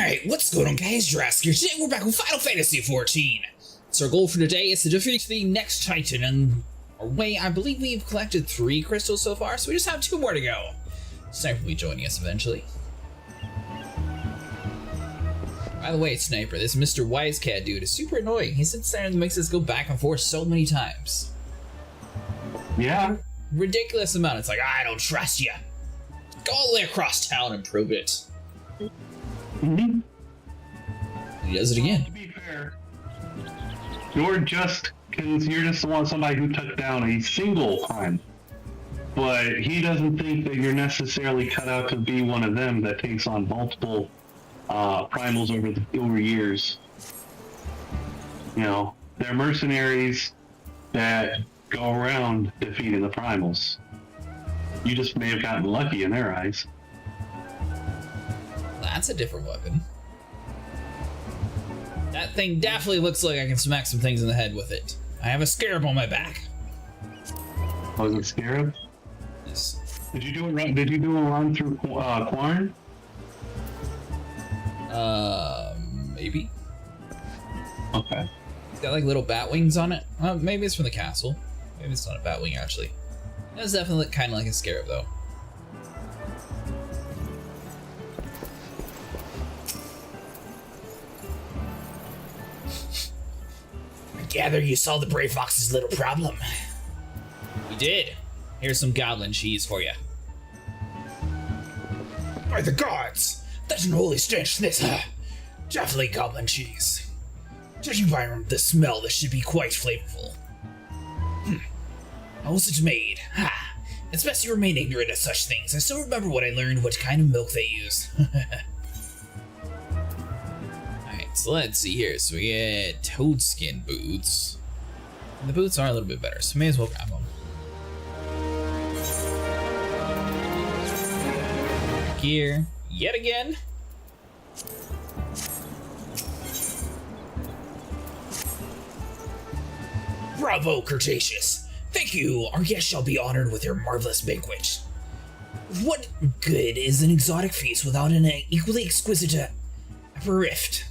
Alright, what's going on, guys? Jurassic here. Today we're back with Final Fantasy XIV. So our goal for today is to defeat the next Titan, and our way, I believe we've collected 3 crystals so far, so we just have 2 more to go. Sniper will be joining us eventually. By the way, Sniper, this Mr. Wisecat dude is super annoying. He sits there and makes us go back and forth so many times. Yeah. Ridiculous amount. It's like, I don't trust you. Go all the way across town and prove it. Mm-hmm. He does it again. To be fair, you're just somebody who took down a single prime, but he doesn't think that you're necessarily cut out to be one of them that takes on multiple primals over years. You know, they're mercenaries that go around defeating the primals. You just may have gotten lucky in their eyes. That's a different weapon. That thing definitely looks like I can smack some things in the head with it. I have a scarab on my back. Was it scarab? Yes. Did you do a run through Quarn? Maybe. Okay. It's got like little bat wings on it. Maybe it's from the castle. Maybe it's not a bat wing actually. That's definitely kind of like a scarab though. Gather you saw the Brave Fox's little problem. We did. Here's some goblin cheese for you. By the gods! That's an holy stench, this, definitely goblin cheese. Judging by the smell, this should be quite flavorful. How was it made? Ha! It's best you remain ignorant of such things. I still remember what I learned, what kind of milk they use. So let's see here. So we get toad skin boots. And the boots are a little bit better, so may as well grab them. Gear, yet again. Bravo, Cretaceous. Thank you. Our guest shall be honored with your marvelous banquet. What good is an exotic feast without an equally exquisite aperitif?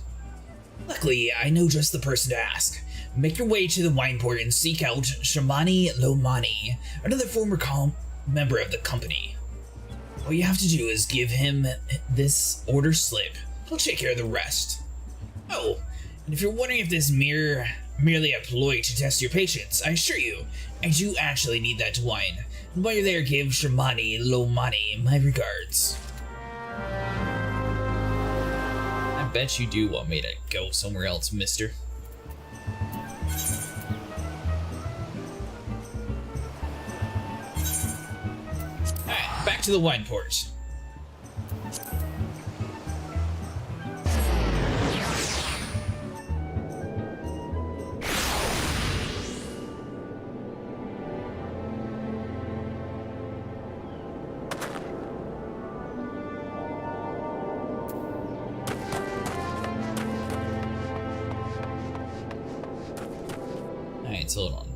Luckily, I know just the person to ask. Make your way to the wine port and seek out Shamani Lomani, another former member of the company. All you have to do is give him this order slip. He'll take care of the rest. Oh, and if you're wondering if this merely a ploy to test your patience, I assure you, I do actually need that wine. And while you're there, give Shamani Lomani my regards. I bet you do want me to go somewhere else, mister. Alright, back to the wine port. Alright, so hold on.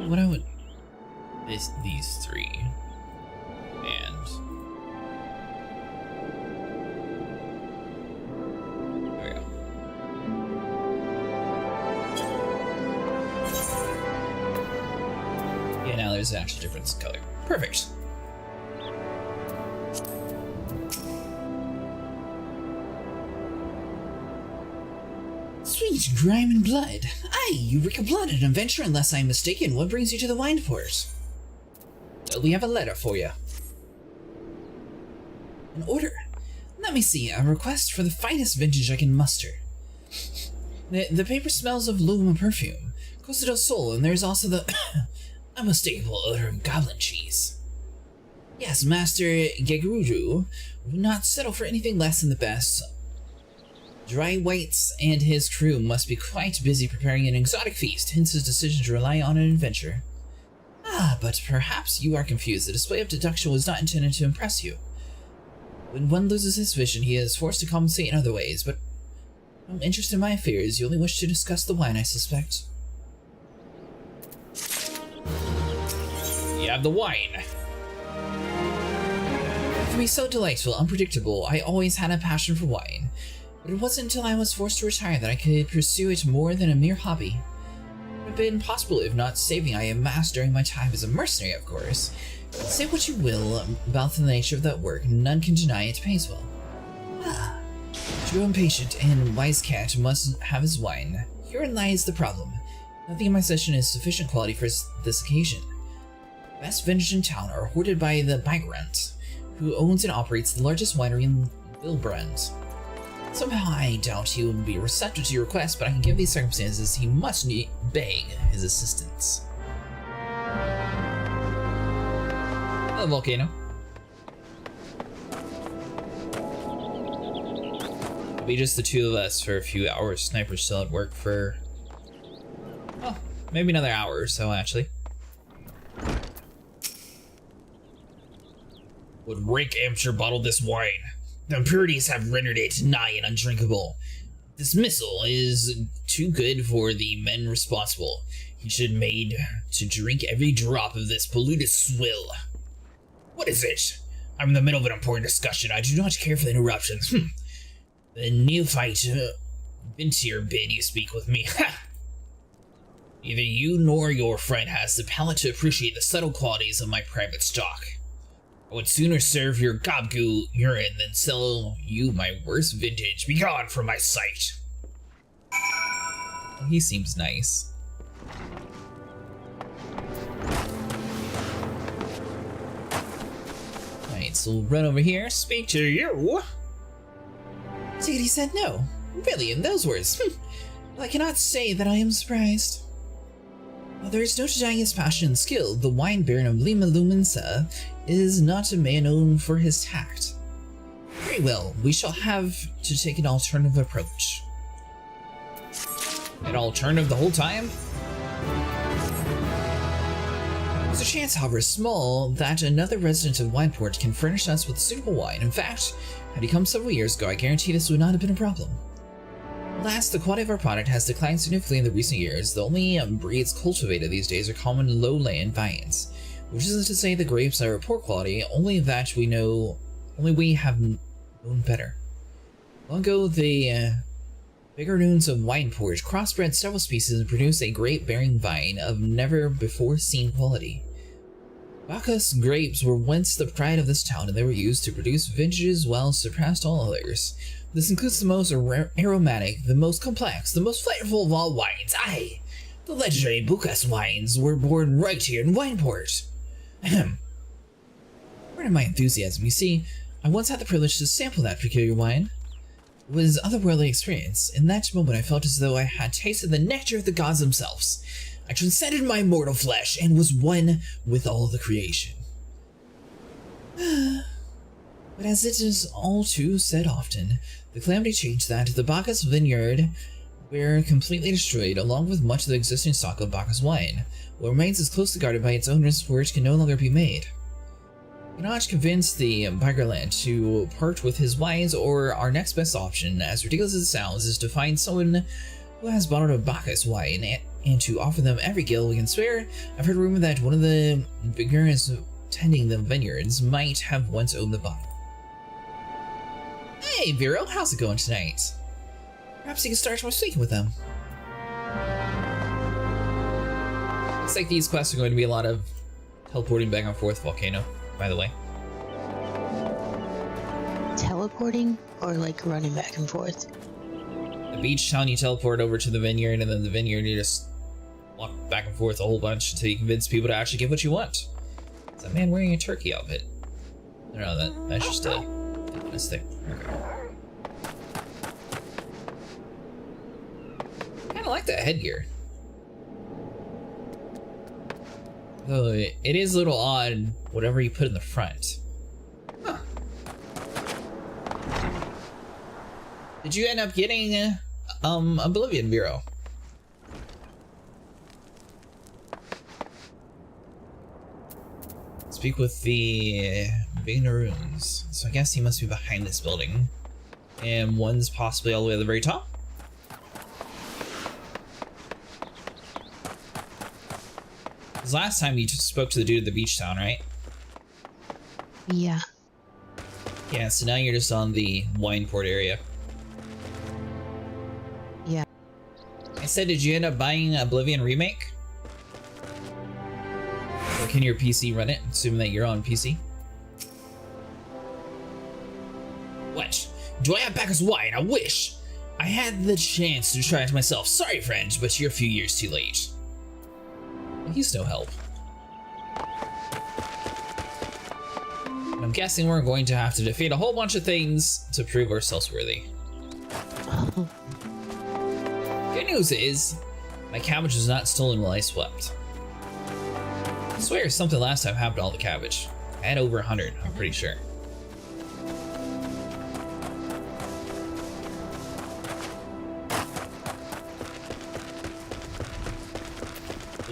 What I would... these 3. And... there we go. Yeah, now there's an actual difference in color. Perfect. Sweet grime and blood. Aye, Eureka blood, an adventure unless I'm mistaken. What brings you to the wine port? We have a letter for you. An order? Let me see, a request for the finest vintage I can muster. The paper smells of Luma perfume, Costa del Sol, and there's also the unmistakable odor of goblin cheese. Yes, Master Geguruju would not settle for anything less than the best. Dry Whites and his crew must be quite busy preparing an exotic feast, hence his decision to rely on an adventure. Ah, but perhaps you are confused. The display of deduction was not intended to impress you. When one loses his vision, he is forced to compensate in other ways, but no interest in my affairs. You only wish to discuss the wine, I suspect. have the wine. It can be so delightful, unpredictable. I always had a passion for wine, but it wasn't until I was forced to retire that I could pursue it more than a mere hobby. It would have been possible if not saving I amassed during my time as a mercenary, of course. Say what you will about the nature of that work, none can deny it pays well. To grow impatient and wise cat must have his wine. Herein lies the problem. Nothing in my session is sufficient quality for this occasion. The best vintage in town are hoarded by the migrant, who owns and operates the largest winery in Wilbrand. Somehow I doubt he will be receptive to your request, but I can give these circumstances he must beg his assistance. Hello, Volcano. It'll be just the two of us for a few hours. Sniper's still at work for... oh, maybe another hour or so, actually. Would Rick amateur bottle this wine? The impurities have rendered it nigh and undrinkable. Dismissal is too good for the men responsible. He should be made to drink every drop of this polluted swill. What is it? I'm in the middle of an important discussion. I do not care for the interruptions. The neophyte Vintier bid you speak with me. Neither you nor your friend has the palate to appreciate the subtle qualities of my private stock. I would sooner serve your gobgoo urine than sell you my worst vintage. Begone from my sight. He seems nice. Alright, so we'll run over here, speak to you. Take it he said no. Really, in those words? Well, I cannot say that I am surprised. While there is no denying his passion and skill, the wine baron of Lima Lumensa is not a man known for his tact. Very well, we shall have to take an alternative approach. An alternative the whole time? There's a chance, however small, that another resident of Wineport can furnish us with suitable wine. In fact, had he come several years ago, I guarantee this would not have been a problem. Alas, the quality of our product has declined significantly in the recent years. The only breeds cultivated these days are common lowland vines, which isn't to say the grapes are of poor quality, only that we have known better. Long ago, the Bigarnoons of Wineport crossbred several species and produced a grape-bearing vine of never-before-seen quality. Bacchus grapes were once the pride of this town, and they were used to produce vintages well surpassed all others. This includes the most aromatic, the most complex, the most flavorful of all wines. Aye, the legendary Bacchus wines were born right here in Wineport. Ahem. Pardon my enthusiasm. You see, I once had the privilege to sample that peculiar wine. It was an otherworldly experience. In that moment, I felt as though I had tasted the nectar of the gods themselves. I transcended my mortal flesh and was one with all the creation. But as it is all too said often, the calamity changed that the Bacchus vineyard were completely destroyed, along with much of the existing stock of Bacchus wine. What remains is closely guarded by its owners, for it can no longer be made. I cannot convince the Bigerland to part with his wines, or our next best option, as ridiculous as it sounds, is to find someone who has bottled a Bacchus wine and to offer them every gill we can spare. I've heard a rumor that one of the beginners tending the vineyards might have once owned the bottle. Hey, Vero, how's it going tonight? Perhaps you can start by speaking with them. Looks like these quests are going to be a lot of teleporting back and forth, Volcano, by the way. Teleporting or like running back and forth? The beach town, you teleport over to the vineyard, and then the vineyard you just walk back and forth a whole bunch until you convince people to actually get what you want. Is that man wearing a turkey outfit? No, that's just a thing. Okay. Kinda like that headgear. Though it is a little odd, whatever you put in the front. Huh. Did you end up getting Oblivion Bureau? Speak with the Vigneroons. So I guess he must be behind this building. And one's possibly all the way at the very top. 'Cause last time you just spoke to the dude at the beach town, right? Yeah. Yeah, so now you're just on the wine port area. Yeah. I said, did you end up buying Oblivion Remake? Or can your PC run it, assuming that you're on PC? What? Do I have Bacchus wine? I wish! I had the chance to try it myself. Sorry, friend, but you're a few years too late. He's no help. I'm guessing we're going to have to defeat a whole bunch of things to prove ourselves worthy. Good news is, my cabbage was not stolen while I swept. I swear something last time happened to all the cabbage. I had over 100, I'm pretty sure.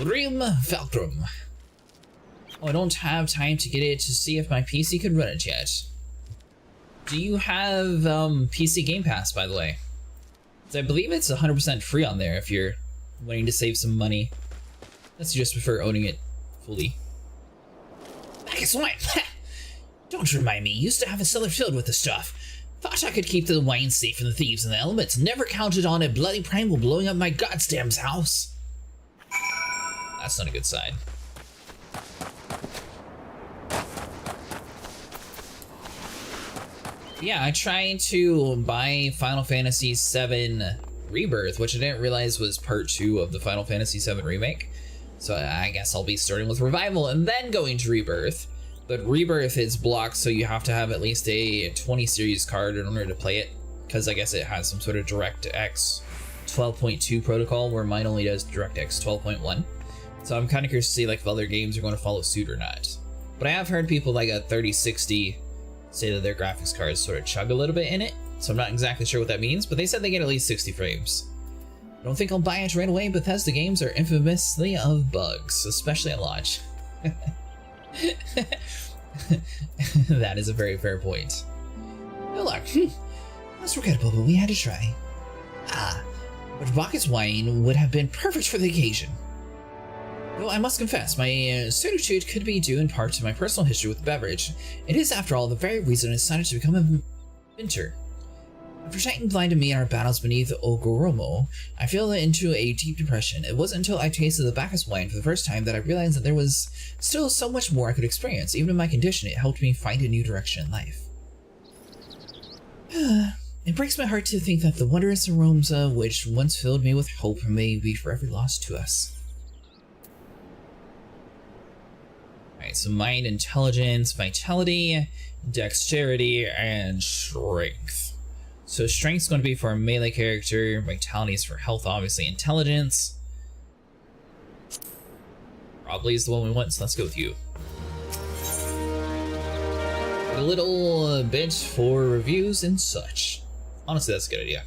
Realm Reborn. Oh, I don't have time to get it to see if my PC could run it yet. Do you have PC Game Pass, by the way? 'Cause I believe it's 100% free on there if you're wanting to save some money. Unless you just prefer owning it fully. Bacchus wine! Don't remind me, used to have a cellar filled with the stuff. Thought I could keep the wine safe from the thieves and the elements. Never counted on a bloody primal blowing up my goddamn house. That's not a good sign. Yeah, I tried to buy Final Fantasy VII Rebirth, which I didn't realize was part 2 of the Final Fantasy VII Remake. So I guess I'll be starting with Revival and then going to Rebirth. But Rebirth is blocked, so you have to have at least a 20 series card in order to play it. Because I guess it has some sort of DirectX 12.2 protocol, where mine only does DirectX 12.1. So I'm kind of curious to see like if other games are going to follow suit or not. But I have heard people like a 3060 say that their graphics cards sort of chug a little bit in it. So I'm not exactly sure what that means, but they said they get at least 60 frames. I don't think I'll buy it right away. Bethesda games are infamously of bugs, especially at launch. That is a very fair point. Good luck. That's regrettable, but we had to try. But Bacchus wine would have been perfect for the occasion. Though I must confess, my certitude could be due in part to my personal history with the beverage. It is, after all, the very reason I decided to become a inventor. After Titan blinded me in our battles beneath Ogoromo, I fell into a deep depression. It wasn't until I tasted the Bacchus wine for the first time that I realized that there was still so much more I could experience. Even in my condition, it helped me find a new direction in life. It breaks my heart to think that the wondrous aromas which once filled me with hope may be forever lost to us. Alright, so mind, intelligence, vitality, dexterity, and strength. So strength's going to be for a melee character, vitality is for health, obviously, intelligence. Probably is the one we want, so let's go with you. A little bit for reviews and such. Honestly, that's a good idea.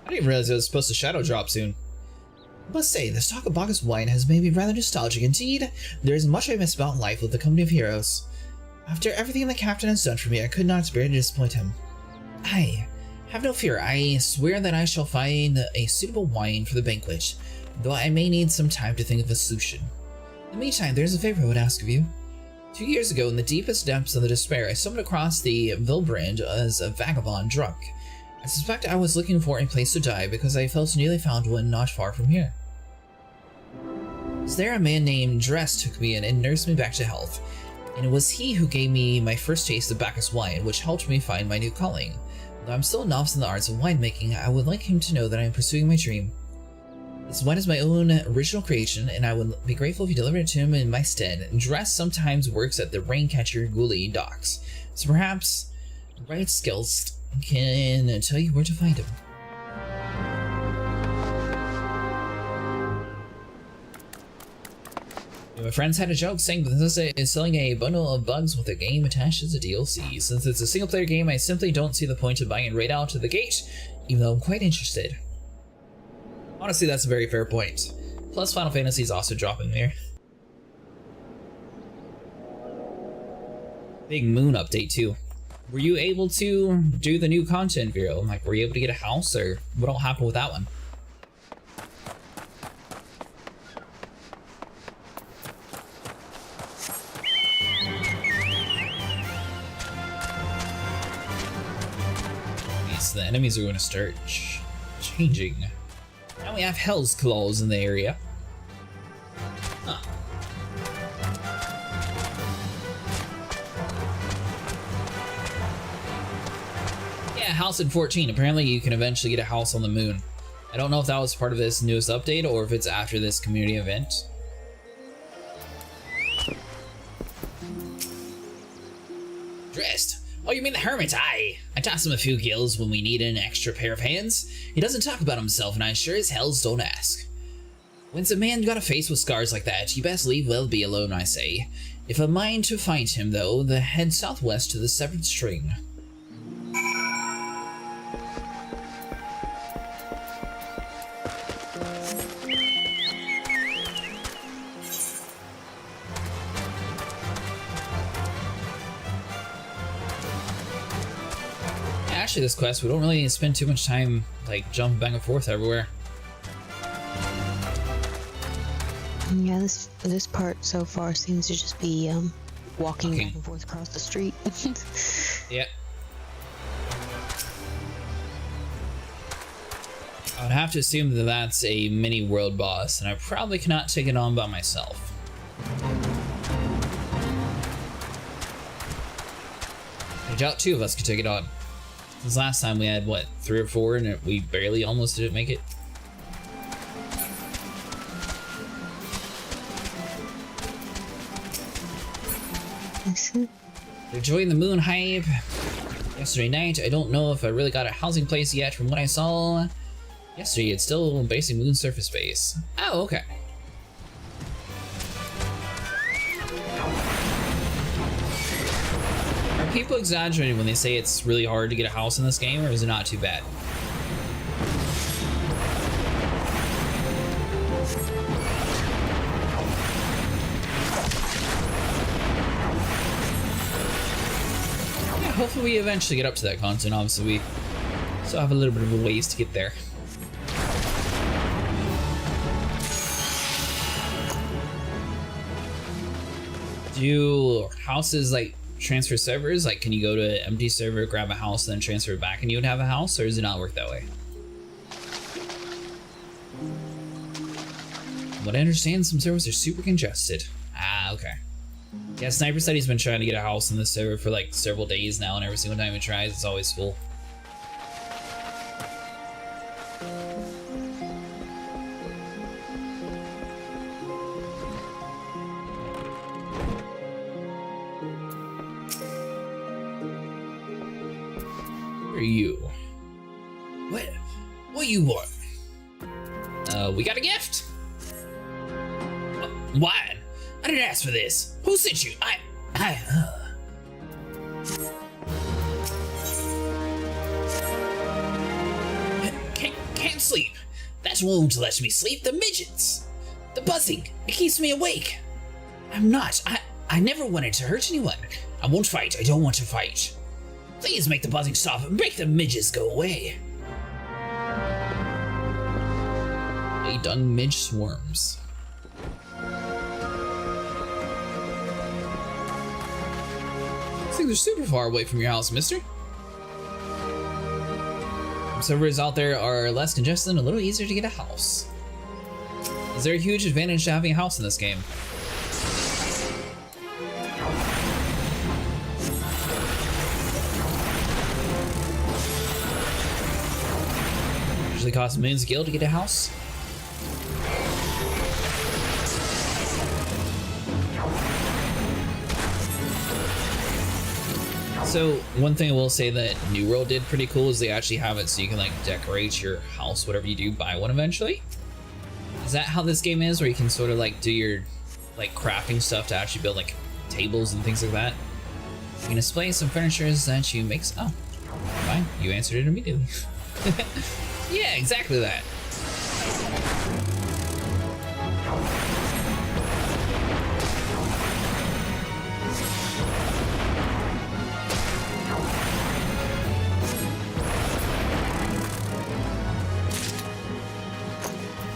I didn't even realize it was supposed to shadow drop soon. I must say, this talk of Bacchus wine has made me rather nostalgic. Indeed, there is much I miss about life with the company of heroes. After everything the captain has done for me, I could not bear to disappoint him. Aye, have no fear. I swear that I shall find a suitable wine for the banquet, though I may need some time to think of a solution. In the meantime, there's a favor I would ask of you. 2 years ago, in the deepest depths of the despair, I stumbled across the Vilbrand as a vagabond drunk. I suspect I was looking for a place to die because I felt nearly found one not far from here. There, a man named Dress took me in and nursed me back to health, and it was he who gave me my first taste of Bacchus wine, which helped me find my new calling. Though I'm still a novice in the arts of winemaking, I would like him to know that I am pursuing my dream. This wine is my own original creation, and I would be grateful if you delivered it to him in my stead. Dress sometimes works at the Raincatcher Gully docks, so perhaps right skills can tell you where to find him. My friends had a joke saying that this is selling a bundle of bugs with a game attached as a DLC. Since it's a single player game, I simply don't see the point of buying it right out of the gate, even though I'm quite interested. Honestly, that's a very fair point. Plus, Final Fantasy is also dropping there. Big Moon update too. Were you able to do the new content, Vero? Like, were you able to get a house, or what all happened with that one? So the enemies are going to start changing. Now we have Hell's Claws in the area. Huh. Yeah, house in 14. Apparently you can eventually get a house on the moon. I don't know if that was part of this newest update or if it's after this community event. Dressed. Oh, you mean the hermit? I toss him a few gills when we need an extra pair of hands. He doesn't talk about himself, and I sure as hells don't ask. When's a man got a face with scars like that, you best leave well be alone, I say. If a mind to find him, though, then head southwest to the severed string. Actually, this quest, we don't really spend too much time like jumping back and forth everywhere. Yeah, this part so far seems to just be walking back and forth across the street. Yeah. I would have to assume that that's a mini world boss, and I probably cannot take it on by myself. I doubt two of us could take it on. Since last time we had, what, 3 or 4, and we barely almost didn't make it. Enjoying the moon hype. Yesterday night, I don't know if I really got a housing place yet from what I saw. Yesterday, it's still basic moon surface base. Oh, okay. Are people exaggerating when they say it's really hard to get a house in this game, or is it not too bad? Yeah, hopefully we eventually get up to that content. Obviously, we still have a little bit of a ways to get there. Do houses like transfer servers? Like, can you go to an empty server, grab a house, then transfer it back and you would have a house, or does it not work that way? What I understand, some servers are super congested. Ah, okay. Yeah, Sniper said he's been trying to get a house in this server for like several days now, and every single time he tries, it's always full. You. What you want? We got a gift. What? I didn't ask for this. Who sent you? Can't sleep. That won't let me sleep. The midgets. The buzzing. It keeps me awake. I never wanted to hurt anyone. I won't fight. I don't want to fight. Please make the buzzing stop and make the midges go away. They done midge swarms. I think they're super far away from your house, mister. Servers out there are less congested and a little easier to get a house. Is there a huge advantage to having a house in this game? Usually costs millions of gil to get a house. So one thing I will say that New World did pretty cool is they actually have it so you can like decorate your house, whatever you do, buy one eventually. Is that how this game is, where you can sort of like do your like crafting stuff to actually build like tables and things like that? You can display some furniture that you make. Oh, fine, you answered it immediately. Yeah, exactly that.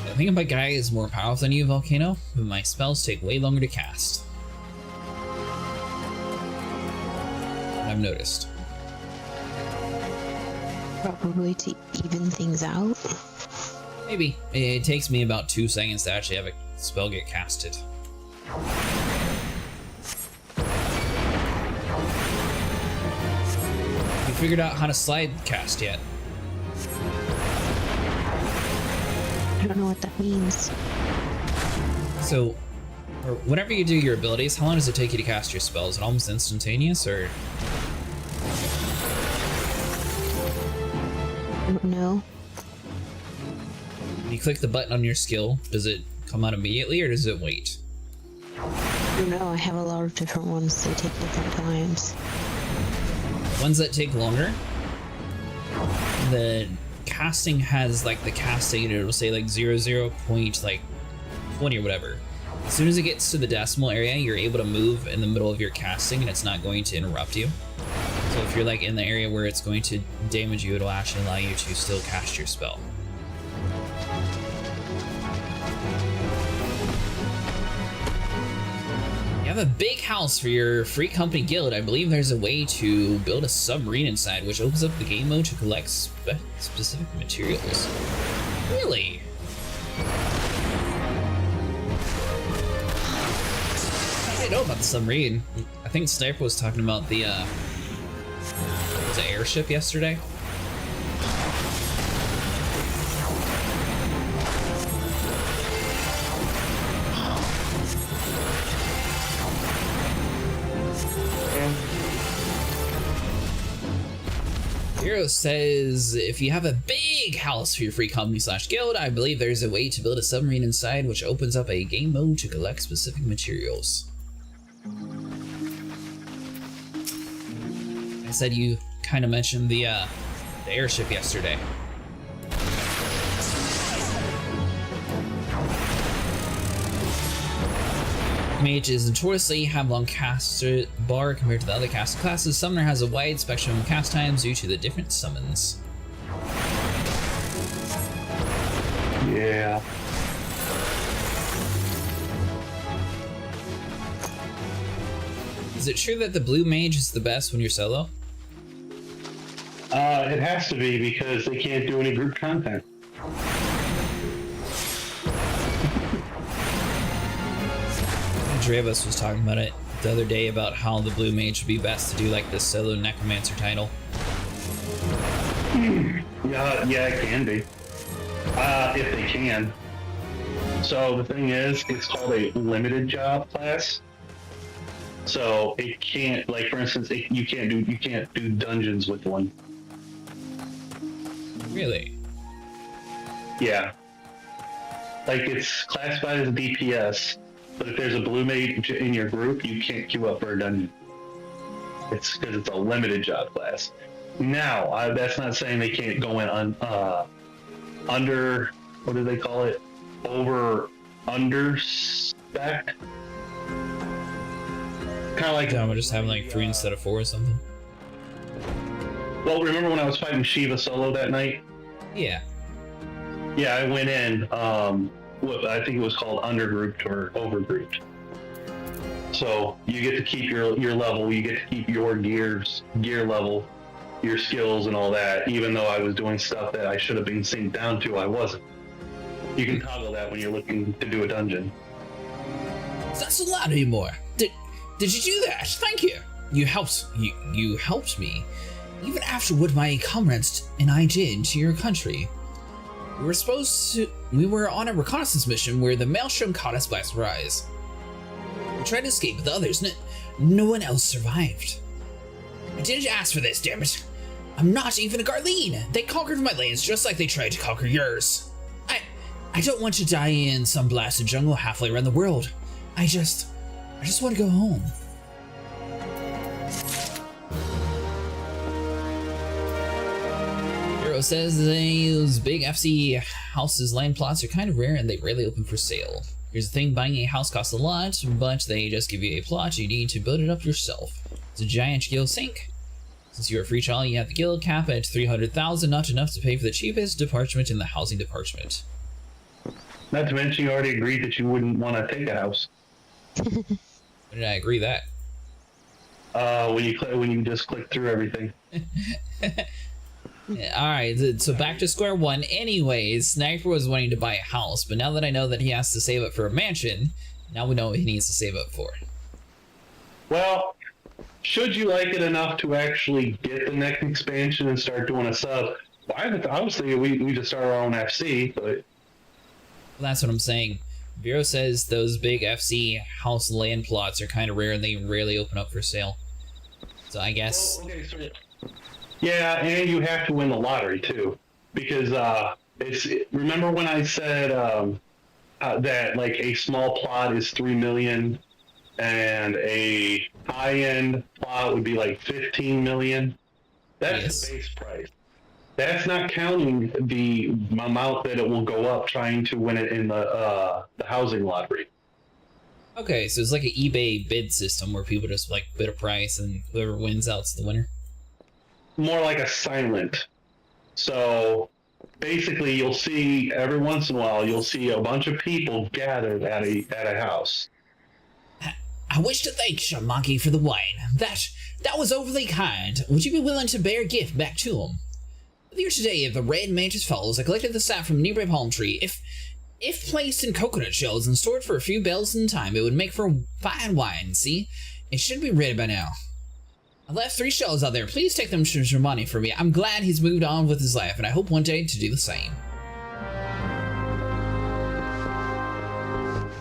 I think my guy is more powerful than you, Volcano, but my spells take way longer to cast. I've noticed. Probably to even things out. Maybe. It takes me about 2 seconds to actually have a spell get casted. You figured out how to slide cast yet? I don't know what that means. So, whenever you do your abilities, how long does it take you to cast your spells? Is it almost instantaneous, or? I don't know. When you click the button on your skill, does it come out immediately, or does it wait? I don't know. I have a lot of different ones. They take different times. Ones that take longer, the casting has like the casting, it'll say like 00 point like 20 or whatever. As soon as it gets to the decimal area, you're able to move in the middle of your casting and it's not going to interrupt you. So if you're like in the area where it's going to damage you, it'll actually allow you to still cast your spell. You have a big house for your free company guild. I believe there's a way to build a submarine inside, which opens up the game mode to collect specific materials. Really? I didn't know about the submarine. I think Sniper was talking about the was it airship yesterday? Hero says, if you have a big house for your free company / guild, I believe there's a way to build a submarine inside, which opens up a game mode to collect specific materials. I said you kind of mentioned the airship yesterday. Mages notoriously have long cast bar compared to the other cast classes. Summoner has a wide spectrum of cast times due to the different summons. Yeah. Is it true that the blue mage is the best when you're solo? It has to be because they can't do any group content. Dravos was talking about it the other day about how the blue mage would be best to do like the solo necromancer title. Yeah, it can be. If they can. So the thing is, it's called a limited job class. So it can't, like for instance, you can't do dungeons with one. Really? Yeah. Like it's classified as a DPS, but if there's a blue mage in your group, you can't queue up for a dungeon. It's because it's a limited job class. Now, that's not saying they can't go in on under, what do they call it? Under spec. Kind of like I'm just having like 3 instead of 4 or something. Well, remember when I was fighting Shiva solo that night? Yeah. Yeah, I went in. I think it was called undergrouped or overgrouped. So you get to keep your level. You get to keep your gear level, your skills, and all that. Even though I was doing stuff that I should have been synced down to, I wasn't. You can toggle that when you're looking to do a dungeon. It's not so loud anymore. Did you do that? Thank you. You helped me, even after what my comrades and I did to your country. We were on a reconnaissance mission where the maelstrom caught us by surprise. We tried to escape with the others, no one else survived. I didn't ask for this, damn it. I'm not even a Garlean. They conquered my lands just like they tried to conquer yours. I don't want to die in some blasted jungle halfway around the world. I just want to go home. Hero says those big FC houses land plots are kind of rare and they rarely open for sale. Here's the thing, buying a house costs a lot, but they just give you a plot, you need to build it up yourself. It's a giant guild sink. Since you're a free child, you have the guild cap at 300,000, not enough to pay for the cheapest department in the housing department. Not to mention you already agreed that you wouldn't want to take a house. When did I agree that? When you just click through everything. Alright, so back to square one. Anyways, Sniper was wanting to buy a house, but now that I know that he has to save up for a mansion, now we know what he needs to save up for. Well, should you like it enough to actually get the next expansion and start doing a sub, I was thinking we just start our own FC, but... Well, that's what I'm saying. Vero says those big FC house land plots are kind of rare and they rarely open up for sale. So I guess... Well, okay, so... Yeah, and you have to win the lottery, too. Because, remember when I said that, like, a small plot is $3 million and a high-end plot would be, like, $15 million? That's the base price. That's not counting the amount that it will go up trying to win it in the housing lottery. Okay, so it's like an eBay bid system where people just, like, bid a price and whoever wins out's the winner? More like a silent. So basically you'll see every once in a while you'll see a bunch of people gathered at a house. I wish to thank Shamaki for the wine. That was overly kind. Would you be willing to bear a gift back to him? Earlier today, the red mantis fellows, I collected the sap from a nearby palm tree. If placed in coconut shells and stored for a few bells in time, it would make for fine wine, see? It should be ready by now. I left 3 shells out there. Please take them to Shamani for me. I'm glad he's moved on with his life, and I hope one day to do the same.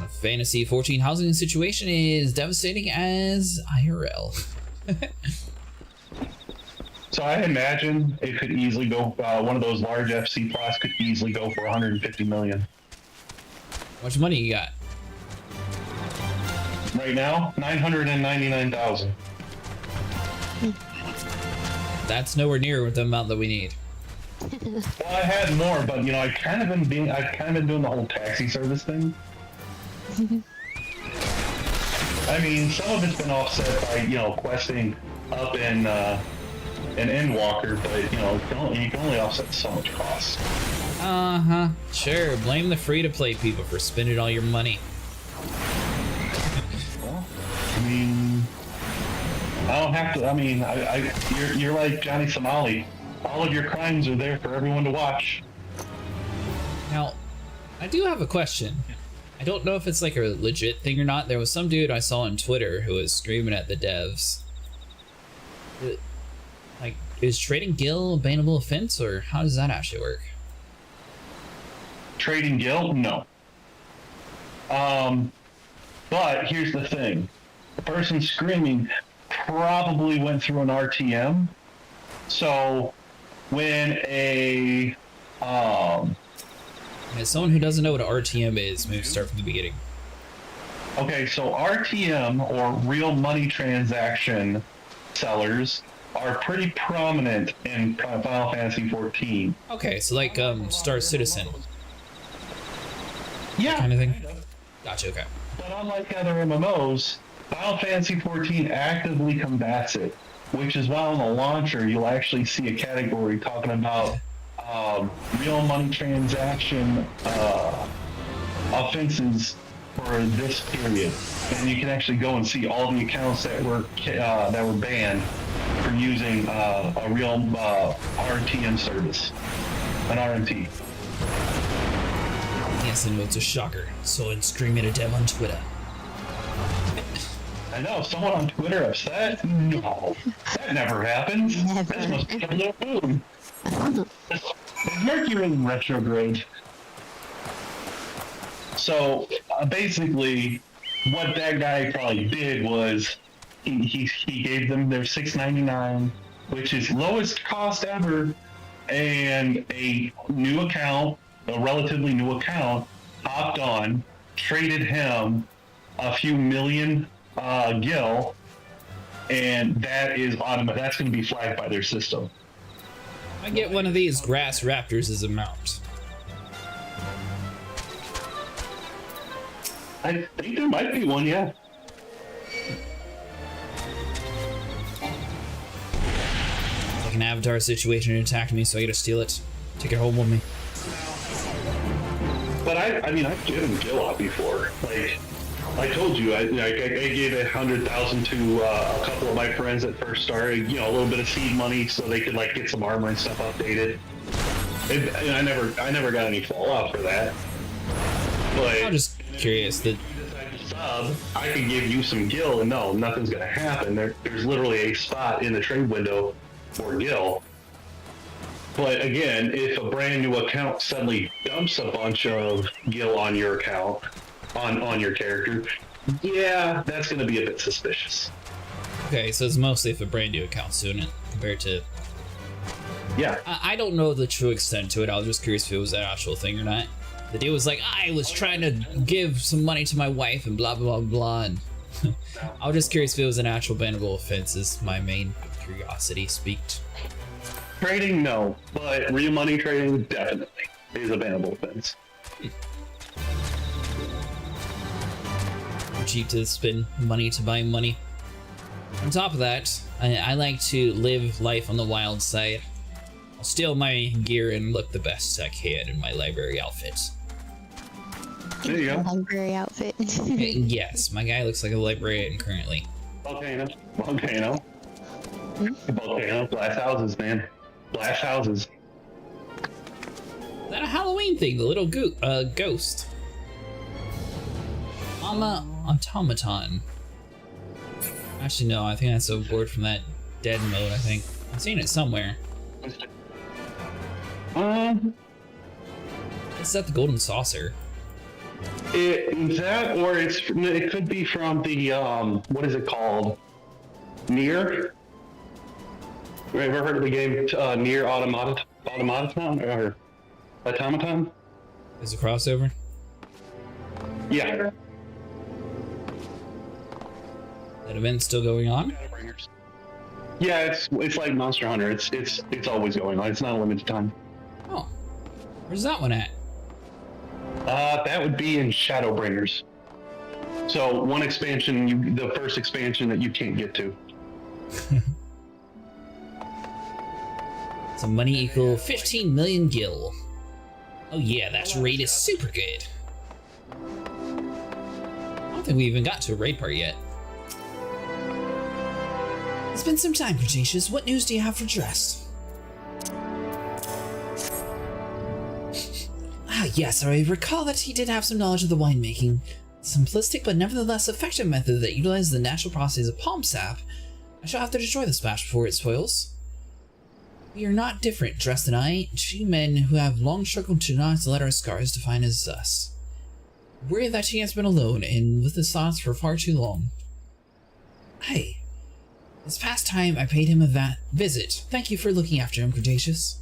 The Fantasy 14 housing situation is devastating as IRL. So I imagine it could easily go, one of those large FC plots could easily go for 150 million. How much money you got? Right now, 999,000. That's nowhere near the amount that we need. Well, I had more, but I've kind of been doing the whole taxi service thing. I mean, some of it's been offset by questing up in Endwalker, but you can only offset so much cost. Sure. Blame the free-to-play people for spending all your money. Well, I mean, I don't have to. I mean, you're like Johnny Somali. All of your crimes are there for everyone to watch. Now, I do have a question. I don't know if it's like a legit thing or not. There was some dude I saw on Twitter who was screaming at the devs. Like, is trading Gil a bannable offense, or how does that actually work? Trading Gil? No. But here's the thing. The person screaming probably went through an RTM. So when As someone who doesn't know what an RTM is, maybe start from the beginning. Okay, so RTM, or real money transaction sellers, are pretty prominent in Final Fantasy XIV. Okay, so like Star Citizen. Yeah. Kind of thing? Gotcha, okay. But unlike other MMOs, Final Fantasy XIV actively combats it, which is why on the launcher you'll actually see a category talking about real money transaction offenses for this period, and you can actually go and see all the accounts that were banned for using a real RTM service, an RMT. Yes, I know it's a shocker. Someone screaming at a dev on Twitter. I know, someone on Twitter upset? No, that never happens. Never. This must be a blue moon. Mercury in retrograde. So basically, what that guy probably did was he gave them their $6.99, which is lowest cost ever, and a new account, a relatively new account, hopped on, traded him a few million gil, and that's going to be flagged by their system. I get one of these grass raptors as a mount. I think there might be one, yeah. It's like an avatar situation, it attacked me, so I gotta steal it. Take it home with me. But I mean, I've given Gil out before. Like, I told you, I gave 100,000 to a couple of my friends that first started. You know, a little bit of seed money so they could like get some armor and stuff updated. And I never got any fallout for that. But I'm just curious that. Sub, I could give you some gil, and no, nothing's gonna happen. There's literally a spot in the trade window for gil. But again, if a brand new account suddenly dumps a bunch of gil on your account, on your character, yeah, that's gonna be a bit suspicious. Okay, so it's mostly if a brand new account's doing it compared to. Yeah. I don't know the true extent to it. I was just curious if it was an actual thing or not. The dude was like, I was trying to give some money to my wife and blah, blah, blah, blah. And I was just curious if it was an actual bannable offense, is my main curiosity speaked. Trading, no. But real money trading, definitely, is a bannable offense. Cheap to spend money to buy money. On top of that, I like to live life on the wild side. I'll steal my gear and look the best I can in my library outfit. There you go. Library outfit. Yes, my guy looks like a librarian currently. Volcano. Volcano. Glass houses, man. Glass houses. Is that a Halloween thing? The little ghost. Automaton. Actually, no, I think that's a word from that dead mode, I think. I've seen it somewhere. Is that the golden saucer? That, or it could be from the, what is it called? Nier? Have you ever heard of the game Nier Automaton? Or Automaton? Is it a crossover? Yeah. That event's still going on? Yeah, it's like Monster Hunter. It's always going on. It's not a limited time. Oh. Where's that one at? That would be in Shadowbringers. So one expansion, the first expansion that you can't get to. So money equal 15 million gil. Oh yeah, that raid is super good. I don't think we even got to a raid part yet. It's been some time, Cretaceous. What news do you have for Dress? Yes, I recall that he did have some knowledge of the winemaking. Simplistic but nevertheless effective method that utilizes the natural processes of palm sap. I shall have to destroy this batch before it spoils. We are not different, Dress and I, two men who have long struggled to not let our scars define as us. Worried that he has been alone and with his thoughts for far too long. Hey, this past time I paid him a visit. Thank you for looking after him, Cretaceous.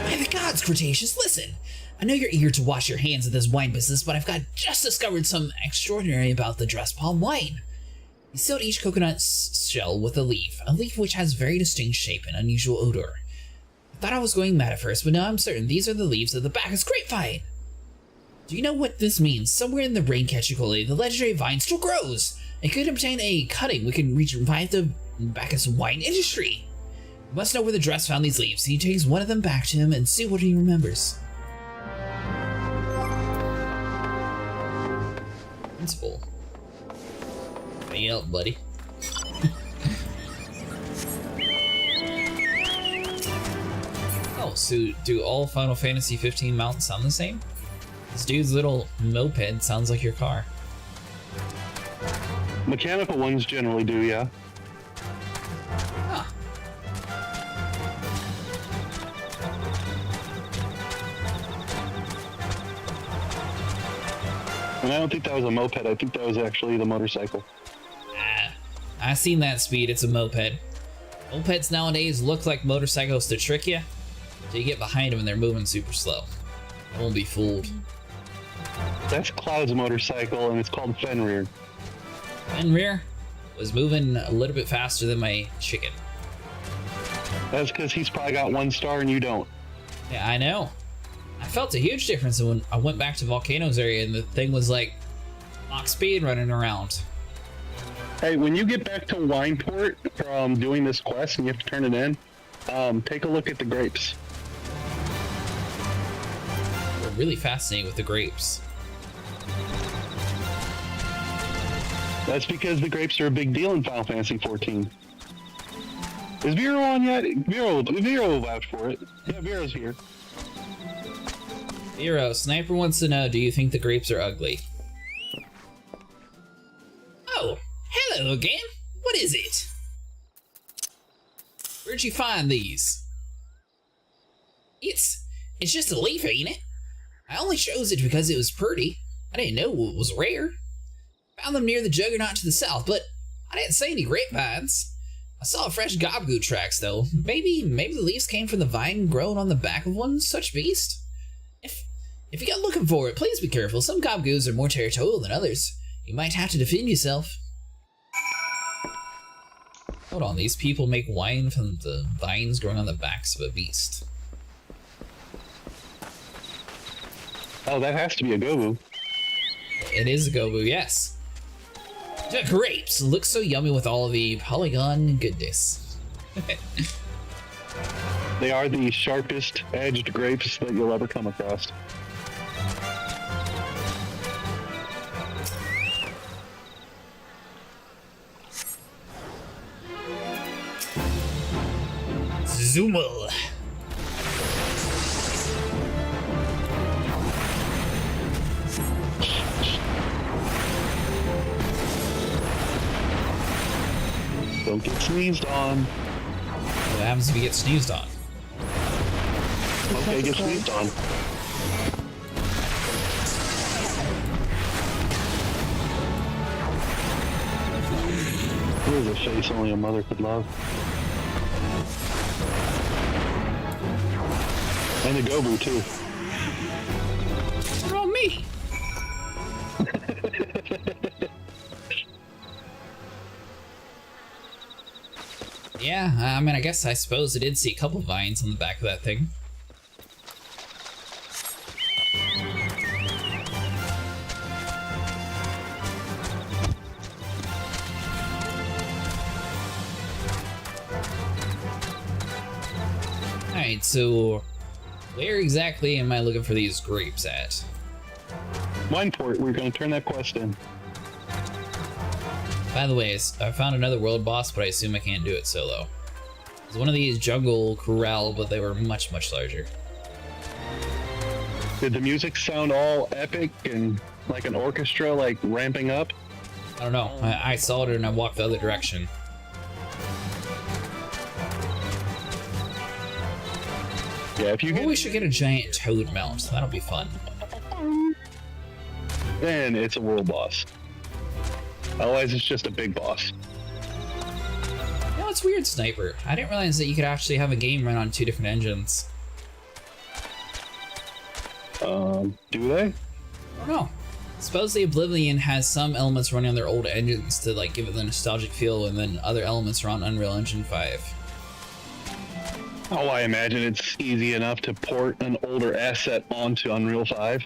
By the gods, Cretaceous, listen! I know you're eager to wash your hands of this wine business, but I've just discovered something extraordinary about the Dress palm wine. He sealed each coconut shell with a leaf which has very distinct shape and unusual odor. I thought I was going mad at first, but now I'm certain these are the leaves of the Bacchus grapevine. Do you know what this means? Somewhere in the Raincatcher Gully, the legendary vine still grows. It could obtain a cutting we can revive the Bacchus wine industry. We must know where the Dress found these leaves. He takes one of them back to him and see what he remembers. Principal. Hey up, buddy. Oh, so do all Final Fantasy 15 mounts sound the same? This dude's little moped sounds like your car. Mechanical ones generally do, yeah. Huh. And I don't think that was a moped. I think that was actually the motorcycle. I seen that speed. It's a moped. Mopeds nowadays look like motorcycles to trick you. So you get behind them and they're moving super slow. I won't be fooled. That's Cloud's motorcycle, and it's called Fenrir. Fenrir was moving a little bit faster than my chicken. That's because he's probably got 1 star and you don't. Yeah, I know. I felt a huge difference when I went back to Volcano's area and the thing was like Mach speed running around. Hey, when you get back to Wineport from doing this quest and you have to turn it in, take a look at the grapes. really fascinated with the grapes. That's because the grapes are a big deal in Final Fantasy XIV. Is Vero on yet? Vero will vouch for it. Yeah, Vero's here. Vero, Sniper wants to know, do you think the grapes are ugly? Oh, hello again. What is it? Where'd you find these? It's just a leaf, ain't it? I only chose it because it was pretty. I didn't know it was rare. Found them near the Juggernaut to the south, but I didn't see any grapevines. I saw fresh gobgoot tracks, though. Maybe the leaves came from the vine grown on the back of one such beast? If you go looking for it, please be careful. Some gobgoots are more territorial than others. You might have to defend yourself. Hold on, these people make wine from the vines growing on the backs of a beast. Oh, that has to be a Gobu. It is a Gobu, yes. The grapes look so yummy with all the polygon goodness. They are the sharpest edged grapes that you'll ever come across. Zoomel. Don't get sneezed on. What happens if you get sneezed on? Okay, get sneezed on. Here's a face only a mother could love. And a Gobu, too. What about me? Yeah, I mean, I suppose I did see a couple vines on the back of that thing. Alright, so where exactly am I looking for these grapes at? Wineport, we're going to turn that quest in. By the way, I found another world boss, but I assume I can't do it solo. It's one of these jungle corral, but they were much, much larger. Did the music sound all epic and like an orchestra, like ramping up? I don't know. I saw it and I walked the other direction. Yeah, if you Well, get... we should get a giant toad mount. That'll be fun. Then it's a world boss. Otherwise, it's just a big boss. You know, it's weird, Sniper. I didn't realize that you could actually have a game run on 2 different engines. Do they? I don't know. Supposedly Oblivion has some elements running on their old engines to like give it the nostalgic feel, and then other elements are on Unreal Engine 5. Oh, I imagine it's easy enough to port an older asset onto Unreal 5.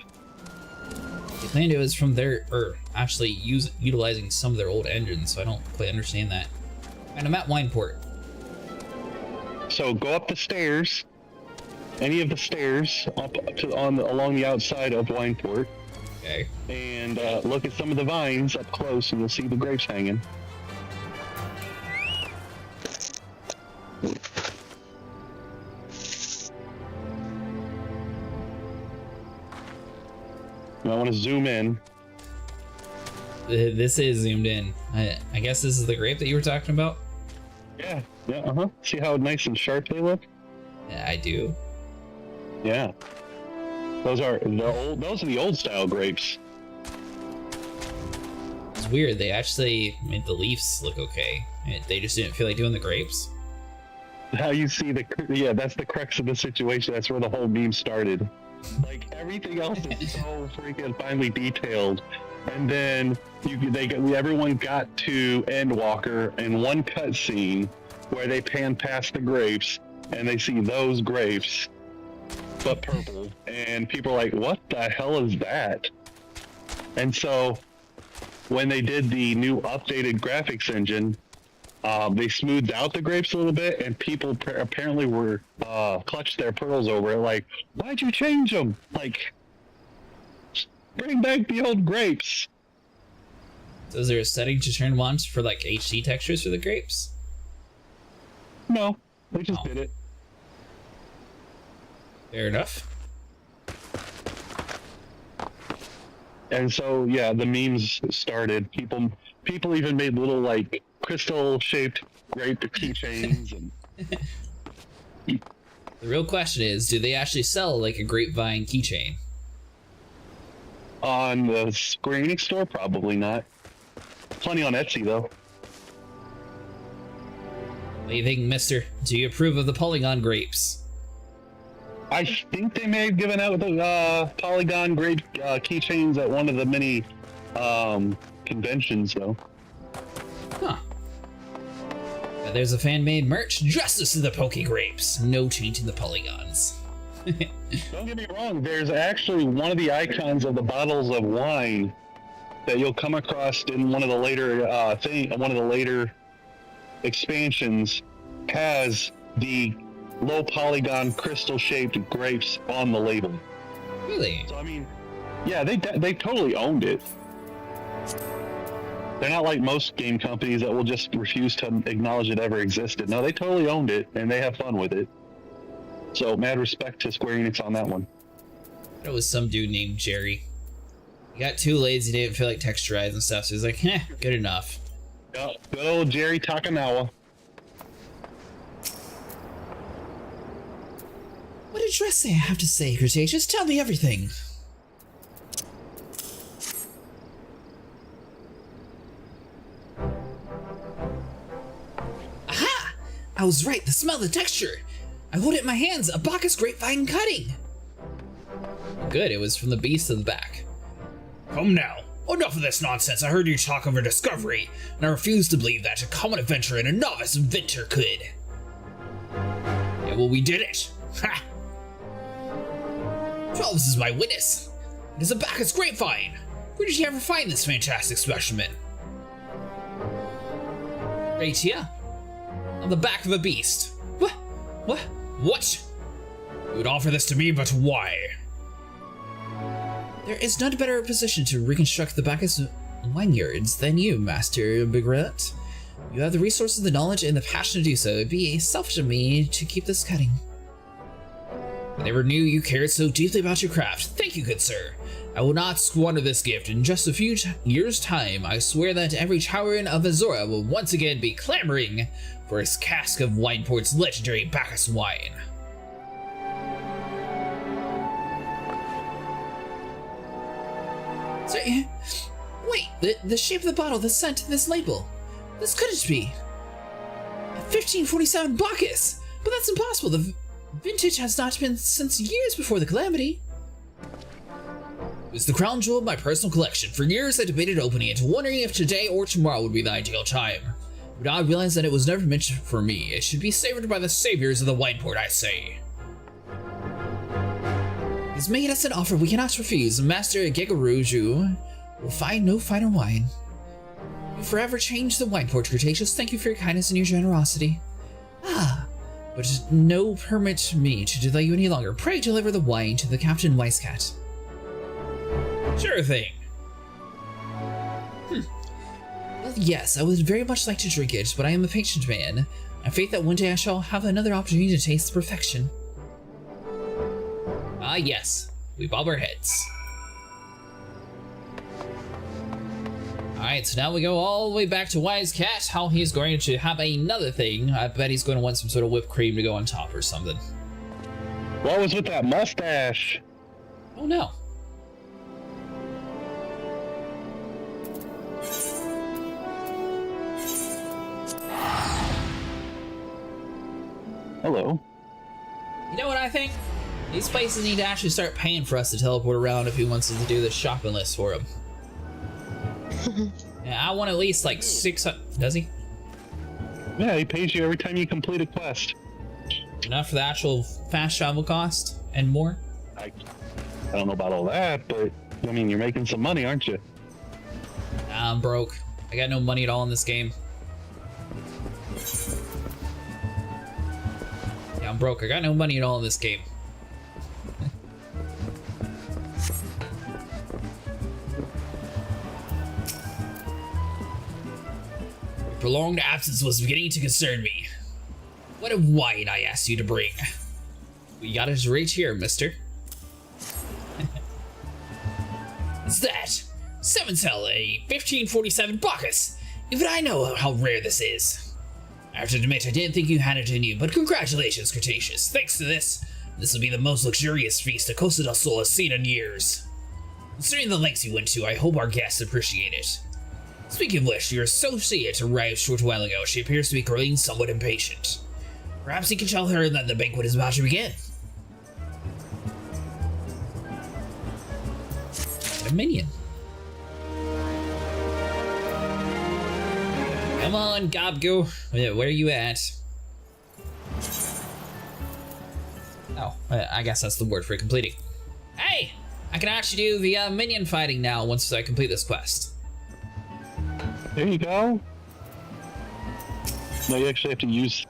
They claim it was from their, or actually utilizing some of their old engines, so I don't quite understand that. And I'm at Wineport. So go up the stairs, any of the stairs up to along the outside of Wineport, Okay. and look at some of the vines up close, and you'll see the grapes hanging. And I want to zoom in. This is zoomed in. I guess this is the grape that you were talking about? Yeah, See how nice and sharp they look? Yeah, I do. Yeah. Those are the old style grapes. It's weird. They actually made the leaves look okay. They just didn't feel like doing the grapes. How you see that's the crux of the situation. That's where the whole meme started. Like everything else is so freaking finely detailed, and then everyone got to Endwalker in one cutscene where they pan past the grapes and they see those grapes, but purple, and people are like, "What the hell is that?" And so when they did the new updated graphics engine, they smoothed out the grapes a little bit, and people apparently were clutched their pearls over it, like, "Why'd you change them?" Like, Bring back the old grapes. So is there a setting to turn on for like HD textures for the grapes? No, they just did it. Fair enough. And so, yeah, the memes started. People even made little like crystal-shaped grape keychains. And The real question is, do they actually sell like a grapevine keychain? on the Square Enix store, probably not. Plenty on Etsy though. What do you think, mister? Do you approve of the polygon grapes? I think they may have given out the polygon grape keychains at one of the many conventions though. Huh. Now there's a fan-made merch, Justice of the Poke Grapes. No changing the polygons. Don't get me wrong, there's actually one of the icons of the bottles of wine that you'll come across in one of the later expansions has the low polygon crystal shaped grapes on the label. Really? So I mean, yeah, they totally owned it. They're not like most game companies that will just refuse to acknowledge it ever existed. No, they totally owned it and they have fun with it. So mad respect to Square Enix on that one. It was some dude named Jerry. He got too lazy, he didn't feel like texturizing stuff, so he's like, good enough. Yeah, good old Jerry Takanawa. What did Dressy have to say, Cretaceous? Tell me everything. Aha! I was right, the smell, the texture. I hold it in my hands, a Bacchus grapevine cutting. Good, it was from the beast in the back. Come now, enough of this nonsense. I heard you talk of a discovery, and I refuse to believe that a common adventurer and a novice inventor could. Yeah, well, we did it. Ha! Charles is my witness. It is a Bacchus grapevine. Where did you ever find this fantastic specimen? Right here, on the back of a beast. What? You would offer this to me, but why? There is none better position to reconstruct the Bacchus vineyards than you, Master Bigret. You have the resources, the knowledge, and the passion to do so. It'd be selfish of me to keep this cutting. I never knew you cared so deeply about your craft. Thank you, good sir. I will not squander this gift. In just a few years' time, I swear that every Chawiran of Azora will once again be clamoring for his cask of Wineport's legendary Bacchus wine. So, wait, the shape of the bottle, the scent, this label. This couldn't be. 1547 Bacchus! But that's impossible. The vintage has not been since years before the calamity. It was the crown jewel of my personal collection. For years I debated opening it, wondering if today or tomorrow would be the ideal time. But I realized that it was never meant for me. It should be savored by the saviors of the Wineport, I say. He's made us an offer we cannot refuse. Master Gegaruju will find no finer wine. You forever changed the Wineport, Cretaceous. Thank you for your kindness and your generosity. But no permit me to delay you any longer. Pray deliver the wine to the Captain Wisecat. Sure thing. Well, yes, I would very much like to drink it, but I am a patient man. I have faith that one day I shall have another opportunity to taste the perfection. Ah, yes. We bob our heads. Alright, so now we go all the way back to Wisecat, how he's going to have another thing. I bet he's going to want some sort of whipped cream to go on top or something. What was with that mustache? Oh no. Hello. You know what I think? These places need to actually start paying for us to teleport around if he wants us to do this shopping list for him. Yeah, I want at least like 600. Does he? Yeah, he pays you every time you complete a quest. Enough for the actual fast travel cost and more? I don't know about all that, but I mean, you're making some money, aren't you? Nah, I'm broke. I got no money at all in this game. Yeah, I'm broke. I got no money at all in this game. prolonged absence was beginning to concern me. What a wine I asked you to bring. We got it right here, mister. What's that? 7-cell, a 1547 Bacchus. Even I know how rare this is. I have to admit, I didn't think you had it in you, but congratulations, Cretaceous. Thanks to this will be the most luxurious feast the Costa del Sol has seen in years. Considering the lengths you went to, I hope our guests appreciate it. Speaking of which, your associate arrived a short while ago. She appears to be growing somewhat impatient. Perhaps you can tell her that the banquet is about to begin. A minion. Come on, Gobgo. Where are you at? Oh, I guess that's the word for completing. Hey! I can actually do the minion fighting now once I complete this quest. There you go. No, you actually have to use...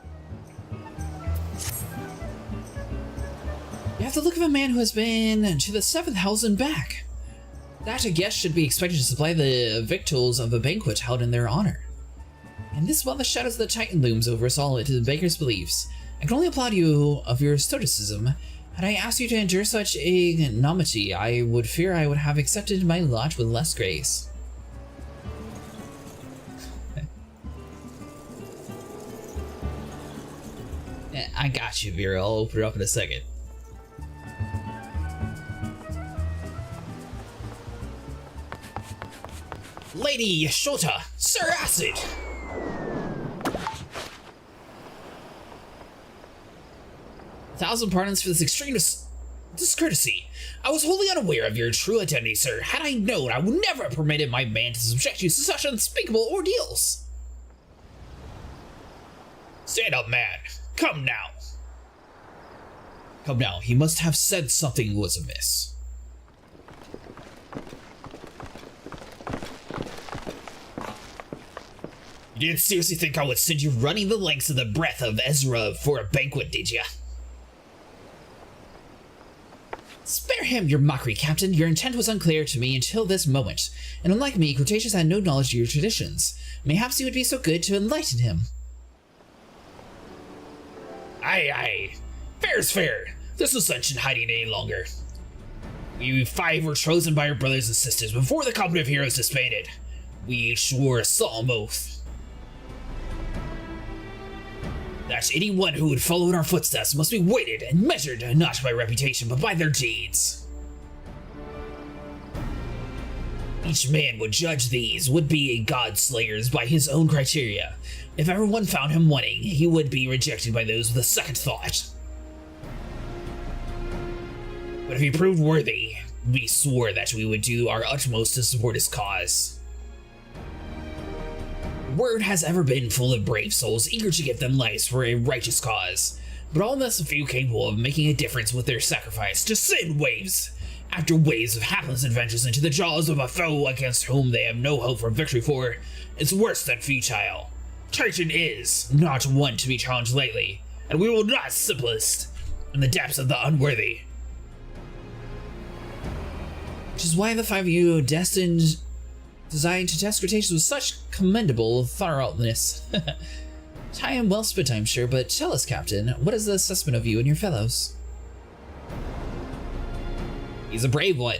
You have the look of a man who has been to the 7th house and back. That, I guess, should be expected to supply the victuals of a banquet held in their honor. And this while the shadows of the Titan looms over us all into the baker's beliefs, I can only applaud you of your stoicism. Had I asked you to endure such ignominy, I would fear I would have accepted my lot with less grace. I got you, Vera. I'll open it up in a second. Lady Shota, Sir Acid! Thousand pardons for this extreme discourtesy. I was wholly unaware of your true identity, sir. Had I known, I would never have permitted my man to subject you to such unspeakable ordeals. Stand up, man. Come now. Come now, he must have said something was amiss. You didn't seriously think I would send you running the lengths of the breadth of Ezra for a banquet, did ya? Spare him your mockery, Captain. Your intent was unclear to me until this moment, and unlike me, Cretaceous had no knowledge of your traditions. Mayhaps you would be so good to enlighten him. Aye. Fair's fair. There's no sense in hiding any longer. We 5 were chosen by our brothers and sisters before the company of heroes disbanded. We each swore a solemn oath that anyone who would follow in our footsteps must be weighted and measured not by reputation but by their deeds. Each man would judge these would-be god-slayers by his own criteria. If everyone found him wanting, he would be rejected by those with a second thought. But if he proved worthy, we swore that we would do our utmost to support his cause. Word has ever been full of brave souls eager to give them lives for a righteous cause, but all thus a few capable of making a difference with their sacrifice to send waves after waves of hapless adventures into the jaws of a foe against whom they have no hope for victory, for it's worse than futile. Titan is not one to be challenged lightly, and we will not simplest in the depths of the unworthy. Which is why the 5 of you designed to test Cretaceous with such commendable thoroughness. Time well spent, I'm sure, but tell us, Captain, what is the assessment of you and your fellows? He's a brave one.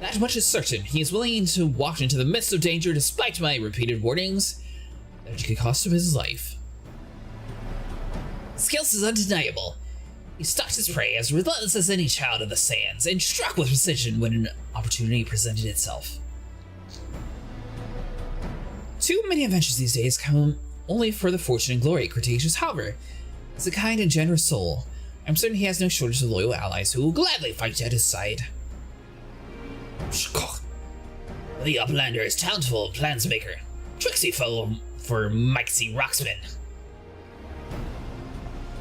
That much is certain. He is willing to walk into the midst of danger despite my repeated warnings that it could cost him his life. Skills is undeniable. He stalked his prey as relentless as any child of the sands and struck with precision when an opportunity presented itself. Too many adventures these days come only for the fortune and glory. Cretaceous, however, is a kind and generous soul. I'm certain he has no shortage of loyal allies who will gladly fight at his side. The Uplander is talented plansmaker, tricksy fellow for Mikesy Rocksman.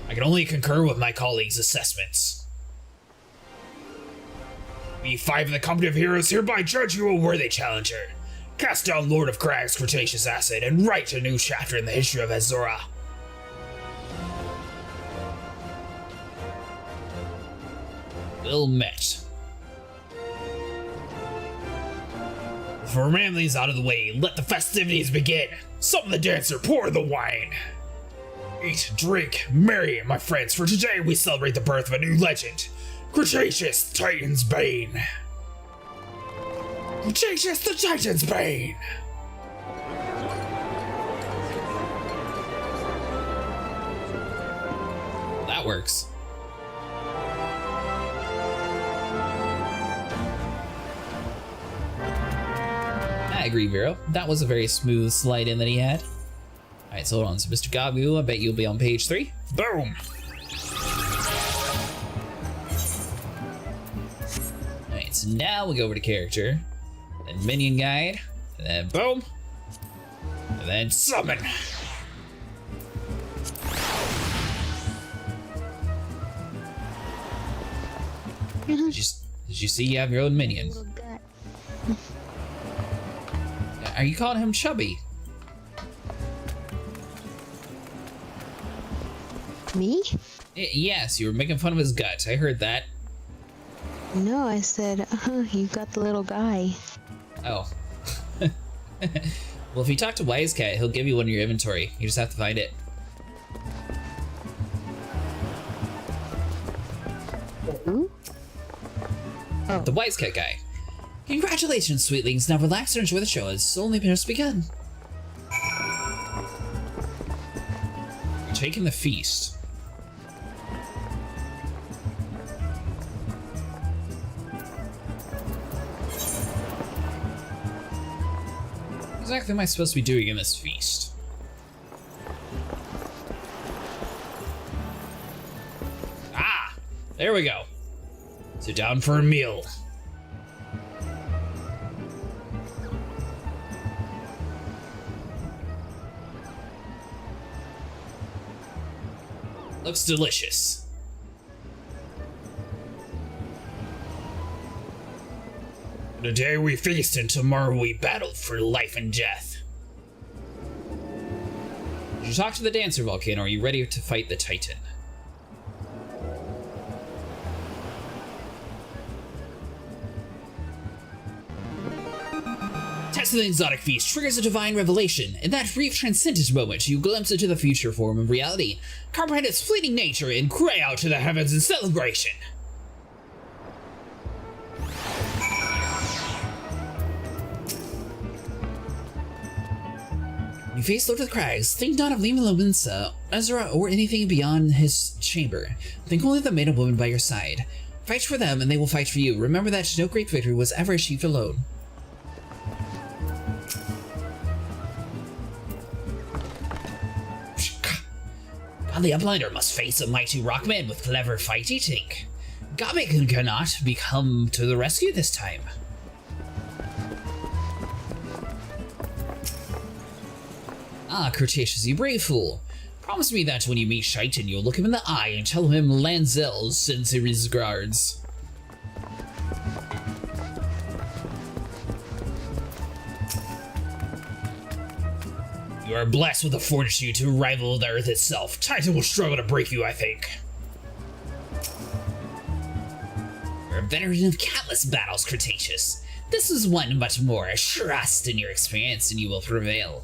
I can only concur with my colleagues' assessments. We 5 of the company of heroes hereby judge you a worthy challenger. Cast down Lord of Crag's Cretaceous acid and write a new chapter in the history of Azora. Well met. The For ram these out of the way, let the festivities begin. Summon the dancer, pour the wine. Eat, drink, marry, my friends, for today we celebrate the birth of a new legend. Cretaceous, Titan's Bane. Cretaceous, the Titan's Bane. That works. I agree, Vero. That was a very smooth slide in that he had. Alright, so hold on. So, Mr. Gabu, I bet you'll be on page 3. Boom. Alright, so now we'll go over to character, then minion guide, and then boom, and then Summon. did you see you have your own minion? Little gut. Are you calling him chubby? Me? Yes, you were making fun of his guts. I heard that. No, I said, you got the little guy. Oh. Well, if you talk to Wise Cat, he'll give you one in your inventory. You just have to find it. Who? Oh. The Wise Cat guy. Congratulations, sweetlings. Now relax and enjoy the show. It's only just begun. You're taking the feast. What exactly am I supposed to be doing in this feast? Ah! There we go. Sit down for a meal. Looks delicious. Today we feast and tomorrow we battle for life and death. Did you talk to the dancer, Volcano? Are you ready to fight the Titan? Test of the exotic feast triggers a divine revelation. In that brief transcendent moment, you glimpse into the future form of reality, comprehend its fleeting nature, and cry out to the heavens in celebration. When you face Lord of the Crags, think not of leaving Lominsa, Ezra, or anything beyond his chamber. Think only of the man and woman by your side. Fight for them, and they will fight for you. Remember that no great victory was ever achieved alone. The uplighter must face a mighty rockman with clever fighty think. Gabik cannot be come to the rescue this time. Ah, Cretaceous, you brave fool. Promise me that when you meet Shaitan, you'll look him in the eye and tell him Lanzel sends his regards. You are blessed with the fortitude to rival the Earth itself. Titan will struggle to break you, I think. You're a veteran of countless battles, Cretaceous. This is one much more. Trust in your experience and you will prevail.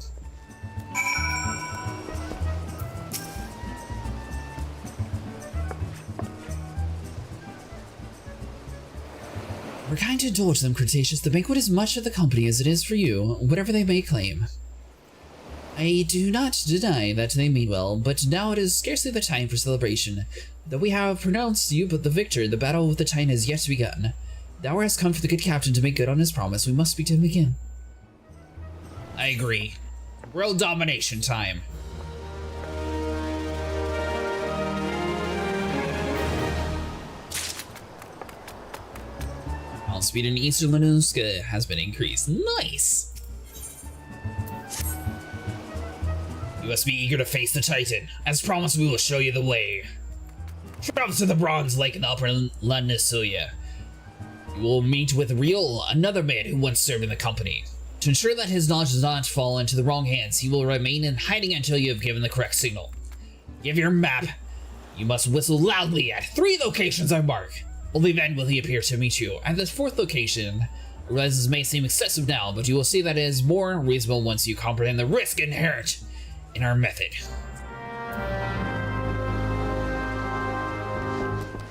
We're kind to indulge them, Cretaceous. The banquet is much of the company as it is for you, whatever they may claim. I do not deny that they mean well, but now it is scarcely the time for celebration. Though we have pronounced you but the victor, the battle with the Titan has yet to begun. The hour has come for the good captain to make good on his promise. We must speak to him again. I agree. World domination time. All speed in Eastern Lanuska has been increased. Nice! You must be eager to face the Titan. As promised, we will show you the way. Travel to the Bronze Lake in the upper Lanisuya. You will meet with Real, another man who once served in the company. To ensure that his knowledge does not fall into the wrong hands, he will remain in hiding until you have given the correct signal. Give your map. You must whistle loudly at 3 locations I mark. Only then will he appear to meet you. At this 4th location, I realize this may seem excessive now, but you will see that it is more reasonable once you comprehend the risk inherent in our method.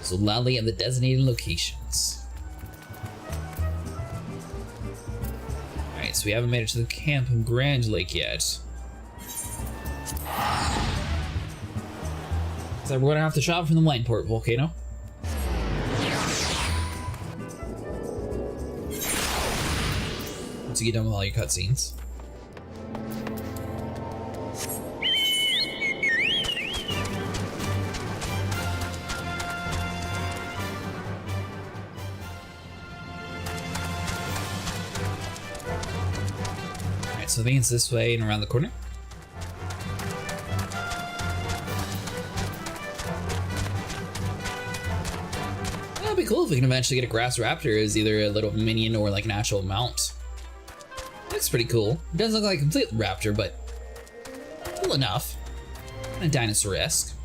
So loudly at the designated locations. Alright, so we haven't made it to the camp in Grand Lake yet. So we're gonna have to shop from the Mineport volcano. Once you get done with all your cutscenes. Alright, so I think it's this way and around the corner. That'd be cool if we can eventually get a grass raptor as either a little minion or like an actual mount. Looks pretty cool. It doesn't look like a complete raptor, but cool enough. Kind of dinosaur-esque.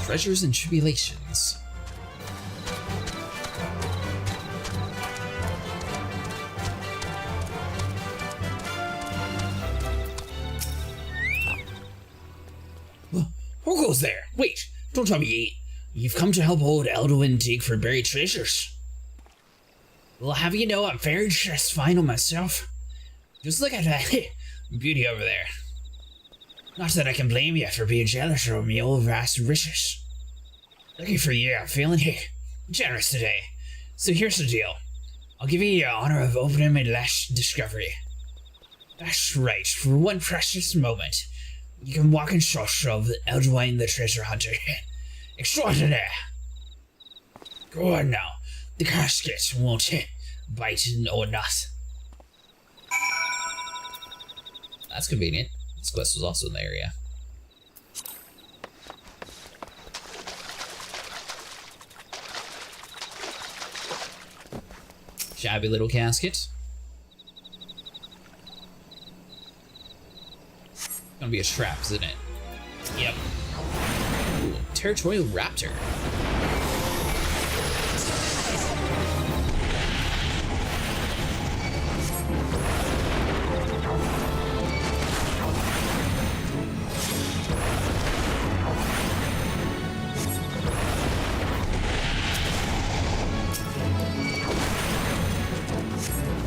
Treasures and tribulations. Who goes there? Wait, don't tell me you've come to help old Eldwin dig for buried treasures. Well, have you know, I'm very just fine on myself. Just look at that beauty over there. Not that I can blame you for being jealous of me old vast riches. Lucky for you, I'm feeling generous today. So here's the deal. I'll give you the honor of opening my last discovery. That's right, for one precious moment, you can walk in search of Eldwin the treasure hunter. Extraordinaire! Go on now. The casket won't bite or not. That's convenient. This quest was also in the area. Shabby little casket. Gonna be a trap, isn't it? Yep. Ooh, territorial raptor.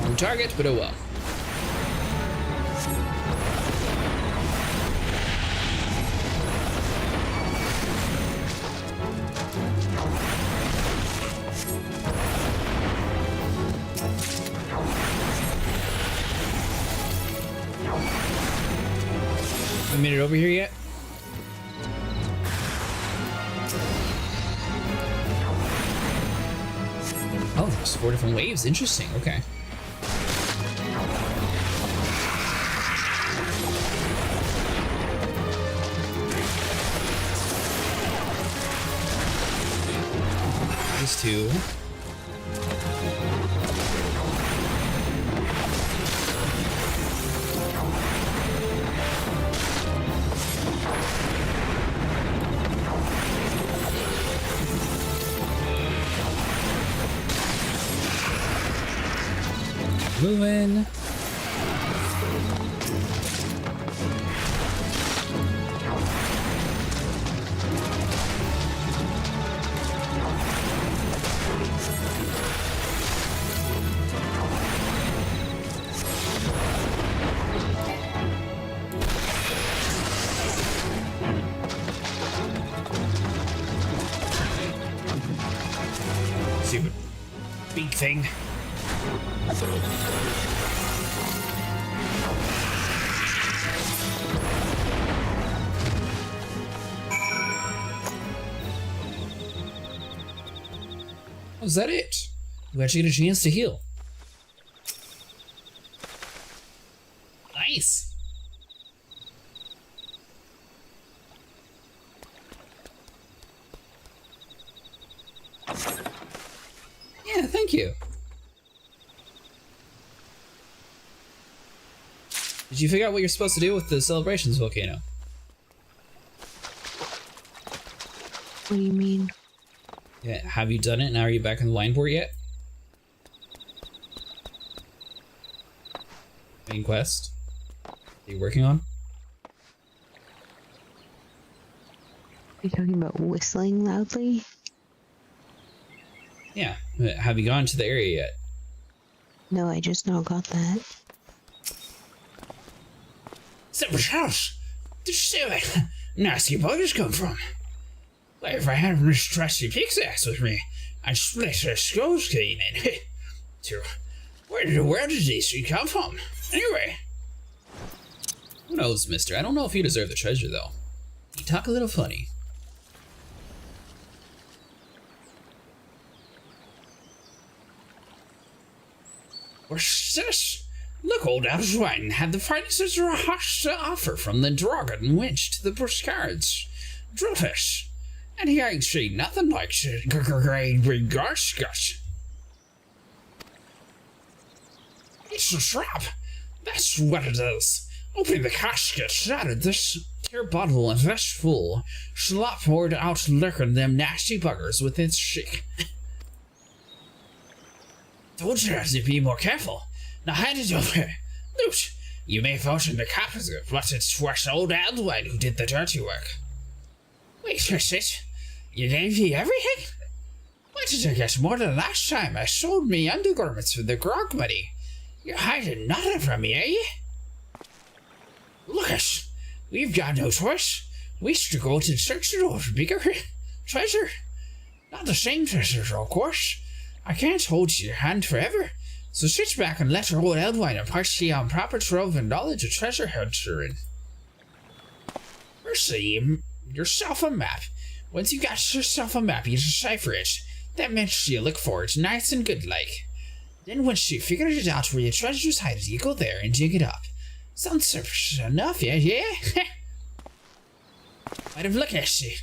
Wrong target, but oh well. We made it over here yet? Oh, there's 4 different waves. Interesting. Okay. These 2. Moving. Stupid big thing. Was that it? We actually get a chance to heal. Nice. Yeah, thank you. Did you figure out what you're supposed to do with the celebrations volcano? What do you mean? Yeah, have you done it? Now are you back on the line board yet? Main quest? Are you working on? Are you talking about whistling loudly? Yeah. Have you gone to the area yet? No, I just now got that. Separate house. Did you see where nasty buggers come from? Like if I had Miss Trusty Pixass with me, I'd split her skulls clean and so where did these three come from? Anyway. Who knows, mister? I don't know if you deserve the treasure, though. You talk a little funny. What's this? Look, old Elswine had the finest of Rahash to offer from the Dragon Winch to the Buscards. Druffus. And he ain't seen nothing like great big Garscut. It's a trap. That's what it is. Open the casket out of this here bottle and this full. Slop poured out liquor them nasty buggers with its shake. Told you to be more careful. Now hand it over. Loot, you may vote in the capital, but it's was old Aldwine who did the dirty work. Wait a it. You gave me everything? Why did I get more than last time? I sold me undergarments for the grog money. You're hiding nothing from me, eh? Look us. We've got no choice. We should go to search for those bigger treasure. Not the same treasure, of course. I can't hold your hand forever, so sit back and let your old Eldwine impart you on proper trove and knowledge of treasure hunting. First, yourself a map. Once you got yourself a map, you decipher it. That means you look for it, nice and good like. Then once you figured it out where your treasure's hidden, you go there and dig it up. Sounds enough, yeah? Might have looked at you.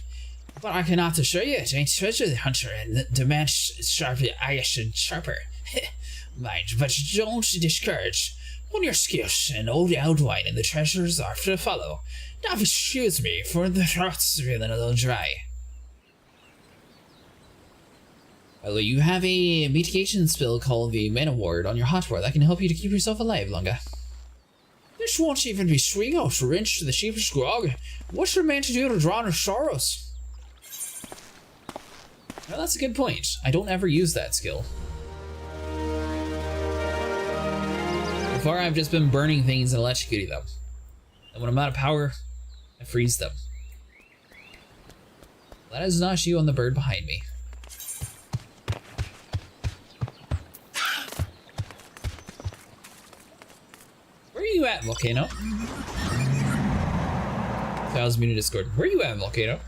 But I cannot assure you it ain't treasure hunter and demands sharply Irish and sharper. Mind, but don't discourage. When your skills and old Eldwine and the treasures are to follow. Now excuse me, for the throat's feeling a little dry. By the way, you have a mitigation spell called the Mana Ward on your hotbar that can help you to keep yourself alive longer. This won't even be swing out or wrench to the cheapest grog. What's your man to do to drown her sorrows? Well, that's a good point. I don't ever use that skill. So far, I've just been burning things and electrocuting them. And when I'm out of power, I freeze them. That is not you on the bird behind me. Where are you at, Volcano? If I was muted Discord. Where are you at, Volcano?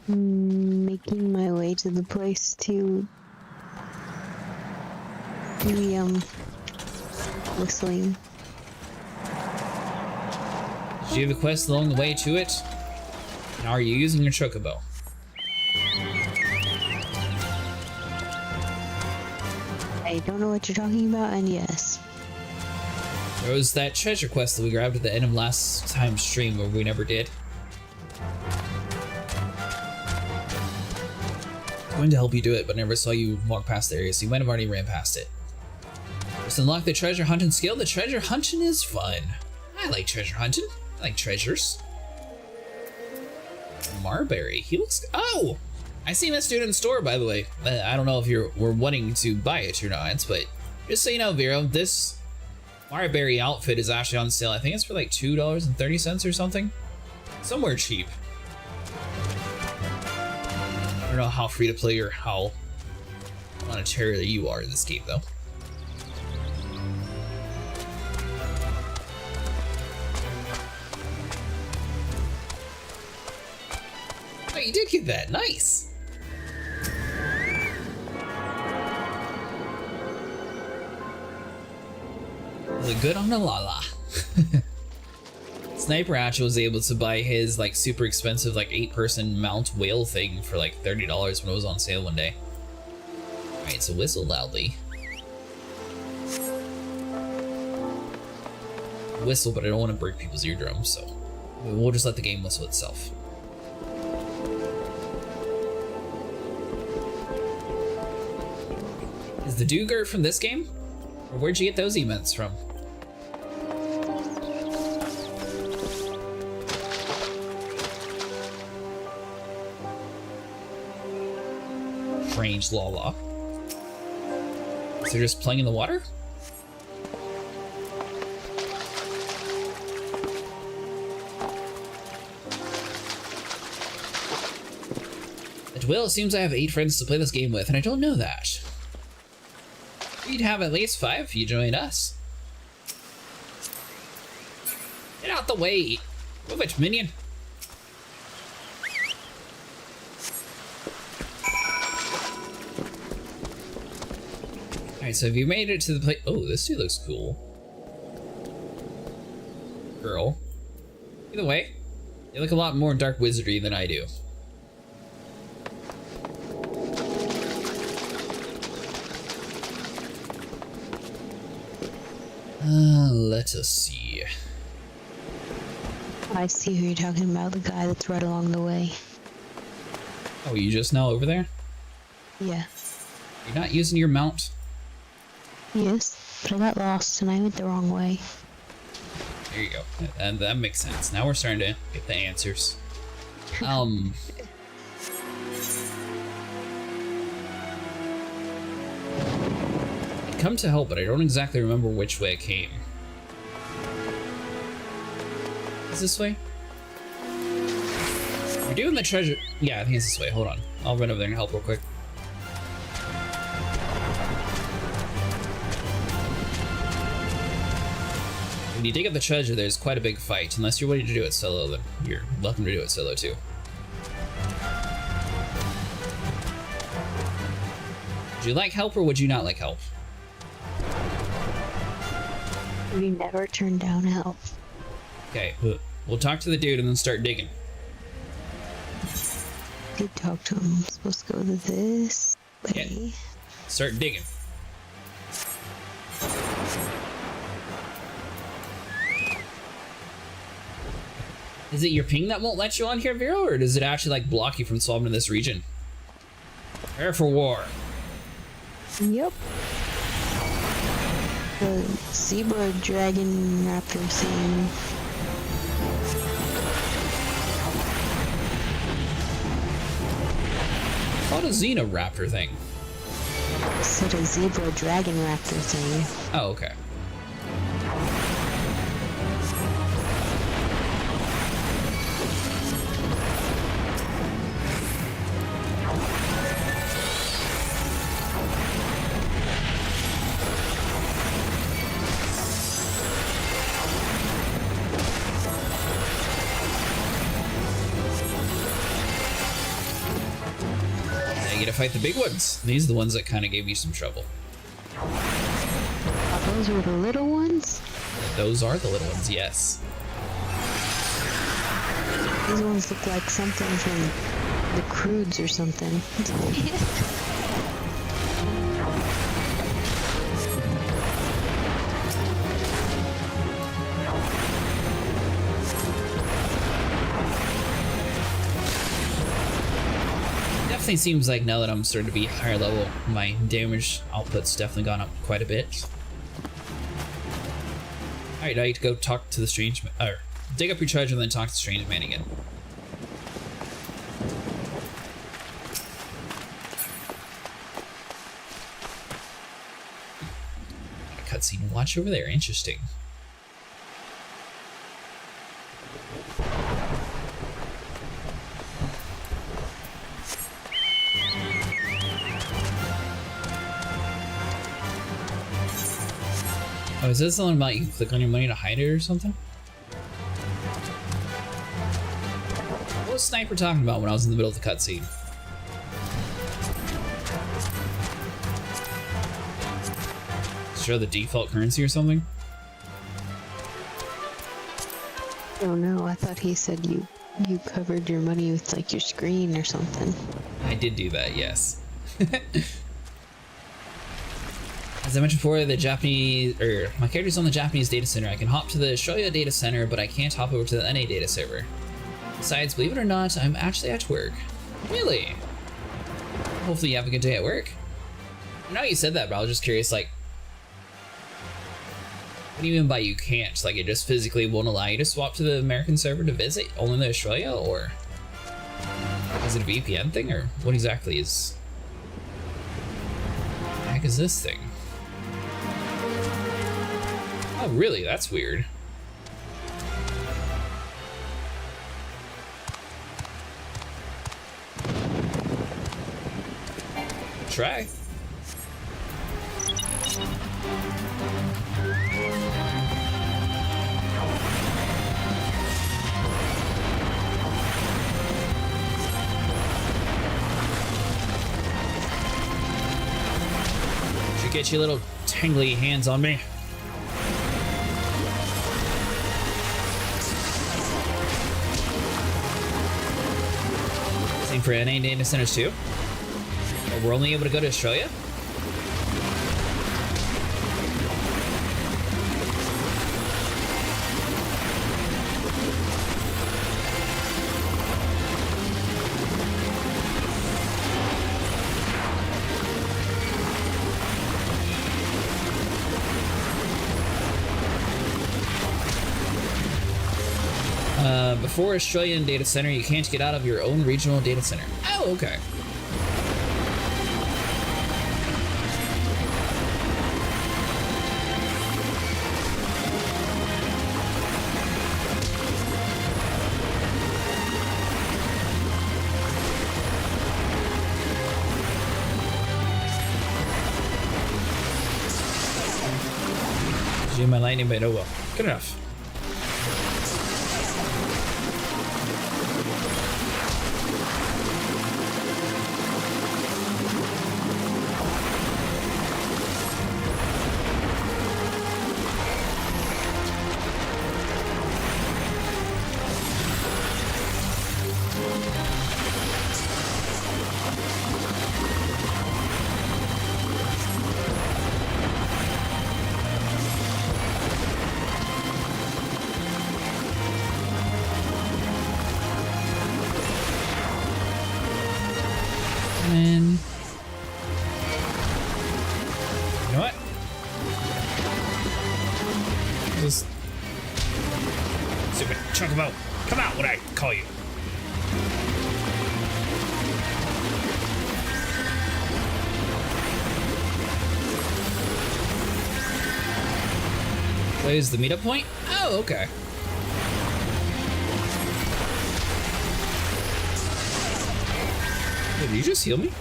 Making my way to the place to the whistling. Did you have a quest along the way to it? And are you using your chocobo? I don't know what you're talking about, and yes. There was that treasure quest that we grabbed at the end of last time's stream where we never did. I wanted to help you do it, but never saw you walk past the area, so you might have already ran past it. Just unlock the treasure hunting skill. The treasure hunting is fun. I like treasure hunting. I like treasures. Marberry. He looks... Oh! I seen this dude in the store, by the way. I don't know if we're wanting to buy it or not, but just so you know, Vero, this Marberry outfit is actually on sale. I think it's for like $2.30 or something. Somewhere cheap. I don't know how free to play or how monetary you are in this game, though. Oh, you did get that. Nice. Look good on the Lala. Sniper Hatch was able to buy his like super expensive like 8-person mount whale thing for like $30 when it was on sale one day. Alright, so whistle loudly. Whistle, but I don't want to break people's eardrums, so we'll just let the game whistle itself. Is the Dugert from this game? Or where'd you get those emotes from? Strange Lala. So they're just playing in the water? Well, it seems I have 8 friends to play this game with, and I don't know that. We'd have at least 5 if you joined us. Get out the way! Move it, minion! Alright, so have you made it to the place? Oh, this dude looks cool. Girl. Either way, you look a lot more dark wizardry than I do. Let us see. I see who you're talking about, the guy that's right along the way. Oh, you just now over there? Yeah. You're not using your mount? Yes, but I got lost and I went the wrong way. There you go. And that makes sense. Now we're starting to get the answers. I come to help, but I don't exactly remember which way I came. Is this way? We're doing the treasure. Yeah, I think it's this way. Hold on. I'll run over there and help real quick. When you dig up the treasure, there's quite a big fight. Unless you're ready to do it solo, then you're welcome to do it solo too. Would you like help or would you not like help? We never turn down help. Okay, we'll talk to the dude and then start digging. You talk to him. I'm supposed to go to this way. Yeah. Start digging. Is it your ping that won't let you on here, Vero, or does it actually like block you from swapping to this region? Prepare for war. Yep. The zebra dragon raptor thing. What a Xenoraptor thing? I said a zebra dragon raptor thing. Oh, okay. Fight the big ones. These are the ones that kind of gave you some trouble. Those were the little ones? Those are the little ones, yes. These ones look like something from the Crudes or something. Definitely seems like now that I'm starting to be higher level, my damage output's definitely gone up quite a bit. Alright, now you have to go talk to the strange man, or dig up your treasure and then talk to the strange man again. Cutscene watch over there, interesting. Oh, is this something about you can click on your money to hide it or something? What was Sniper talking about when I was in the middle of the cutscene? Show the default currency or something? Oh no, I thought he said you covered your money with like your screen or something. I did do that, yes. As I mentioned before, my character's on the Japanese data center. I can hop to the Shoya data center, but I can't hop over to the NA data server. Besides, believe it or not, I'm actually at work. Really? Hopefully you have a good day at work. Now you said that, but I was just curious, like, what do you mean by you can't? Like, it just physically won't allow you to swap to the American server to visit only the Australia, or is it a VPN thing, or what exactly is? What the heck is this thing? Oh, really? That's weird. Try. Should get your little tangly hands on me. Same for NA data centers too. Oh, we're only able to go to Australia? Before Australian data center, you can't get out of your own regional data center. Oh, okay. Do my lightning bait, oh well. Good enough. And you know what? Just stupid chunk of oat. Come out when I call you. Plays the meetup point? Oh, okay. Did you just heal me? You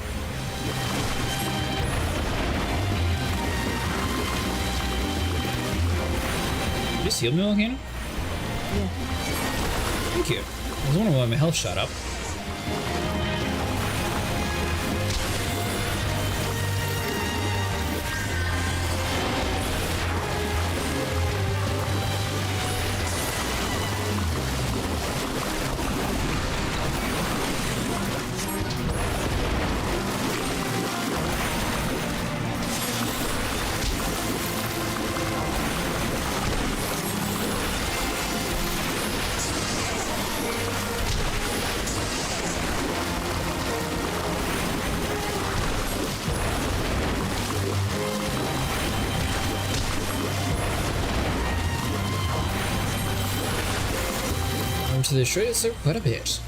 just healed me, Volcano? Yeah. Thank you. I was wondering why my health shot up. To the Australia server quite a bit.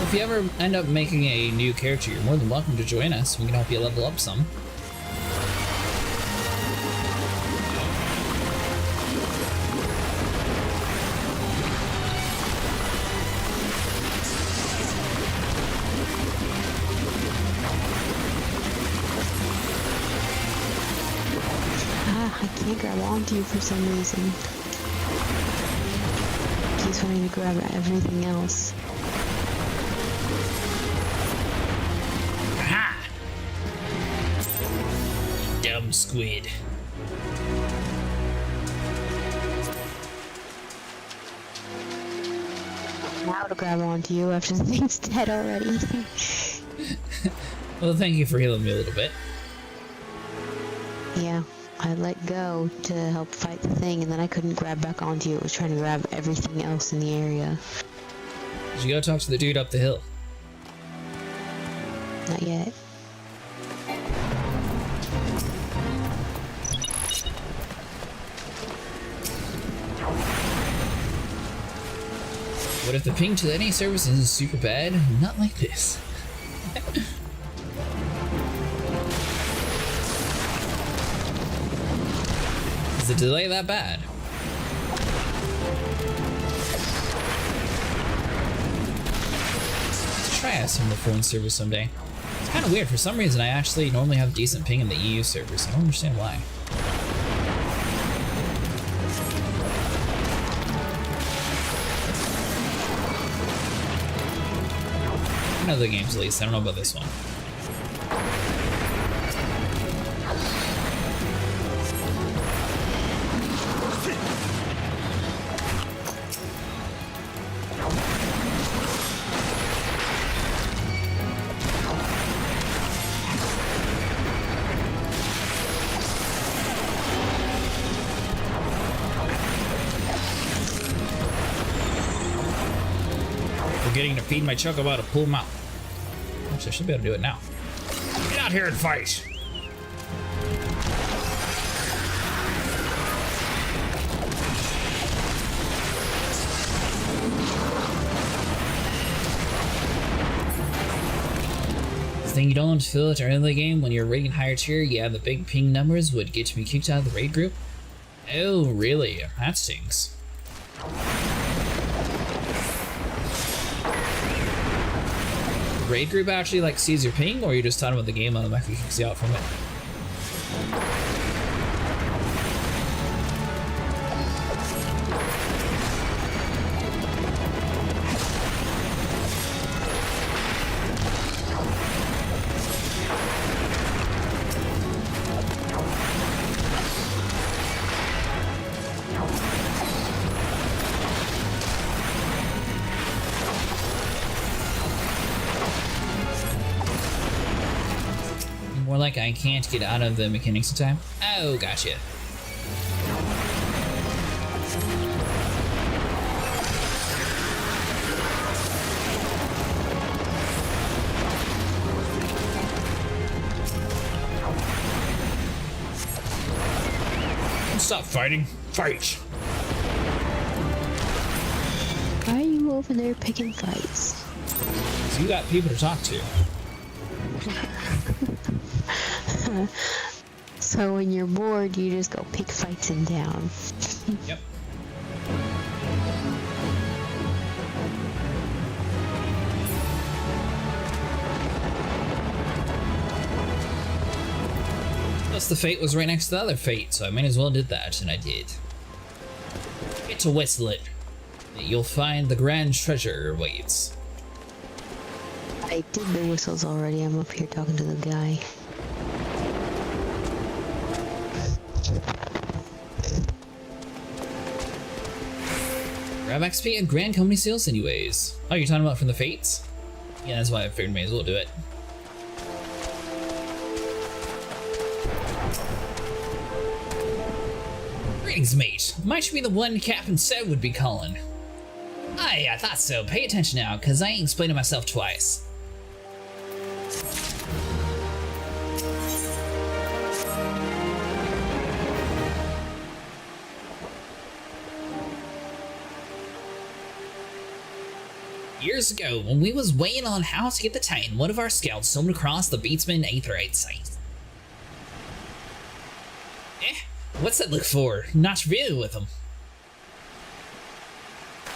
If you ever end up making a new character, you're more than welcome to join us. We can help you level up some. I can't grab onto you for some reason. Keeps wanting to grab everything else. Aha! Dumb squid. Now to grab onto you after the thing's dead already. Well, thank you for healing me a little bit. Yeah, I let go to help fight the thing, and then I couldn't grab back onto you. It was trying to grab everything else in the area. Did you go talk to the dude up the hill? Not yet. What if the ping to any service is super bad? Not like this. Is the delay that bad? Let's try out some of the foreign servers someday. It's kind of weird. For some reason, I actually normally have decent ping in the EU servers. I don't understand why. In other games, at least. I don't know about this one. Forgetting to feed my chocobo to pull him out. Actually, I should be able to do it now. Get out here and fight! The thing you don't feel it early in the game when you're rating higher tier, yeah, the big ping numbers would get me kicked out of the raid group. Oh, really? That stings. Raid group actually like sees your ping, or you're just talking about the game automatically kicks you out from it? More like I can't get out of the mechanics in time. Oh, gotcha. Stop fighting. Fight! Why are you over there picking fights? So you got people to talk to. So when you're bored, you just go pick fights in town. Yep. Plus the fate was right next to the other fate, so I might as well did that, and I did. Get to whistle it. You'll find the grand treasure waits. I did the whistles already. I'm up here talking to the guy. Grab XP and Grand Company sales anyways. Oh, you're talking about from the Fates? Yeah, that's why I figured may as well do it. Greetings, mate. Might you be the one Captain said would be calling? Aye, I thought so. Pay attention now, cause I ain't explaining myself twice. Years ago, when we was weighing on how to get the Titan, one of our scouts stumbled across the Beatsman Aetherite site. What's that look for? Not familiar with him.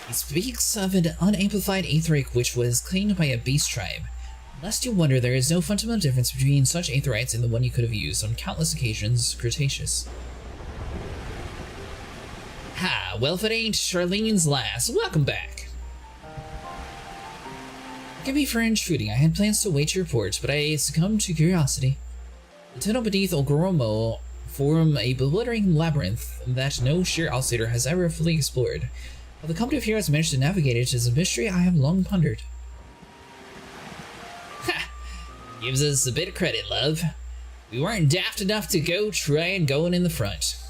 He speaks of an unamplified Aetherite which was claimed by a beast tribe. Lest you wonder, there is no fundamental difference between such Aetherites and the one you could have used on countless occasions, Cretaceous. Ha, well if it ain't Charlene's lass, welcome back. Forgive me for intruding. I had plans to wait your report, but I succumbed to curiosity. The tunnel beneath Ogoromo form a bewildering labyrinth that no sheer outsider has ever fully explored. While the company of heroes managed to navigate it is a mystery I have long pondered. Ha! Gives us a bit of credit, love. We weren't daft enough to go trying going in the front.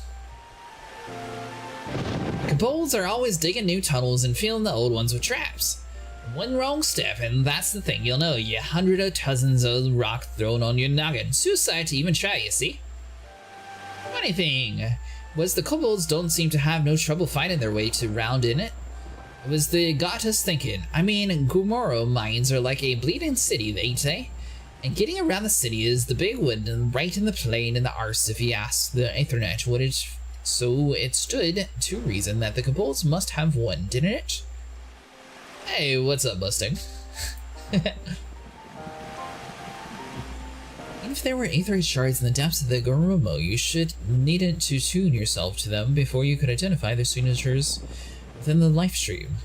Kobolds are always digging new tunnels and filling the old ones with traps. One wrong step, and that's the thing you'll know. You hundred of dozens of rock thrown on your noggin. Suicide to even try, you see? Funny thing was the kobolds don't seem to have no trouble finding their way to round in it. It was the got us thinking. I mean, Gumoro mines are like a bleeding city, ain't they? And getting around the city is the big one, and right in the plain in the arse if you ask the Ethernet what it. So it stood to reason that the kobolds must have won, didn't it? Hey, what's up, Mustang? Even if there were aetherite shards in the depths of the Goromo, you should needn't to tune yourself to them before you could identify their signatures within the live stream.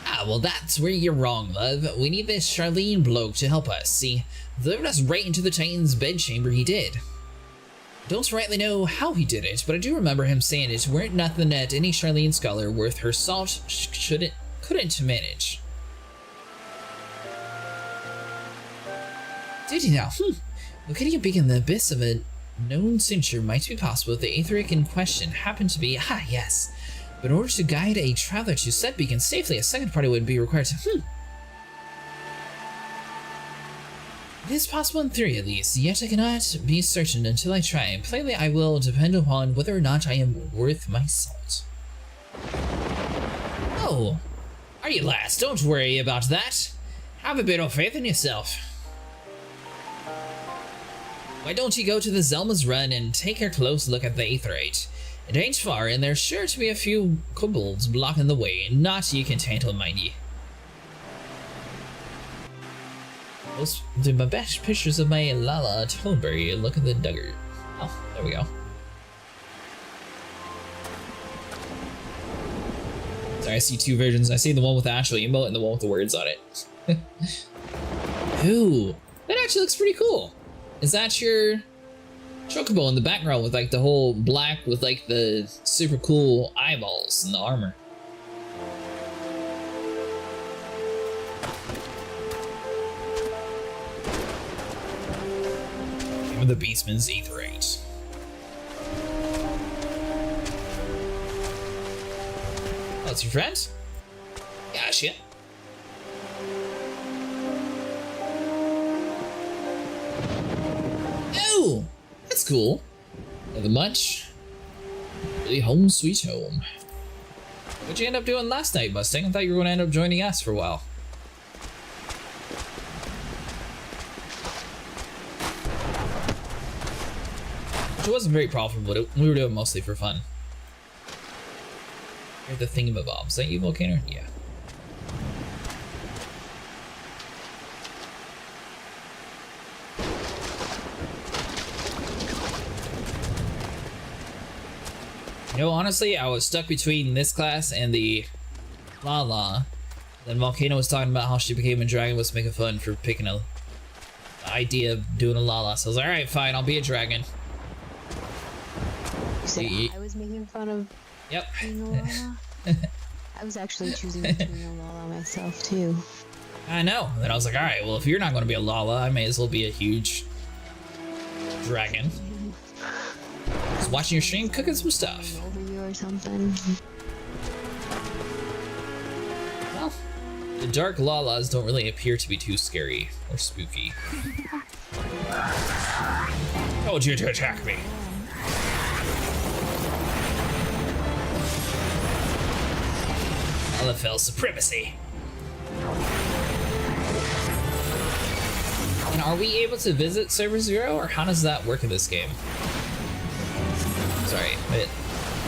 Ah, well, that's where you're wrong, love. We need this Charlene bloke to help us. See, delivered us right into the Titan's bedchamber, he did. Don't rightly know how he did it, but I do remember him saying it weren't nothing that any Charlene scholar worth her salt couldn't manage. Did he now? Locating a beacon in the abyss of a known signature might be possible if the aetheric in question happened to be, yes. But in order to guide a traveler to said beacon safely, a second party would be required to, It is possible in theory at least, yet I cannot be certain until I try. Plainly, I will depend upon whether or not I am worth my salt. Oh, are you lass? Don't worry about that. Have a bit of faith in yourself. Why don't you go to the Zelma's Run and take a close look at the aetherite? It ain't far, and there's sure to be a few kobolds blocking the way. Not you can handle, mind ye. Most of my best pictures of my Lala Tonberry. Look at the Duggar. Oh, there we go. Sorry, I see two versions. I see the one with the actual emote and the one with the words on it. Ooh, that actually looks pretty cool. Is that your chocobo in the background with like the whole black with like the super cool eyeballs and the armor? Even the Beastman's aetherite. Oh, it's your friend? Gotcha. Oh, that's cool. Nothing much. Really home sweet home. What'd you end up doing last night, Mustang? I thought you were going to end up joining us for a while. Which wasn't very profitable, but we were doing it mostly for fun. Here's the thingamabob. Is that you, Volcano? Yeah. You know, honestly, I was stuck between this class and the Lala. Then Volcano was talking about how she became a dragon, was making fun for picking a idea of doing a Lala. So I was like, alright, fine, I'll be a dragon. You said I was making fun of being a Lala? I was actually choosing between a Lala myself, too. I know. Then I was like, alright, well, if you're not going to be a Lala, I may as well be a huge dragon. Just watching your stream, cooking some stuff. Over you or something. Well, the dark Lalas don't really appear to be too scary or spooky. Told you to attack me. LFL supremacy. And are we able to visit Server 0, or how does that work in this game? Sorry, let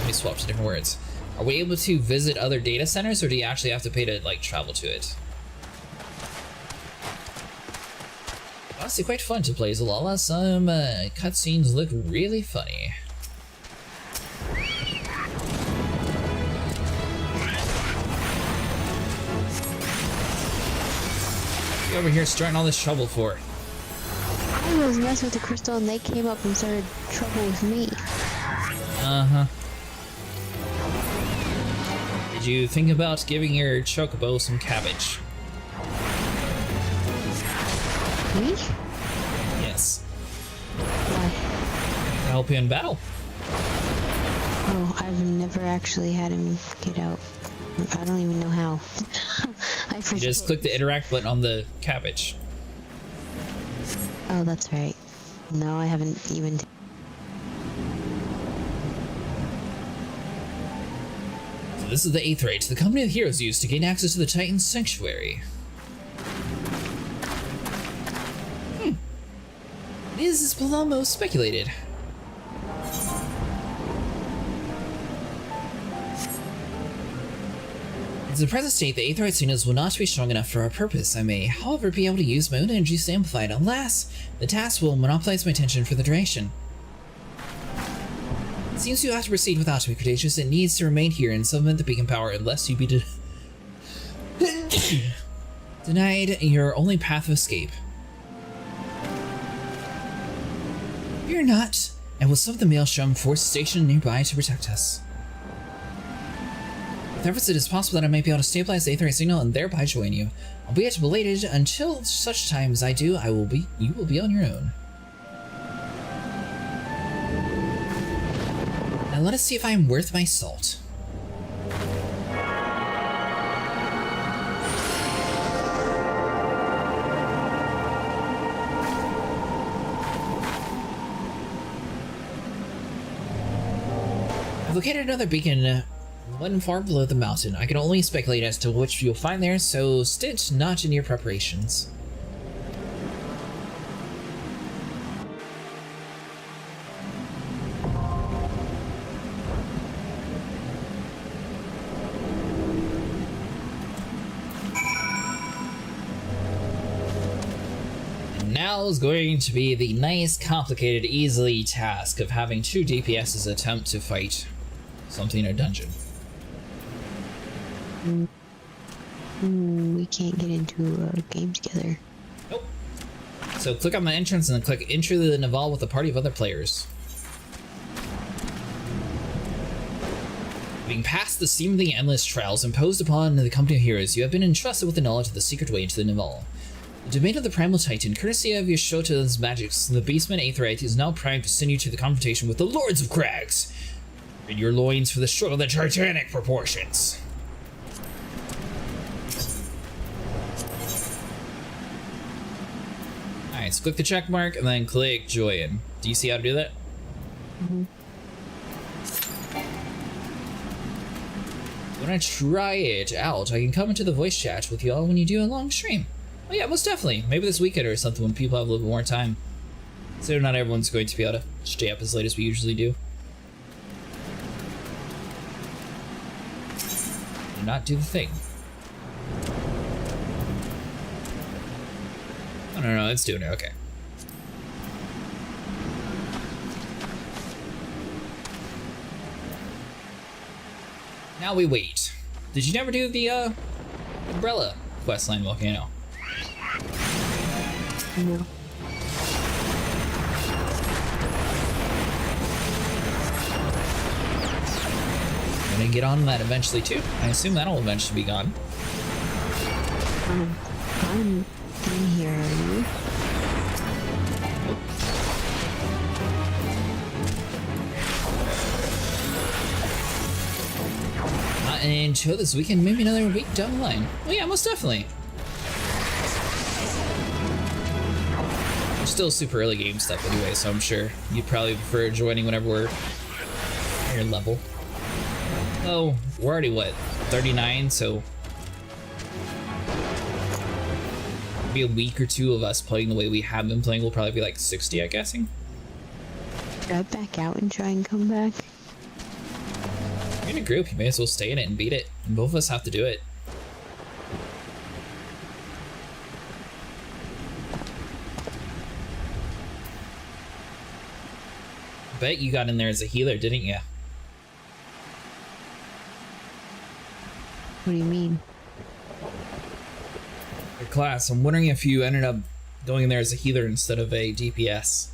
me swap to different words. Are we able to visit other data centers, or do you actually have to pay to like travel to it? Honestly, quite fun to play as a Lala. Some cutscenes look really funny. What are you over here starting all this trouble for? I was messing with the crystal and they came up and started trouble with me. Uh-huh. Did you think about giving your chocobo some cabbage? Me? Yes. Why? To help you in battle. Oh, I've never actually had him get out. I don't even know how. I forget. You just click the interact button on the cabbage. Oh, that's right. No, I haven't even. This is the Aetheryte the company of heroes used to gain access to the Titan's sanctuary. It is as Palamo speculated. In the present state, the Aetheryte signals will not be strong enough for our purpose. I may, however, be able to use my own energies to amplify it. Alas, the task will monopolize my attention for the duration. It seems you have to proceed without me, Cretaceous. It needs to remain here and supplement the beacon power unless you be denied your only path of escape. Fear not, and we'll summon the Maelstrom force stationed nearby to protect us. With efforts, it is possible that I might be able to stabilize the Aetheryte signal and thereby join you. Albeit belated, until such time as I do, you will be on your own. Now let us see if I am worth my salt. I've located another beacon, one far below the mountain. I can only speculate as to which you'll find there, so stint not in your preparations. And now is going to be the nice, complicated, easy task of having two DPSs attempt to fight something in a dungeon. We can't get into a game together. Nope. So click on the entrance and then click enter the Naval with a party of other players. Being past the seemingly endless trials imposed upon the company of heroes, you have been entrusted with the knowledge of the secret way into the Naval. The domain of the Primal Titan, courtesy of Yashota's magics, the Beastman Aetheryte is now primed to send you to the confrontation with the Lords of Crags. In your loins for the struggle of titanic proportions. Alright, so click the check mark and then click join. Do you see how to do that? Mm-hmm. When I try it out, I can come into the voice chat with y'all when you do a long stream. Oh yeah, most definitely. Maybe this weekend or something when people have a little bit more time. So not everyone's going to be able to stay up as late as we usually do. Do not do the thing. Oh no, it's doing it, okay. Now we wait. Did you never do the umbrella questline volcano? No. I'm gonna get on that eventually too. I assume that'll eventually be gone. I'm in here, are you? Not until this weekend, maybe another week down the line. Well, yeah, most definitely. We're still super early game stuff anyway, so I'm sure you'd probably prefer joining whenever we're higher level. Oh, we're already what, 39, so maybe a week or two of us playing the way we have been playing will probably be like 60, I'm guessing. Should I back out and try and come back? You're in a group, you may as well stay in it and beat it. And both of us have to do it. I bet you got in there as a healer, didn't you? What do you mean? Your class, I'm wondering if you ended up going in there as a healer instead of a DPS.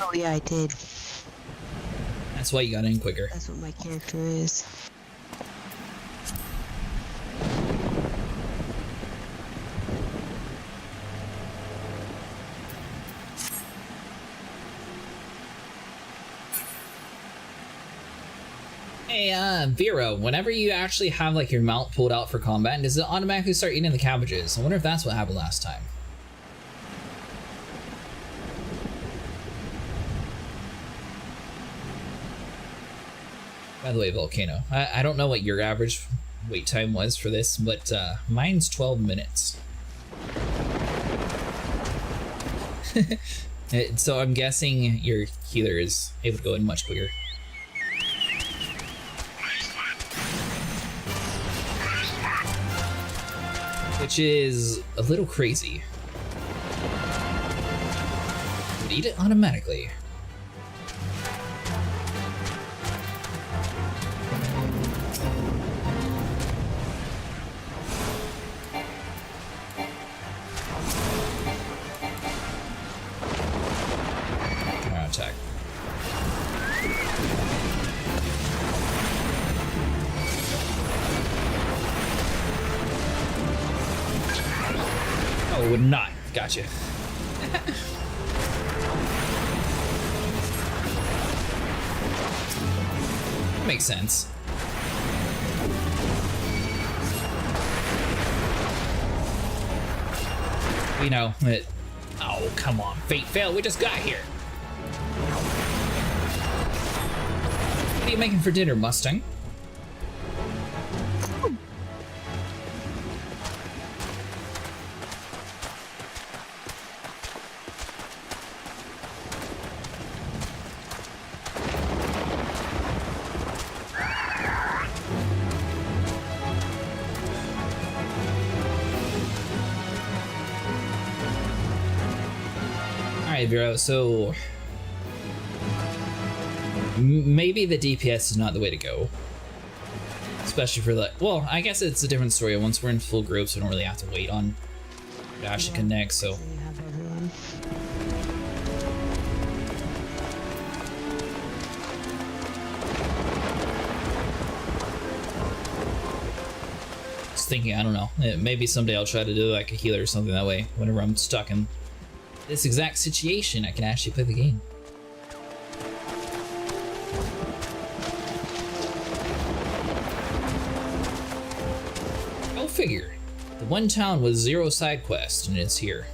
Oh yeah, I did. That's why you got in quicker. That's what my character is. Hey, Vero, whenever you actually have like your mount pulled out for combat, does it automatically start eating the cabbages? I wonder if that's what happened last time. By the way, Volcano, I don't know what your average wait time was for this, but mine's 12 minutes. So I'm guessing your healer is able to go in much quicker. Which is a little crazy. But eat it automatically. Attack. Oh, it would not. Gotcha. Makes sense. You know, it. Oh, come on. Fate fail. We just got here. What are you making for dinner, Mustang? Alright, Vero, so maybe the DPS is not the way to go. Especially for the, well, I guess it's a different story. Once we're in full groups, we don't really have to wait on Dash to connect, so. You have everyone. Just thinking, I don't know. Maybe someday I'll try to do like a healer or something that way. Whenever I'm stuck in this exact situation, I can actually play the game. Go figure. The one town with 0 side quest, and it's here.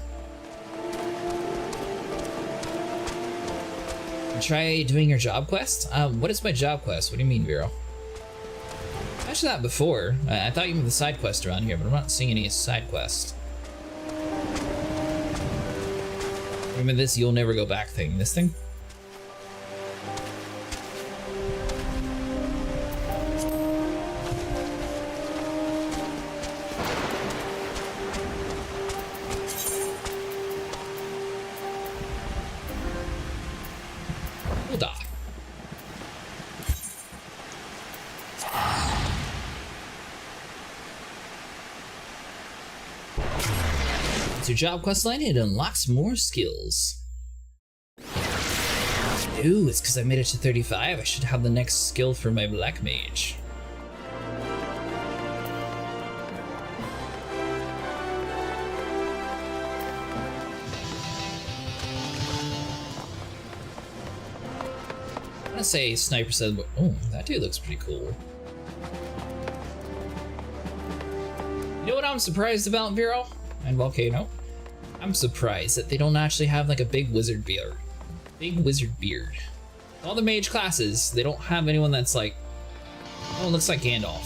Try doing your job quest? What is my job quest? What do you mean, Vero? I mentioned that before. I thought you meant the side quest around here, but I'm not seeing any side quests. Remember this you'll never go back thing? This thing? We'll die. It's your job quest line, it unlocks more skills. Ooh, it's because I made it to 35. I should have the next skill for my black mage. I'm gonna say Sniper said, oh, that dude looks pretty cool. You know what I'm surprised about, Vero and Volcano? I'm surprised that they don't actually have like a big wizard beard. All the mage classes, they don't have anyone that's like, oh, it looks like Gandalf.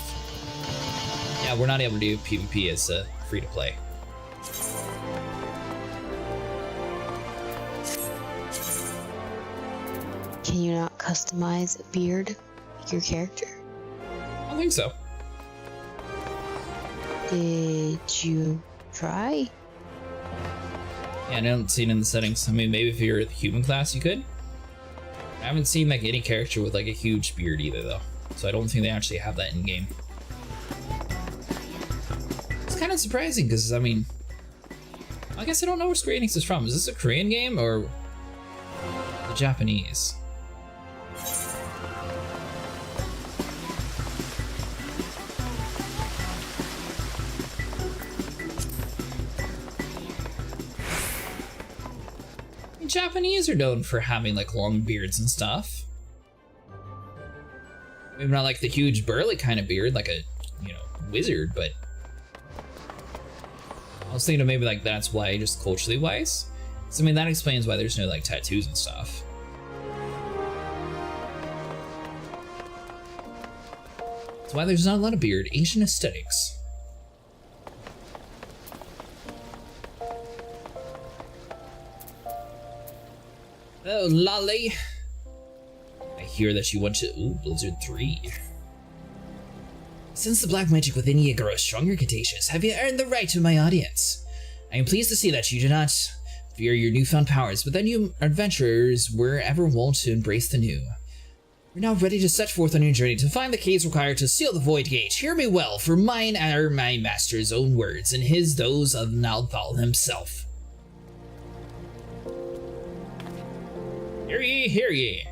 Yeah, we're not able to do PvP as free to play. Can you not customize a beard like your character? I don't think so. Did you try? Yeah, I don't see it in the settings. I mean, maybe if you're the human class, you could. I haven't seen like any character with like a huge beard either, though. So I don't think they actually have that in game. It's kind of surprising because, I mean, I guess I don't know where Square Enix is from. Is this a Korean game or the Japanese? Japanese are known for having like long beards and stuff. Maybe not like the huge burly kind of beard, like a, you know, wizard, but I was thinking of maybe like that's why, just culturally wise. So I mean that explains why there's no like tattoos and stuff. why there's not a lot of beard. Asian aesthetics. Oh, Lolly. I hear that you want to. Ooh, Blizzard 3. Since the black magic within you grows stronger, Cretaceous, have you earned the right to my audience? I am pleased to see that you do not fear your newfound powers, but then you adventurers were ever wont to embrace the new. We're now ready to set forth on your journey to find the keys required to seal the Void Gate. Hear me well, for mine are my master's own words, and his those of Naldthal himself. Hear ye, hear ye.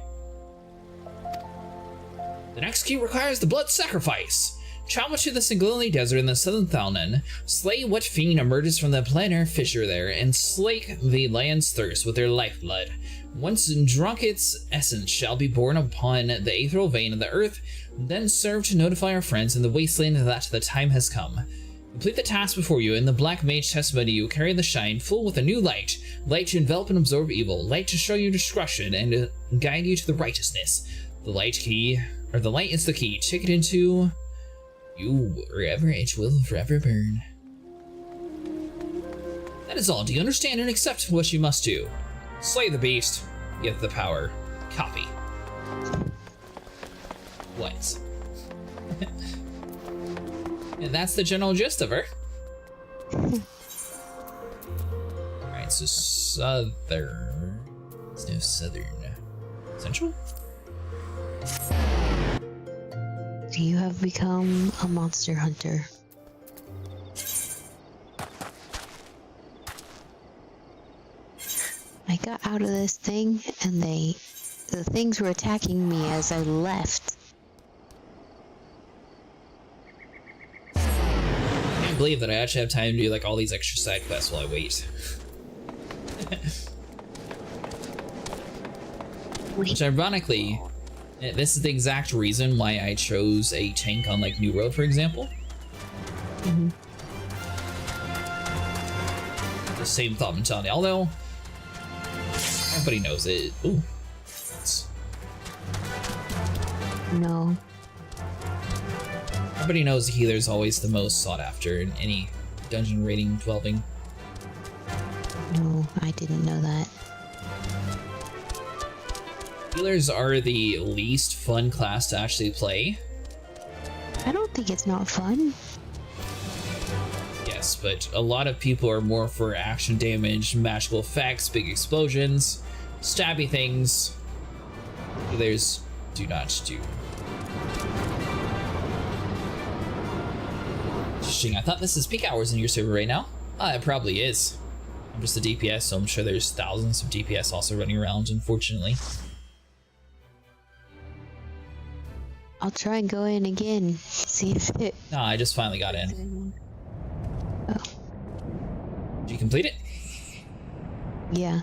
The next key requires the blood sacrifice. Travel to the Singlili Desert in the southern Thalnan, slay what fiend emerges from the planar fissure there, and slake the land's thirst with their lifeblood. Once drunk, its essence shall be born upon the aetherial vein of the earth, then serve to notify our friends in the wasteland that the time has come. Complete the task before you, and the Black Mage testament you carry the shine full with a new light, light to envelop and absorb evil, light to show you discretion and guide you to the righteousness. The light is the key. Take it into you wherever it will forever burn. That is all. Do you understand and accept what you must do? Slay the beast, get the power. Copy. What? And that's the general gist of her. Alright, so southern. There's no southern. Central? You have become a monster hunter. I got out of this thing and the things were attacking me as I left. I can't believe that I actually have time to do like all these extra side quests while I wait. Which ironically, this is the exact reason why I chose a tank on like New Road, for example. Mm-hmm. The same thought mentality, although everybody knows it. Ooh. No. Everybody knows the healer is always the most sought after in any dungeon raiding delving. No, I didn't know that. Healers are the least fun class to actually play. I don't think it's not fun. Yes, but a lot of people are more for action damage, magical effects, big explosions, stabby things. Healers do not do. Interesting, I thought this is peak hours in your server right now. It probably is. I'm just a DPS, so I'm sure there's thousands of DPS also running around, unfortunately. I'll try and go in again, see if it... No, I just finally got in. Oh. Did you complete it? Yeah.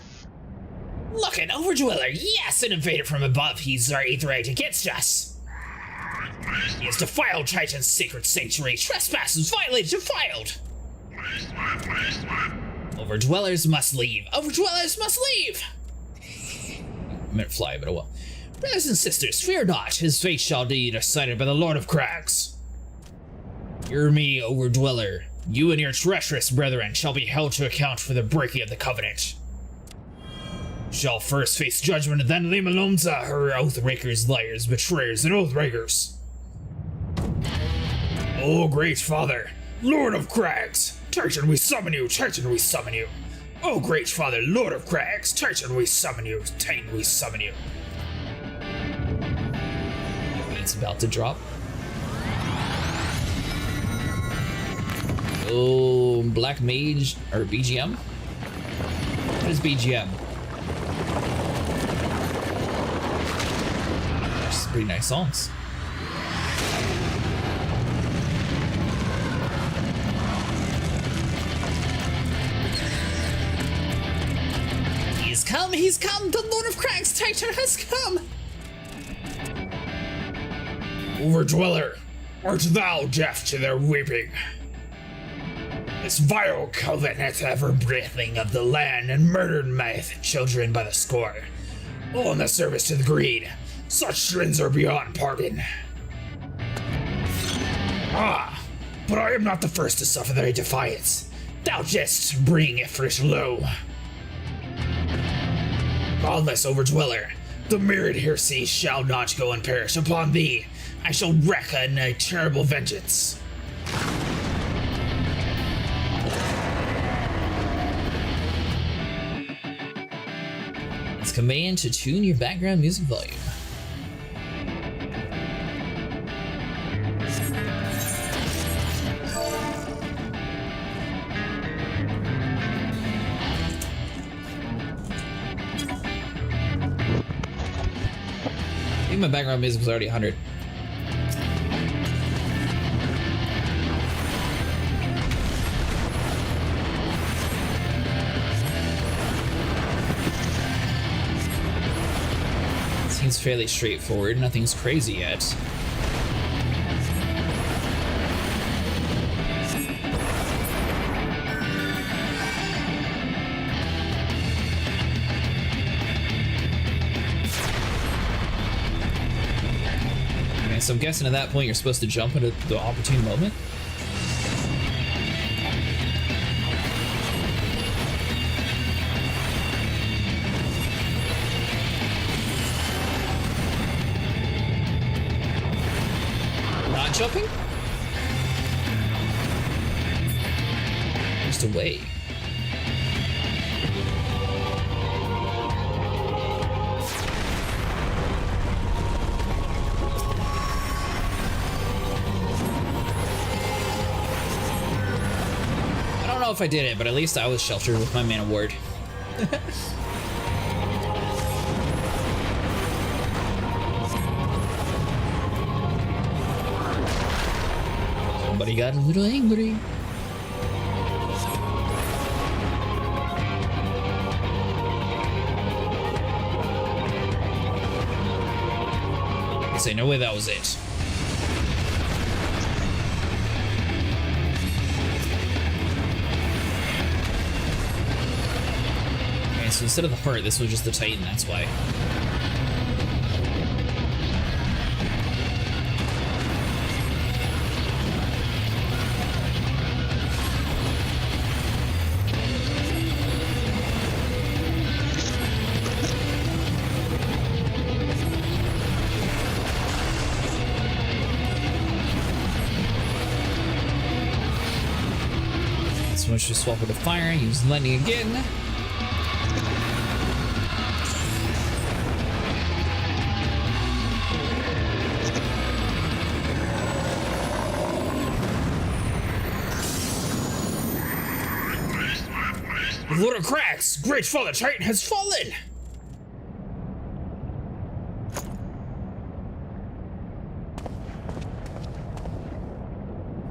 Look, an Overdweller! Yes, an invader from above. He's our aetherite against us. He has defiled Titan's sacred sanctuary. Trespasses violated, defiled. Overdwellers must leave. Overdwellers must leave! I meant fly, but oh well. Brothers and sisters, fear not. His fate shall be decided by the Lord of Crags. Hear me, Overdweller. You and your treacherous brethren shall be held to account for the breaking of the covenant. You shall first face judgment, and then Limalonza, her oathbreakers, liars, betrayers, and oathbreakers. O great father, Lord of Crags, Titan we summon you, Titan we summon you. O great father, Lord of Crags, Titan we summon you, Titan we summon you. It's about to drop. Oh, Black Mage, or BGM? What is BGM? There's some pretty nice songs. He's come, the Lord of Crags Titan has come! Overdweller, art thou deaf to their weeping? This vile coven hath ever breathing of the land and murdered my children by the score, all in the service to the greed. Such sins are beyond pardon. Ah, but I am not the first to suffer thy defiance. Thou just bring effort low. Godless overdweller, the myriad heresy shall not go unperished. Upon thee I shall wreak a terrible vengeance. It's command to tune your background music volume. I think my background music was already 100. Seems fairly straightforward, nothing's crazy yet. Okay, so I'm guessing at that point you're supposed to jump into the opportune moment. Jumping? Just away. I don't know if I did it, but at least I was sheltered with my mana ward. Somebody got a little angry. I say, no way that was it. Okay, so instead of the heart, this was just the Titan, that's why. Let's just swap with the fire, use lightning again. Lord of cracks! Great Father Titan has fallen!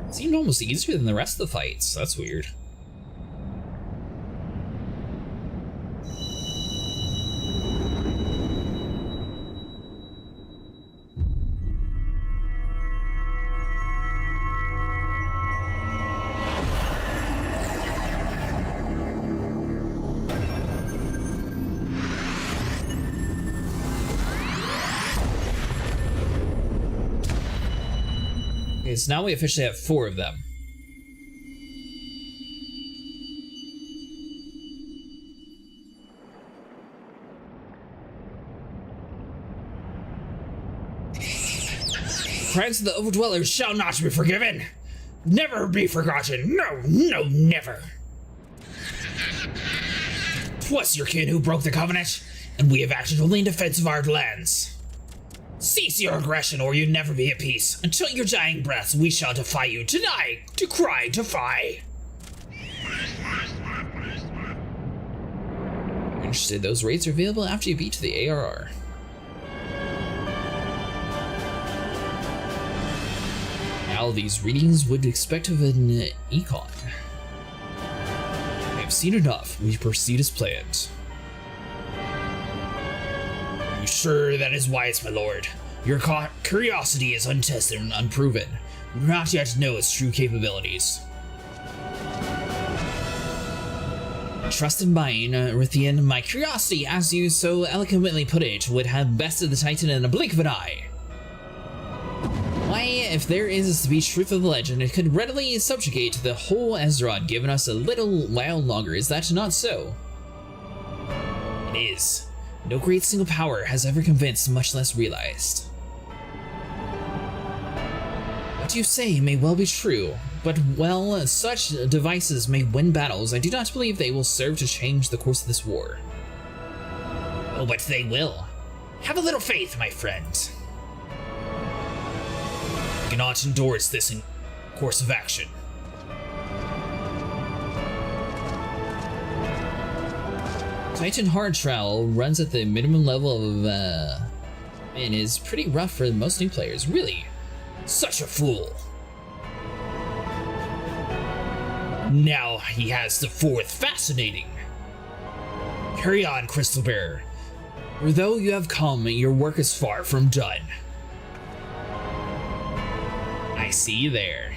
It seemed almost easier than the rest of the fights. That's weird. Okay, so now we officially have 4 of them. Crimes of the Overdwellers shall not be forgiven! Never be forgotten! No, no, never! 'Twas your kin who broke the covenant, and we have acted only in defense of our lands. Cease your aggression, or you'll never be at peace. Until your dying breaths, we shall defy you. Deny, decry, defy. Interested, those raids are available after you beat the ARR. Now these readings would expect of an econ. I have seen enough. We proceed as planned. Are you sure that is wise, my lord? Your curiosity is untested and unproven. We do not yet know its true capabilities. Trust in mine, Rithian. My curiosity, as you so eloquently put it, would have bested the Titan in a blink of an eye. Why if there is to be truth of the legend, it could readily subjugate the whole Ezrod, given us a little while longer. Is that not so? It is. No great single power has ever convinced, much less realized. What you say may well be true, but while such devices may win battles, I do not believe they will serve to change the course of this war. Oh, but they will. Have a little faith, my friend. You cannot endorse this in course of action. Titan Hard Trial runs at the minimum level of, and is pretty rough for most new players, really. Such a fool. Now he has the fourth fascinating. Carry on, Crystal Bearer. For though you have come, your work is far from done. I see you there.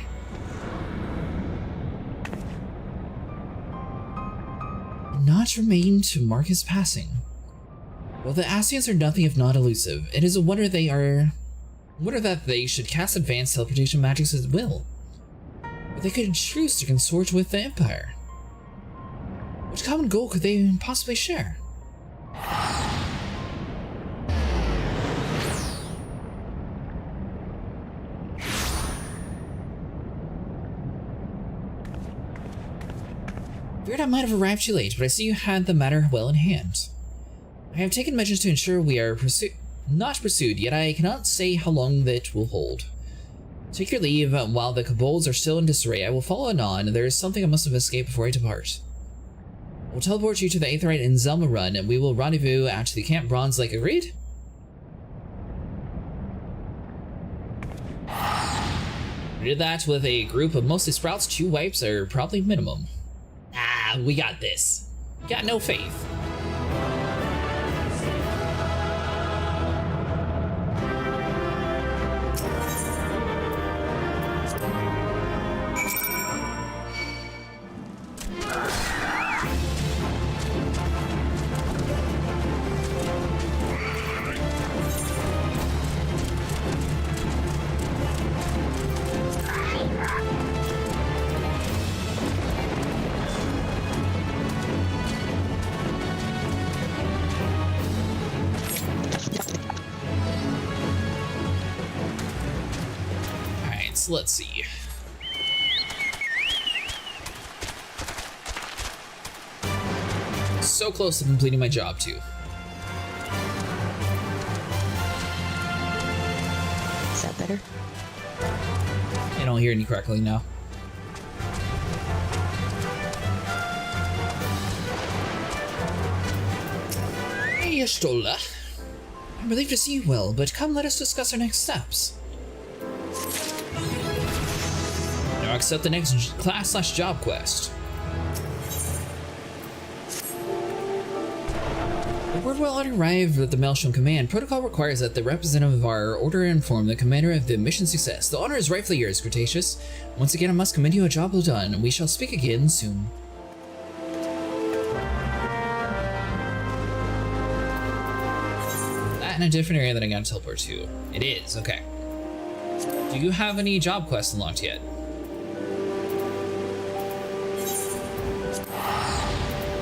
Not remain to mark his passing. Well, the Ascians are nothing if not elusive. It is a wonder that they should cast advanced teleportation magics at will. But they could choose to consort with the Empire. What common goal could they possibly share? Feared I might have arrived too late, but I see you had the matter well in hand. I have taken measures to ensure we are not pursued, yet I cannot say how long that will hold. Take your leave while the kobolds are still in disarray. I will follow anon. There is something I must have escaped before I depart. I will teleport you to the Aetheryte in Zelma Run, and we will rendezvous at the Camp Bronze Lake. Agreed? We did that with a group of mostly sprouts. 2 wipes are probably minimum. Ah, we got this. Got no faith. Let's see. So close to completing my job too. Is that better? I don't hear any crackling now. Hey, Stola. I'm relieved to see you well, but come let us discuss our next steps. Now accept the next class/job quest. The word will arrive at the Maelstrom Command. Protocol requires that the representative of our order inform the commander of the mission success. The honor is rightfully yours, Cretaceous. Once again, I must commend you a job well done. We shall speak again soon. That in a different area that I gotta teleport to. It is, okay. Do you have any job quests unlocked yet?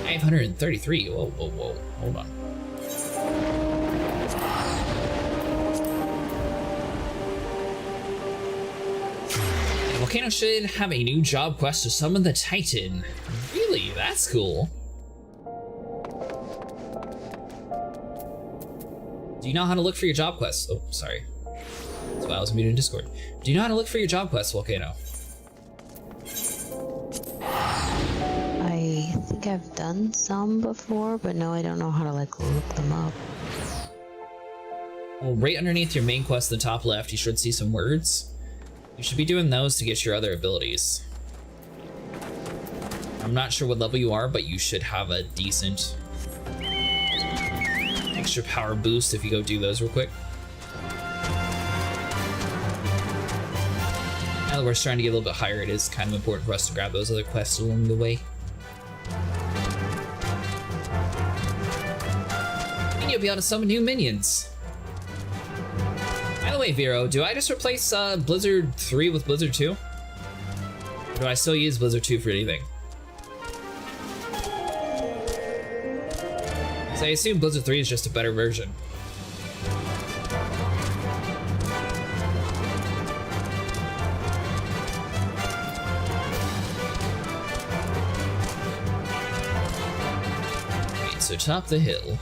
I have 133. Whoa, whoa, whoa. Hold on. The volcano should have a new job quest to summon the Titan. Really? That's cool. Do you know how to look for your job quests? Oh, sorry. That's why I was muted in Discord. Do you know how to look for your job quests, Volcano? I think I've done some before, but no, I don't know how to like look them up. Well, right underneath your main quest in the top left, you should see some words. You should be doing those to get your other abilities. I'm not sure what level you are, but you should have a decent extra power boost if you go do those real quick. Now that we're starting to get a little bit higher, it is kind of important for us to grab those other quests along the way. And you'll be able to summon new minions. By the way, Vero, do I just replace Blizzard 3 with Blizzard 2? Or do I still use Blizzard 2 for anything? So I assume Blizzard 3 is just a better version. Okay, so top the hill.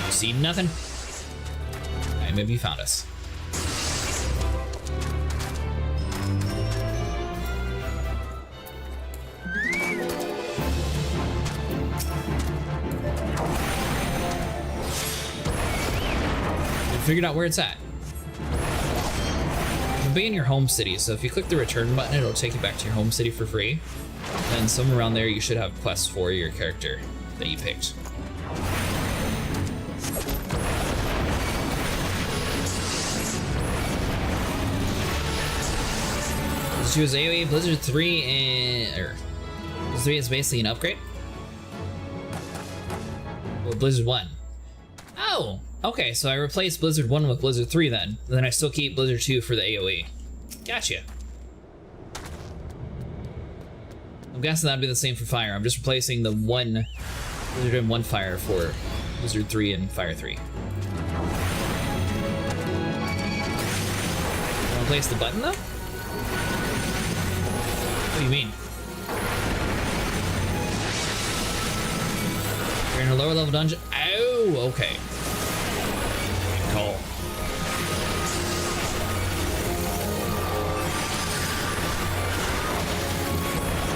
See nothing? Okay, maybe you found us. Figured out where it's at. It'll be in your home city, so if you click the return button, it'll take you back to your home city for free. And somewhere around there, you should have quests for your character that you picked. Blizzard 2 is AoE, Blizzard 3 and... Blizzard 3 is basically an upgrade? Or Blizzard 1. Oh! Okay, so I replaced Blizzard 1 with Blizzard 3 then. Then I still keep Blizzard 2 for the AoE. Gotcha. I'm guessing that'd be the same for Fire. I'm just replacing the one Blizzard and 1 Fire for Blizzard 3 and Fire 3. Wanna replace the button though? What do you mean? You're in a lower level dungeon? Oh, okay. Call.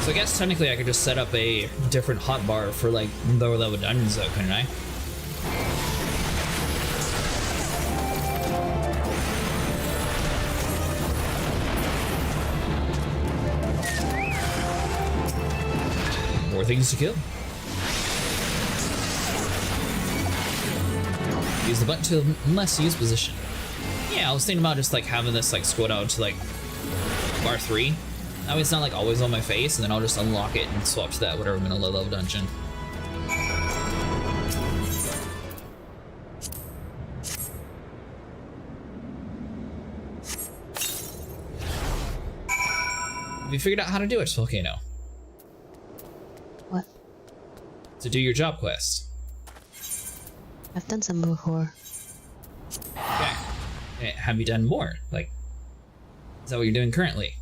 So I guess technically I could just set up a different hotbar for like lower level dungeons though, couldn't I? More things to kill. Use the button to less used position. Yeah, I was thinking about just like having this like scroll down to like bar 3. That way it's not like always on my face, and then I'll just unlock it and swap to that whenever I'm in a low level dungeon. Have you figured out how to do it, Volcano? What? To do your job quest. I've done some before. Okay. Have you done more? Like, is that what you're doing currently?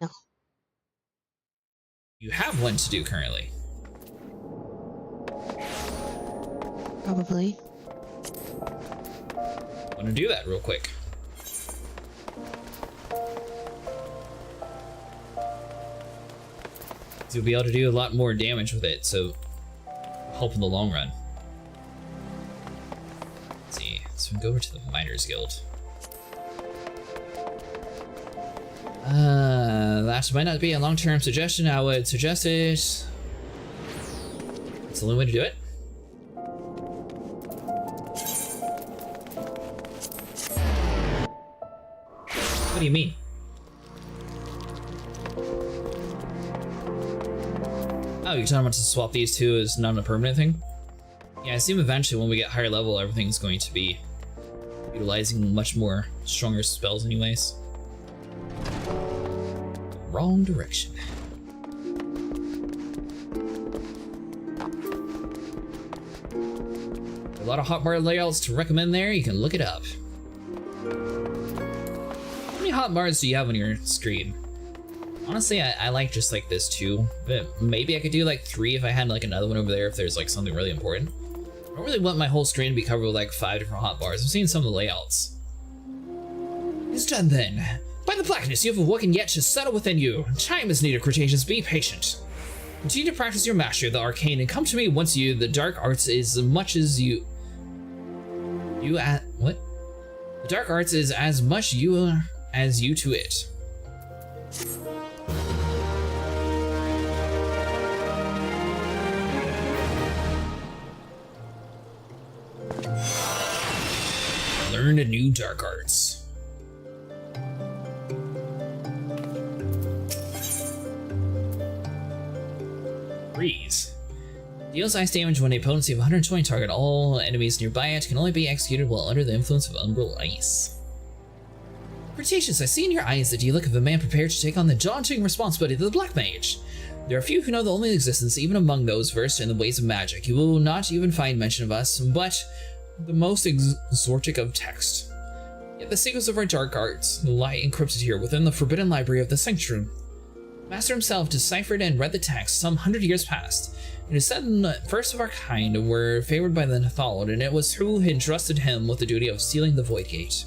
No. You have one to do currently. Probably. Want to do that real quick? You'll be able to do a lot more damage with it, so help in the long run. Let's see, so we go over to the Miners Guild. That might not be a long-term suggestion. I would suggest it. It's the only way to do it. What do you mean? Oh, you're talking about to swap these two as not a permanent thing? Yeah, I assume eventually when we get higher level, everything's going to be utilizing much more stronger spells anyways. Wrong direction. A lot of hotbar layouts to recommend there, you can look it up. How many hotbars do you have on your screen? Honestly, I like just like this 2, but maybe I could do like 3 if I had like another one over there if there's like something really important. I don't really want my whole screen to be covered with like 5 different hotbars. I've seen some of the layouts. It's done then. By the blackness you have awoken yet to settle within you. Time is needed, Cretaceous. Be patient. Continue to practice your mastery of the arcane and come to me once the dark arts is as much as you... what? The dark arts is as much you as you to it. Learn a new dark arts. Freeze. Deals ice damage when a potency of 120 target all enemies nearby it, can only be executed while under the influence of umbral ice. Cretaceous, I see in your eyes that you look of a man prepared to take on the daunting responsibility of the Black Mage. There are few who know the only existence, even among those versed in the ways of magic. You will not even find mention of us, but the most exotic of text. Yet the secrets of our dark arts lie encrypted here within the forbidden library of the Sanctuary. Master himself deciphered and read the text some 100 years past. It is said the first of our kind were favored by the Nathald, and it was who entrusted him with the duty of sealing the Void Gate.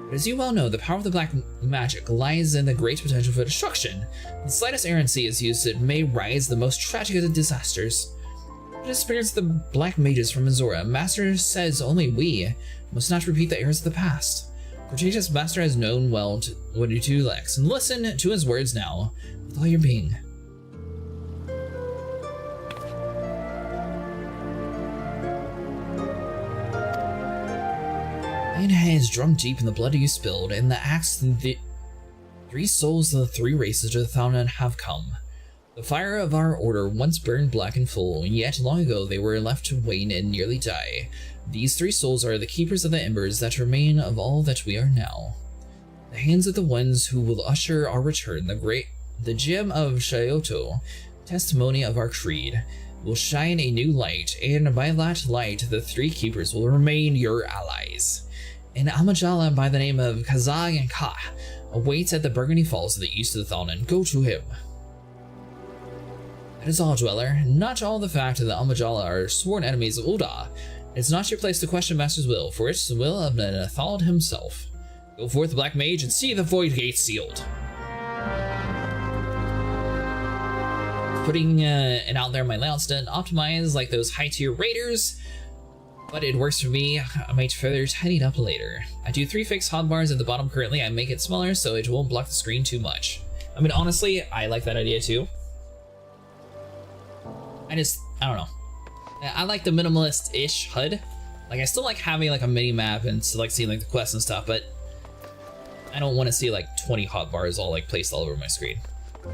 But as you well know, the power of the black magic lies in the great potential for destruction. The slightest errancy is used, it may rise the most tragic of disasters. It spirits the black mages from Azora. Master says only we must not repeat the errors of the past. Cretaceous Master has known well what he do lacks, and listen to his words now with all your being. Mine hands drunk deep in the blood you spilled, and the axe the three souls of the three races of the Thaumaturge have come. The fire of our order once burned black and full, yet long ago they were left to wane and nearly die. These three souls are the keepers of the embers that remain of all that we are now. The hands of the ones who will usher our return, the gem of Shioto, testimony of our creed, will shine a new light, and by that light the three keepers will remain your allies. An Amajala by the name of Kazag and Ka awaits at the Burgundy Falls to the east of the Thalnan. Go to him. That is all, Dweller. Not all the fact that the Amajala are sworn enemies of Uda. It's not your place to question Master's will, for it's the will of the Nathald himself. Go forth, Black Mage, and see the Void Gate sealed. Putting it out there, my layout's done optimize like those high-tier raiders, but it works for me. I might further tidy it up later. I do 3 fixed hotbars at the bottom currently. I make it smaller so it won't block the screen too much. I mean, honestly, I like that idea too. I don't know. I like the minimalist-ish HUD. Like, I still like having like a mini map and like seeing like the quests and stuff, but I don't want to see like 20 hotbars all like placed all over my screen.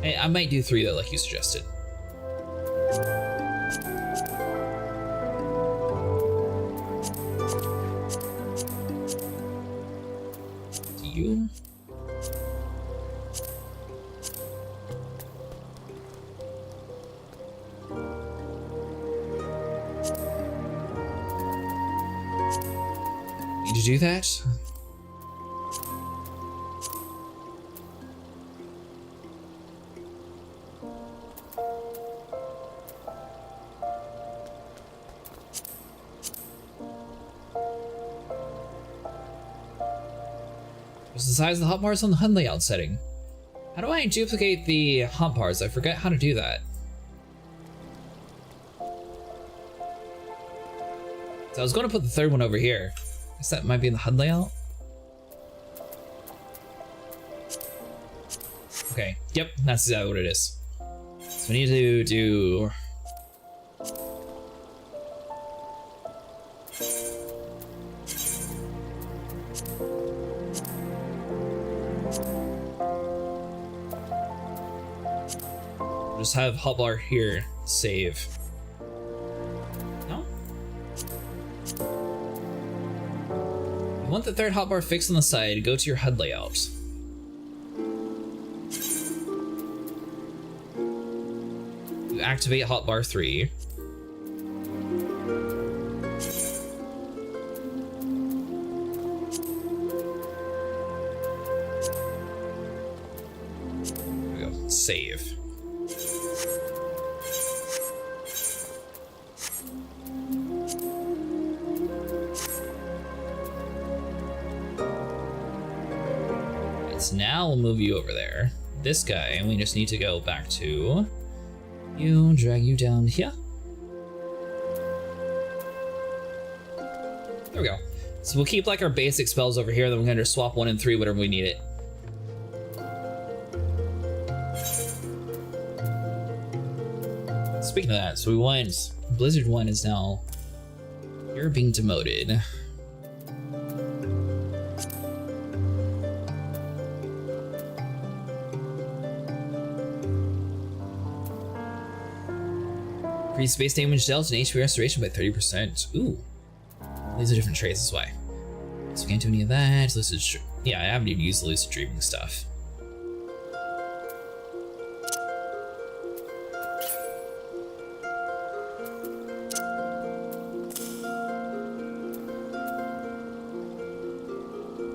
I might do 3 though, like you suggested. To you. Need to do that? What's the size of the hotbars on the HUD layout setting? How do I duplicate the hotbars? I forget how to do that. So I was going to put the third one over here. I guess that might be in the HUD layout. Okay, yep, that's exactly what it is. So we need to do... just have hotbar here, save. No? You want the third hotbar fixed on the side, go to your HUD layout. You activate hotbar 3. There we go, save. Now we'll move you over there. This guy, and we just need to go back to you, drag you down here. There we go. So we'll keep like our basic spells over here, then we're gonna just swap 1 and 3 whenever we need it. Speaking of that, so we want Blizzard 1 is now, you're being demoted. Increase base damage dealt and HP restoration by 30%. Ooh. These are different traits, that's why. So we can't do any of that. Yeah, I haven't even used the lucid dreaming stuff.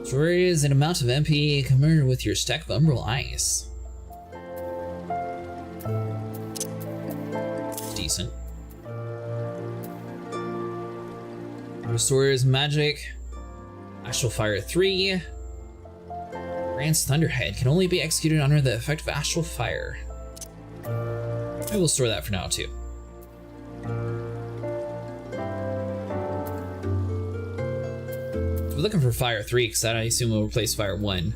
Stories an amount of MP compared with your stack of Umbral Ice. Decent. Restores magic. Astral Fire 3. Grants Thunderhead can only be executed under the effect of Astral Fire. I will store that for now too. We're looking for Fire 3 because that I assume will replace Fire 1.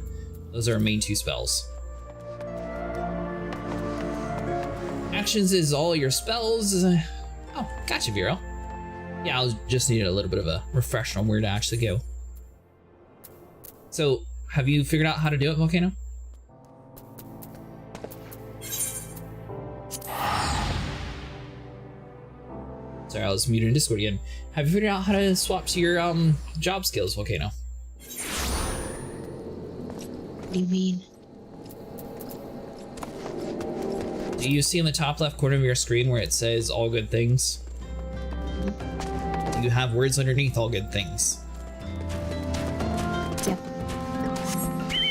Those are our main 2 spells. Actions is all your spells. Oh, gotcha, Vero. Yeah, I'll just need a little bit of a refresher on where to actually go. So, have you figured out how to do it, Volcano? Sorry, I was muted in Discord again. Have you figured out how to swap to your job skills, Volcano? What do you mean? Do you see in the top left corner of your screen where it says all good things? You have words underneath all good things. Yep.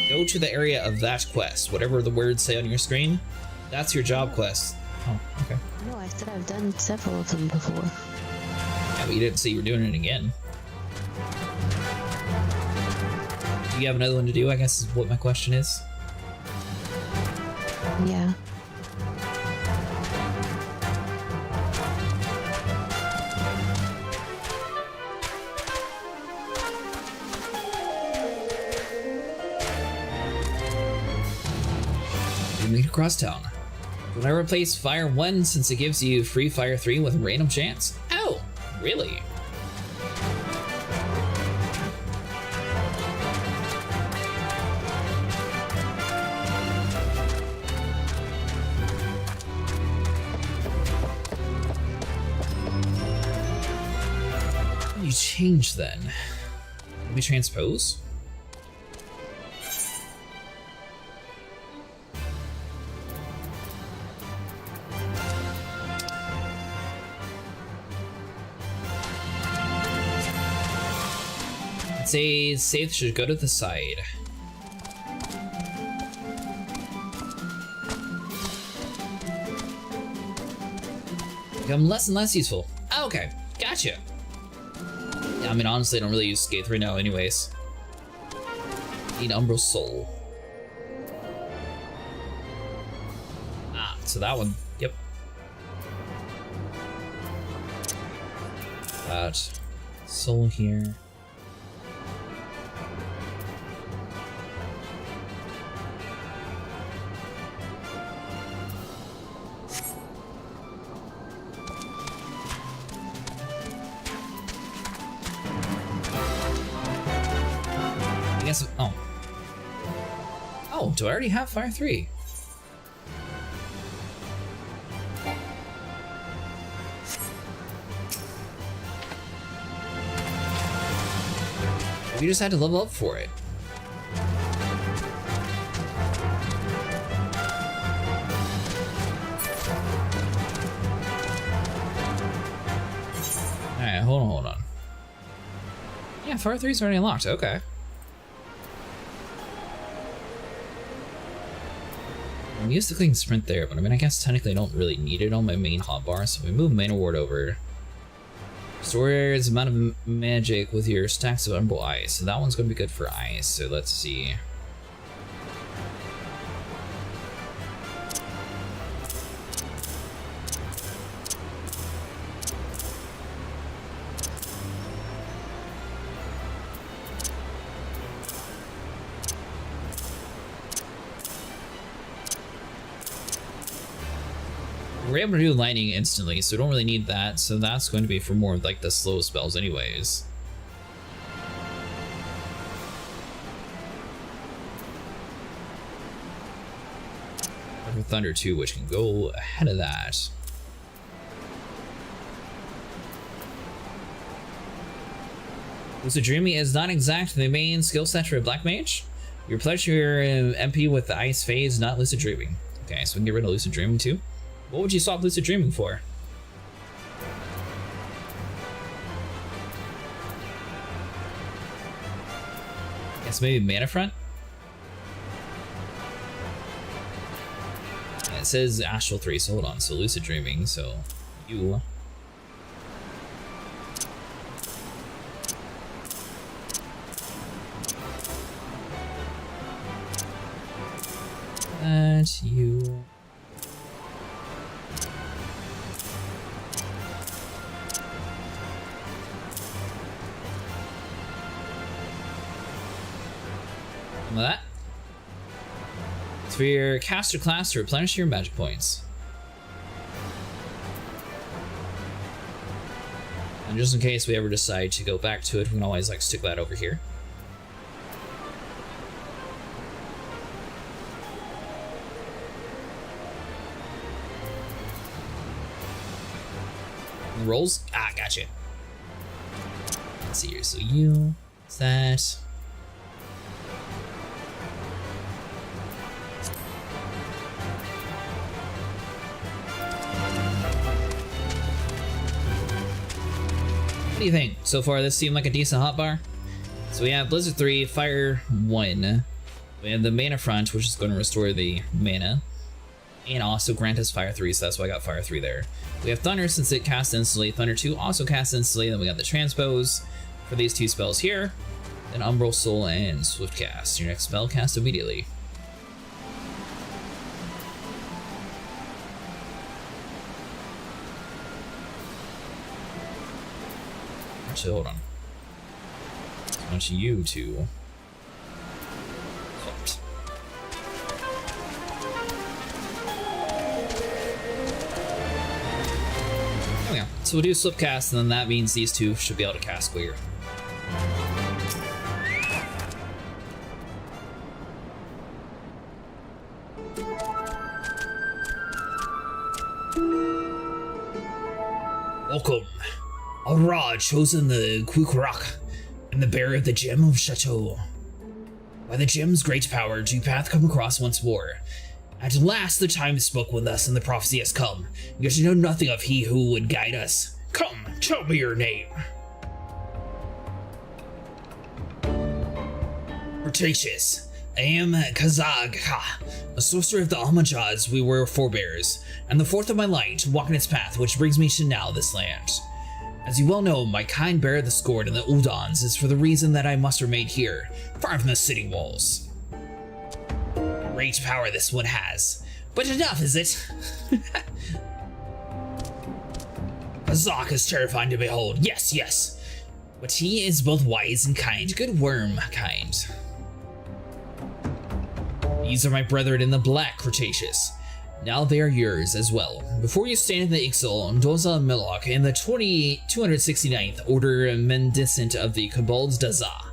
Go to the area of that quest. Whatever the words say on your screen, that's your job quest. Oh, okay. No, I said I've done several of them before. Yeah, but you didn't say you were doing it again. Do you have another one to do, I guess is what my question is. Yeah. You meet across town. Would I replace Fire 1 since it gives you free Fire 3 with a random chance? Oh, really? What do you change then? Maybe transpose? Say safe should go to the side. Become less and less useful. Oh, okay, gotcha. Yeah, I mean, honestly, I don't really use Skaith right now anyways. Need Umbral Soul. Ah, so that one, yep. That soul here. Oh, do I already have Fire 3? We just had to level up for it. Alright, hold on. Yeah, Fire 3 is already unlocked, okay. I'm used to clicking sprint there, but I mean, I guess technically I don't really need it on my main hotbar, so we move main award over. Stores amount of magic with your stacks of Umbral Ice, so that one's going to be good for ice, so let's see. We're able to do lightning instantly, so we don't really need that, so that's going to be for more of like the slow spells anyways. For Thunder 2, which can go ahead of that. Lucid Dreaming is not exactly the main skill set for a Black Mage. You replace your MP with the Ice Phase, not Lucid Dreaming. Okay, so we can get rid of Lucid Dreaming too. What would you swap Lucid Dreaming for? Guess maybe Mana Front? Yeah, it says Astral 3, so hold on. So Lucid Dreaming, so you. That you. Some of that. It's for your caster class to replenish your magic points. And just in case we ever decide to go back to it, we can always like stick that over here. Rolls? Ah, gotcha. Let's see here. So you, that. What do you think? So far, this seemed like a decent hotbar. So we have Blizzard 3, Fire 1. We have the Mana Front, which is going to restore the mana. And also grant us Fire 3, so that's why I got Fire 3 there. We have Thunder since it casts instantly. Thunder 2 also casts instantly. Then we got the Transpose for these two spells here. Then Umbral Soul and Swift Cast. Your next spell cast immediately. Actually, hold on. I want you to. So we'll do slip cast, and then that means these two should be able to cast clear. Welcome. Ara, chosen the Quick Rock and the bearer of the Gem of Chateau. By the gem's great power, do path come across once more. At last the time spoke with us and the prophecy has come. Yet you know nothing of he who would guide us. Come, tell me your name. Cretaceous. I am Kazagha, a sorcerer of the Almajads. We were forebears, and the fourth of my line to walk in its path, which brings me to now this land. As you well know, my kind bear the Scourge and the Udons is for the reason that I must remain here, far from the city walls. Great power this one has, but enough is it? Azak is terrifying to behold, yes, yes, but he is both wise and kind, good worm kind. These are my brethren in the Black, Cretaceous. Now they are yours as well. Before you stand in the Ixal, Doza Milok in the 269th Order Mendicant of the Cabals Daza.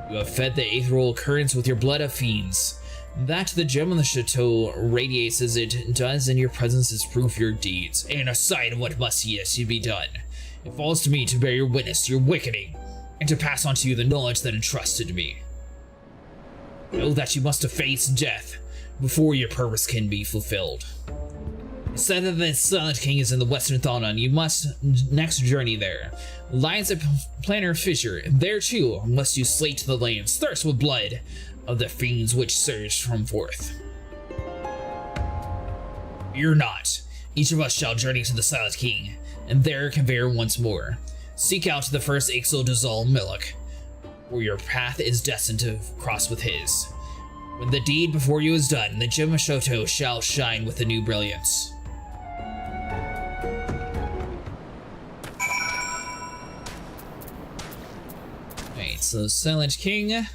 You have fed the ethereal currents with your blood of fiends. That the gem on the chateau radiates as it does, and your presence is proof your deeds, and a sign of what must yet be done. It falls to me to bear your witness to your wickening, and to pass on to you the knowledge that entrusted me. Know that you must face death before your purpose can be fulfilled. Said that the Silent King is in the Western Thaunon, you must next journey there. Lies a planar fissure, there too must you slate the lands, thirst with blood of the fiends which surge from forth. Fear not, each of us shall journey to the Silent King, and there convey once more. Seek out the first Ixal Dazal Milok, where your path is destined to cross with his. When the deed before you is done, the Gem of Chateau shall shine with a new brilliance. Wait, so Silent King.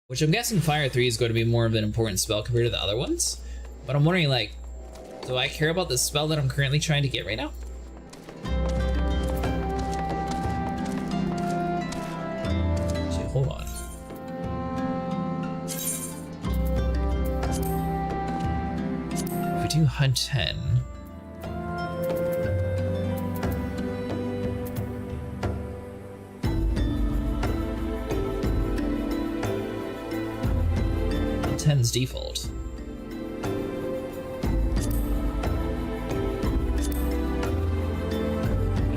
Which I'm guessing Fire 3 is going to be more of an important spell compared to the other ones. But I'm wondering, like, do I care about the spell that I'm currently trying to get right now? Actually, hold on. do HUD 10. HUD 10's default.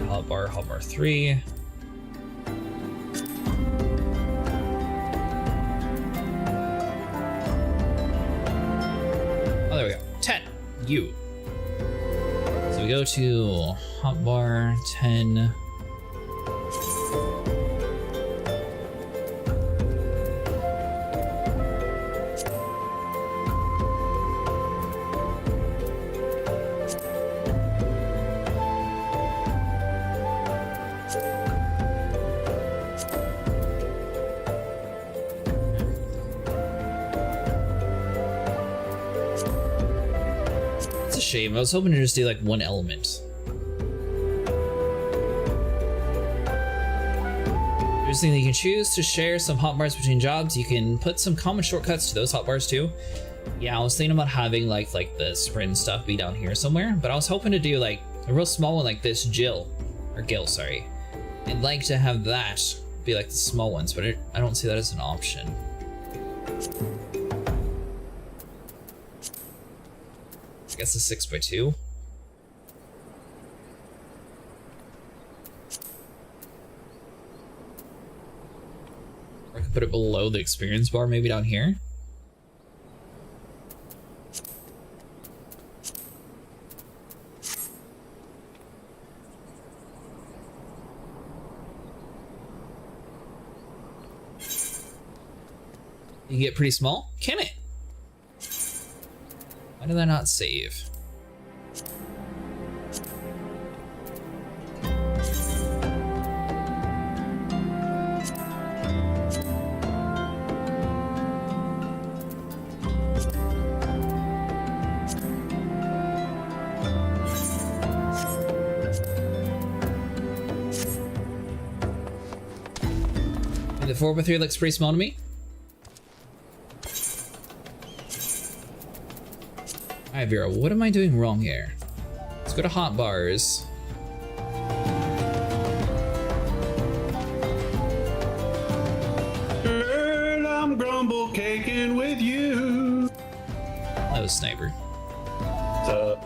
Hotbar 3. Oh, there we go. 10. U. So we go to hotbar 10. Shame. I was hoping to just do like one element. There's thing that you can choose to share some hotbars between jobs. You can put some common shortcuts to those hotbars too. Yeah, I was thinking about having like the sprint stuff be down here somewhere, but I was hoping to do like a real small one like this, Gil, sorry. I'd like to have that be like the small ones, but I don't see that as an option. I guess a 6x2. Or I could put it below the experience bar, maybe down here. You get pretty small? Can it? Why did I not save? The 4x3 looks pretty small to me. Alright, Vera, what am I doing wrong here? Let's go to hotbars. Girl, I'm grumble caking with you. That was Sniper. What's up?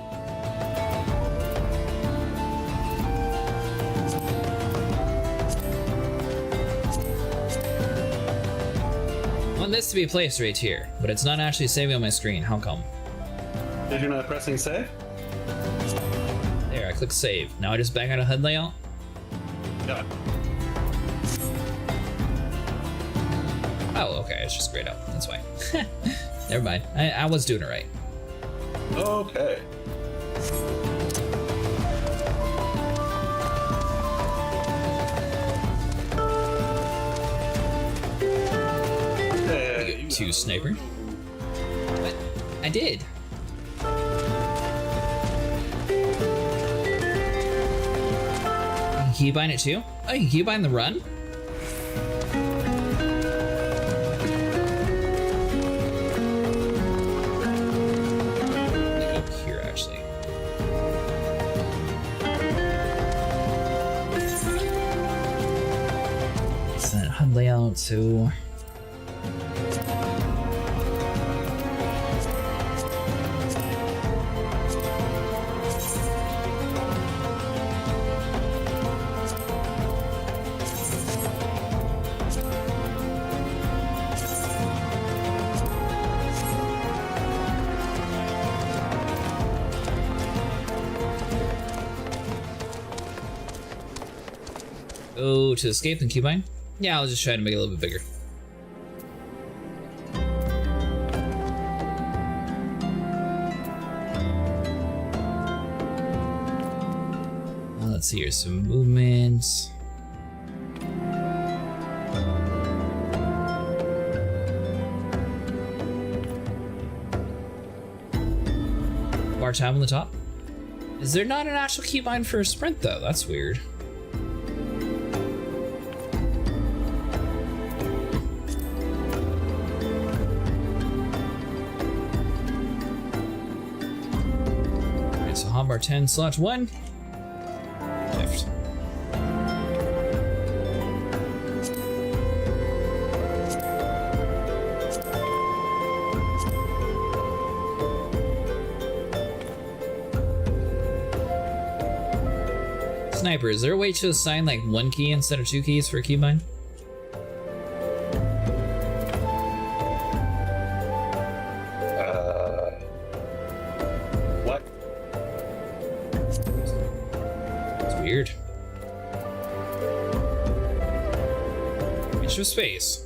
I want this to be placed right here, but it's not actually saving on my screen. How come? Did you not pressing save? There, I click save. Now I just back out of HUD layout. Yeah. Oh, okay, it's just grayed out. That's why. Never mind. I was doing it right. Okay. Hey, To Sniper. What? I did. You can keybind it too? Oh, you can keybind the run? Let me go here, actually. Set HUD layout to... Go to escape and keybind? Yeah, I'll just try to make it a little bit bigger. Let's see here, some movement. Bar tab on the top. Is there not an actual keybind for a sprint though? That's weird. our 10/1. Shift. Sniper, is there a way to assign like 1 key instead of 2 keys for a keybind? What? It's weird. Reach of space.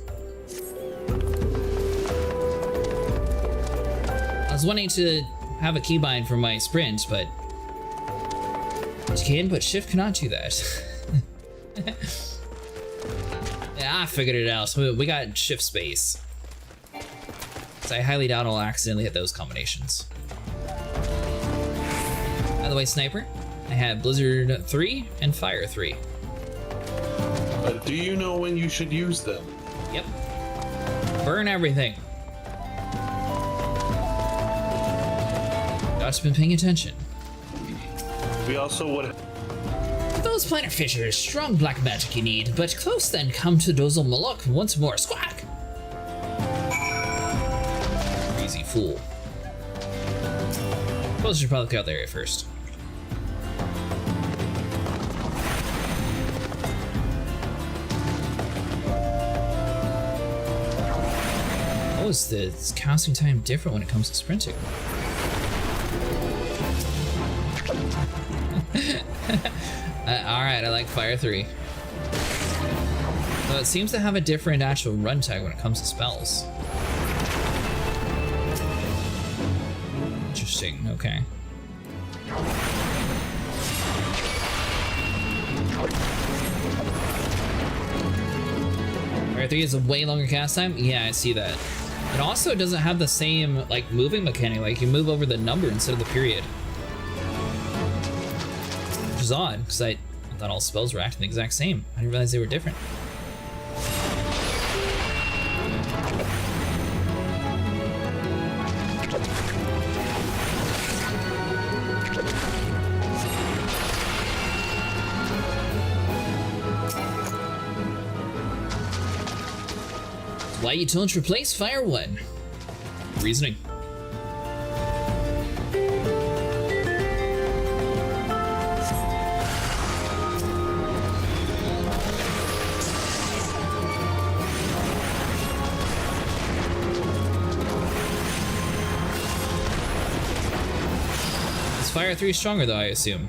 I was wanting to have a keybind for my sprint, but you can, but shift cannot do that. Yeah, I figured it out. So we got shift space. So I highly doubt I'll accidentally hit those combinations. By the way, Sniper, I have Blizzard 3 and Fire 3. Do you know when you should use them? Yep. Burn everything. God's been paying attention. We also would. Those planet fissures, strong black magic you need, but close then come to Dozel Malok once more. Squawk! Crazy fool. Suppose I should probably clear out the area first. Oh, is the casting time different when it comes to sprinting? Alright, I like Fire 3. So it seems to have a different actual run tag when it comes to spells. Interesting, okay. Fire 3 is a way longer cast time? Yeah, I see that. It also doesn't have the same like moving mechanic, like you move over the number instead of the period. Which is odd, because I thought all spells were acting the exact same. I didn't realize they were different. Why you don't replace Fire 1? Reasoning. Is Fire 3 stronger though, I assume?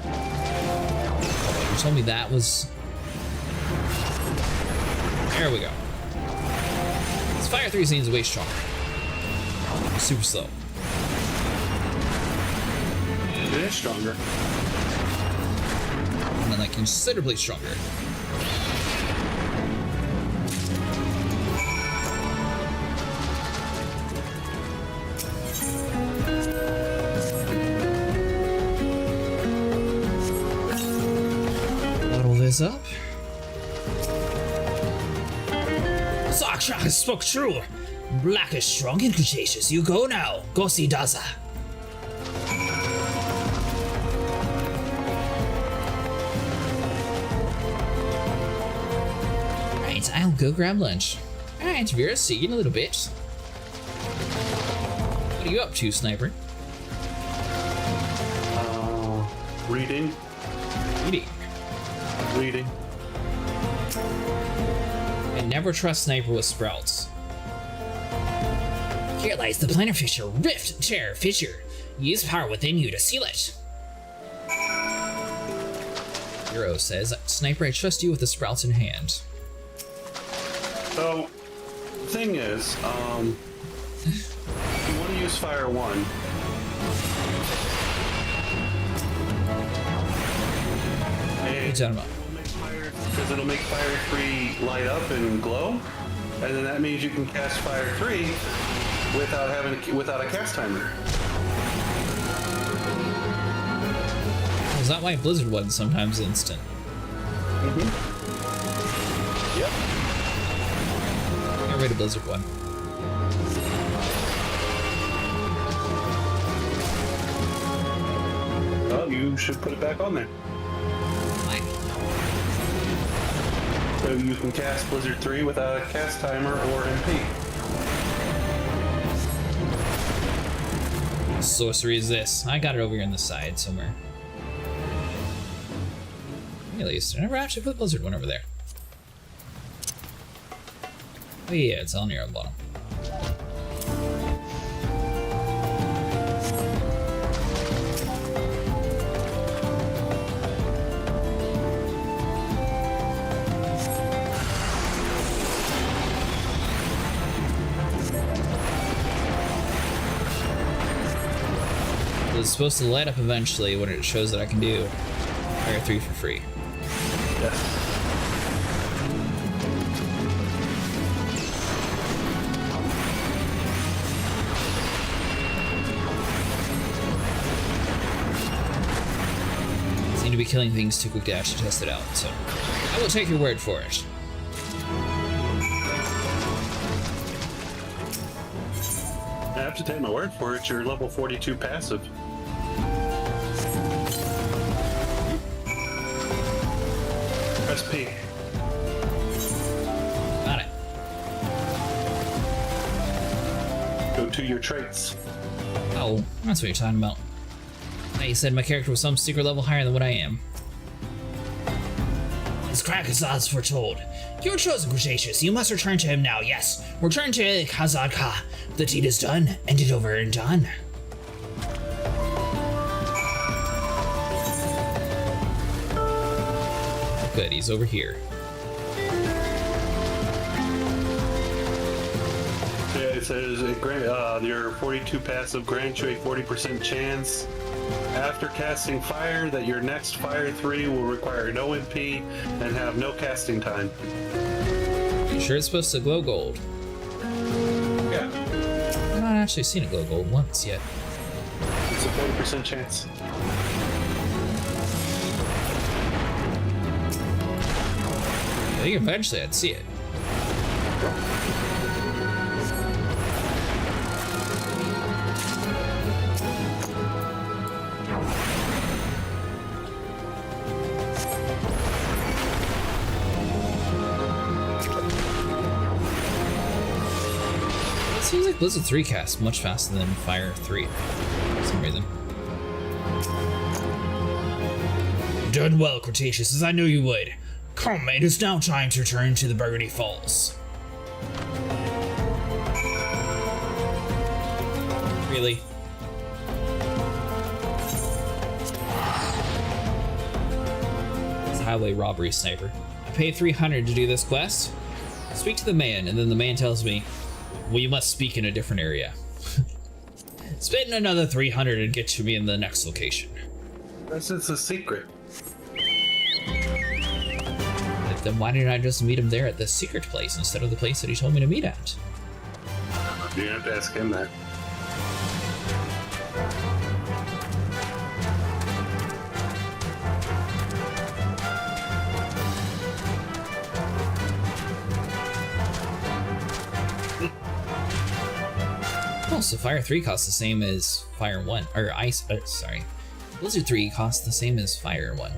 You told me that was... There we go. Fire 3 seems way stronger. Super slow. It is stronger. And then like considerably stronger. Bottle this up. Saksha spoke true. Black is strong and Cretaceous. You go now. Go see Daza. Right, I'll go grab lunch. Alright, Vera, see you in a little bit. What are you up to, Sniper? Reading. Reading. I never trust Sniper with Sprouts. Here lies the planet fissure. Rift, tear, fissure. Use power within you to seal it. Hero says, Sniper, I trust you with the Sprouts in hand. So, the thing is, if you want to use Fire 1, What are you talking about? because it'll make Fire 3 light up and glow, and then that means you can cast Fire 3 without a cast timer. Is that why Blizzard one's sometimes instant? Mm-hmm. Yep. Get rid of Blizzard one. you should put it back on there. Fine. So you can cast Blizzard 3 without a cast timer or MP. What sorcery is this? I got it over here on the side somewhere. At least I never actually put the Blizzard one over there. Oh yeah, it's on here on the bottom. It's supposed to light up eventually when it shows that I can do Fire 3 for free. Yes. Seem to be killing things too quick to actually test it out, so I will take your word for it. I have to take my word for it. You're level 42 passive. Press P. Got it. Go to your traits. Oh, that's what you're talking about. Now you said my character was some secret level higher than what I am. As Krakazad's foretold. Your chosen Cretaceous, you must return to him now, yes. Return to Khazad Ka. The deed is done, ended over and done. Good, he's over here. Yeah, it says your 42 passive grants you a 40% chance after casting fire that your next Fire 3 will require no MP and have no casting time. You sure it's supposed to glow gold? Yeah, I've not actually seen it glow gold once yet. it's a 40% chance. I think eventually I'd see it. It seems like Blizzard 3 casts much faster than Fire 3 for some reason. Done well, Cretaceous, as I knew you would. Come, it is now time to return to the Burgundy Falls. Really? It's a highway robbery sniper. I pay 300 to do this quest. Speak to the man, and then the man tells me, well, you must speak in a different area. Spend another 300 and get to me in the next location. This is a secret. Then why didn't I just meet him there at the secret place instead of the place that he told me to meet at? You have to ask him that. Oh, so Fire 3 costs the same as Fire 1, or Ice, sorry. Blizzard 3 costs the same as Fire 1.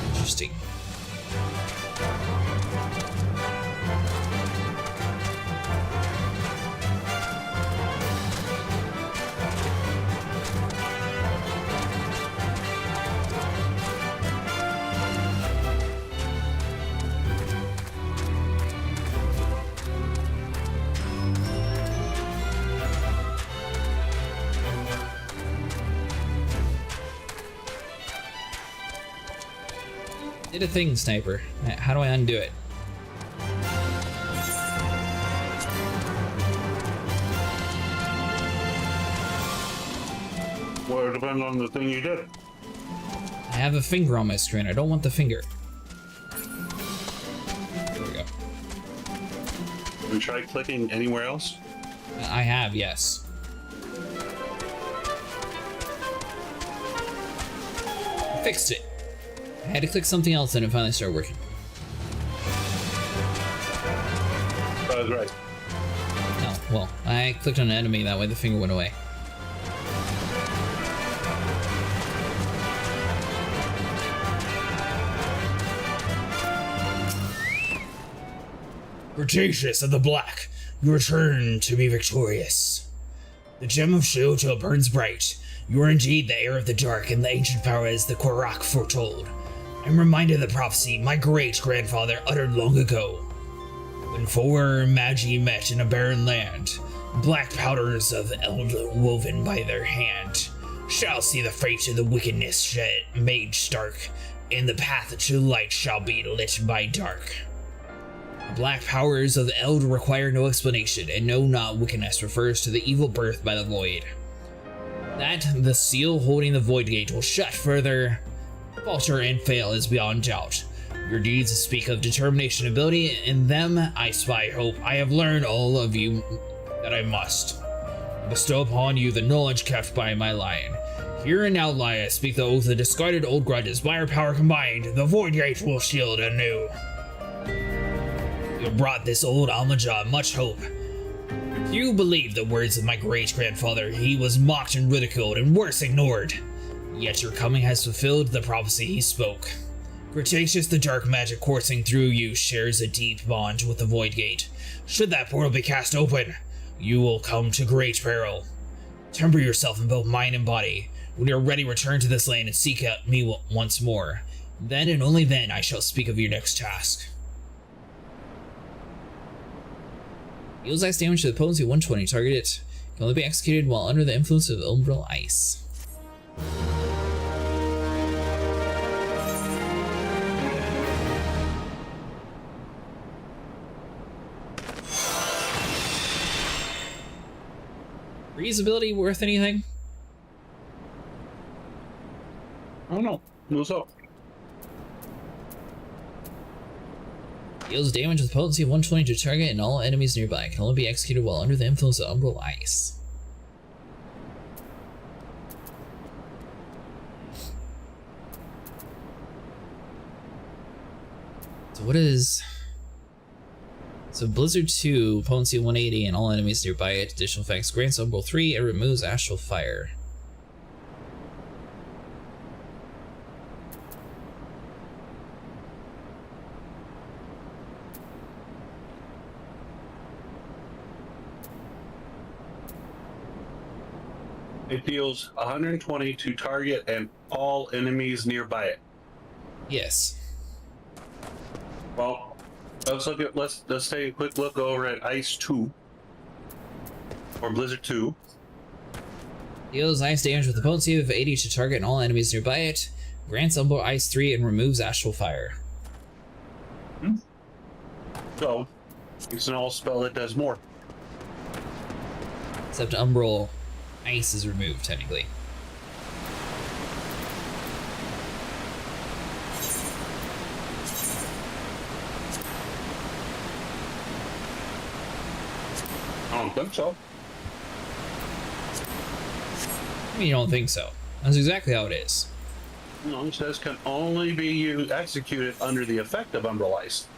Interesting. Did a thing, Sniper. How do I undo it? Well, it depends on the thing you did. I have a finger on my screen. I don't want the finger. There we go. Have you tried clicking anywhere else? I have, yes. I fixed it. I had to click something else and it finally started working. I was right. No, well, I clicked on an enemy, that way the finger went away. Cretaceous of the Black, you return to be victorious. The gem of Shioto burns bright. You are indeed the heir of the dark, and the ancient power as the Korak foretold. I'm reminded of the prophecy my great-grandfather uttered long ago. When four magi met in a barren land, black powders of eld woven by their hand shall see the fate of the wickedness shed made stark, and the path to light shall be lit by dark. The black powers of the eld require no explanation, and know not wickedness refers to the evil birthed by the void. That the seal holding the void gate will shut further, falter, and fail is beyond doubt. Your deeds speak of determination and ability. In them I spy hope. I have learned all of you that I must. Bestow upon you the knowledge kept by my lion. Here and now, Lia, speak the oath of discarded old grudges. By our power combined, the void gate will shield anew. You brought this old Almaja much hope. You believe the words of my great-grandfather. He was mocked and ridiculed, and worse, ignored. Yet your coming has fulfilled the prophecy he spoke. Cretaceous, the dark magic coursing through you, shares a deep bond with the Void Gate. Should that portal be cast open, you will come to great peril. Temper yourself in both mind and body. When you are ready, return to this land and seek out me once more. Then and only then I shall speak of your next task. Deals ice damage to the potency 120. Target it can only be executed while under the influence of umbral ice. Breeze ability worth anything? I don't know. What's up? Deals damage with potency of 120 to target and all enemies nearby. Can only be executed while under the influence of umbral ice. So what is... So Blizzard 2, potency 180 and all enemies nearby it. Additional effects grants umbral 3 and removes astral fire. It deals 120 to target and all enemies nearby it. Yes. Well, let's take a quick look over at Ice 2 or Blizzard 2. Deals ice damage with a potency of 80 to target and all enemies nearby it. Grants umbral ice 3 and removes astral fire. So it's an all spell that does more. Except umbral ice is removed technically. I don't think so. I mean, you don't think so. That's exactly how it is. No, it says can only be executed under the effect of umbral ice.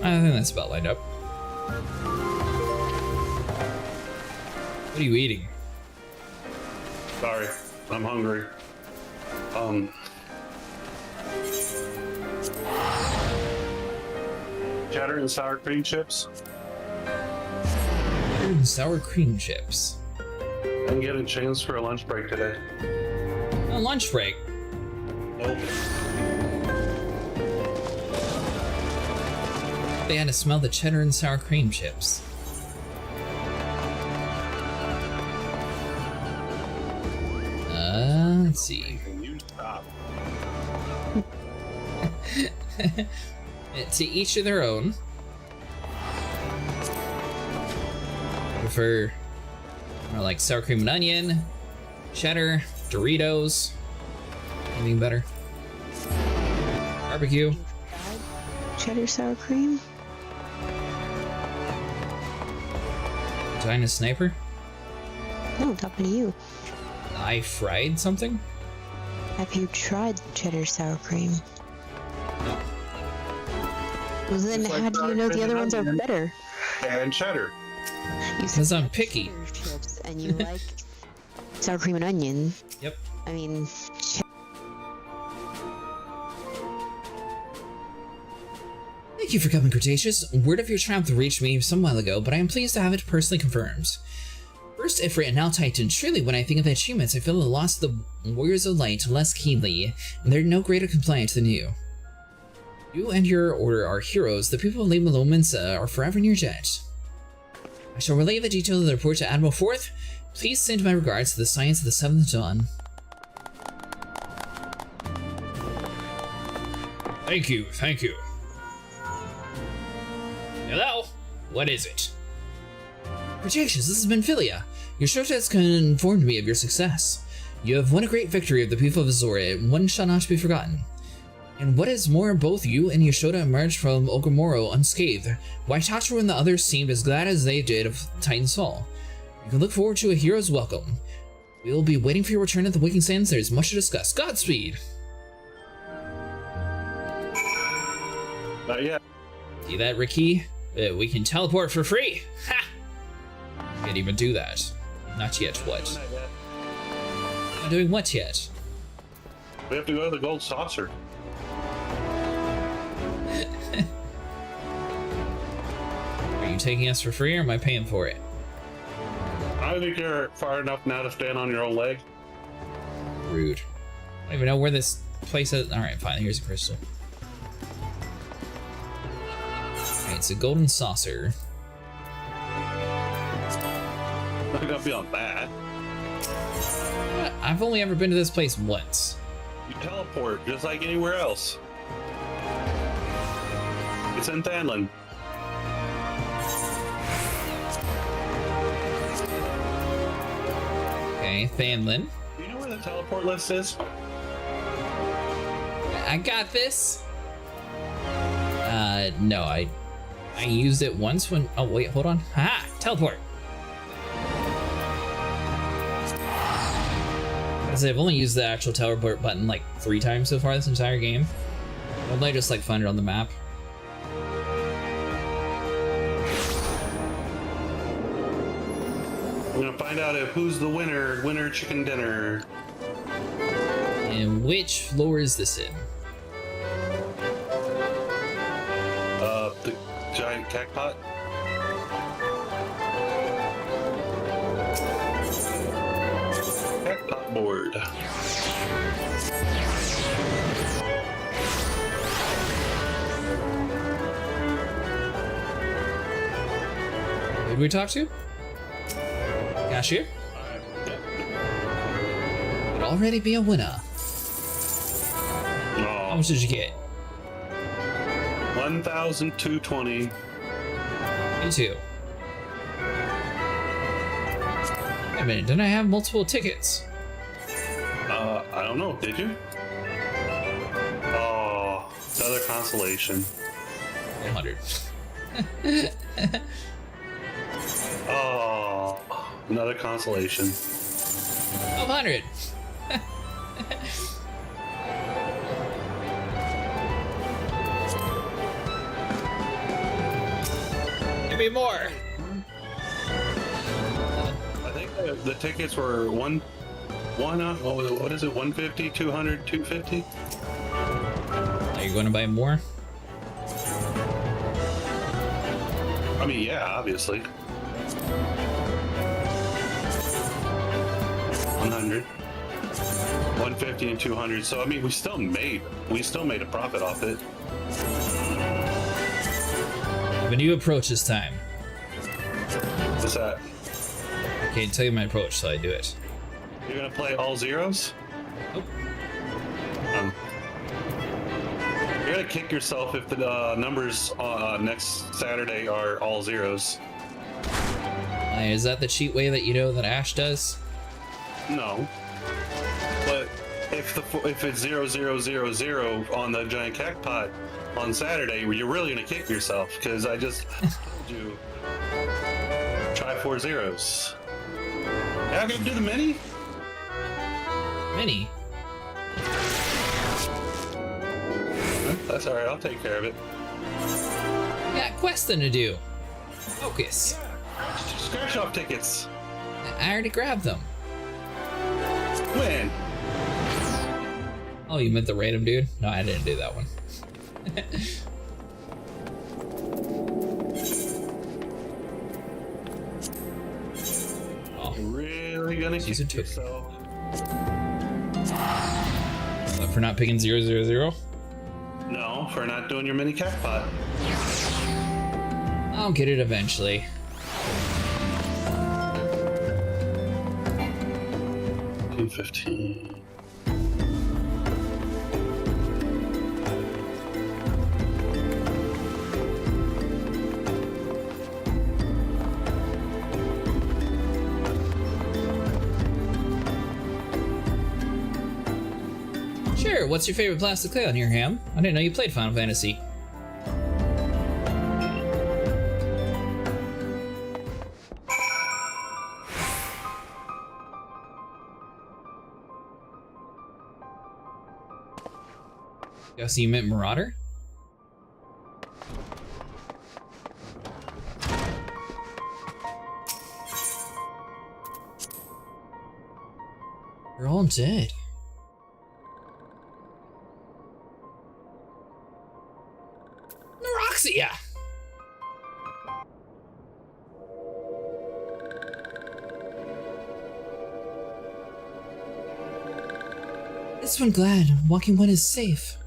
I think that's about lined up. What are you eating? Sorry, I'm hungry. Cheddar and sour cream chips. Sour cream chips. I didn't get a chance for a lunch break today. A lunch break. Nope. They had to smell the cheddar and sour cream chips. Let's see. You stop. To each of their own. Prefer like sour cream and onion, cheddar, Doritos. Anything better? Barbecue. Cheddar sour cream? Vagina sniper. No, talking to you. I fried something? Have you tried cheddar sour cream? Well, then Just like how do you sour know cream the other and ones are onion. better? And cheddar. You said Because I'm picky. chips and you like sour cream and onion. Yep. I mean, Thank you for coming, Cretaceous. Word of your triumph reached me some while ago, but I am pleased to have it personally confirmed. First Ifrit and now Titan, surely when I think of the achievements, I feel the loss of the Warriors of Light less keenly, and they're no greater compliant than you. You and your order are heroes. The people of Lima Lominsa are forever in your debt. I shall relay the details of the report to Admiral Forth. Please send my regards to the Science of the Seventh Dawn. Thank you, thank you. Hello? What is it? Cretaceous, this has been Philia. Your Shota has informed me of your success. You have won a great victory of the people of Azora, and one shall not be forgotten. And what is more, both you and Yashoda emerged from Ogomoro unscathed. Waitachi and the others seemed as glad as they did of Titan's fall. You can look forward to a hero's welcome. We will be waiting for your return at the Waking Sands. There is much to discuss. Godspeed! Not yet. See that, Ricky? We can teleport for free! Ha! Can't even do that. Not yet, what? Not yet. Not doing what yet? We have to go to the gold saucer. Are you taking us for free or am I paying for it? I think you're far enough now to stand on your own leg. Rude. I don't even know where this place is. Alright, fine, here's a crystal. Alright, it's a golden saucer. Not gonna be on that. I've only ever been to this place once. You teleport just like anywhere else. It's in Thanlin. Okay, Thanlin. Do you know where the teleport list is? I got this. No, I used it once when. Oh wait, hold on. Haha, teleport. Because I've only used the actual teleport button like 3 times so far this entire game. Wouldn't I just like find it on the map? We're gonna find out if who's the winner chicken dinner. And which floor is this in? The giant cactpot. Cactpot board. Who did we talk to? Cashier? Would already be a winner. How Oh, much did you get? 1,220. Me too. Wait a minute, didn't I have multiple tickets? I don't know. Did you? Oh, another consolation. 100. Oh, another consolation. 100. Give me more. I think the tickets were what is it? 150, 200, 250? Are you going to buy more? I mean, yeah, obviously. 100, 150, and 200. So I mean, we still made a profit off it. I have a new approach this time. What's that? I can't tell you my approach, so I do it. You're gonna play all zeros? Nope. You're gonna kick yourself if the numbers next Saturday are all zeros. Is that the cheat way that you know that Ash does? No. But if it's 0000 on the giant cactpot on Saturday, you're really gonna kick yourself because I just told you try 4 zeros. Yeah, I'm gonna do the mini. Mini. That's all right. I'll take care of it. got questing to do. Focus. Scratch off tickets. I already grabbed them. When? Oh, you meant the random dude? No, I didn't do that one. Oh, Really gonna Use a kick token. yourself? for not picking 000? No, for not doing your mini jackpot. I'll get it eventually. $2.15. Sure, what's your favorite plastic clay on here, Ham? I didn't know you played Final Fantasy. Yeah, so you meant Marauder? They're all dead. Neuroxia! This one glad walking one is safe.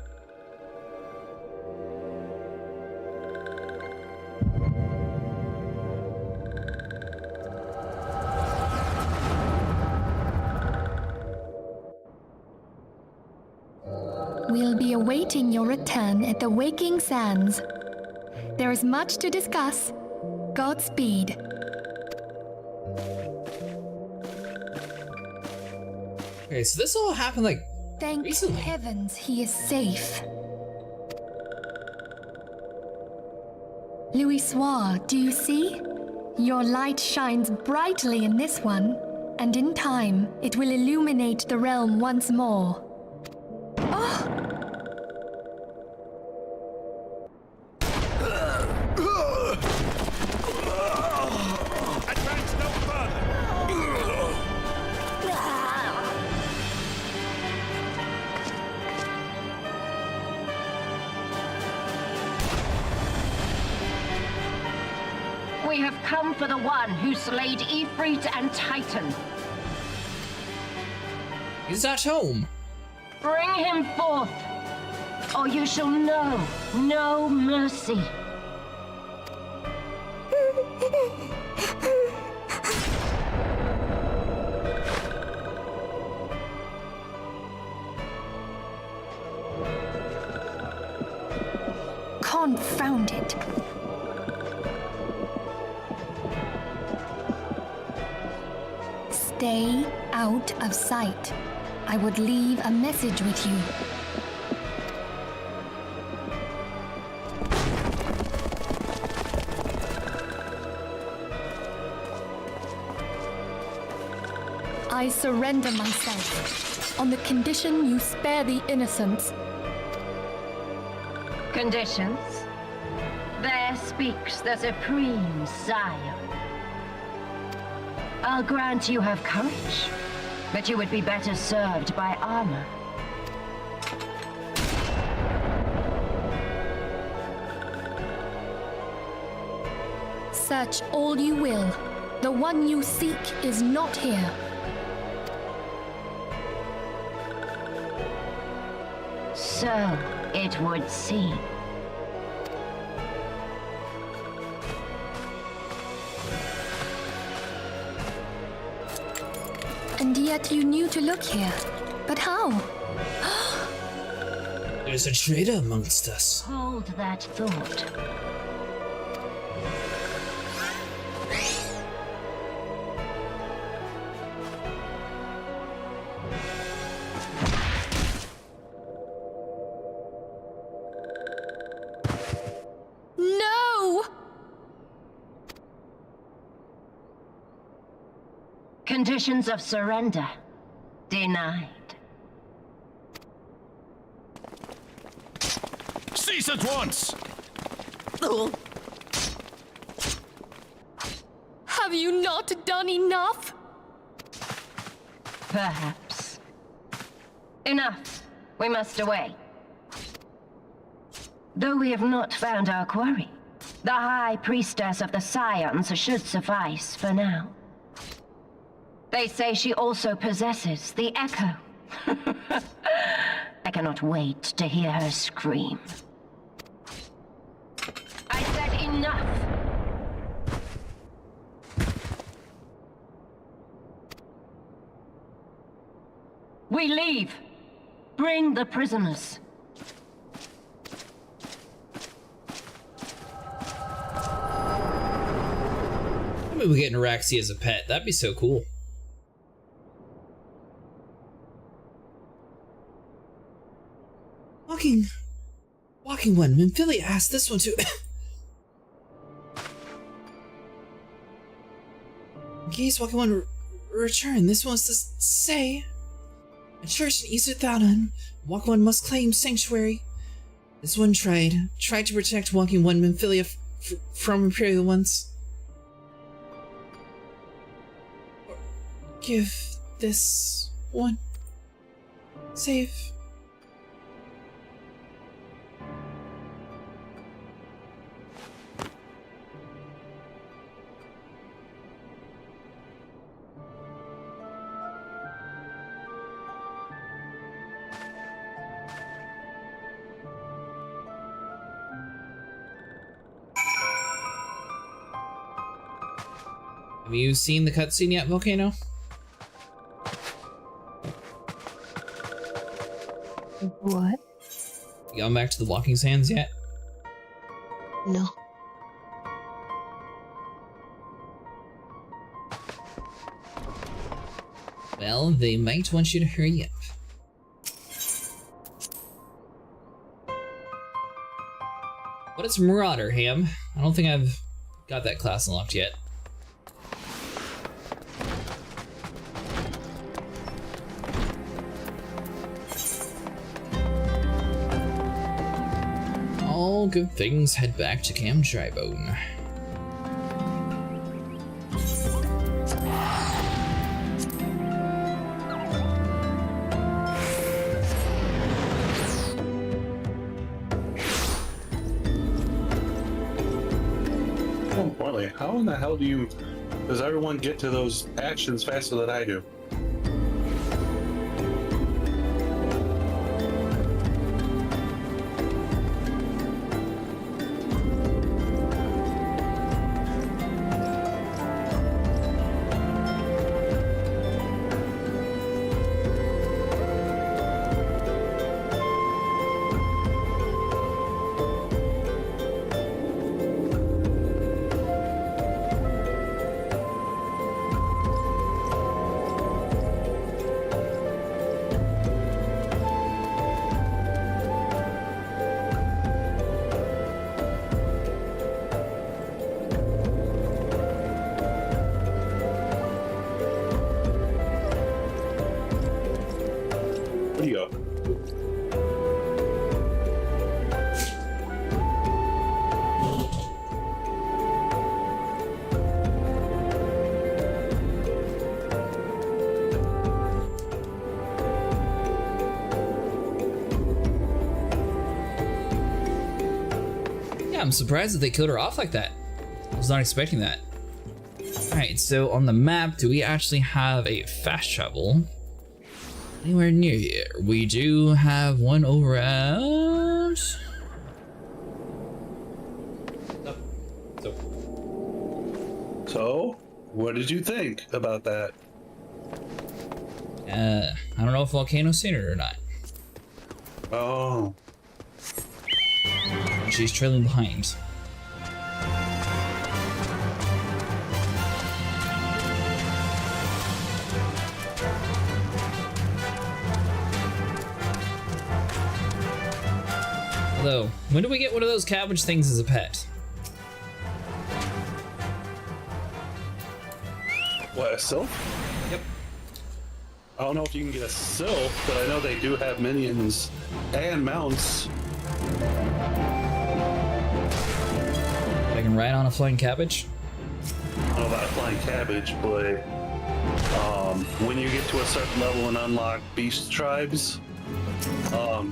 We'll be awaiting your return at the Waking Sands. There is much to discuss. Godspeed. Okay, so this all happened like Thank recently. heavens he is safe. Louis Soir, do you see? Your light shines brightly in this one, and in time it will illuminate the realm once more. Oh! We have come for the one who slayed Ifrit and Titan. He's not home. Bring him forth, or you shall know no mercy. Confound it. Stay out of sight. I would leave a message with you. I surrender myself on the condition you spare the innocents. Conditions? There speaks the Supreme Sire. I'll grant you have courage, but you would be better served by armor. Search all you will. The one you seek is not here. So it would seem. And yet you knew to look here. But how? There's a traitor amongst us. Hold that thought. No! Conditions of surrender denied. Cease at once! Have you not done enough? Perhaps. Enough. We must away. Though we have not found our quarry, the High Priestess of the Scions should suffice for now. They say she also possesses the echo. I cannot wait to hear her scream. I said enough! We leave. Bring the prisoners. Maybe we get Araxi as a pet. That'd be so cool. Walking one, Minfilia asked this one to... In case Walking One return, this one's to say... A church in East Thaumaturge, Walking One must claim sanctuary. This one tried to protect Walking One Minfilia from Imperial ones. Give this one. Save. Have you seen the cutscene yet, Volcano? What? You gone back to the Walking Sands yet? No. Well, they might want you to hurry up. What is Marauder, Ham? I don't think I've got that class unlocked yet. All good things head back to Camp Tribone. More importantly, how in the hell does everyone get to those actions faster than I do? I'm surprised that they killed her off like that. I was not expecting that. Alright, so on the map, do we actually have a fast travel anywhere near here? We do have one over at... So, what did you think about that? I don't know if Volcano's seen it or not. Oh. She's trailing behind. Although, when do we get one of those cabbage things as a pet? What, a sylph? Yep. I don't know if you can get a sylph, but I know they do have minions and mounts. I can ride on a flying cabbage? don't know about flying cabbage, but when you get to a certain level and unlock beast tribes,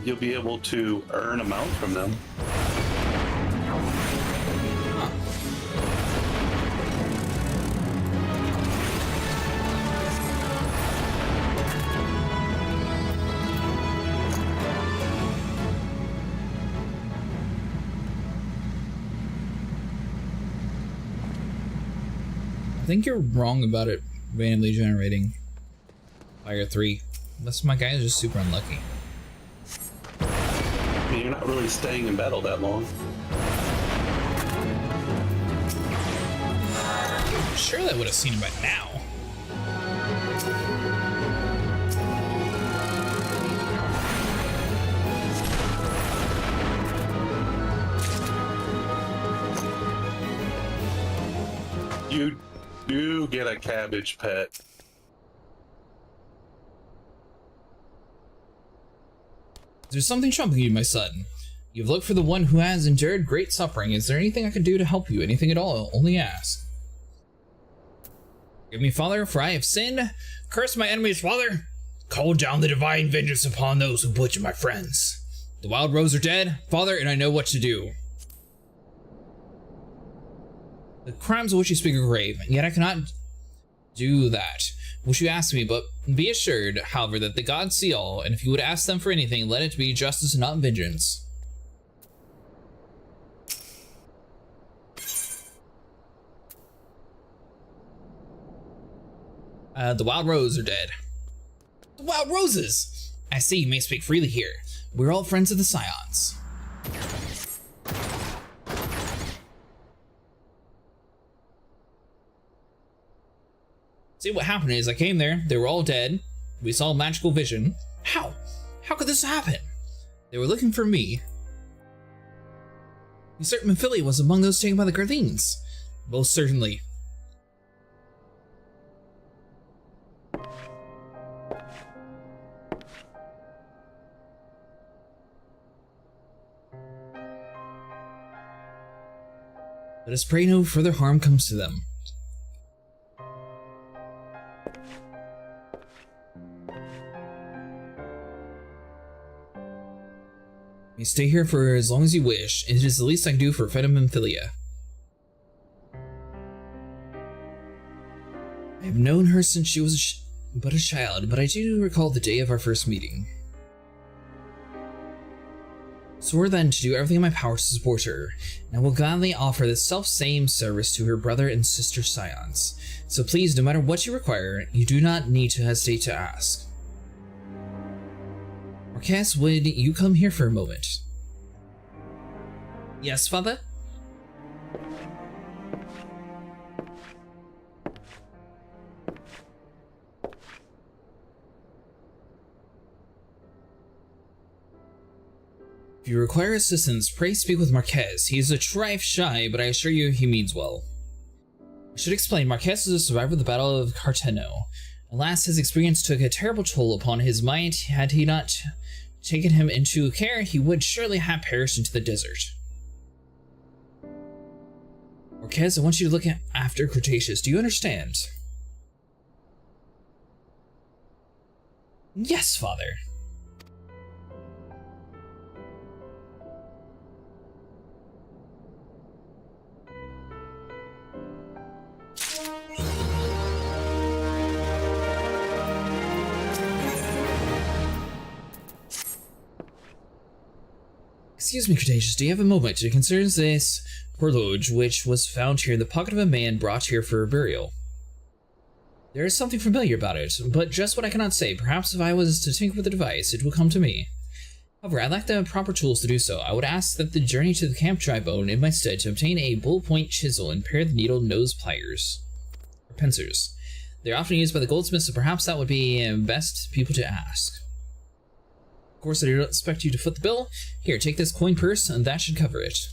you'll be able to earn a mount from them. I think you're wrong about it randomly generating Fire 3. Unless my guy is just super unlucky. I mean, you're not really staying in battle that long. Surely I would have seen him by now. You do get a cabbage pet. There's something troubling you, my son. You've looked for the one who has endured great suffering. Is there anything I can do to help you? Anything at all? Only ask. Forgive me, Father, for I have sinned. Curse my enemies, Father. Call down the divine vengeance upon those who butcher my friends. The wild rose are dead, Father, and I know what to do. The crimes of which you speak are grave, and yet I cannot do that which you ask me, but be assured, however, that the gods see all, and if you would ask them for anything, let it be justice and not vengeance. The wild rose are dead. The wild roses! I see you may speak freely here. We're all friends of the Scions. See, what happened is I came there, they were all dead, we saw a magical vision. How? How could this happen? They were looking for me. You certain Memphilia was among those taken by the Garthines. Most certainly. Let us pray no further harm comes to them. You stay here for as long as you wish. It is the least I can do for Feta Memphilia. I have known her since she was but a child, but I do recall the day of our first meeting. Swore then to do everything in my power to support her, and I will gladly offer the self-same service to her brother and sister Scions. So please, no matter what you require, you do not need to hesitate to ask. Marquez, would you come here for a moment? Yes, Father? If you require assistance, pray speak with Marquez. He is a trifle shy, but I assure you he means well. I should explain, Marquez is a survivor of the Battle of Carteno. Alas, his experience took a terrible toll upon his mind. Had he not taken him into care, he would surely have perished into the desert. Marquez, I want you to look after Cretaceous. Do you understand? Yes, Father. Excuse me, Cretaceous, do you have a moment? It concerns this horloge which was found here in the pocket of a man brought here for burial. There is something familiar about it, but just what I cannot say. Perhaps if I was to tinker with the device, it will come to me. However, I lack the proper tools to do so. I would ask that the journey to the camp tribune in my stead to obtain a bull-point chisel and pair the needle nose pliers, or pincers. They're often used by the goldsmiths, so perhaps that would be best people to ask. Of course, I don't expect you to foot the bill. Here, take this coin purse, and that should cover it.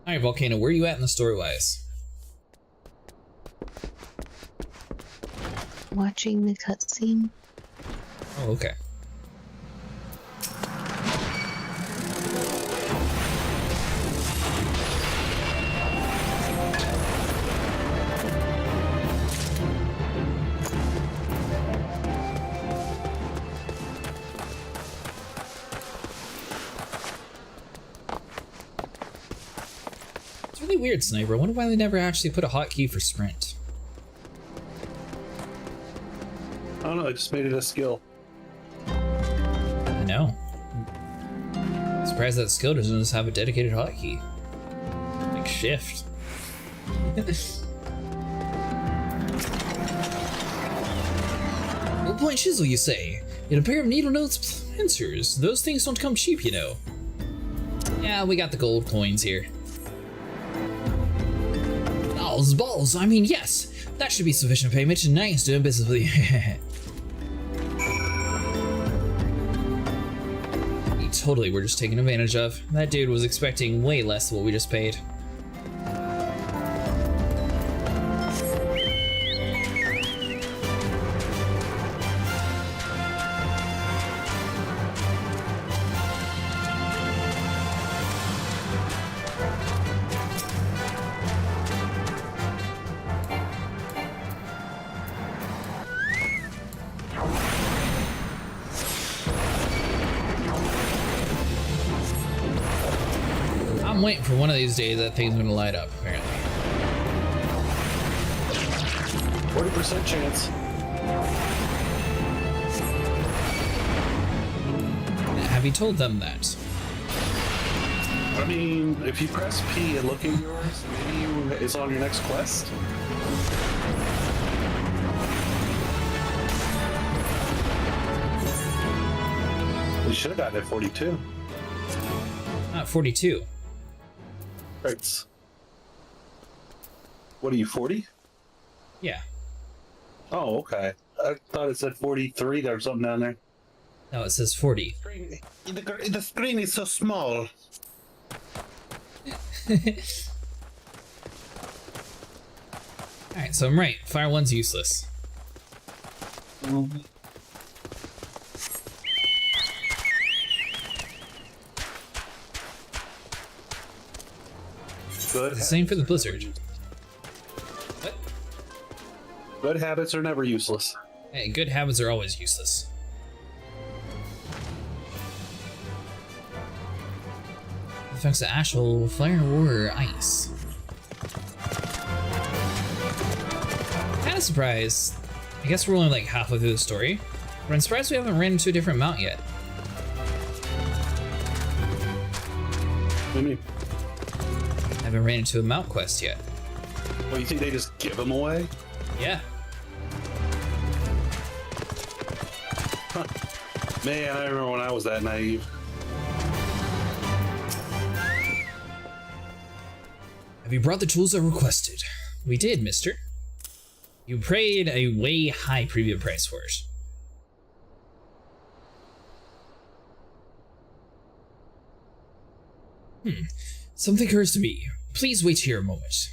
Alright, Volcano, where are you at in the story-wise? watching the cutscene. Oh, okay. It's really weird, Sniper. I wonder why they never actually put a hotkey for sprint. I don't know, I just made it a skill. I know. Surprised that skill doesn't just have a dedicated hotkey. Like shift. Old point chisel, you say? In a pair of needle nose pincers. Those things don't come cheap, you know. Yeah, we got the gold coins here. Balls, I mean, yes. That should be sufficient payment. Nice doing business with you. We totally were just taken advantage of. That dude was expecting way less than what we just paid. I'm waiting for one of these days that thing's gonna light up, apparently. 40% chance. Have you told them that? I mean, if you press P and look at yours, maybe it's on your next quest. We should have gotten it 42. Not 42. Right. What are you, 40? Yeah. Oh, okay. I thought it said 43 or something down there. No, it says 40. The screen is so small. Alright, so I'm right. Fire 1's useless. Good. The same for the Blizzard. What? Good habits are never useless. Hey, good habits are always useless. Affects the actual fire, water, ice. Kinda surprised. I guess we're only like halfway through the story, but I'm surprised we haven't ran into a different mount yet. What do you mean? Haven't ran into a mount quest yet. Well, you think they just give them away? Yeah. Huh. Man, I remember when I was that naive. Have you brought the tools I requested? We did, mister. You paid a way high premium price for it. Something occurs to me. Please wait here a moment.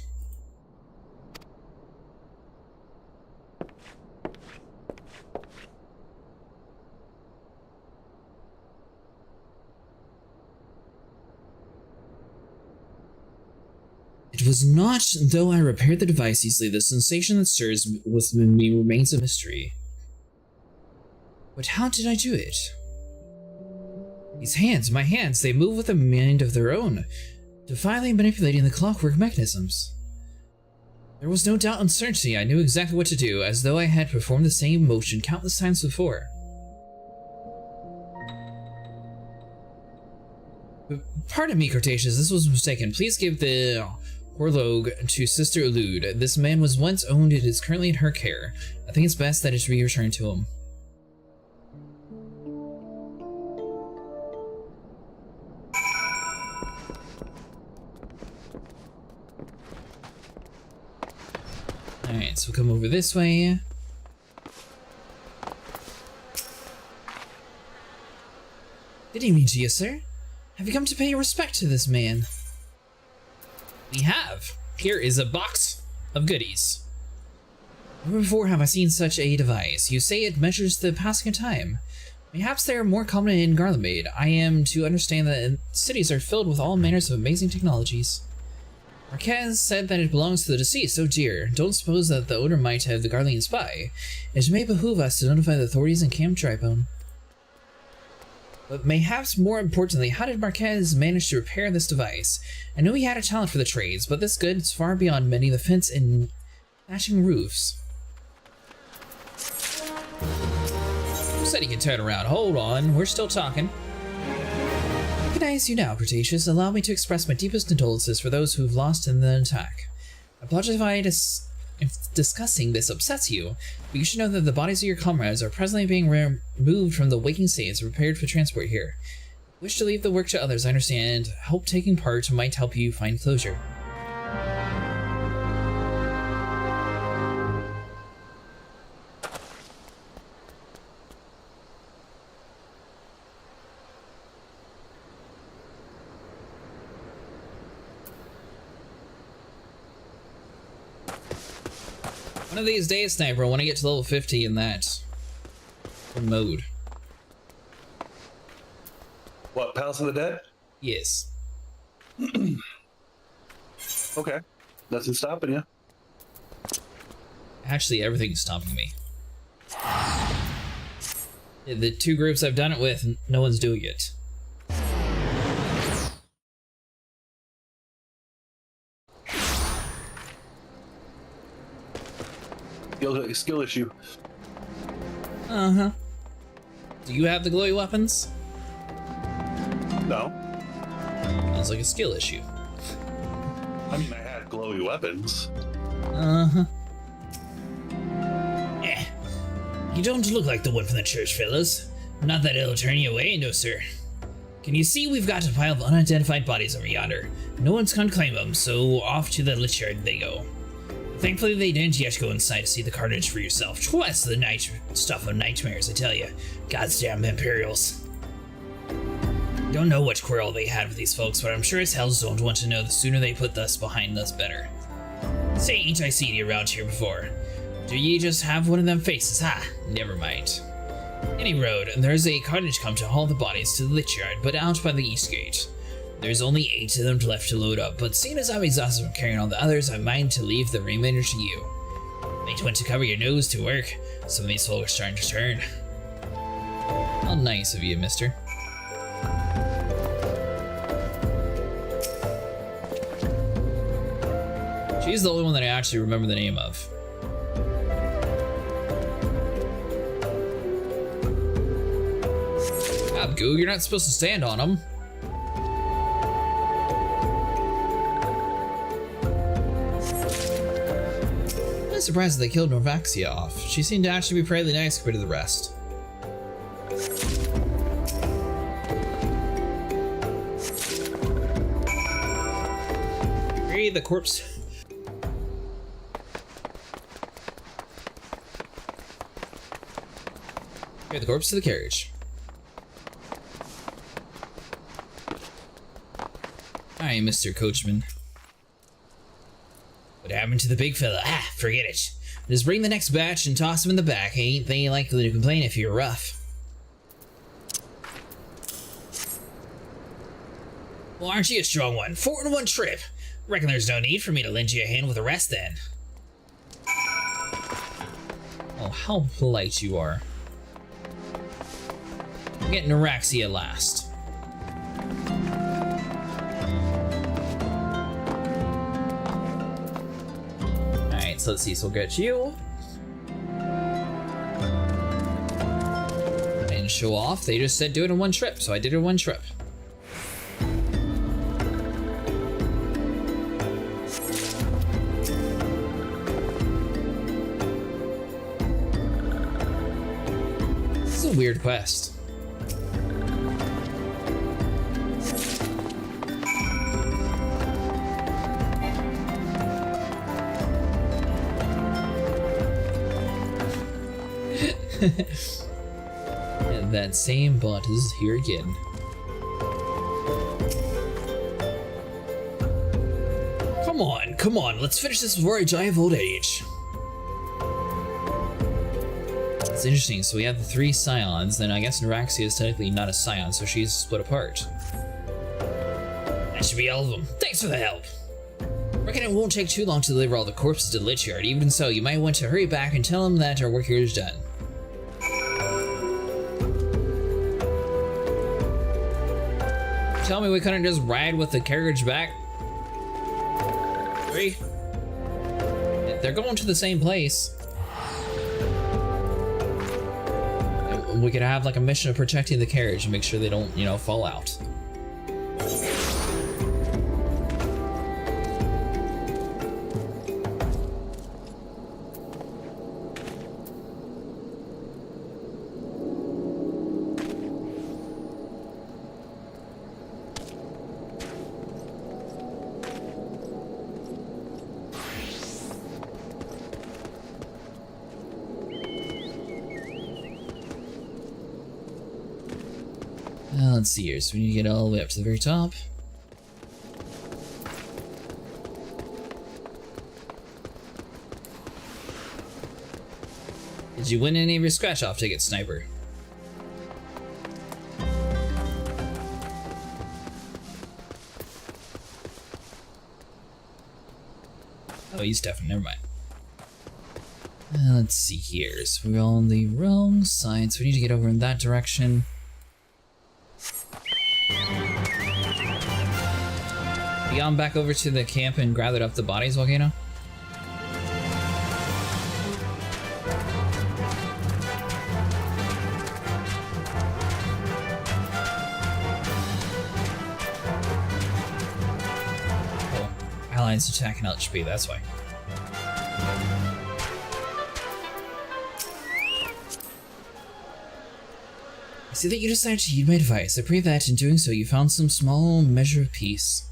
It was not though I repaired the device easily. The sensation that stirs within me remains a mystery. But how did I do it? These hands, my hands, they move with a mind of their own, defiantly manipulating the clockwork mechanisms. There was no doubt uncertainty. I knew exactly what to do, as though I had performed the same motion countless times before. Pardon me, Cretaceous, this was mistaken. Please give the horloge to Sister Elude. This man was once owned and is currently in her care. I think it's best that it be returned to him. Alright, so we'll come over this way. Good evening to you, sir. Have you come to pay your respect to this man? We have. Here is a box of goodies. Never before have I seen such a device. You say it measures the passing of time. Perhaps they are more common in Garlemald. I am to understand that cities are filled with all manners of amazing technologies. Marquez said that it belongs to the deceased. Oh dear. Don't suppose that the owner might have the Garlean spy. It may behoove us to notify the authorities in Camp Tribone. But mayhaps more importantly, how did Marquez manage to repair this device? I know he had a talent for the trades, but this good is far beyond mending the fence and thatching roofs. Who said he could turn around? Hold on, we're still talking. Recognize you now, Cretaceous. Allow me to express my deepest condolences for those who have lost in the attack. I apologize if discussing this upsets you, but you should know that the bodies of your comrades are presently being removed from the waking states and prepared for transport here. Wish to leave the work to others, I understand. Help taking part might help you find closure. One of these days, Sniper, I want to get to level 50 in that mode. What, Palace of the Dead? Yes. Okay. Nothing stopping you. Actually, everything's stopping me. The two groups I've done it with, no one's doing it. Skill issue. Uh-huh. Do you have the glowy weapons? No. Sounds like a skill issue. I mean, I had glowy weapons. Uh-huh. You don't look like the one from the church, fellas. Not that it'll turn you away, no sir. Can you see we've got a pile of unidentified bodies over yonder? No one's gonna claim them, so off to the lich yard they go. Thankfully, they didn't yet go inside to see the carnage for yourself. Twas the night stuff of nightmares, I tell you. Goddamn Imperials. Don't know what quarrel they had with these folks, but I'm sure as hell don't want to know. The sooner they put us behind us, better. Say, ain't I seen you around here before? Do ye just have one of them faces? Ha! Never mind. Any road, there's a carnage come to haul the bodies to the lich yard, but out by the east gate. There's only 8 of them left to load up, but seeing as I'm exhausted from carrying all the others, I mind to leave the remainder to you. Might want to cover your nose to work. Some of these folk are starting to turn. How nice of you, mister. She's the only one that I actually remember the name of. Abgu, you're not supposed to stand on them. I'm surprised that they killed Norvaxia off. She seemed to actually be fairly nice compared to the rest. Carry the corpse. Carry the corpse to the carriage. Hi, Mr. Coachman. What happened to the big fella? Ah, forget it. Just bring the next batch and toss them in the back. Ain't they likely to complain if you're rough? Well, aren't you a strong one? 4 in one trip. Reckon there's no need for me to lend you a hand with the rest then. Oh, how polite you are. I'm getting Araxia last. Alright, so let's see, so we'll get you. And show off, they just said do it in one trip, so I did it in one trip. This is a weird quest. And that same bot is here again. Come on, let's finish this before I die of old age. It's interesting. So we have the 3 scions, then I guess Neuraxia is technically not a scion, so she's split apart. That should be all of them. Thanks for the help. Reckon it won't take too long to deliver all the corpses to the Lich Yard. Even so, you might want to hurry back and tell them that our work here is done. Tell me we couldn't just ride with the carriage back? 3? They're going to the same place. We could have like a mission of protecting the carriage and make sure they don't, you know, fall out. Let's see here, so we need to get all the way up to the very top. Did you win any of your scratch-off tickets, Sniper? Oh, he's definitely, never mind. Let's see here, so we're on the wrong side, so we need to get over in that direction. You gone back over to the camp and gathered up the bodies, Volcano? Oh, allies attacking LHP, that's why. I see that you decided to heed my advice. I pray that in doing so you found some small measure of peace.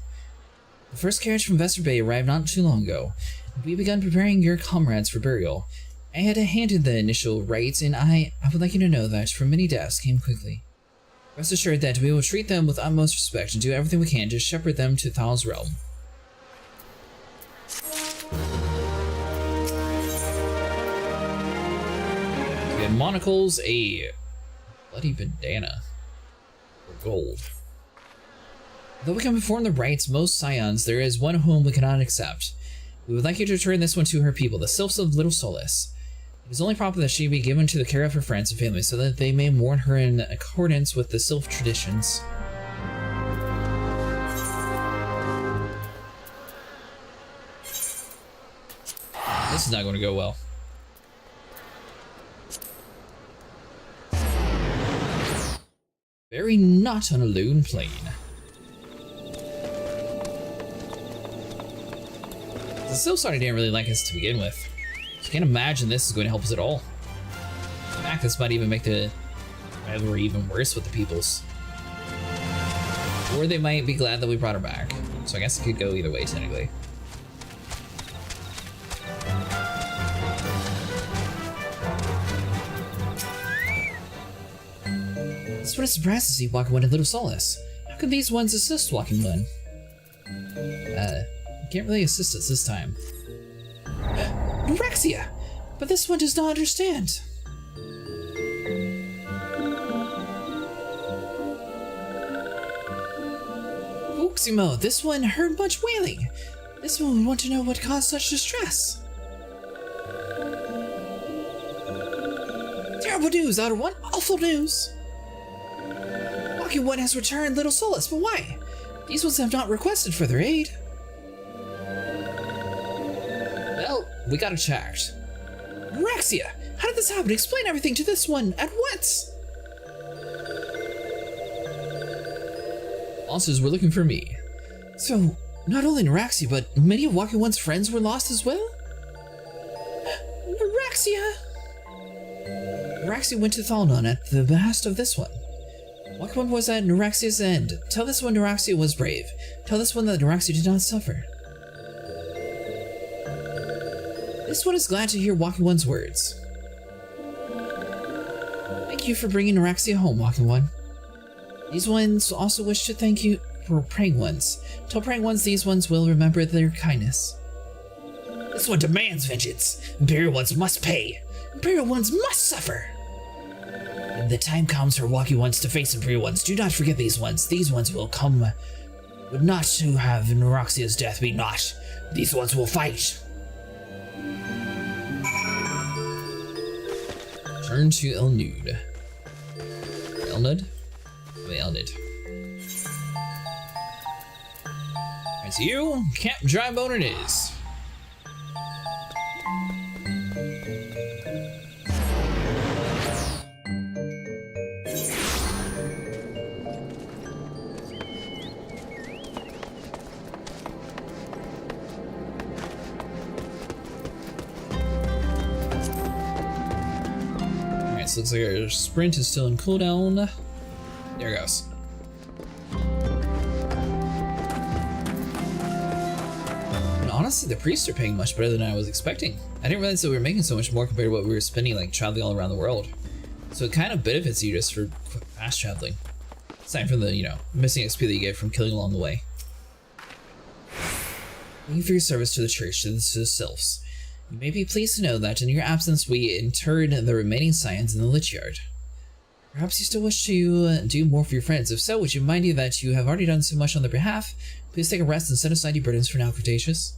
The first carriage from Vesper Bay arrived not too long ago. We begun preparing your comrades for burial. I had a hand in the initial rites, and I would like you to know that from many deaths came quickly. Rest assured that we will treat them with utmost respect and do everything we can to shepherd them to Thal's realm. We have monocles, a bloody bandana, or gold. Though we can perform the rites most scions, there is one whom we cannot accept. We would like you to return this one to her people, the Sylphs of Little Solace. It is only proper that she be given to the care of her friends and family so that they may mourn her in accordance with the Sylph traditions. This is not going to go well. Very not on a lone plane. The Sylphs already didn't really like us to begin with, so I can't imagine this is going to help us at all. In fact, this might even make the rivalry even worse with the peoples. Or they might be glad that we brought her back, so I guess it could go either way, technically. It's what a surprise to see Walking One and Little Solace. How could these ones assist Walking One? Can't really assist us this time. Neuraxia! But this one does not understand. Uximo, this one heard much wailing. This one would want to know what caused such distress. Terrible news, Outer One! Awful news! Walking One has returned Little Solace, but why? These ones have not requested further aid. Well, we got it checked. Neuraxia! How did this happen? Explain everything to this one at once! Monsters were looking for me. So, not only Neuraxia, but many of Walking One's friends were lost as well? Neuraxia! Neuraxia went to Thalnon at the behest of this one. Walking One was at Neuraxia's end. Tell this one Neuraxia was brave. Tell this one that Neuraxia did not suffer. This one is glad to hear Walking One's words. Thank you for bringing Neuraxia home, Walking One. These ones also wish to thank you for praying ones. Tell praying ones these ones will remember their kindness. This one demands vengeance. Imperial ones must pay. Imperial ones must suffer. When the time comes for walkie ones to face inferior ones, do not forget these ones. These ones will come, but not to have Neroxia's death be not. These ones will fight. Turn to Elnud. Elnud? Wait, Elnud. It's you, Camp Drybone it is. Alright, so looks like our sprint is still in cooldown. There it goes. Honestly, the priests are paying much better than I was expecting. I didn't realize that we were making so much more compared to what we were spending, like traveling all around the world. So it kind of benefits you just for fast traveling. Aside from the, you know, missing XP that you get from killing along the way. Thank you for your service to the church, to the sylphs. You may be pleased to know that in your absence we interred the remaining scions in the lich yard. Perhaps you still wish to do more for your friends. If so, would you mind you that you have already done so much on their behalf? Please take a rest and set aside your burdens for now, Cretaceous.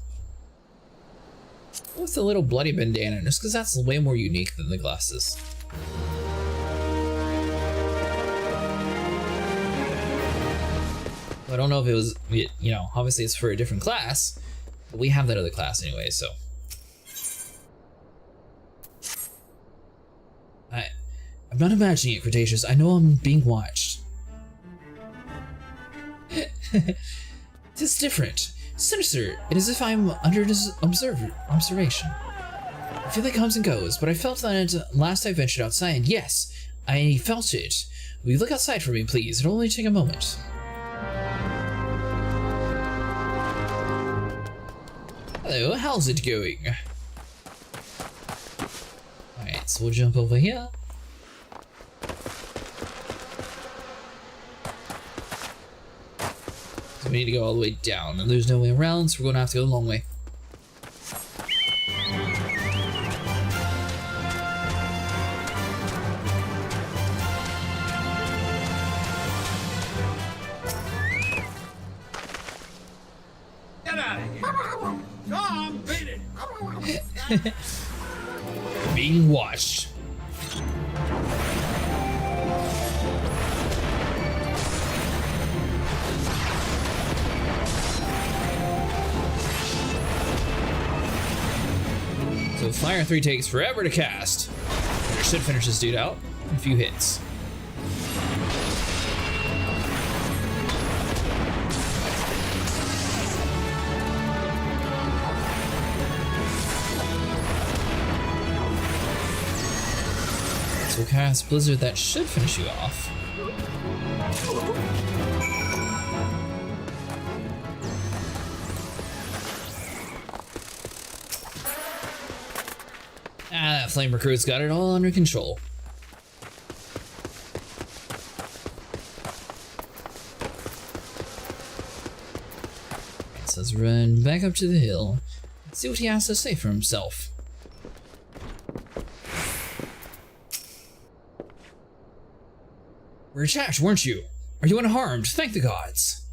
What's the little bloody bandana? Just because that's way more unique than the glasses. I don't know if it was, you know, obviously it's for a different class, but we have that other class anyway, so. I'm not imagining it, Cretaceous. I know I'm being watched. It's different. Sinister. It is as if I'm under observation. I feel like it comes and goes, but I felt that last I ventured outside. Yes, I felt it. Will you look outside for me, please? It'll only take a moment. Hello, how's it going? Alright, so we'll jump over here. So we need to go all the way down, and there's no way around, so we're gonna have to go the long way. Get out of here! Come, beat it! Being watched. So Fire 3 takes forever to cast. It should finish this dude out in a few hits. So cast Blizzard, that should finish you off. That flame recruit's got it all under control. So let's run back up to the hill and see what he has to say for himself. We're attacked, weren't you? Are you unharmed? Thank the gods.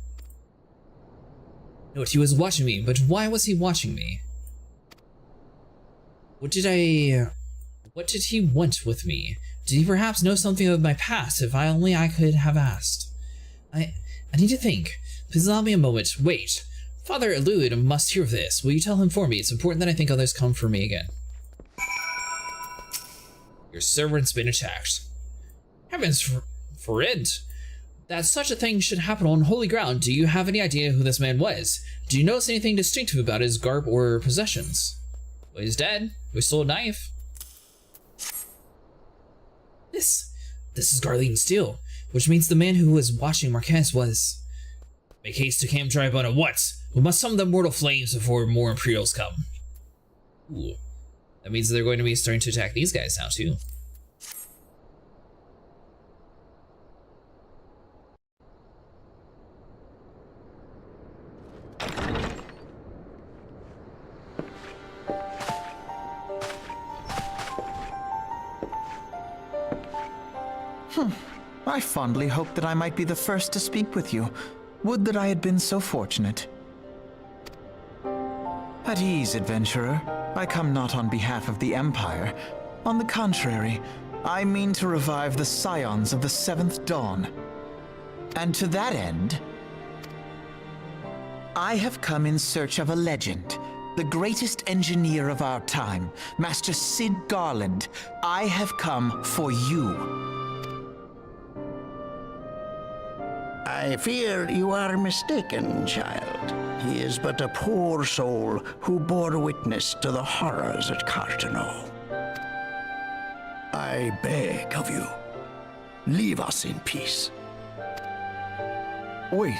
Note, he was watching me, but why was he watching me? What did he want with me? Did he perhaps know something of my past? If I could have asked. I need to think. Please allow me a moment. Wait. Father Eluid must hear of this. Will you tell him for me? It's important that I think others come for me again. Your servant's been attacked. Heavens forbid that such a thing should happen on holy ground. Do you have any idea who this man was? Do you notice anything distinctive about his garb or possessions? Well, he's dead. We stole a knife. This is Garlean Steel, which means the man who was watching Marquez was. Make haste to Camp Drybone at once. We must summon the mortal flames before more Imperials come. Ooh. That means they're going to be starting to attack these guys now, too. I fondly hoped that I might be the first to speak with you. Would that I had been so fortunate. At ease, adventurer. I come not on behalf of the Empire. On the contrary, I mean to revive the scions of the Seventh Dawn. And to that end, I have come in search of a legend. The greatest engineer of our time, Master Cid Garland. I have come for you. I fear you are mistaken, child. He is but a poor soul who bore witness to the horrors at Cartano. I beg of you, leave us in peace. Wait,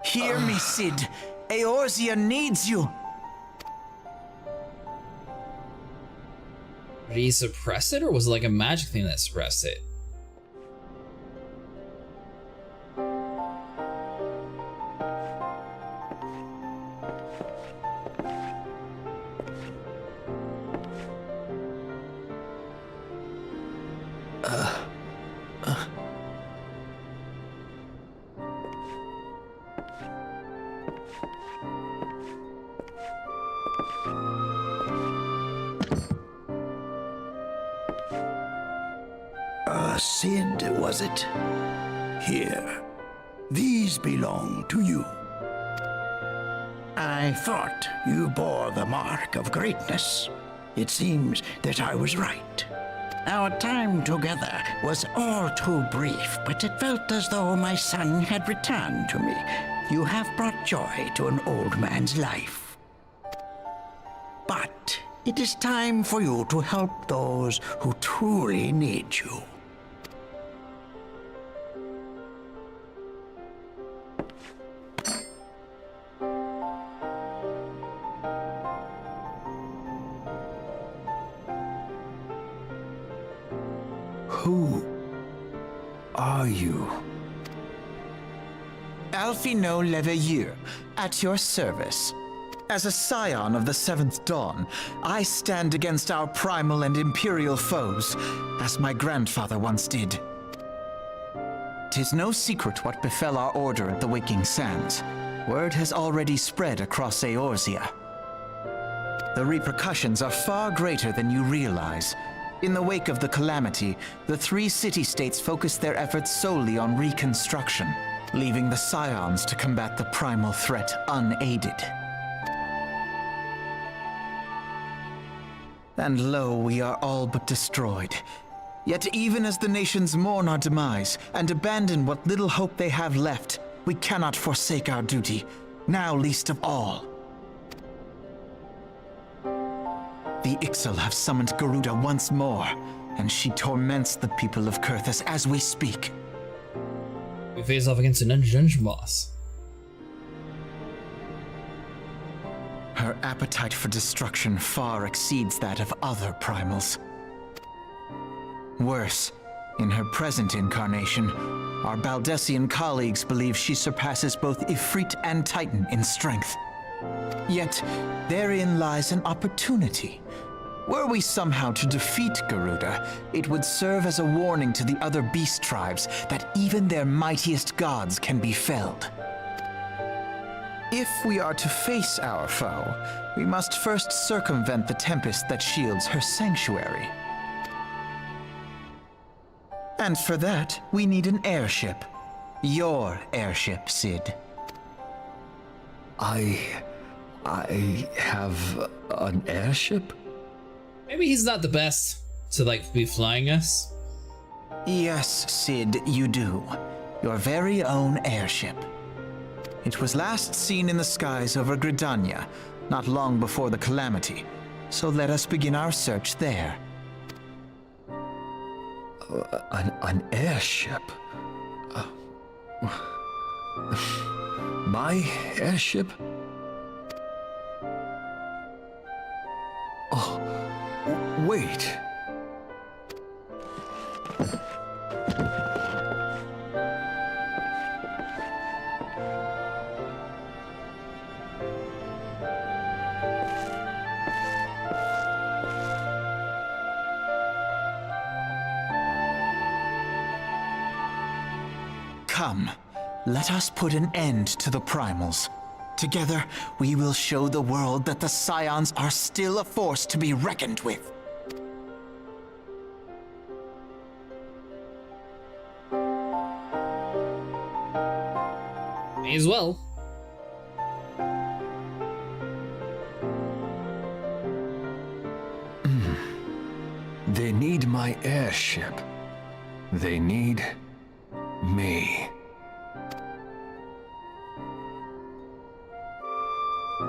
Hear me, Cid. Eorzea needs you. Did he suppress it, or was it like a magic thing that suppressed it? Cid, was it? Here. These belong to you. I thought you bore the mark of greatness. It seems that I was right. Our time together was all too brief, but it felt as though my son had returned to me. You have brought joy to an old man's life. But it is time for you to help those who truly need you. Who are you? Alfino Leveilleur, at your service. As a scion of the Seventh Dawn, I stand against our primal and imperial foes, as my grandfather once did. 'Tis no secret what befell our order at the Waking Sands. Word has already spread across Eorzea. The repercussions are far greater than you realize. In the wake of the calamity, the three city-states focused their efforts solely on reconstruction, leaving the scions to combat the primal threat unaided. And lo, we are all but destroyed. Yet even as the nations mourn our demise and abandon what little hope they have left, we cannot forsake our duty, now least of all. The Ixal have summoned Garuda once more, and she torments the people of Kurthus as we speak. We face off against an dungeon boss. Her appetite for destruction far exceeds that of other primals. Worse, in her present incarnation, our Baldessian colleagues believe she surpasses both Ifrit and Titan in strength. Yet, therein lies an opportunity. Were we somehow to defeat Garuda, it would serve as a warning to the other beast tribes that even their mightiest gods can be felled. If we are to face our foe, we must first circumvent the tempest that shields her sanctuary. And for that, we need an airship. Your airship, Cid. I have an airship? Maybe he's not the best to like be flying us. Yes, Cid, you do. Your very own airship. It was last seen in the skies over Gridania, not long before the calamity. So let us begin our search there. An airship? My airship? Oh, wait. Come, let us put an end to the primals. Together, we will show the world that the Scions are still a force to be reckoned with. May as well. They need my airship. They need me. I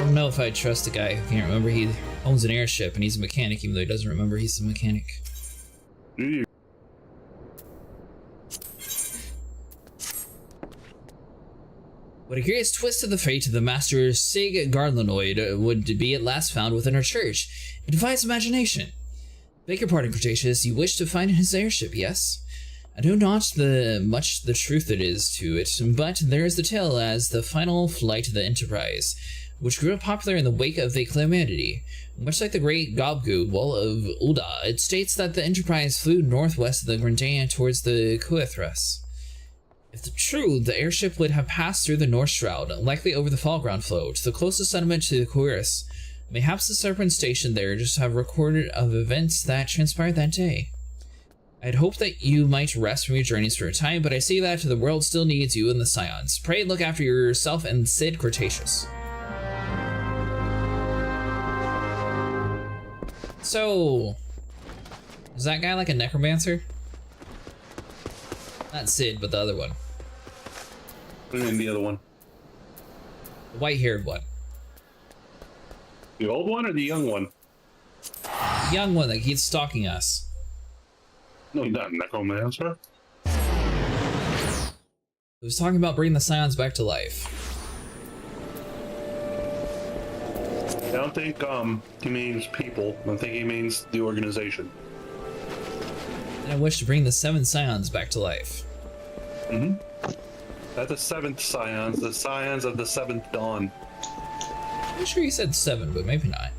don't know if I'd trust a guy who can't remember he owns an airship and he's a mechanic, even though he doesn't remember he's a mechanic. What a curious twist of the fate of the master Sig Garlanoid would be at last found within our church. It defies imagination. Beg your pardon, Cretaceous, you wish to find his airship, yes? I know not much the truth it is to it, but there is the tale as the final flight of the Enterprise, which grew popular in the wake of the calamity. Much like the great Gobgoobel of Ulda, it states that the Enterprise flew northwest of the Grandain towards the Kuethras. If true, the airship would have passed through the North Shroud, likely over the Fallground flow, to the closest settlement to the Kuethras. Mayhaps the Serpent stationed there just have recorded of events that transpired that day. I'd hoped that you might rest from your journeys for a time, but I see that the world still needs you and the Scions. Pray look after yourself and Sid Cretaceous. So, is that guy like a necromancer? Not Sid, but the other one. And the other one. The white-haired one. The old one or the young one? The young one that keeps stalking us. No, he's not a necromancer. He was talking about bringing the Scions back to life. I don't think he means people. I think he means the organization. And I wish to bring the 7 Scions back to life. Mm-hmm. Not the 7th Scions, the Scions of the 7th Dawn. I'm sure you said 7, but maybe not.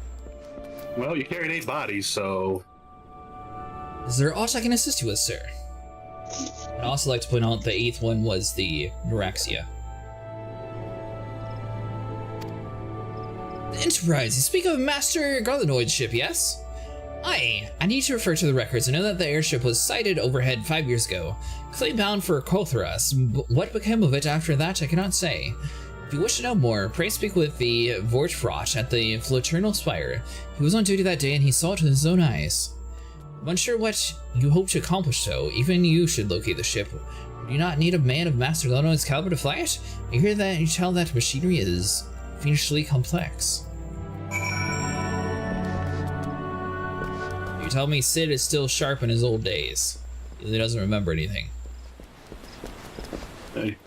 Well, you carried 8 bodies, so... Is there aught I can assist you with, sir? I'd also like to point out the 8th one was the Neuraxia. The Enterprise, you speak of Master Garlanoid's ship, yes? Aye, I need to refer to the records. I know that the airship was sighted overhead 5 years ago, clearly bound for Kothras. What became of it after that, I cannot say. If you wish to know more, pray speak with the Vortfrot at the Fraternal Spire. He was on duty that day and he saw it with his own eyes. I'm unsure what you hope to accomplish, though. Even you should locate the ship. Do you not need a man of Master Garlanoid's caliber to fly it? I hear that you tell that machinery is fiendishly complex. You tell me Sid is still sharp in his old days. He doesn't remember anything. Hey.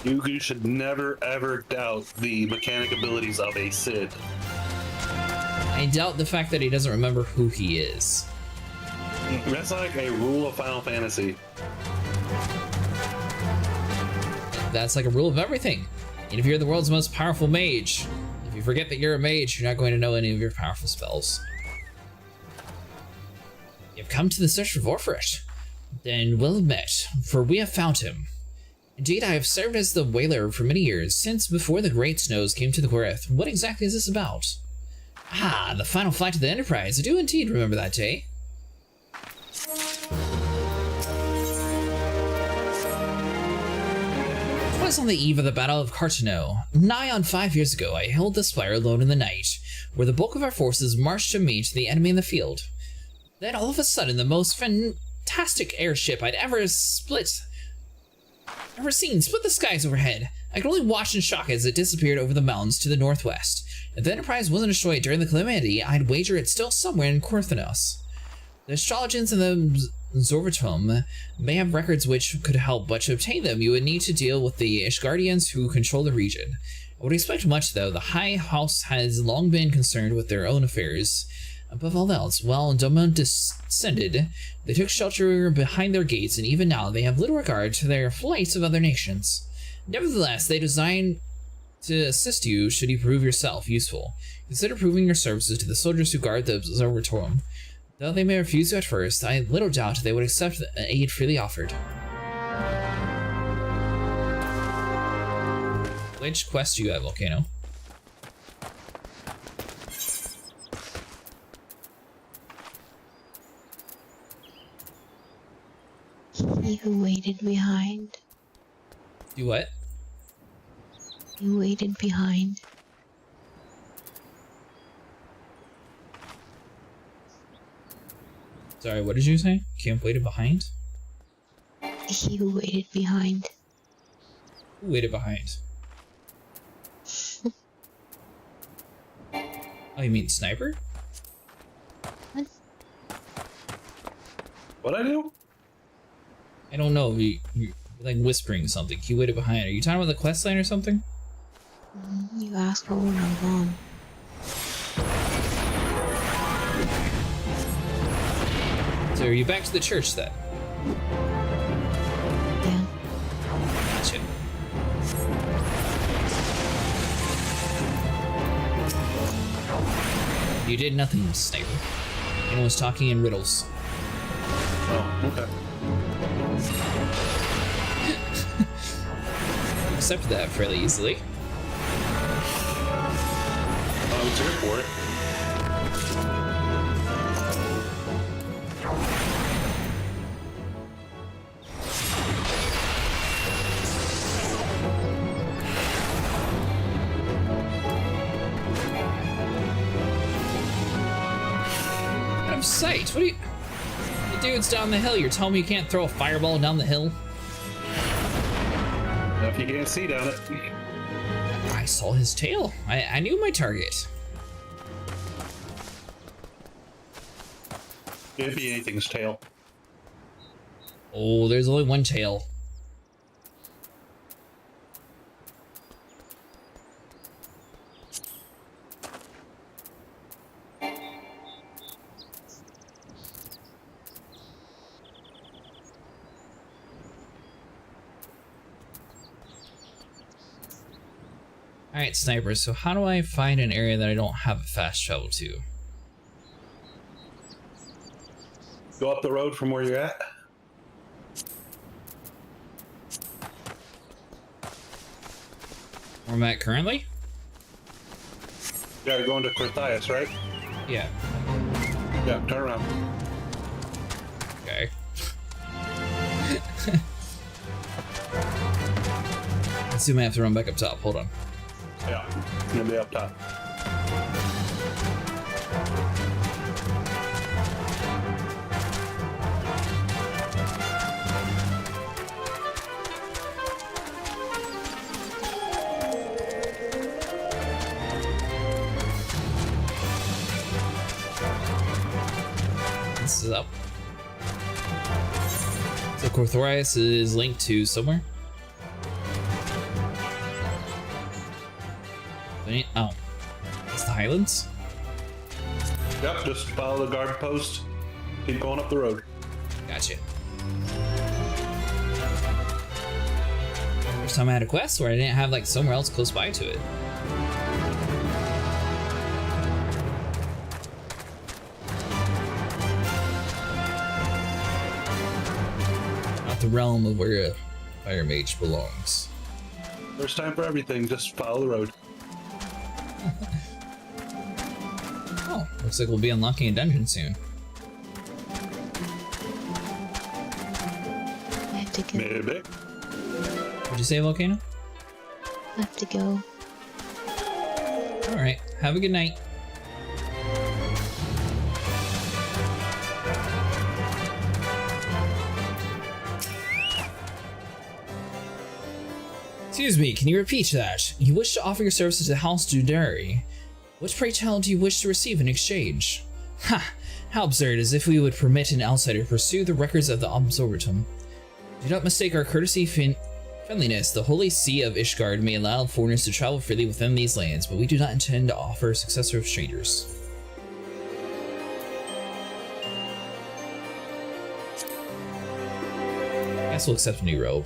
You should never ever doubt the mechanic abilities of a Sid. I doubt the fact that he doesn't remember who he is. That's like a rule of Final Fantasy. That's like a rule of everything. And if you're the world's most powerful mage, if you forget that you're a mage, you're not going to know any of your powerful spells. You've come to the search for Vorfret. Then we'll have met, for we have found him. Indeed, I have served as the Whaler for many years, since before the Great Snows came to the Goreth. What exactly is this about? Ah, the final flight of the Enterprise. I do indeed remember that day. It was on the eve of the Battle of Cartano. Nigh on 5 years ago, I held the Spire alone in the night, where the bulk of our forces marched to meet the enemy in the field. Then all of a sudden, the most fantastic airship I'd ever seen split the skies overhead. I could only watch in shock as it disappeared over the mountains to the northwest. If the Enterprise wasn't destroyed during the calamity, I'd wager it's still somewhere in Korthanos. The astrologers and the Zorvatum may have records which could help, but to obtain them, you would need to deal with the Ishgardians who control the region. I would expect much, though. The High House has long been concerned with their own affairs. Above all else, while Doma descended, they took shelter behind their gates, and even now they have little regard to their flights of other nations. Nevertheless, they design to assist you should you prove yourself useful. Consider proving your services to the soldiers who guard the Observatorium. Though they may refuse you at first, I little doubt they would accept the aid freely offered. Which quest do you have, Volcano? He who waited behind. You what? He waited behind. Sorry, what did you say? Camp waited behind? He who waited behind. Who waited behind? Oh, you mean sniper? What? What I do? I don't know. You're like whispering something. He waited behind. Are you talking about the quest line or something? You asked for one of them. So are you back to the church then? Yeah. Gotcha. You did nothing, sniper. And was talking in riddles. Oh, okay. You accepted that fairly easily. I was here for it. Out of sight. What are you? The dude's down the hill. You're telling me you can't throw a fireball down the hill? Now, if you can't see down it. I saw his tail. I knew my target. It'd be anything's tail. Oh, there's only one tail. Alright, snipers, so how do I find an area that I don't have a fast travel to? Go up the road from where you're at. Where I'm at currently? Yeah, you're going to Corthias, right? Yeah. Yeah, turn around. Okay. I assume I have to run back up top. Hold on. Yeah, it's gonna be up top. This is up. So Corthias is linked to somewhere? Oh. It's the Highlands? Yep, just follow the guard post. Keep going up the road. Gotcha. First time I had a quest where I didn't have like somewhere else close by to it. Not the realm of where a fire mage belongs. There's time for everything, just follow the road. Oh, looks like we'll be unlocking a dungeon soon. I have to go. Maybe. What'd you say, Volcano? I have to go. Alright, have a good night. Excuse me, can you repeat that? You wish to offer your services to House Dudari. What, pray tell, do you wish to receive in exchange? Ha! How absurd, as if we would permit an outsider to pursue the records of the Observatum. Do not mistake our courtesy friendliness. The Holy See of Ishgard may allow foreigners to travel freely within these lands, but we do not intend to offer successor of strangers. Guess we'll accept a new robe.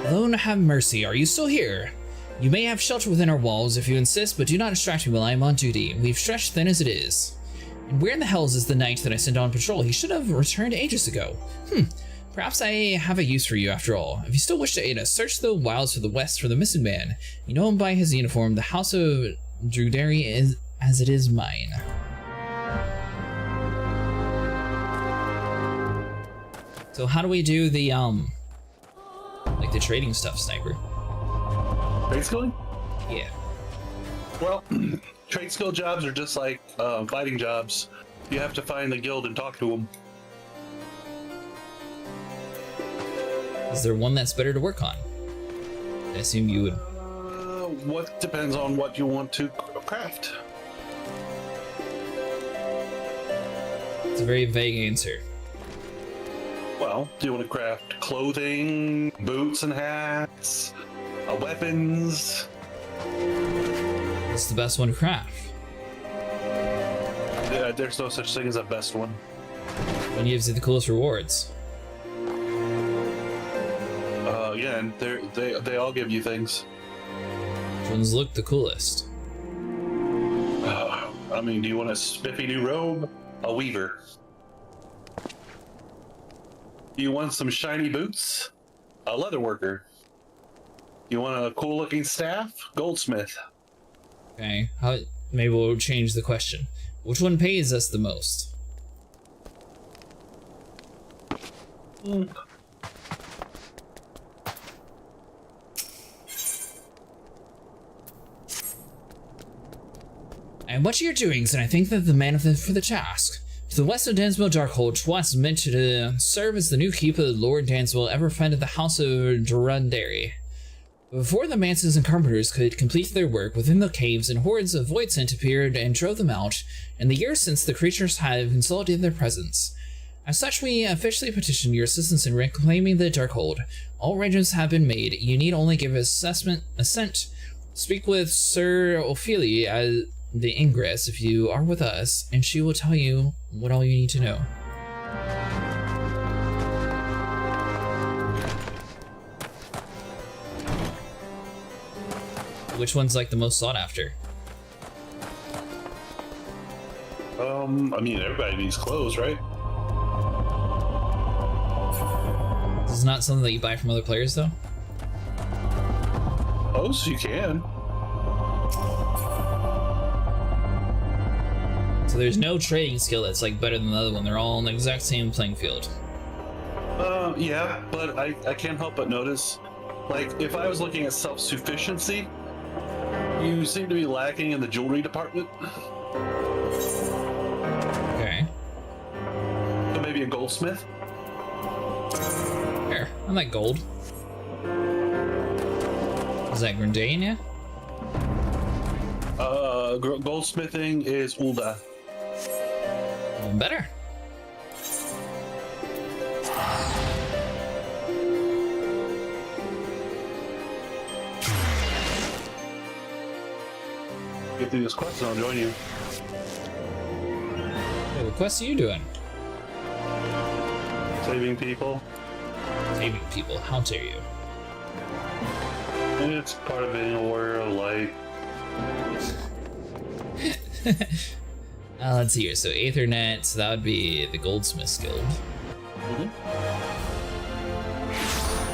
Although have mercy, are you still here? You may have shelter within our walls if you insist, but do not distract me while I am on duty. We've stretched thin as it is. And where in the hells is the knight that I sent on patrol? He should have returned ages ago. Perhaps I have a use for you after all. If you still wish to aid us, search the wilds to the west for the missing man. You know him by his uniform. The house of Druderi is as it is mine. So how do we do the like the trading stuff, Sniper? Trade skilling? Yeah. Well, trade skill jobs are just like fighting jobs. You have to find the guild and talk to them. Is there one that's better to work on? I assume you would. What depends on what you want to craft. It's a very vague answer. Well, do you want to craft clothing, boots and hats, weapons? What's the best one to craft? Yeah, there's no such thing as a best one. One gives you the coolest rewards. Yeah, and they all give you things. Which ones look the coolest? I mean, do you want a spiffy new robe? A weaver. Do you want some shiny boots? A leather worker. You want a cool looking staff? Goldsmith. Okay, maybe we'll change the question. Which one pays us the most? I am watching your doings, and I think that the man for the task. To the west of Dansville Darkhold, Schwartz meant to serve as the new keeper Lord Dansville ever founded the House of Durandary. Before the Manses and Carpenters could complete their work within the caves, and hordes of Voidsent appeared and drove them out, in the years since the creatures have consolidated their presence. As such, we officially petitioned your assistance in reclaiming the Darkhold. All arrangements have been made. You need only give assent. Speak with Sir Ophelia at the ingress if you are with us, and she will tell you what all you need to know. Which one's like the most sought after? I mean, everybody needs clothes, right? This is not something that you buy from other players, though? Clothes, you can. So there's no trading skill that's like better than the other one. They're all on the exact same playing field. Yeah, but I can't help but notice, like, if I was looking at self-sufficiency, you seem to be lacking in the jewelry department. Okay. So maybe a goldsmith? Here, I like gold. Is that Grandania? Goldsmithing is Ulda. Even better. Get through this quest and I'll join you. Hey, what quest are you doing? Saving people. Saving people, how dare you? It's part of being a warrior of light. Let's see here. So Aethernet, so that would be the Goldsmiths Guild.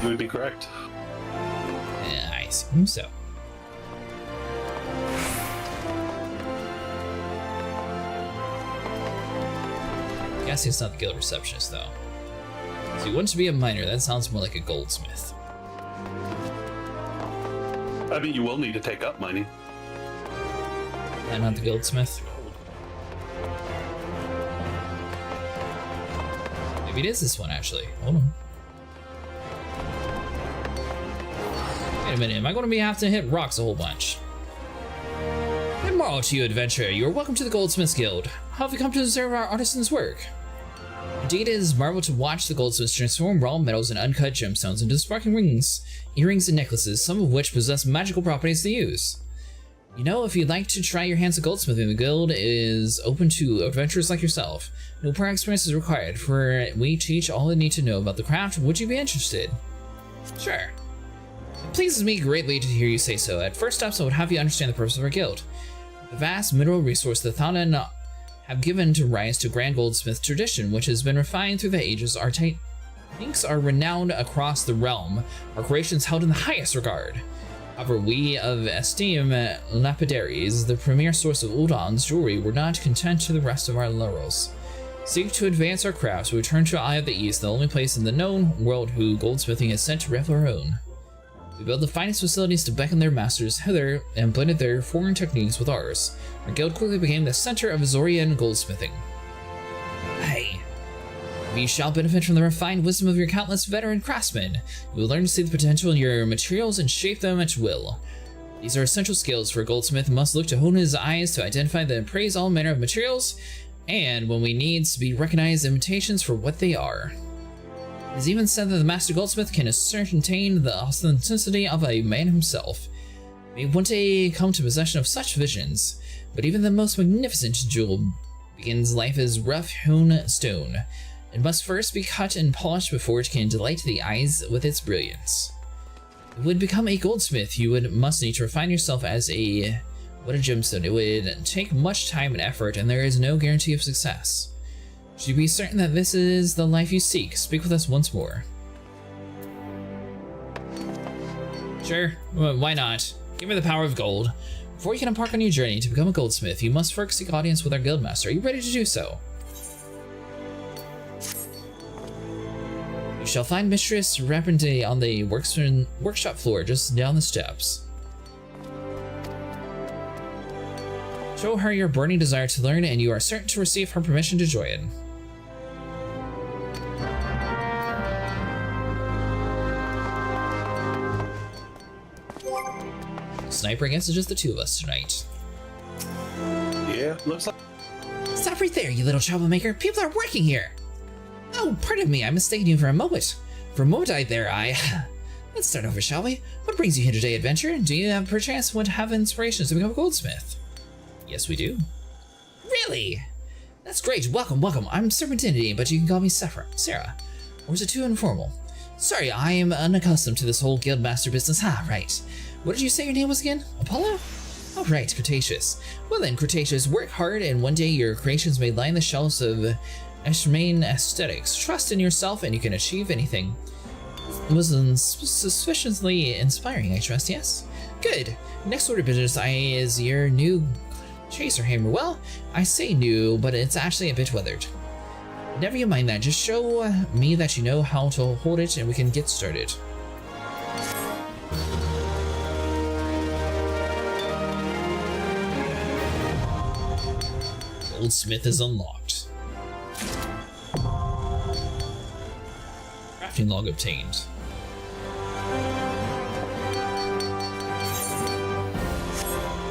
You would be correct. Yeah, I assume so. Guess it's not the guild receptionist though. So you want to be a miner, that sounds more like a goldsmith. I mean, you will need to take up mining. And not the goldsmith. Maybe it is this one actually. Hold on. Wait a minute, am I going to have to hit rocks a whole bunch? Good morrow to you, adventurer. You are welcome to the Goldsmiths Guild. How have you come to observe our artisans' work? Indeed, it is marvel to watch the goldsmiths transform raw metals and uncut gemstones into sparkling rings, earrings, and necklaces, some of which possess magical properties they use. You know, if you'd like to try your hands at goldsmithing, the guild is open to adventurers like yourself. No prior experience is required, for we teach all you need to know about the craft. Would you be interested? Sure. It pleases me greatly to hear you say so. At first steps, I would have you understand the purpose of our guild. The vast mineral resource the Thaumaturge have given to rise to grand goldsmith tradition, which has been refined through the ages. Our techniques are renowned across the realm, our creations held in the highest regard. However, we of esteem lapidaries, the premier source of Uldan's jewelry, were not content to the rest of our laurels. Seek to advance our crafts, we return to Eye of the East, the only place in the known world who goldsmithing is sent to revel our own. We built the finest facilities to beckon their masters hither and blended their foreign techniques with ours. Our guild quickly became the center of Azorian goldsmithing. Hey. You shall benefit from the refined wisdom of your countless veteran craftsmen. You will learn to see the potential in your materials and shape them at will. These are essential skills for a goldsmith who must look to hone his eyes to identify and appraise all manner of materials, and when we need to be recognized imitations for what they are. It is even said that the master goldsmith can ascertain the authenticity of a man himself. May one day come to possession of such visions, but even the most magnificent jewel begins life as rough-hewn stone. It must first be cut and polished before it can delight the eyes with its brilliance. If you would become a goldsmith, you must need to refine yourself as a gemstone. It would take much time and effort, and there is no guarantee of success. Should you be certain that this is the life you seek, speak with us once more. Sure, why not? Give me the power of gold. Before you can embark on your journey to become a goldsmith, you must first seek audience with our guildmaster. Are you ready to do so? You shall find Mistress Rapidity on the workshop floor just down the steps. Show her your burning desire to learn, and you are certain to receive her permission to join. Sniper, I guess it's just the two of us tonight. Yeah, looks like. Stop right there, you little troublemaker. People are working here. Oh, pardon me, I mistaken you for a moment. For a moment Let's start over, shall we? What brings you here today, adventurer? Do you have perchance want to have inspirations to become a goldsmith? Yes, we do. Really? That's great. Welcome, welcome. I'm Serpentinity, but you can call me Sarah. Or is it too informal? Sorry, I am unaccustomed to this whole guildmaster business. Right. What did you say your name was again? Apollo? Oh, right, Cretaceous. Well then, Cretaceous, work hard, and one day your creations may line the shelves of Ashmain aesthetics. Trust in yourself and you can achieve anything. It was suspiciously inspiring, I trust, yes? Good. Next order of business is your new chaser hammer. Well, I say new, but it's actually a bit weathered. Never you mind that. Just show me that you know how to hold it and we can get started. Goldsmith is unlocked. Crafting log obtained.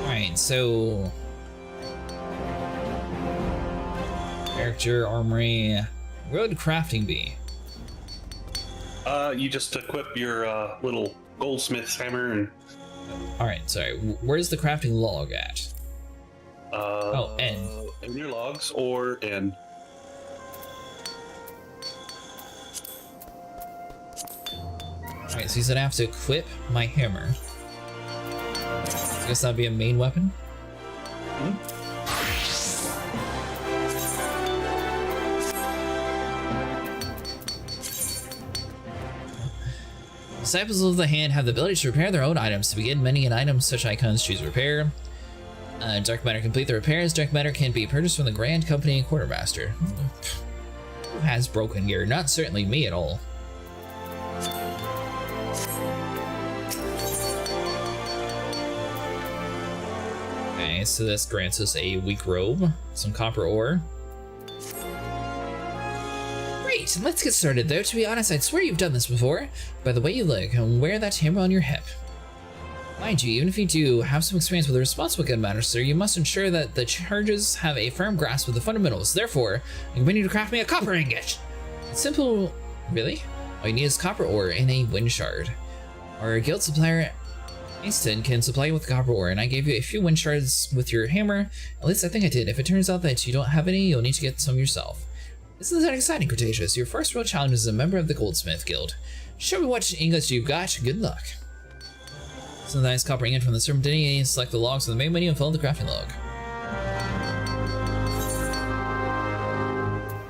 Alright, so character, armory, road crafting bee. You just equip your little goldsmith's hammer and. Alright, sorry. Where's the crafting log at? Oh, N. In your logs or N. Alright, so you said I have to equip my hammer. I guess that'd be a main weapon? Disciples of the Hand have the ability to repair their own items. To begin mending an item, such icons choose repair. Dark matter complete the repairs. Dark matter can be purchased from the Grand Company and Quartermaster. Who has broken gear? Not certainly me at all. Okay, so this grants us a weak robe, some copper ore. Great, let's get started though. To be honest, I'd swear you've done this before. By the way you look, and wear that hammer on your hip. Mind you, even if you do have some experience with a responsible gun matter, sir, you must ensure that the charges have a firm grasp of the fundamentals. Therefore, I'm going to craft me a copper ingot. It's simple. Really? All you need is copper ore and a wind shard. Our guild supplier, Easton, can supply you with copper ore, and I gave you a few wind shards with your hammer. At least I think I did. If it turns out that you don't have any, you'll need to get some yourself. Isn't that exciting, Cretaceous? Your first real challenge is a member of the Goldsmith Guild. Show me what ingots you've got. Good luck. Synthesize copper ingot from the serpentine, select the logs from the main menu and follow the crafting log.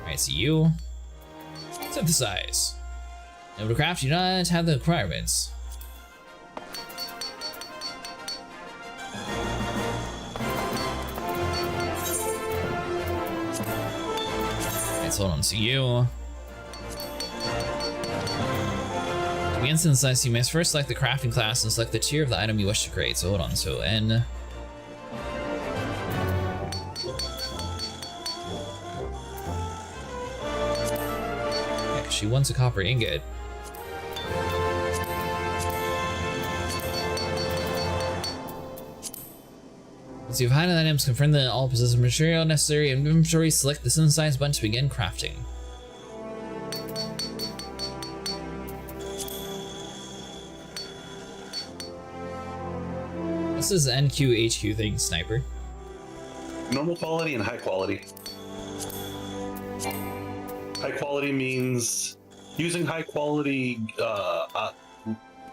Alright, so you synthesize. Able to craft, you do not have the requirements. Alright, so hold on, so you to begin synthesize, you must first select the crafting class and select the tier of the item you wish to create. So hold on, so N. Yeah, she wants a copper ingot. Once you've hidden items, confirm that all possess material necessary in inventory, select the synthesize button to begin crafting. This is NQHQ thing, sniper. Normal quality and high quality. High quality means using high quality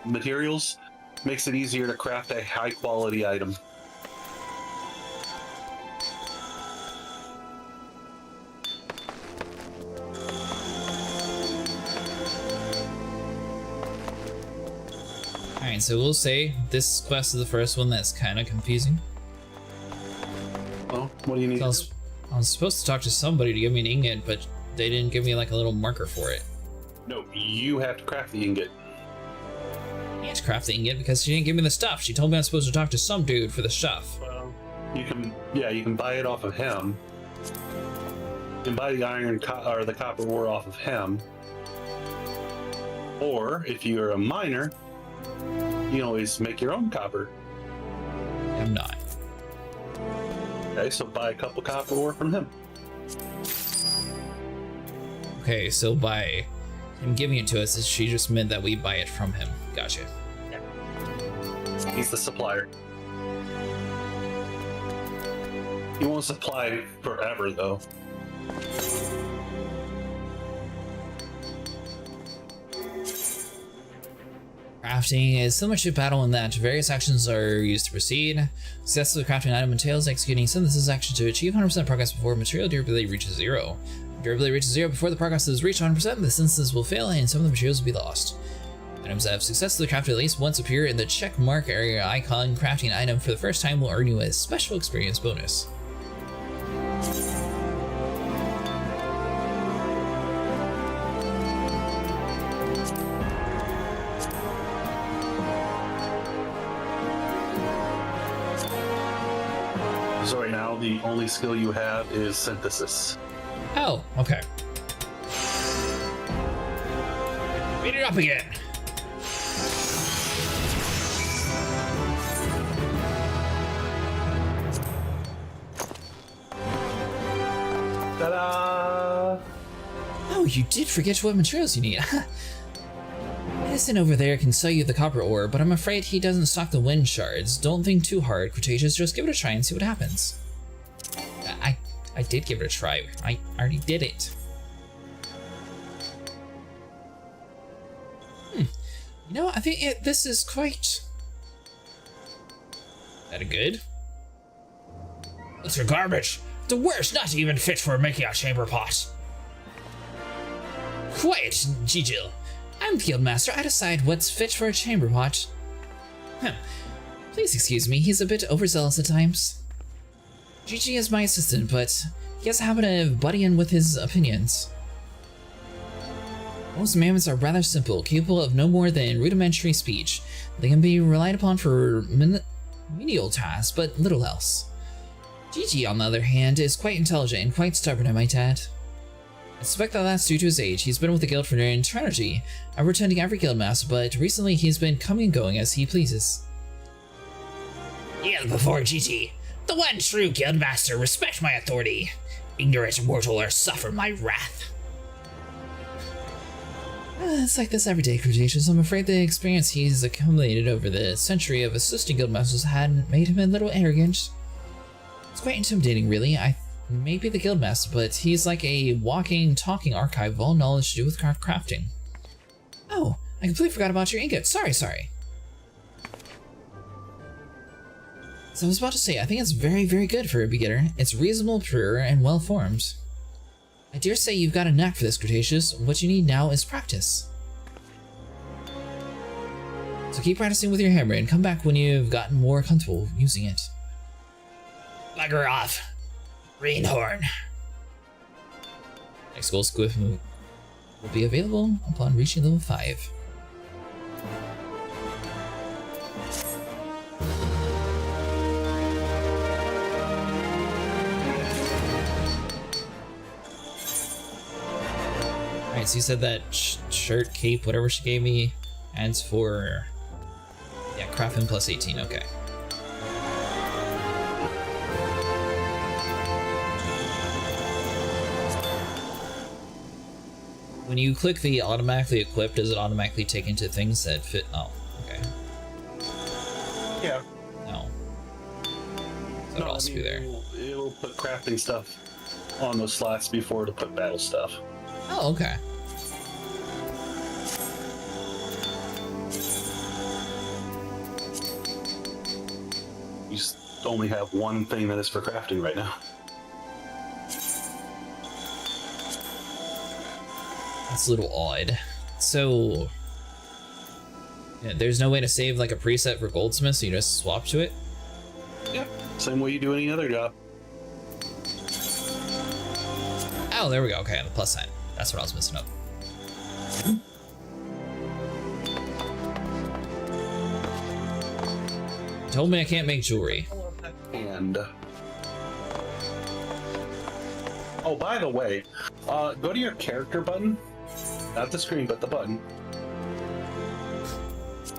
materials makes it easier to craft a high quality item. Alright, so we'll say this quest is the first one that's kind of confusing. Well, what do you need? So I was supposed to talk to somebody to give me an ingot, but they didn't give me like a little marker for it. No, you have to craft the ingot. I can't craft the ingot because she didn't give me the stuff. She told me I was supposed to talk to some dude for the stuff. Well, you can buy it off of him. You can buy the iron or the copper ore off of him. Or if you're a miner, you can always make your own copper. I'm not. Okay, so buy a couple copper ore from him. Okay, so by him giving it to us, she just meant that we buy it from him. Gotcha. Yeah. He's the supplier. He won't supply forever, though. Crafting is similar to battle in that various actions are used to proceed. Successfully crafting an item entails executing synthesis action to achieve 100% progress before material durability reaches 0. If durability reaches 0 before the progress is reached 100%, the synthesis will fail and some of the materials will be lost. Items that have successfully crafted at least once appear in the check mark area icon. Crafting an item for the first time will earn you a special experience bonus. So right now, the only skill you have is synthesis. Oh, okay. Beat it up again. Ta-da! Oh, you did forget what materials you need. Edison over there can sell you the copper ore, but I'm afraid he doesn't stock the wind shards. Don't think too hard, Cretaceous. Just give it a try and see what happens. I did give it a try. I already did it. You know, I think this is quite... That a good? It's your garbage. The worst, not even fit for making a chamber pot. Quiet, Gigil. I'm the guildmaster. I decide what's fit for a chamber pot. Please excuse me, he's a bit overzealous at times. Gigi is my assistant, but he has a habit of butting in with his opinions. Most mammoths are rather simple, capable of no more than rudimentary speech. They can be relied upon for menial tasks, but little else. Gigi, on the other hand, is quite intelligent and quite stubborn, I might add. I suspect that that's due to his age. He's been with the guild for nearly an eternity, overtending every guildmaster, but recently he's been coming and going as he pleases. Kneel before Gigi, the one true guildmaster. Respect my authority. Ignorant mortal or suffer my wrath. It's like this every day, Cretaceous. I'm afraid the experience he's accumulated over the century of assisting guildmasters had made him a little arrogant. It's quite intimidating, really. I may be the guildmaster, but he's like a walking, talking archive of all knowledge to do with crafting. Oh, I completely forgot about your ingot. Sorry. So I was about to say, I think it's very, very good for a beginner. It's reasonable, pure, and well-formed. I dare say you've got a knack for this, Cretaceous. What you need now is practice. So keep practicing with your hammer and come back when you've gotten more comfortable using it. Bugger off. Greenhorn. Next gold squiff will be available upon reaching level 5. Alright, so you said that shirt, cape, whatever she gave me, adds for... yeah, crafting plus 18, okay. When you click the automatically equip, does it automatically take into things that fit? Oh, okay. Yeah. No. So it'll also be there. It'll put crafting stuff on those slots before it'll put battle stuff. Oh, okay. You just only have one thing that is for crafting right now. That's a little odd. So, yeah, there's no way to save like a preset for Goldsmith, so you just swap to it? Yeah, same way you do any other job. Oh, there we go. Okay, the plus sign. That's what I was missing up. Told me I can't make jewelry. And oh, by the way, go to your character button. Not the screen, but the button.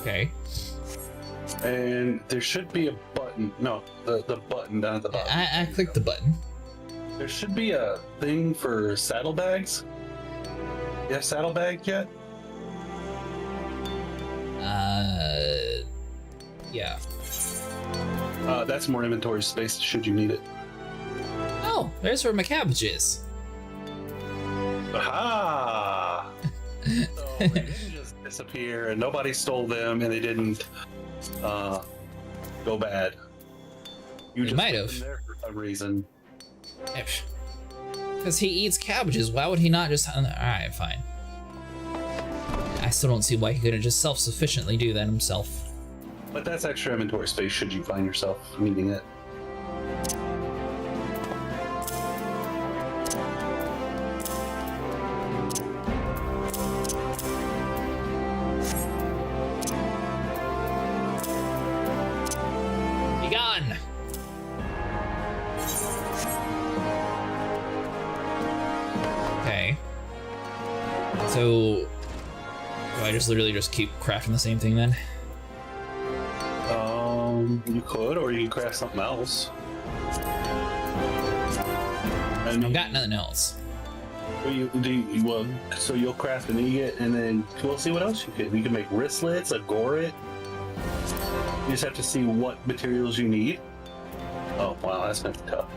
Okay. And there should be a button. No, the button down at the bottom. I clicked the button. There should be a thing for saddlebags. You have saddlebags yet? Yeah. That's more inventory space should you need it. Oh, there's where my cabbage is. Aha! So they didn't just disappear and nobody stole them and they didn't go bad. You just might put have. them there for some reason. Because he eats cabbages, why would he not just... Alright, fine. I still don't see why he couldn't just self-sufficiently do that himself. But that's extra inventory space should you find yourself needing it. Be gone! Okay. So... do I just literally just keep crafting the same thing then? You could, or you can craft something else. And I've got nothing else. So you'll craft an ingot, and then we'll see what else you can. You can make wristlets, a goret. You just have to see what materials you need. Oh wow, that's gonna be tough.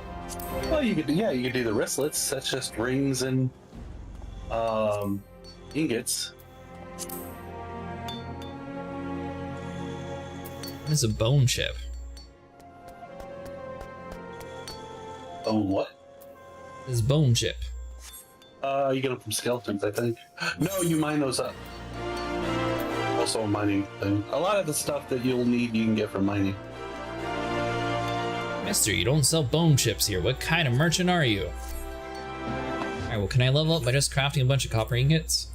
Well, you could do the wristlets. That's just rings and ingots. What is a bone chip? Bone what? This bone chip. You get them from skeletons, I think. No, you mine those up. Also a mining thing. A lot of the stuff that you'll need you can get from mining. Mister, you don't sell bone chips here. What kind of merchant are you? Alright, well, can I level up by just crafting a bunch of copper ingots?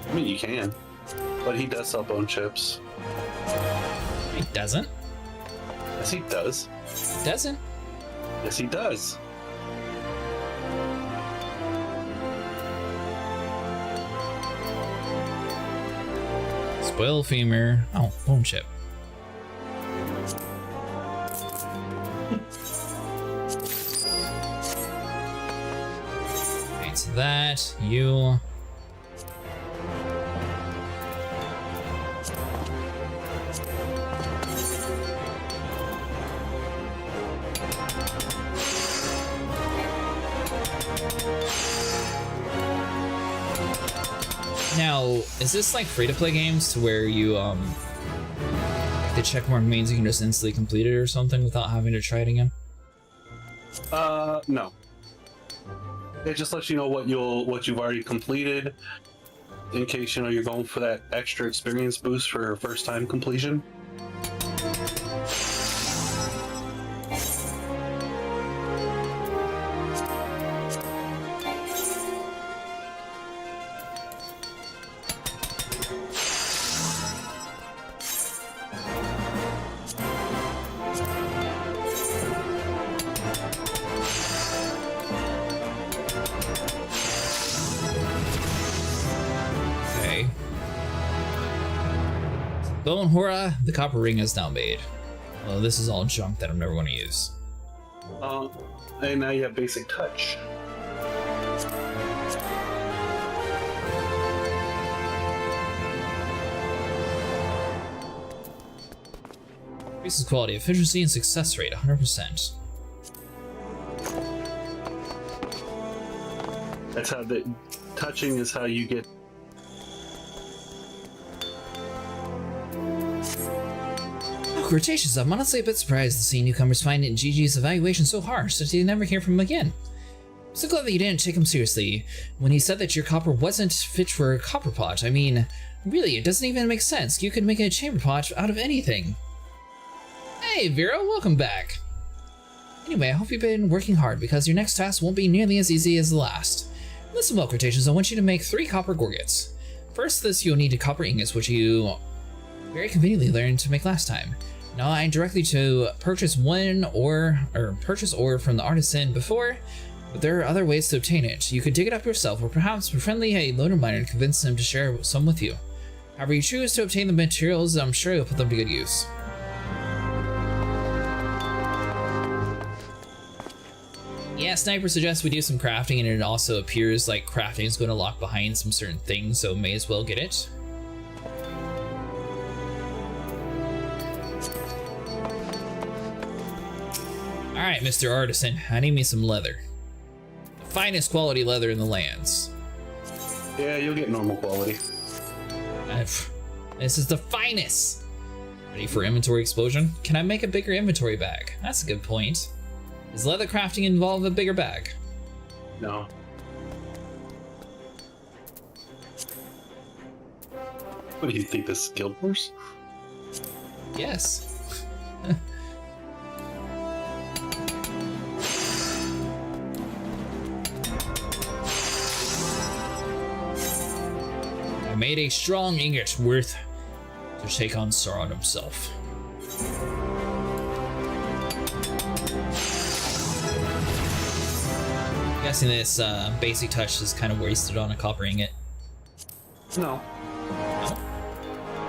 I mean, you can. But he does sell bone chips. He doesn't. Yes, he does. He doesn't. Yes, he does. Spoil femur. Oh, bone chip. Right, so that, you... Now, is this like free-to-play games to where you, they check mark means you can just instantly complete it or something without having to try it again? No. It just lets you know what you've already completed, in case you're going for that extra experience boost for first time completion. Bone Hora, the copper ring is now made. Well, this is all junk that I'm never going to use. And now you have basic touch. Increases quality, efficiency, and success rate 100%. That's how the touching is how you get. Cretaceous, I'm honestly a bit surprised to see newcomers find GG's evaluation so harsh that you never hear from him again. I'm so glad that you didn't take him seriously when he said that your copper wasn't fit for a copper pot. I mean, really, it doesn't even make sense. You could make a chamber pot out of anything. Hey, Vera, welcome back. Anyway, I hope you've been working hard because your next task won't be nearly as easy as the last. Listen well, Cretaceous, I want you to make 3 copper gorgets. First, this you'll need copper ingots, which you very conveniently learned to make last time. Now I directly to purchase purchase ore from the artisan before, but there are other ways to obtain it. You could dig it up yourself, or perhaps befriendly a loaner miner and convince them to share some with you. However you choose to obtain the materials, I'm sure you'll put them to good use. Yeah, Sniper suggests we do some crafting, and it also appears like crafting is going to lock behind some certain things, so may as well get it. Alright, Mr. Artisan, I need me some leather. The finest quality leather in the lands. Yeah, you'll get normal quality. This is the finest! Ready for inventory explosion? Can I make a bigger inventory bag? That's a good point. Does leather crafting involve a bigger bag? No. What do you think, this is Guild Wars? Yes. I made a strong ingot worth to take on Sauron himself. I'm guessing this basic touch is kind of wasted on a copper ingot. No.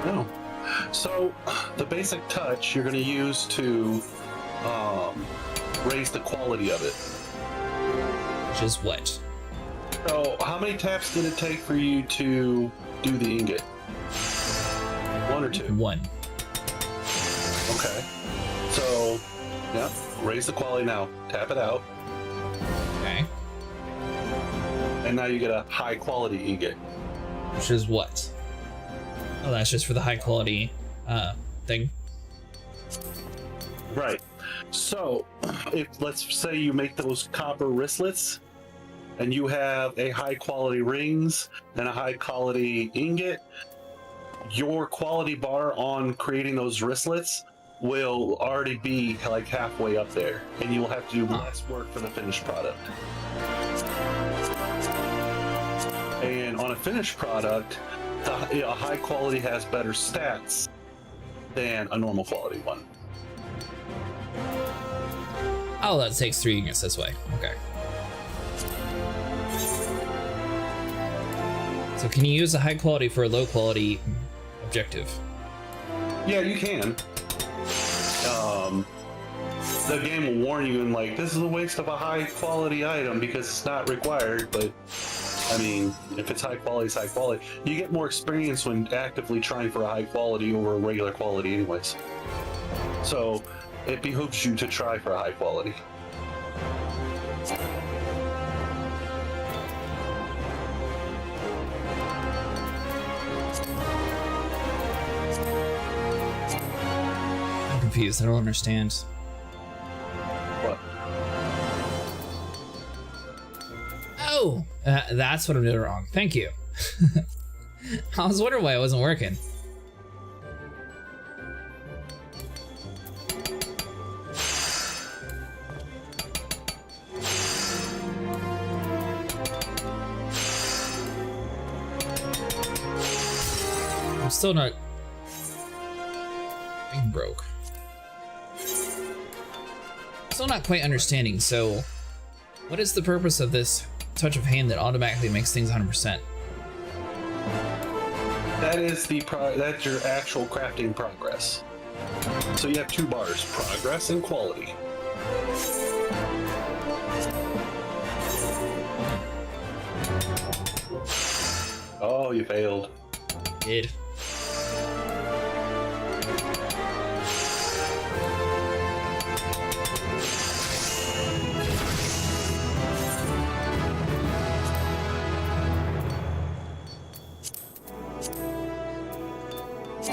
No. So, the basic touch you're going to use to raise the quality of it. Which is what? So, how many taps did it take for you to do the ingot? 1 or 2? 1. Okay. So, yeah, raise the quality now. Tap it out. Okay. And now you get a high quality ingot. Which is what? Oh, that's just for the high quality thing. Right. So, if let's say you make those copper wristlets, and you have a high quality rings and a high quality ingot, your quality bar on creating those wristlets will already be like halfway up there, and you will have to do less work for the finished product. And on a finished product, a high quality has better stats than a normal quality one. Oh, that takes 3 ingots this way. Okay. So can you use a high quality for a low quality objective? Yeah, you can. The game will warn you and like, this is a waste of a high quality item because it's not required, but I mean, if it's high quality, it's high quality. You get more experience when actively trying for a high quality over a regular quality anyways. So it behooves you to try for a high quality. confused. I don't understand. What? Oh, that's what I'm doing wrong. Thank you. I was wondering why it wasn't working. I'm still not being broke. Still not quite understanding, so what is the purpose of this touch of hand that automatically makes things 100%? That is that's your actual crafting progress. So you have 2 bars, progress and quality. Oh, you failed. Did.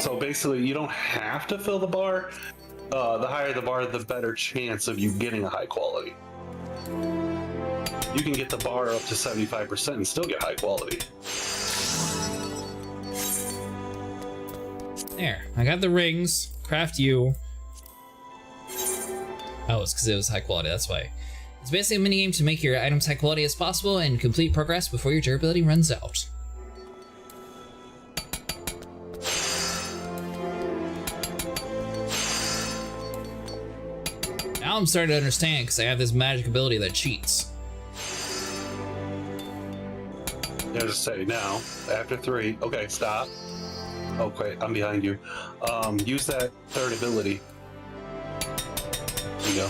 So basically, you don't have to fill the bar. The higher the bar, the better chance of you getting a high quality. You can get the bar up to 75% and still get high quality. There, I got the rings. Craft you. Oh, it's because it was high quality, that's why. It's basically a minigame to make your items high quality as possible and complete progress before your durability runs out. Now I'm starting to understand because I have this magic ability that cheats. Yeah, just say now, after 3. Okay, stop. Okay, I'm behind you. Use that 3rd ability. There you go.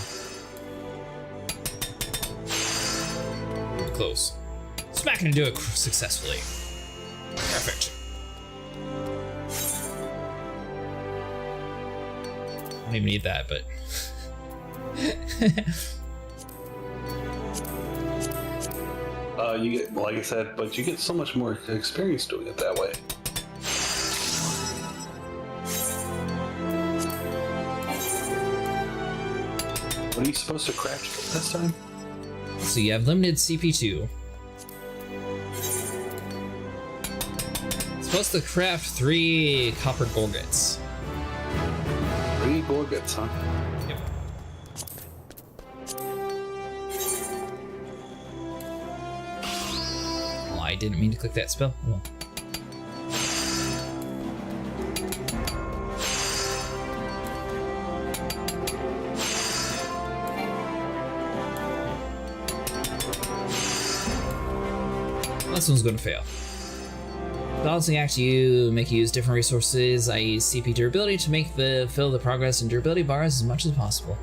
Close. Smacking to do it successfully. Perfect. I don't even need that, but... You get, like I said, but you get so much more experience doing it that way. What are you supposed to craft this time? So you have limited CP2. Supposed to craft 3 copper gorgets. 3 gorgets, huh? Yep. Well, I didn't mean to click that spell. Oh, well. This one's gonna fail. Balancing act you make you use different resources, i.e. CP durability, to make fill the progress and durability bars as much as possible.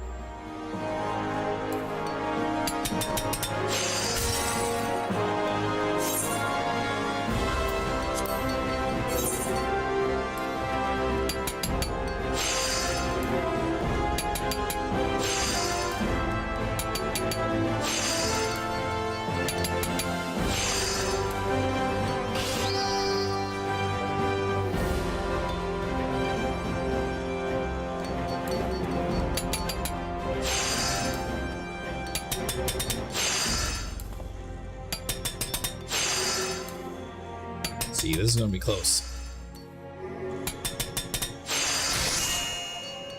See, this is gonna be close.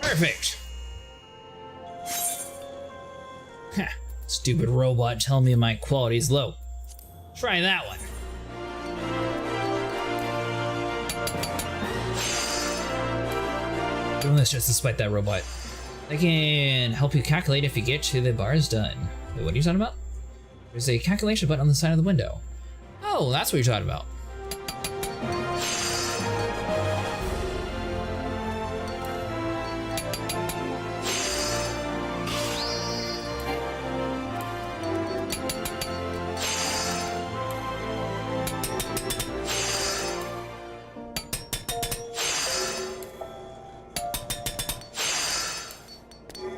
Perfect! Heh, stupid robot telling me my quality's low. Try that one. Doing this just to spite that robot. They can help you calculate if you get to the bars done. Wait, what are you talking about? There's a calculation button on the side of the window. Oh, that's what you're talking about.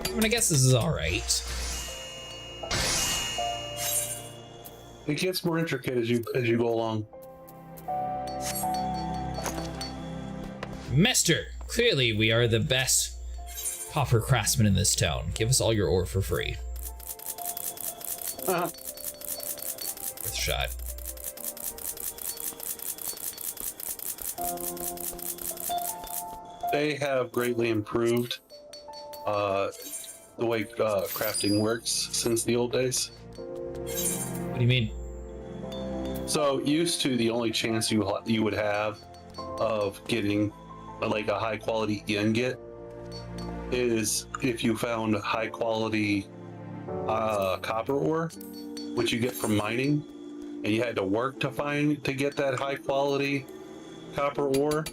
I mean, I guess this is alright. It gets more intricate as you go along. Mister, clearly we are the best copper craftsman in this town. Give us all your ore for free. Worth a shot. They have greatly improved the way crafting works since the old days. What do you mean? So used to, the only chance you would have of getting like a high quality ingot is if you found high quality copper ore, which you get from mining, and you had to work to get that high quality copper ore.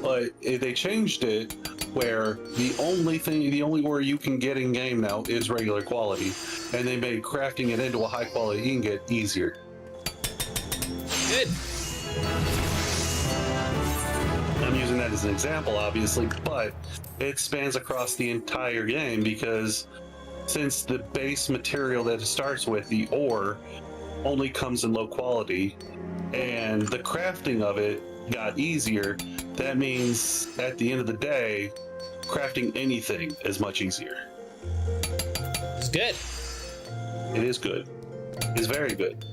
But they changed it where the only ore you can get in game now is regular quality, and they made crafting it into a high quality ingot easier. Good. I'm using that as an example, obviously, but it spans across the entire game because since the base material that it starts with, the ore, only comes in low quality, and the crafting of it got easier, that means at the end of the day, crafting anything is much easier. It's good. It is good. It's very good.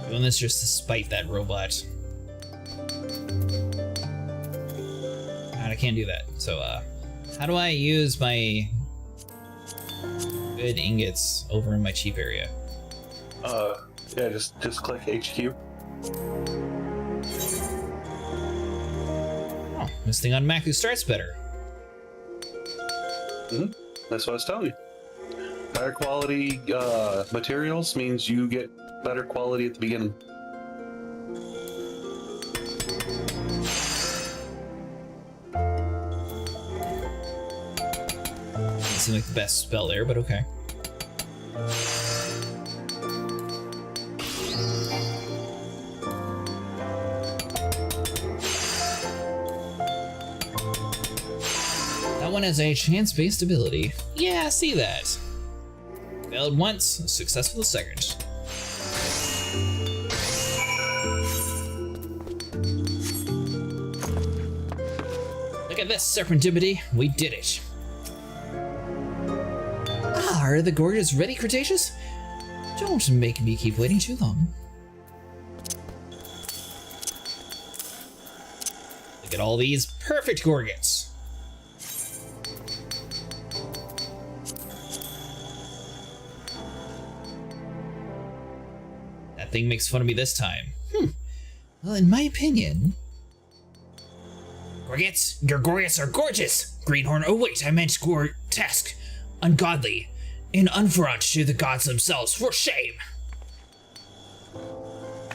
Doing this just to spite that robot. And I can't do that. So, how do I use my good ingots over in my cheap area? Yeah, just click HQ. Oh, this thing on Mac starts better. That's what I was telling you. Higher quality materials means you get better quality at the beginning. Doesn't seem like the best spell there, but okay. That one has a chance-based ability. Yeah, I see that. Failed once, successful the second. Look at this serendipity, we did it. Ah, are the gorges ready, Cretaceous? Don't make me keep waiting too long. Look at all these perfect gorgets. That thing makes fun of me this time. Well, in my opinion... Gorgets? Your gorgets are gorgeous! Greenhorn, oh wait, I meant grotesque, ungodly, and unfront to the gods themselves, for shame!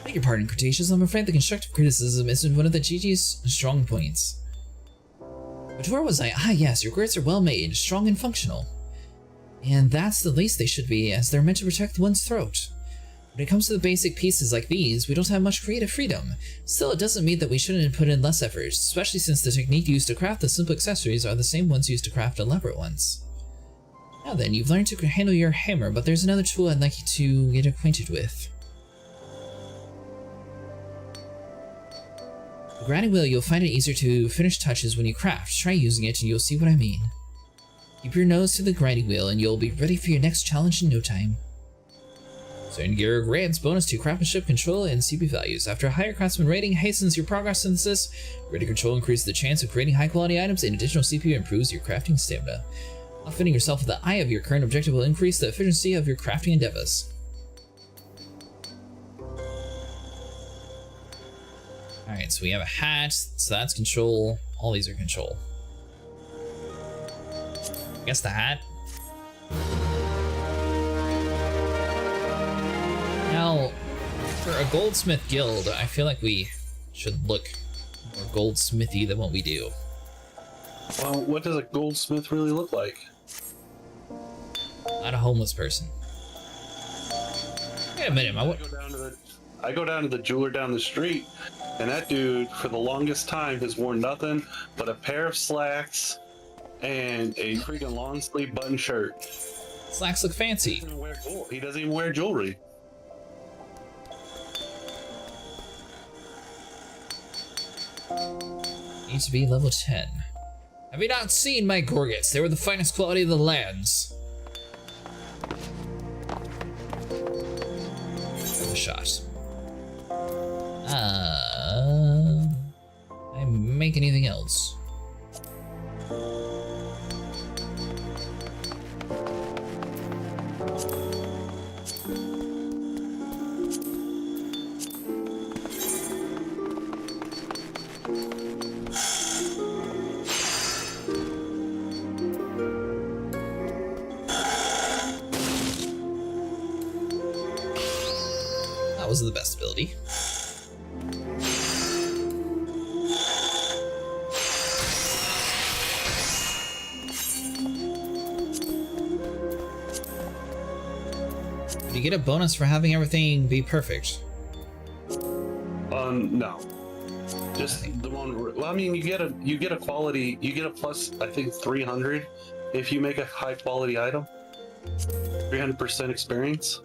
Beg your pardon, Cretaceous, I'm afraid the constructive criticism isn't one of the GG's strong points. But where was I? Ah yes, your gorgets are well made, strong and functional. And that's the least they should be, as they're meant to protect one's throat. When it comes to the basic pieces like these, we don't have much creative freedom. Still, it doesn't mean that we shouldn't put in less effort, especially since the technique used to craft the simple accessories are the same ones used to craft elaborate ones. Now then, you've learned to handle your hammer, but there's another tool I'd like you to get acquainted with. The grinding wheel, you'll find it easier to finish touches when you craft. Try using it and you'll see what I mean. Keep your nose to the grinding wheel and you'll be ready for your next challenge in no time. Certain gear grants bonus to craftsmanship, control, and CP values. After a higher craftsman rating hastens your progress synthesis, greater control increases the chance of creating high-quality items, and additional CPU improves your crafting stamina. Outfitting yourself with the eye of your current objective will increase the efficiency of your crafting endeavors. Alright, so we have a hat, so that's control. All these are control. I guess the hat. Now, for a goldsmith guild, I feel like we should look more goldsmithy than what we do. Well, what does a goldsmith really look like? Not a homeless person. Wait a minute, I go down to the jeweler down the street, and that dude, for the longest time, has worn nothing but a pair of slacks and a freaking long sleeve button shirt. Slacks look fancy. He doesn't even wear jewelry. Need to be level 10. Have you not seen my Gorgets? They were the finest quality of the lands. A shot. I make anything else? That wasn't the best ability. You get a bonus for having everything be perfect. No. Just the one. Well, I mean, you get a quality. You get a plus. I think 300 if you make a high quality item. 300% experience.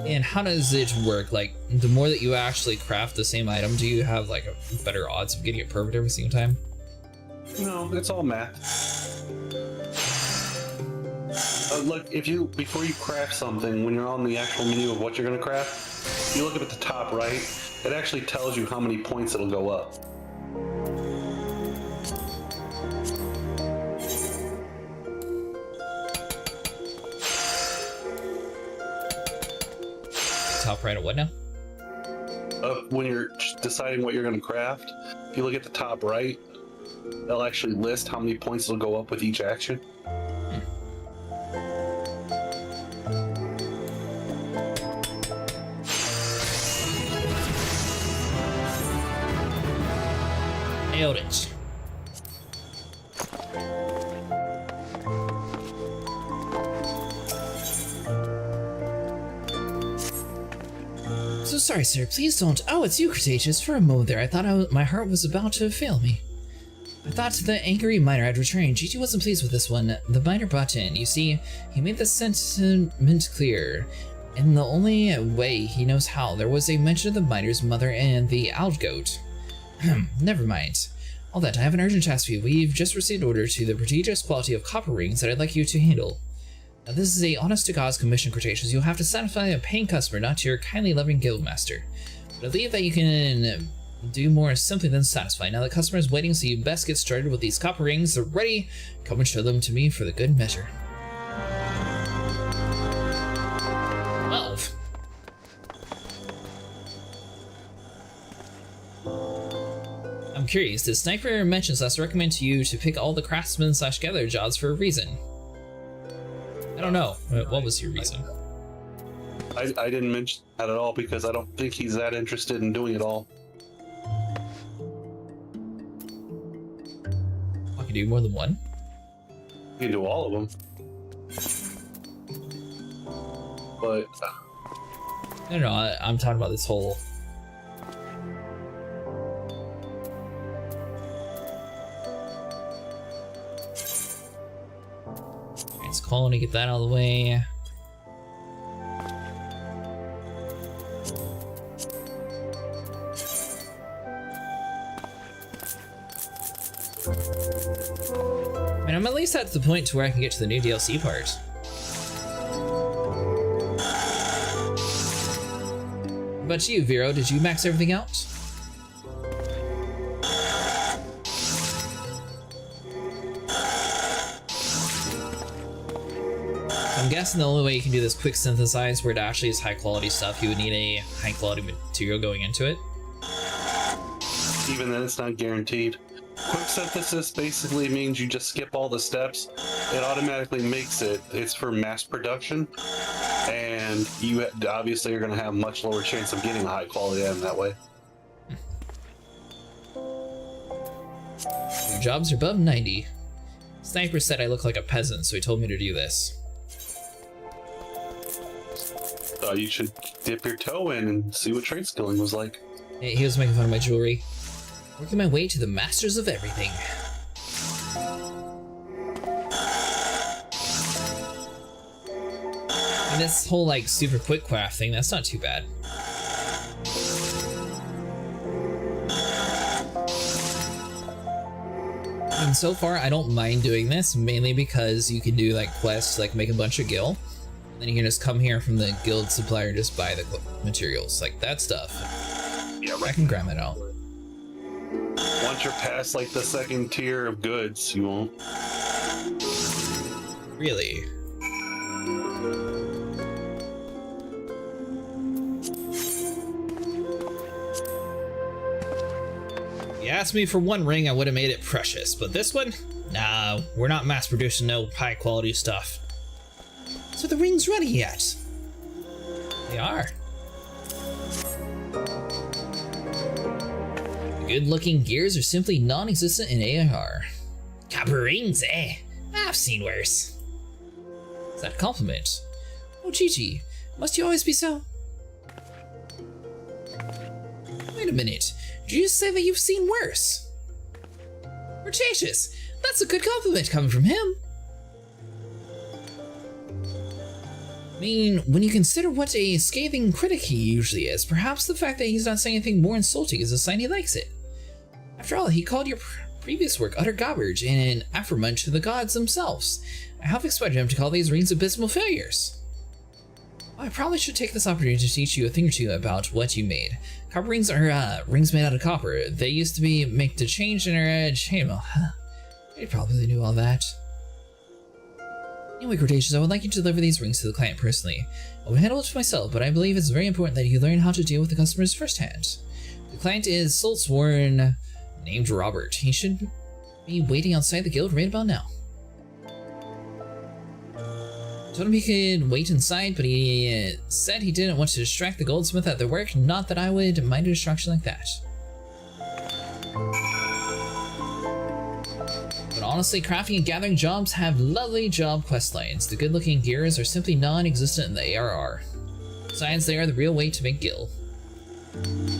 And how does it work? Like, the more that you actually craft the same item, do you have like a better odds of getting it perfect every single time? No, it's all math. Look, before you craft something, when you're on the actual menu of what you're gonna craft, you look up at the top right. It actually tells you how many points it'll go up. Top right of what now? When you're deciding what you're going to craft, if you look at the top right, they'll actually list how many points will go up with each action. Nailed it. So sorry, sir. Please don't. Oh, it's you, Cretaceous. For a moment there, I thought my heart was about to fail me. I thought the angry miner had returned. Gigi wasn't pleased with this one. The miner brought in. You see, he made the sentiment clear. In the only way he knows how, there was a mention of the miner's mother and the outgoat. Never mind. All that, I have an urgent task for you. We've just received an order to the prodigious quality of copper rings that I'd like you to handle. Now, this is a honest-to-God's commission, Cretaceous. You'll have to satisfy a paying customer, not your kindly loving guildmaster. But I believe that you can do more simply than satisfy. Now the customer is waiting, so you best get started with these copper rings. They're ready. Come and show them to me for the good measure. 12. I'm curious, did Sniper mentions us recommend to you to pick all the craftsman/gatherer jobs for a reason? I don't know. What was your reason? I didn't mention that at all because I don't think he's that interested in doing it all. I can do more than one. You can do all of them. But No, I'm talking about this whole... It's calling to get that out of the way. I mean, I'm at least at the point to where I can get to the new DLC part. What about you, Vero? Did you max everything out? I'm guessing the only way you can do this quick synthesize where it actually is high quality stuff, you would need a high quality material going into it. even then, it's not guaranteed. Quick synthesis basically means you just skip all the steps. It automatically makes it. It's for mass production, and you obviously are going to have much lower chance of getting a high quality item that way. Your jobs are above 90. Sniper said I look like a peasant, so he told me to do this. You should dip your toe in and see what trade skilling was like. He was making fun of my jewelry. Working my way to the masters of everything. And this whole like super quick craft thing, that's not too bad. And so far, I don't mind doing this, mainly because you can do like quests, like make a bunch of gil, and then you can just come here from the guild supplier and just buy the materials, like that stuff. Yeah, I can grab it out. Once you're past like the second tier of goods, you won't. Really? You asked me for one ring, I would have made it precious, but this one? Nah, we're not mass producing no high quality stuff. So the ring's ready yet? They are. The good looking gears are simply non-existent in ARR. Copper rings, eh? I've seen worse. Is that a compliment? Oh Gigi, must you always be so? Wait a minute. Did you say that you've seen worse? Cretaceous, that's a good compliment coming from him. I mean, when you consider what a scathing critic he usually is, perhaps the fact that he's not saying anything more insulting is a sign he likes it. After all, he called your previous work utter garbage and an affront to the gods themselves. I half expected him to call these rings abysmal failures. I probably should take this opportunity to teach you a thing or two about what you made. Copper rings are rings made out of copper. They used to be made to change in their edge. Hey, well, you probably knew all that. Anyway, Cretaceous, I would like you to deliver these rings to the client personally. I will handle it myself, but I believe it's very important that you learn how to deal with the customers firsthand. The client is sole sworn named Robert. He should be waiting outside the guild right about now. I told him he could wait inside, but he said he didn't want to distract the goldsmith at their work. Not that I would mind a distraction like that. But honestly, crafting and gathering jobs have lovely job quest lines. The good-looking gears are simply non-existent in the ARR. Besides, they are the real way to make gil.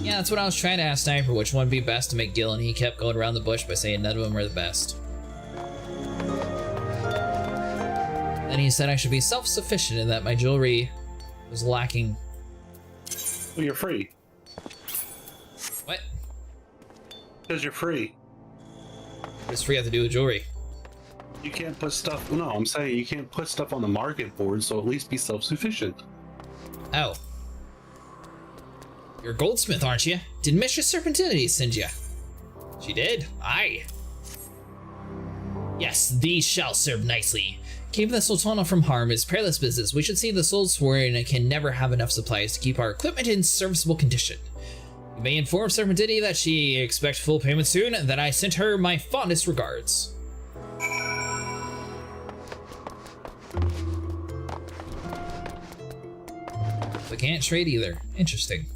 Yeah, that's what I was trying to ask Sniper, which one would be best to make gil, and he kept going around the bush by saying none of them are the best. Then he said I should be self-sufficient and that my jewelry was lacking. Well, you're free. What? Because you're free. Just forget to do with jewelry. You can't put stuff. No, I'm saying you can't put stuff on the market board, so at least be self-sufficient. Oh. You're a goldsmith, aren't you? Did Mistress Serpentinity send you? She did? Aye. Yes, these shall serve nicely. Keeping the Sultana from harm is perilous business. We should see the Soul Sworn can never have enough supplies to keep our equipment in serviceable condition. You may inform Serpentinity that she expects full payment soon, and that I sent her my fondest regards. I can't trade either. Interesting.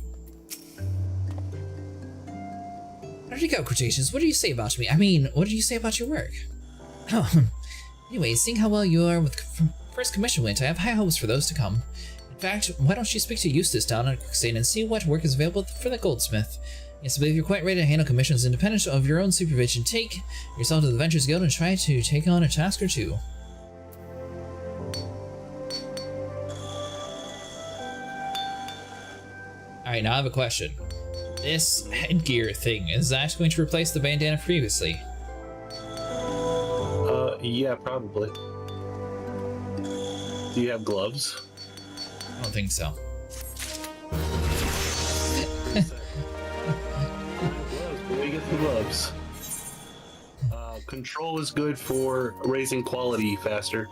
How did you go, Cretaceous? What did you say about me? I mean, what did you say about your work? Oh, anyway, seeing how well you are with first commission went, I have high hopes for those to come. In fact, why don't you speak to Eustace down at Quicksand and see what work is available for the goldsmith? Yes, I believe you're quite ready to handle commissions independent of your own supervision. Take yourself to the Ventures Guild and try to take on a task or two. Alright, now I have a question. This headgear thing, is that going to replace the bandana previously? Yeah, probably. Do you have gloves? I don't think so. Where you get the gloves? Control is good for raising quality faster.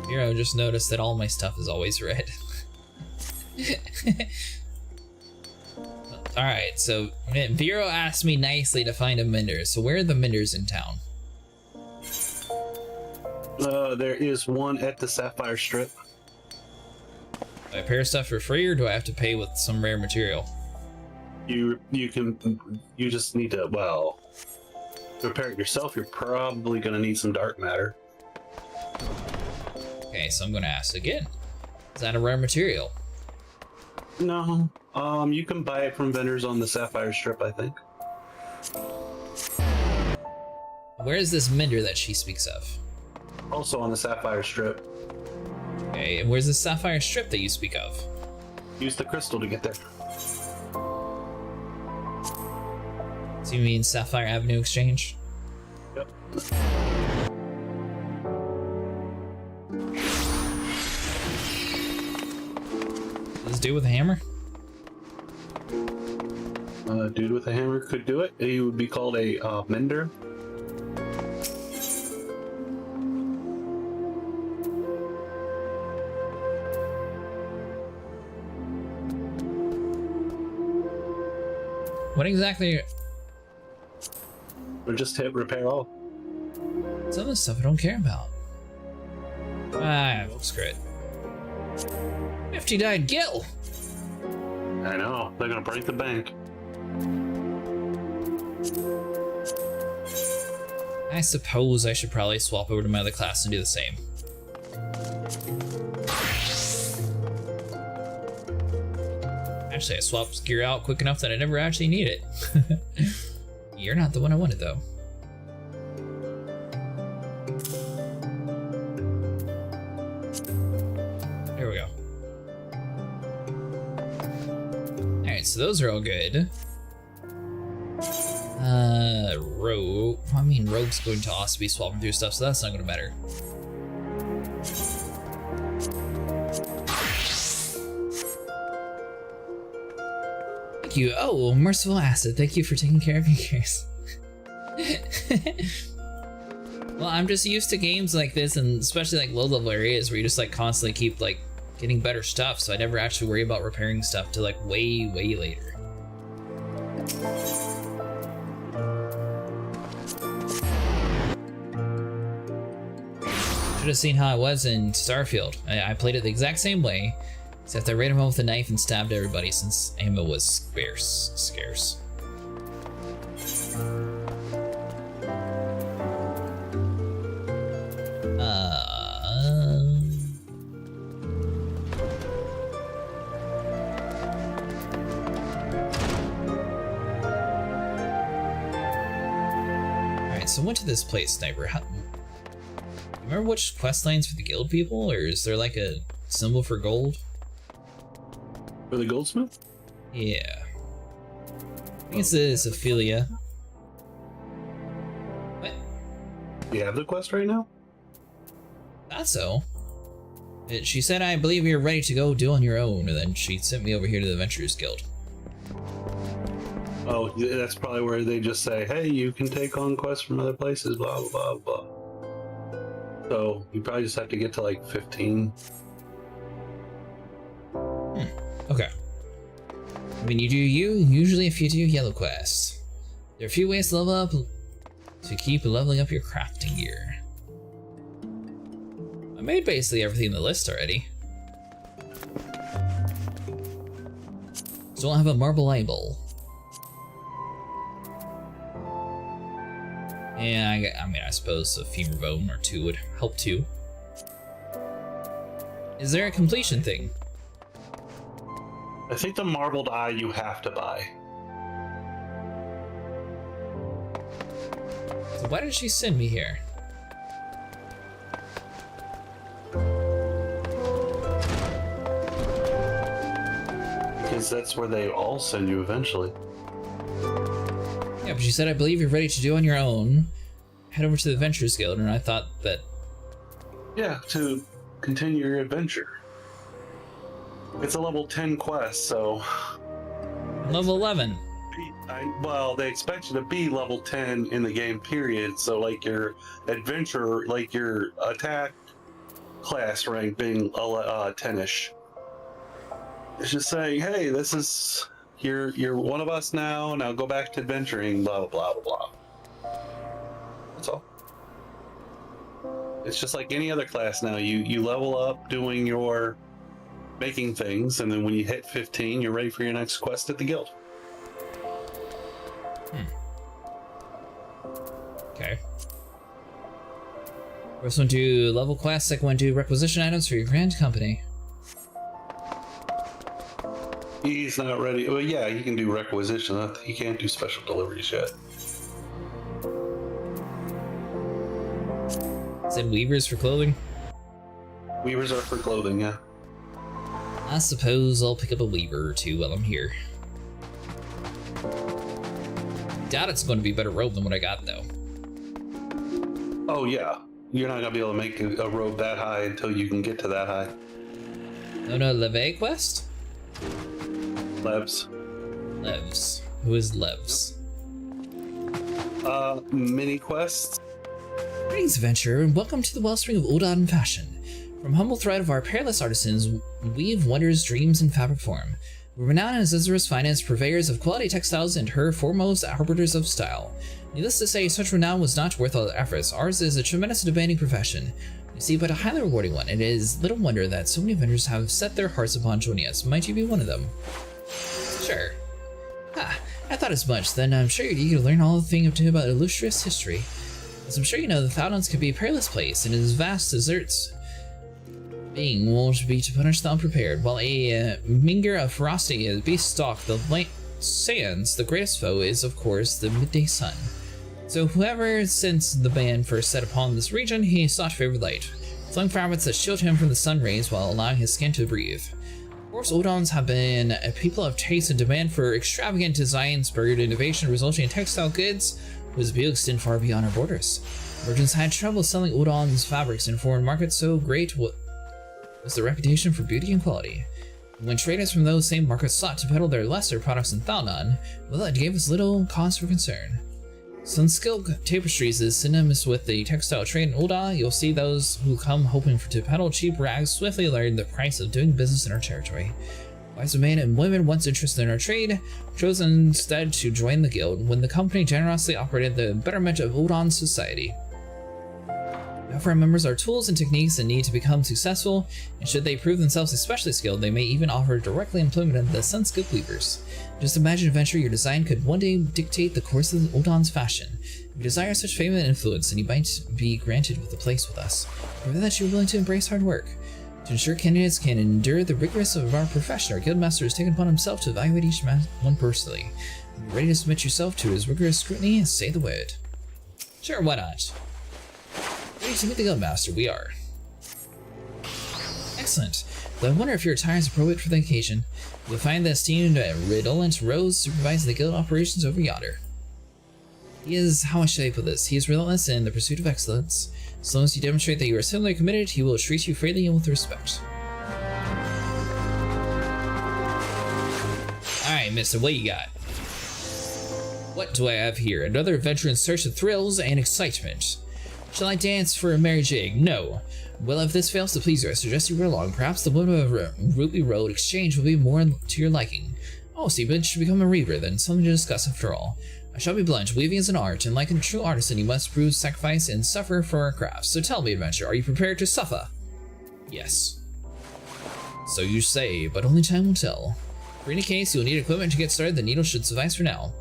Hero just noticed that all my stuff is always red. Alright, so Vero asked me nicely to find a Mender. So where are the Menders in town? There is one at the Sapphire Strip. Do I pair stuff for free, or do I have to pay with some rare material? You just need to, well, repair it yourself. You're probably gonna need some dark matter. Okay, so I'm gonna ask again. Is that a rare material? No. You can buy it from vendors on the Sapphire Strip, I think. Where is this Mender that she speaks of? Also on the Sapphire Strip. Okay, and where's the sapphire strip that you speak of? Use the crystal to get there. So you mean Sapphire Avenue Exchange? Yep. This dude with a hammer? Dude with a hammer could do it. He would be called a mender. What exactly? Or just hit repair all. Some of the stuff I don't care about. Ah, screw it. 50 died Gil! I know. They're gonna break the bank. I suppose I should probably swap over to my other class and do the same. Actually, I swapped gear out quick enough that I never actually need it. You're not the one I wanted, though. There we go. Alright, so those are all good. Rogue. I mean, Rogue's going to also be swapping through stuff, so that's not going to matter. Thank you. Oh, Merciful Acid, thank you for taking care of your gears. Well, I'm just used to games like this, and especially like low-level areas where you just like constantly keep like getting better stuff, so I never actually worry about repairing stuff till like way later. Should have seen how it was in Starfield. I played it the exact same way, except I ran around with a knife and stabbed everybody since ammo was scarce. Alright, so I went to this place, Sniper. Remember which quest lines for the guild people, or is there like a symbol for gold? For the goldsmith? Yeah. I think it's Ophelia. What? Do you have the quest right now? Thought so. She said, I believe you're ready to go do on your own, and then she sent me over here to the Adventurers Guild. Oh, that's probably where they just say, hey, you can take on quests from other places, blah, blah, blah, blah. So, you probably just have to get to like 15. Okay. I mean, you do you, usually if you do yellow quests. There are a few ways to level up, to keep leveling up your crafting gear. I made basically everything in the list already. Still don't have a marble label. Yeah, I mean, I suppose a femur bone or two would help too. Is there a completion thing? I think the marbled eye you have to buy. So why did she send me here? Because that's where they all send you eventually. Yeah, but she said, I believe you're ready to do on your own. Head over to the Adventurers Guild, and I thought that... Yeah, to continue your adventure. It's a level 10 quest, so... Level 11. Well, they expect you to be level 10 in the game, period. So, like, your adventure, like, your attack class rank being 10-ish. It's just saying, hey, this is... You're one of us now go back to adventuring, blah, blah, blah, blah. That's all. It's just like any other class now. You level up doing your making things, and then when you hit 15, you're ready for your next quest at the guild. Okay. First one do level quest, second one do requisition items for your grand company. He's not ready. Well, yeah, he can do requisition. He can't do special deliveries yet. Said weavers for clothing? Weavers are for clothing, yeah. I suppose I'll pick up a weaver or two while I'm here. Doubt it's going to be a better robe than what I got, though. Oh, yeah. You're not going to be able to make a robe that high until you can get to that high. No, Leve quest? Levs. Levs. Who is Levs? Mini quests. Greetings, adventurer, and welcome to the wellspring of Uldan fashion. From humble thread of our peerless artisans, weave wonders, dreams, in fabric form. We're renowned as Zizra's finest, purveyors of quality textiles and her foremost arbiters of style. Needless to say, such renown was not worth all the efforts. Ours is a tremendous demanding profession. You see, but a highly rewarding one. It is little wonder that so many vendors have set their hearts upon joining us. Might you be one of them? Sure. Ah, I thought as much. Then I'm sure you're eager to learn all the thing about illustrious history. As I'm sure you know, the Thaumaturge can be a perilous place, and its vast deserts being won't be to punish the unprepared. While a minger of ferocity is beast stalk the light sands, the greatest foe is, of course, the midday sun. So whoever, since the band first set upon this region, he sought favored light, flung fabrics that shield him from the sun rays while allowing his skin to breathe. Of course, Udons have been a people of taste and demand for extravagant design, spurred innovation resulting in textile goods, whose appeal extend far beyond our borders. Merchants had trouble selling Udon's fabrics in foreign markets, so great was the reputation for beauty and quality. When traders from those same markets sought to peddle their lesser products in Thaumaturge, well, that gave us little cause for concern. Some skilled tapestries is synonymous with the textile trade in Ulda. You'll see those who come hoping to peddle cheap rags swiftly learn the price of doing business in our territory. Wise men and women once interested in our trade chose instead to join the guild when the company generously operated the betterment of Uldan society. We offer our members our tools and techniques and need to become successful, and should they prove themselves especially skilled, they may even offer directly employment of the sun-skilled weavers. Just imagine, adventure, your design could one day dictate the course of Uldan's fashion. If you desire such fame and influence, then you might be granted with a place with us, provided that you're willing to embrace hard work. To ensure candidates can endure the rigorous of our profession, our guildmaster has taken upon himself to evaluate each one personally. When you're ready to submit yourself to his rigorous scrutiny, say the word. Sure, why not? Ready to meet the guildmaster, we are. Excellent. Though I wonder if your attire is appropriate for the occasion. You'll find the esteemed Redolent Rose supervising the guild operations over yonder. He is, how should I put this? He is relentless in the pursuit of excellence. As long as you demonstrate that you are similarly committed, he will treat you freely and with respect. Alright, mister, what you got? What do I have here? Another adventure in search of thrills and excitement. Shall I dance for a merry jig? No. Well, if this fails to please you, I suggest you run along. Perhaps the woman of Ruby Road exchange will be more to your liking. Oh, so you should become a reaver, then something to discuss after all. I shall be blunt, weaving is an art, and like a true artisan, you must prove, sacrifice, and suffer for our craft. So tell me, adventure, are you prepared to suffer? Yes. So you say, but only time will tell. For any case, you'll need equipment to get started. The needle should suffice for now.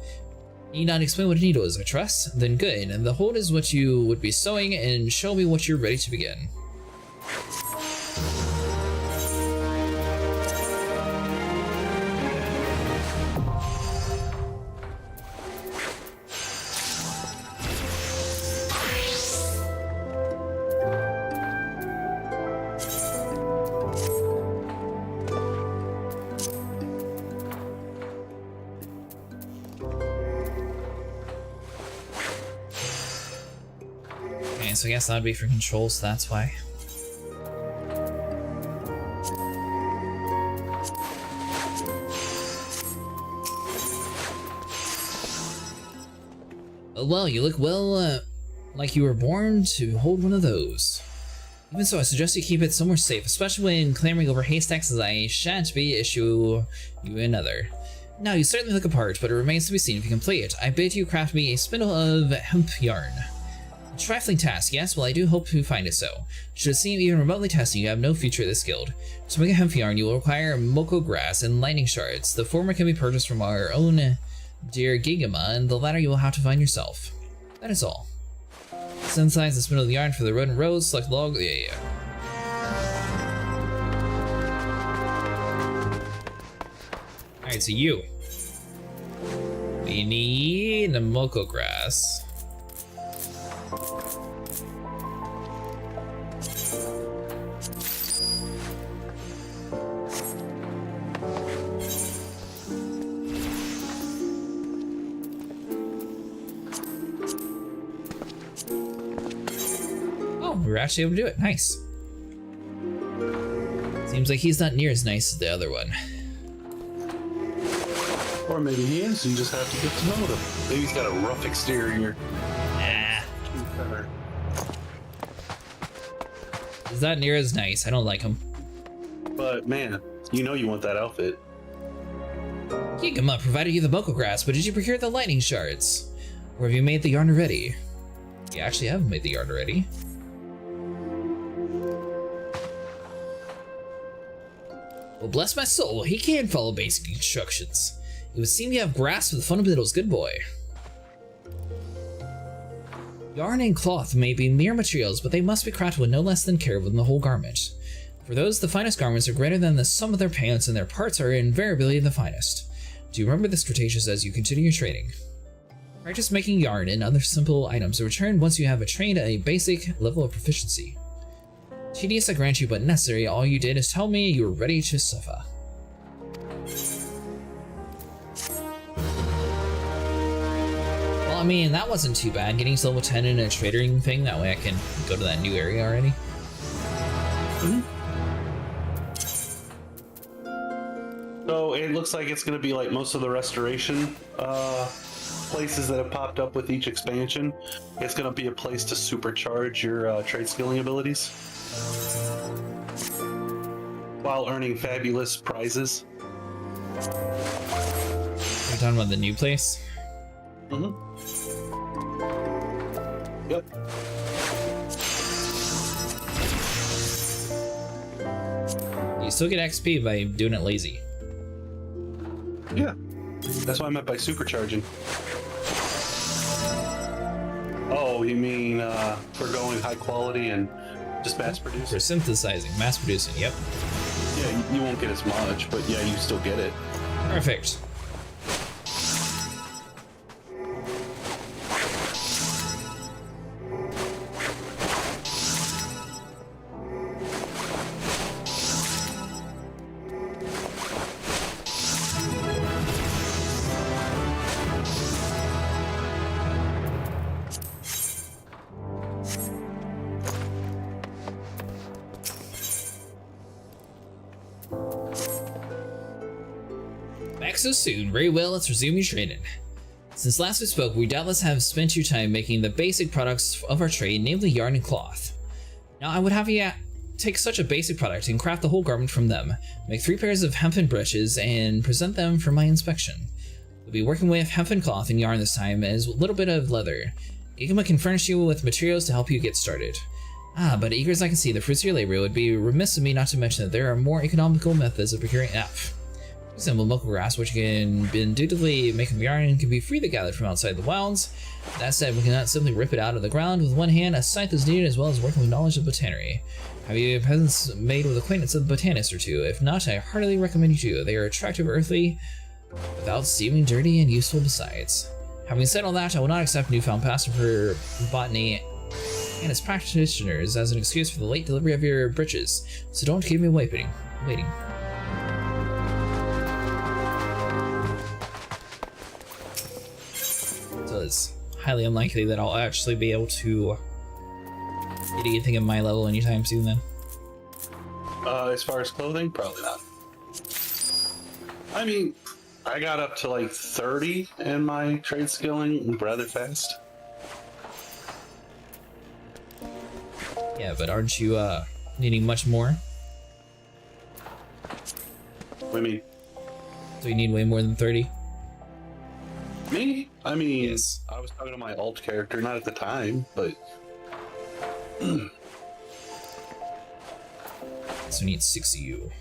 Need not explain what a needle is, I trust? Then good, and the hold is what you would be sewing, and show me what you're ready to begin. So I guess that would be for control, so that's why. Oh, well, you look like you were born to hold one of those. Even so, I suggest you keep it somewhere safe, especially when clambering over haystacks, as I shan't be issue you another. Now, you certainly look apart, but it remains to be seen if you can play it. I bid you craft me a spindle of hemp yarn. A trifling task, yes? Well, I do hope to find it so. Should it seem even remotely testing, you have no future at this guild. To make a hemp yarn, you will require moko grass and lightning shards. The former can be purchased from our own dear Gigama, and the latter you will have to find yourself. That is all. Synthesize the spindle of the yarn for the rodent rose, select log. Yeah. Alright, so you. We need the moko grass. were actually able to do it. Nice. Seems like he's not near as nice as the other one. Or maybe he is, you just have to get to know him. Maybe he's got a rough exterior. He's not near as nice. I don't like him. But man, you know you want that outfit. Higama provided you the Moko Grass, but did you procure the lightning shards? Or have you made the yarn already? You actually have made the yarn already. Well, bless my soul, he can follow basic instructions. It would seem you have grasped the fundamentals, good boy. Yarn and cloth may be mere materials, but they must be crafted with no less than care within the whole garment. For those, the finest garments are greater than the sum of their pants, and their parts are invariably the finest. Do you remember this, Cretaceous, as you continue your trading? Practice making yarn and other simple items to return once you have attained a basic level of proficiency. Tedious I grant you, but necessary. All you did is tell me you were ready to suffer. Well, I mean, that wasn't too bad. Getting to level 10 in a trading thing, that way I can go to that new area already. So it looks like it's going to be like most of the restoration places that have popped up with each expansion. It's going to be a place to supercharge your trade skilling abilities while earning fabulous prizes. You're talking about the new place? Mm-hmm. Yep. You still get XP by doing it lazy. Yeah. That's what I meant by supercharging. Oh, you mean for going high quality and just mass producing? For synthesizing, mass producing, yep. Yeah, you won't get as much, but yeah, you still get it. Perfect. Back so soon. Very well, let's resume your trading. Since last we spoke, we doubtless have spent your time making the basic products of our trade, namely yarn and cloth. Now I would have you take such a basic product and craft the whole garment from them, make 3 pairs of hempen breeches, and present them for my inspection. We'll be working with hempen cloth and yarn this time, as a little bit of leather. Gigama can furnish you with materials to help you get started. Ah, but eager as I can see the fruits of your labor, it would be remiss of me not to mention that there are more economical methods of procuring F. For example, Moko Grass, which can indubitably make from yarn and can be freely gathered from outside the wilds. That said, we cannot simply rip it out of the ground with one hand. A scythe is needed, as well as working with knowledge of botany. Have you peasants made with acquaintance of the botanist or two? If not, I heartily recommend you to. They are attractive, earthly, without seeming dirty, and useful besides. Having said all that, I will not accept newfound passion for botany and its practitioners as an excuse for the late delivery of your breeches, so don't keep me waiting. So it's highly unlikely that I'll actually be able to get anything at my level anytime soon then. As far as clothing, probably not. I mean, I got up to like 30 in my trade skilling rather fast. Yeah, but aren't you needing much more? What do you mean? So you need way more than 30? Me? I mean, Yes. I was talking to my alt character, not at the time, but... So we need 6 of you.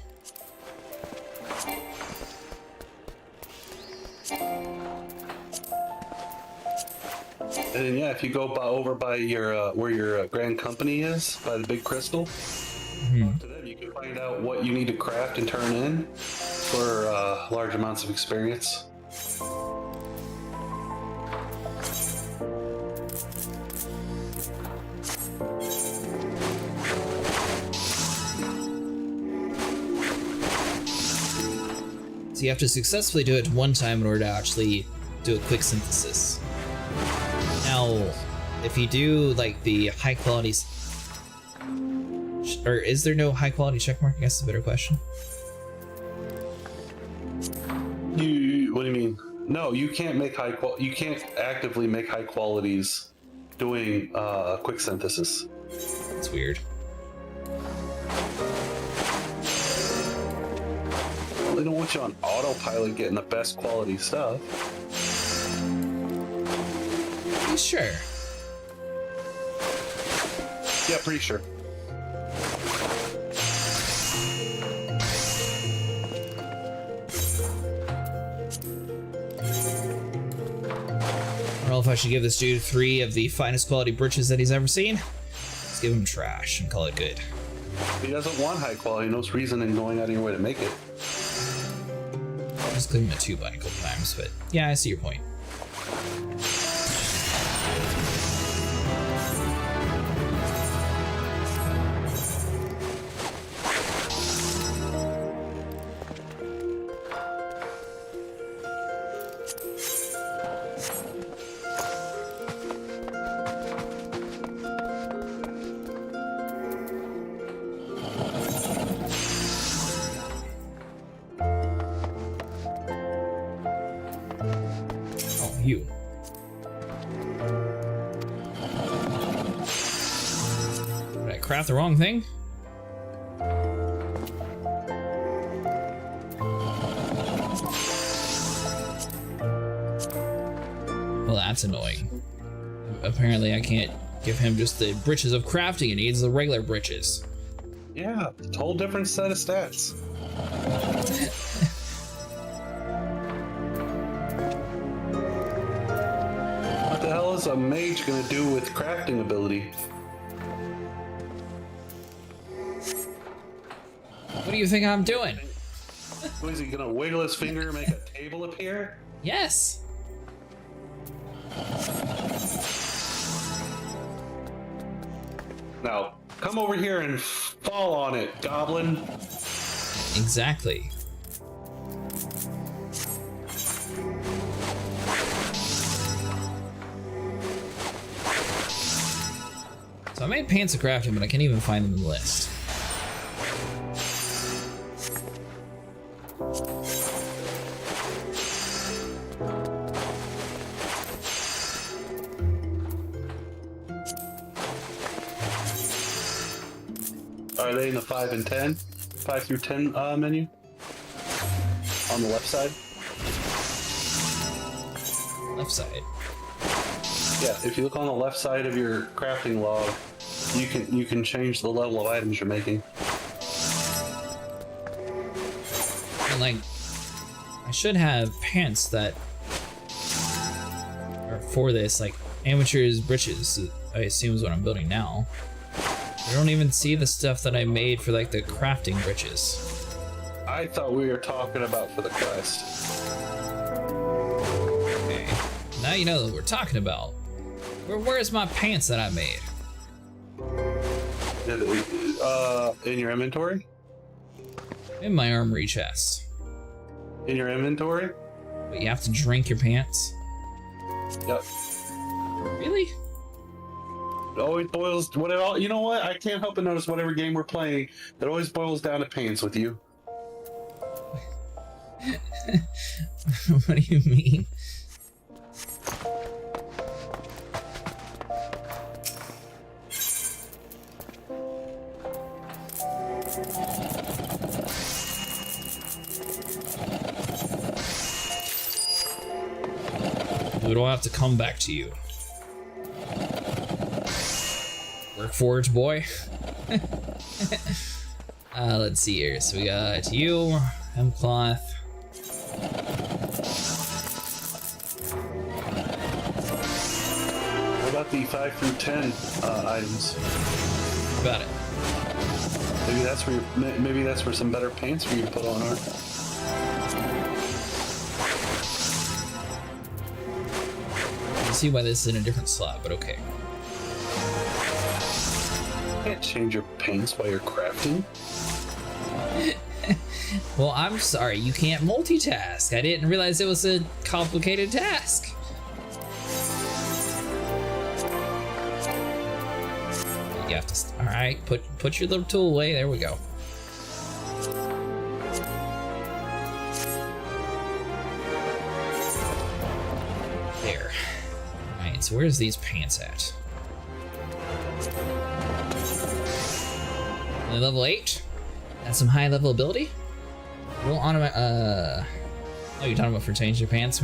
And then, yeah, if you go over by your where your grand company is, by the big crystal, talk to them, you can find out what you need to craft and turn in for large amounts of experience. So you have to successfully do it one time in order to actually do a quick synthesis. Now, if you do like the high quality, or is there no high quality checkmark? I guess is a better question. What do you mean? No, you can't make you can't actively make high qualities doing quick synthesis. That's weird. Well, they don't want you on autopilot getting the best quality stuff. Are you sure? Yeah, pretty sure. I don't know if I should give this dude 3 of the finest quality britches that he's ever seen. Let's give him trash and call it good. He doesn't want high quality. No reason in going out of your way to make it. I'll just click him a 2 button a couple times, but yeah, I see your point. You. Did I craft the wrong thing? Well, that's annoying. Apparently I can't give him just the britches of crafting, he needs the regular britches. Yeah, it's a whole different set of stats. What the hell is a mage gonna do with crafting ability? What do you think I'm doing? What is he gonna wiggle his finger and make a table appear? Yes. Now, come over here and fall on it, goblin. Exactly. So I made pants of crafting, but I can't even find them in the list. Are they in the 5 and 10? 5 through 10 menu? On the left side? Left side. Yeah, if you look on the left side of your crafting log, you can change the level of items you're making. And like, I should have pants that are for this, like amateur's breeches, I assume is what I'm building now. I don't even see the stuff that I made for like the crafting breeches. I thought we were talking about for the quest. Okay, now you know what we're talking about. Where's my pants that I made? In your inventory? In my armory chest. In your inventory? But you have to drink your pants? Yep. Really? It always boils. You know what? I can't help but notice whatever game we're playing, it always boils down to pants with you. What do you mean? We don't have to come back to you. Workforge boy. Let's see here. So we got you, hemcloth. What about the 5 through 10 items? Got it. Maybe that's where some better pants for you to put on are. I see why this is in a different slot, but okay. You can't change your pants while you're crafting. Well, I'm sorry, you can't multitask. I didn't realize it was a complicated task. You have to. All right, put your little tool away. There we go. There. All right. So where's these pants at? Only level 8. That's some high level ability. Roll on oh, you're talking about for change your pants?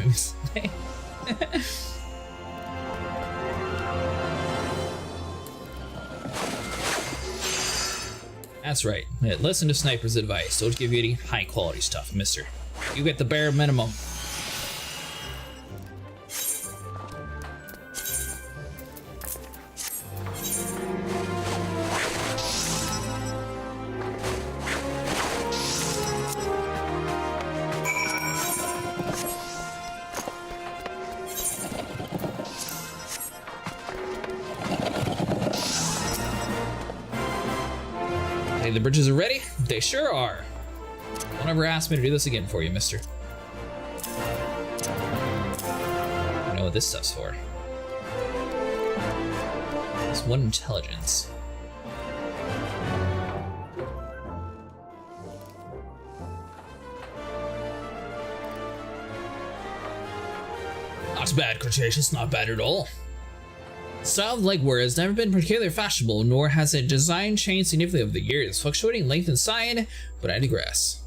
That's right. Listen to Sniper's advice. Don't give you any high quality stuff, mister. You get the bare minimum. The bridges are ready? They sure are. Don't ever ask me to do this again for you, mister. I know what this stuff's for. It's 1 intelligence. Not bad, Cretaceous, not bad at all. Style of legwear has never been particularly fashionable, nor has its design changed significantly over the years, fluctuating in length and size, but I digress.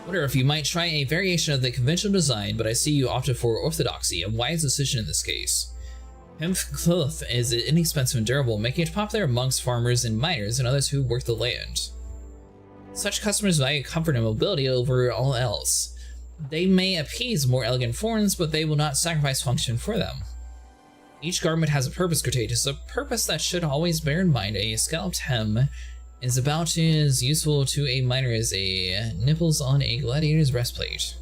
Wonder if you might try a variation of the conventional design, but I see you opted for orthodoxy, a wise decision in this case. Hemp cloth is inexpensive and durable, making it popular amongst farmers and miners and others who work the land. Such customers value comfort and mobility over all else. They may appease more elegant forms, but they will not sacrifice function for them. Each garment has a purpose, Cretaceous, a purpose that should always bear in mind. A scalloped hem is about as useful to a miner as a nipples on a gladiator's breastplate.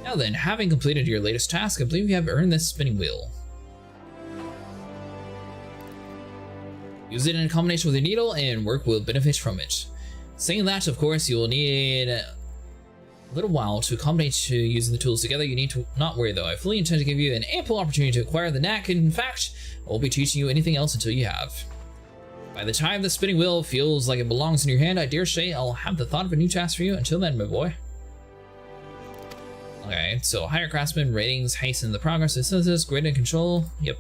Now then, having completed your latest task, I believe you have earned this spinning wheel. Use it in combination with a needle and work will benefit from it. Saying that, of course, you will need a little while to accommodate to using the tools together. You need to not worry though. I fully intend to give you an ample opportunity to acquire the knack. In fact, I won't be teaching you anything else until you have. By the time the spinning wheel feels like it belongs in your hand, I dare say I'll have the thought of a new task for you. Until then, my boy. Okay, so higher craftsman ratings hasten the progress of synthesis, grid and control. Yep.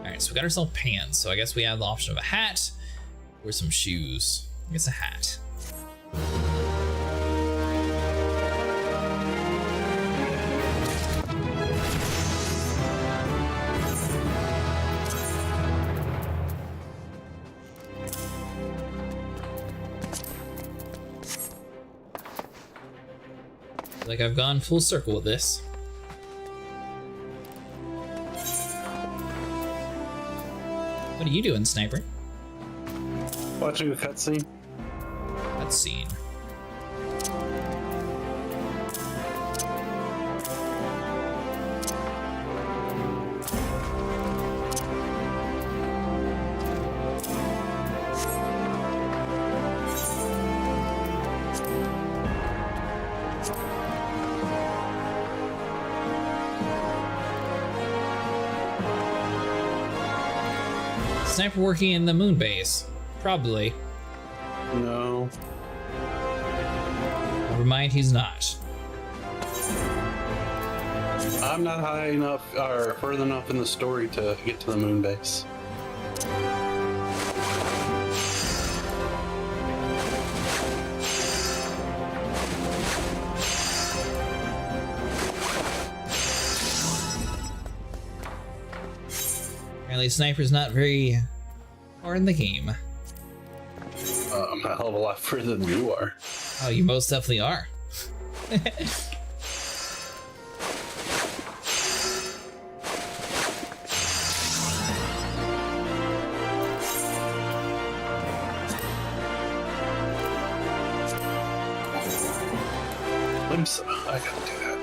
Alright, so we got ourselves pants. So I guess we have the option of a hat or some shoes. I guess a hat. Like I've gone full circle with this. What are you doing, Sniper? Watching a cutscene. Cutscene. Sniper working in the moon base. Probably. No. Never mind, he's not. I'm not high enough or further enough in the story to get to the moon base. Apparently Sniper's not very far in the game. I'm a hell of a lot further than you are. Oh, you most definitely are. I gotta do that.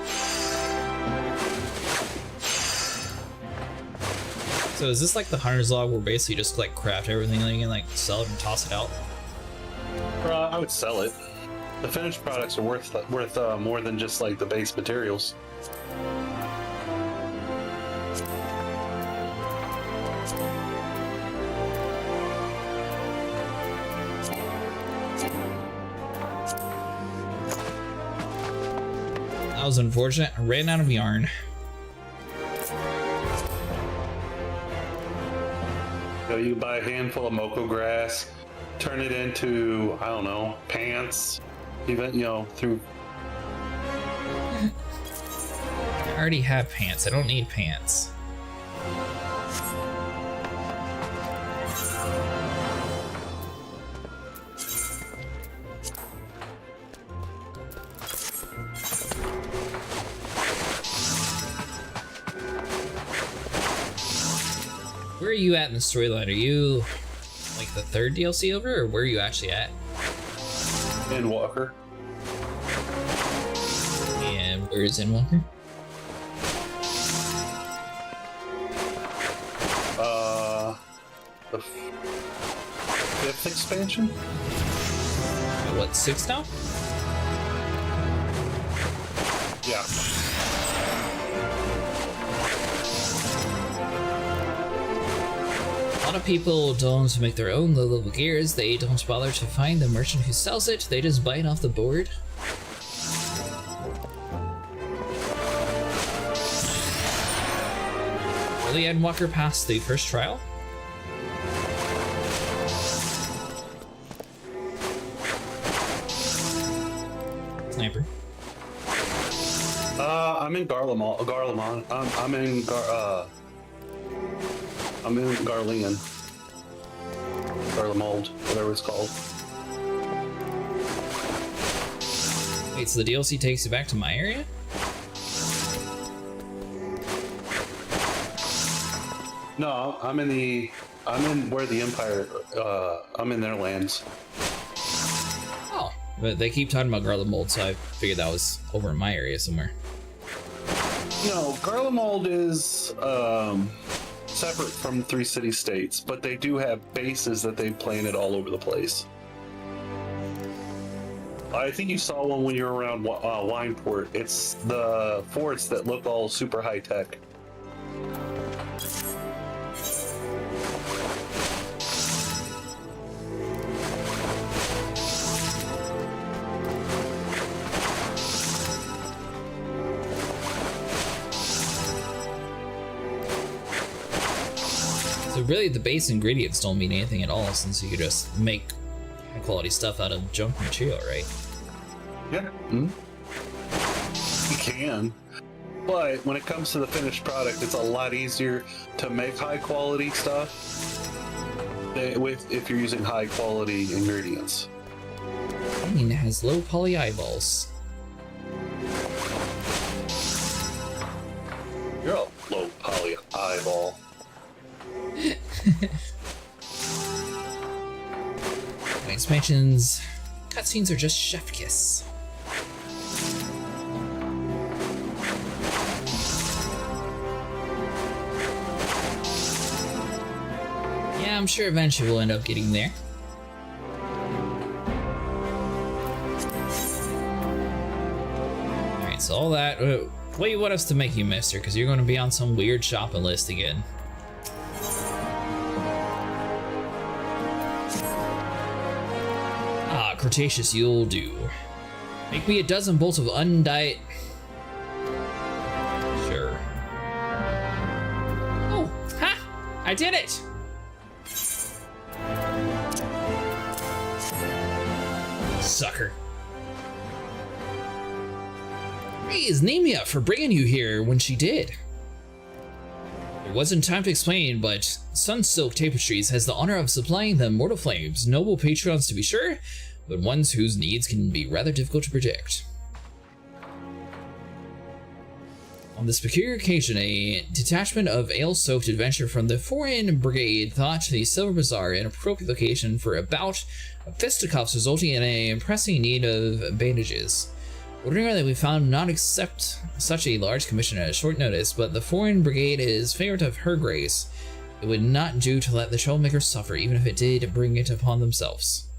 So is this like the hunter's log where basically just like craft everything and you can like sell it and toss it out? I would sell it. The finished products are worth more than just like the base materials. That was unfortunate. I ran out of yarn. So you can buy a handful of Moko grass, turn it into, I don't know, pants, even, you know, through... I already have pants. I don't need pants. Where are you at in the storyline? Are you like the third DLC over, or where are you actually at? In Walker. And where is Walker? The fifth expansion? What, 6 now? Yeah. A lot of people don't make their own low-level gears. They don't bother to find the merchant who sells it. They just buy it off the board. Will the Endwalker pass the first trial? Sniper. I'm in Garlemon. I'm in Garlean. Garlemold, whatever it's called. Wait, so the DLC takes you back to my area? No, I'm in where the Empire, I'm in their lands. Oh, but they keep talking about Garlemald, so I figured that was over in my area somewhere. No, Garlemald is, separate from Three City States, but they do have bases that they've planted all over the place. I think you saw one when you were around Wineport. It's the forts that look all super high tech. So really, the base ingredients don't mean anything at all, since you could just make high-quality stuff out of junk material, right? Yeah. Mm-hmm. You can. But when it comes to the finished product, it's a lot easier to make high-quality stuff if you're using high-quality ingredients. Green has low poly eyeballs. You're a low poly eyeball. Expansions, cutscenes are just chef kiss. Yeah, I'm sure eventually we'll end up getting there. Alright, so all that. What do you want us to make you, mister? Because you're going to be on some weird shopping list again. Cretaceous, you'll do. Make me a dozen bolts of undyed. Sure. Oh, ha! I did it! Sucker. Praise Nemia for bringing you here when she did. There wasn't time to explain, but Sunsilk Tapestries has the honor of supplying the Mortal Flames, noble patrons to be sure, but ones whose needs can be rather difficult to predict. On this peculiar occasion, a detachment of ale-soaked adventure from the Foreign Brigade thought the Silver Bazaar an appropriate location for a bout of fisticuffs, resulting in a pressing need of bandages. Ordinarily, we found not accept such a large commission at a short notice, but the Foreign Brigade is favorite of Her Grace. It would not do to let the troublemakers suffer, even if it did bring it upon themselves.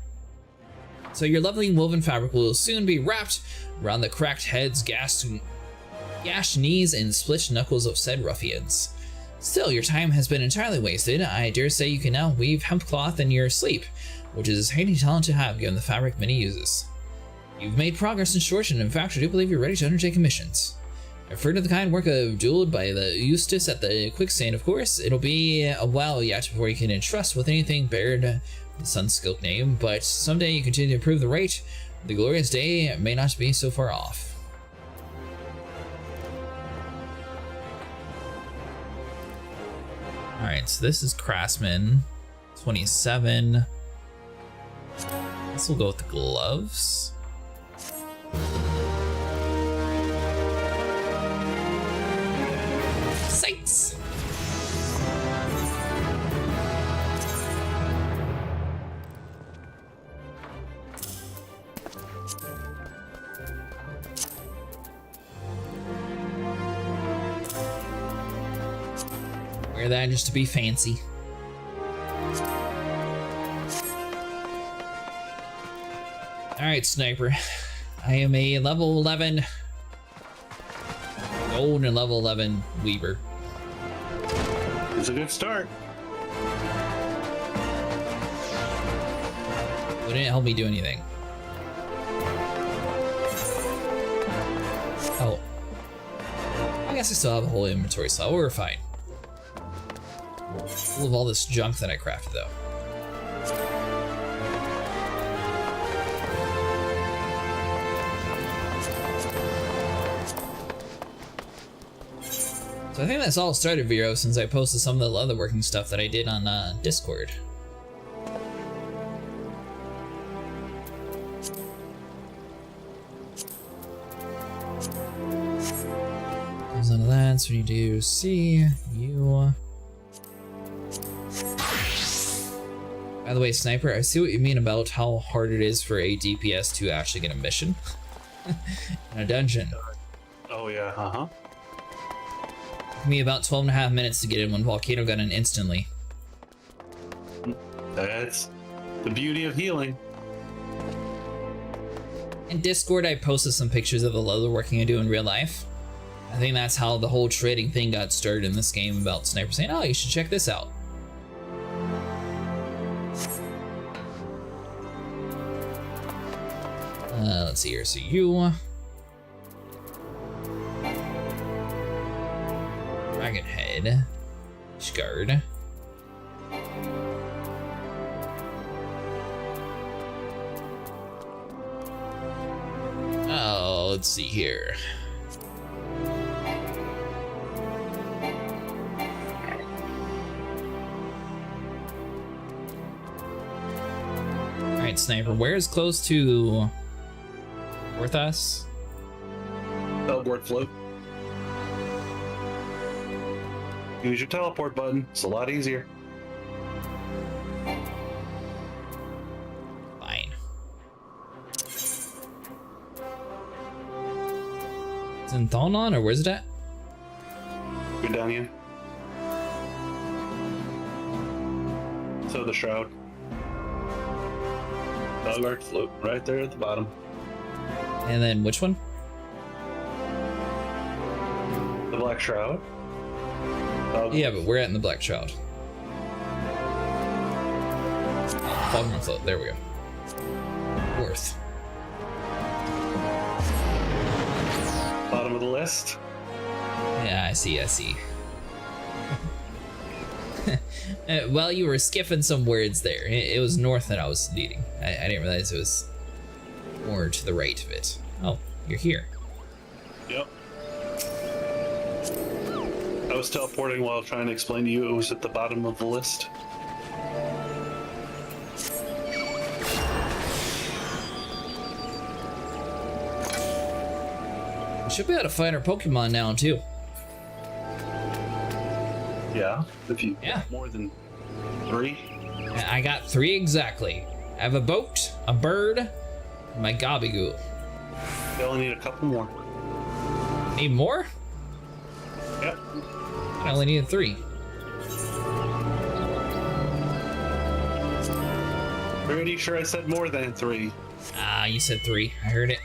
So your lovely woven fabric will soon be wrapped around the cracked heads, gashed knees, and split knuckles of said ruffians. Still, your time has been entirely wasted. I dare say you can now weave hemp cloth in your sleep, which is a handy talent to have given the fabric many uses. You've made progress in short, and in fact, I do believe you're ready to undertake missions. I've heard of the kind work of Dueled by the Eustace at the Quicksand, of course. It'll be a while yet before you can entrust with anything bared the Sunskilled name, but someday you continue to improve the rate. The glorious day may not be so far off. Alright, so this is Craftsman 27. This will go with the gloves. Sights! Wear that just to be fancy. Alright, Sniper. I am a level 11 gold and level 11 Weaver. It's a good start. Wouldn't help me do anything. Oh. I guess I still have a whole inventory slot. We're fine. Full of all this junk that I crafted, though. So I think that's all started, Vero, since I posted some of the leatherworking stuff that I did on Discord. Comes out of that, so we need to see you. By the way, Sniper, I see what you mean about how hard it is for a DPS to actually get a mission in a dungeon. Oh yeah, uh-huh. Took me about 12.5 minutes to get in when Volcano got in instantly. That's the beauty of healing. In Discord, I posted some pictures of the leatherworking I do in real life. I think that's how the whole trading thing got started in this game about Sniper saying, oh, you should check this out. Let's see here, so you... Dragon Head. Shgard. Oh, let's see here. Alright, Sniper, where is close to Orthos? Teleport float. Use your teleport button. It's a lot easier. Fine. It's in Thaunon, or where's it at? Go down here. So the shroud. Dogart float right there at the bottom. And then which one? The Black Shroud. Yeah, but we're at in the Black Shroud. Fogman float. There we go. Worth. Bottom of the list. Yeah, I see. Well, you were skipping some words there. It was north that I was leading. I didn't realize it was more to the right of it. Oh, you're here. Yep. I was teleporting while trying to explain to you it was at the bottom of the list. We should be able to find our Pokemon now, too. Yeah, if you more than 3. I got 3 exactly. I have a boat, a bird, and my Gobigoo. You only need a couple more. Need more? Yep. I only needed 3. Pretty sure I said more than 3. Ah, you said 3. I heard it.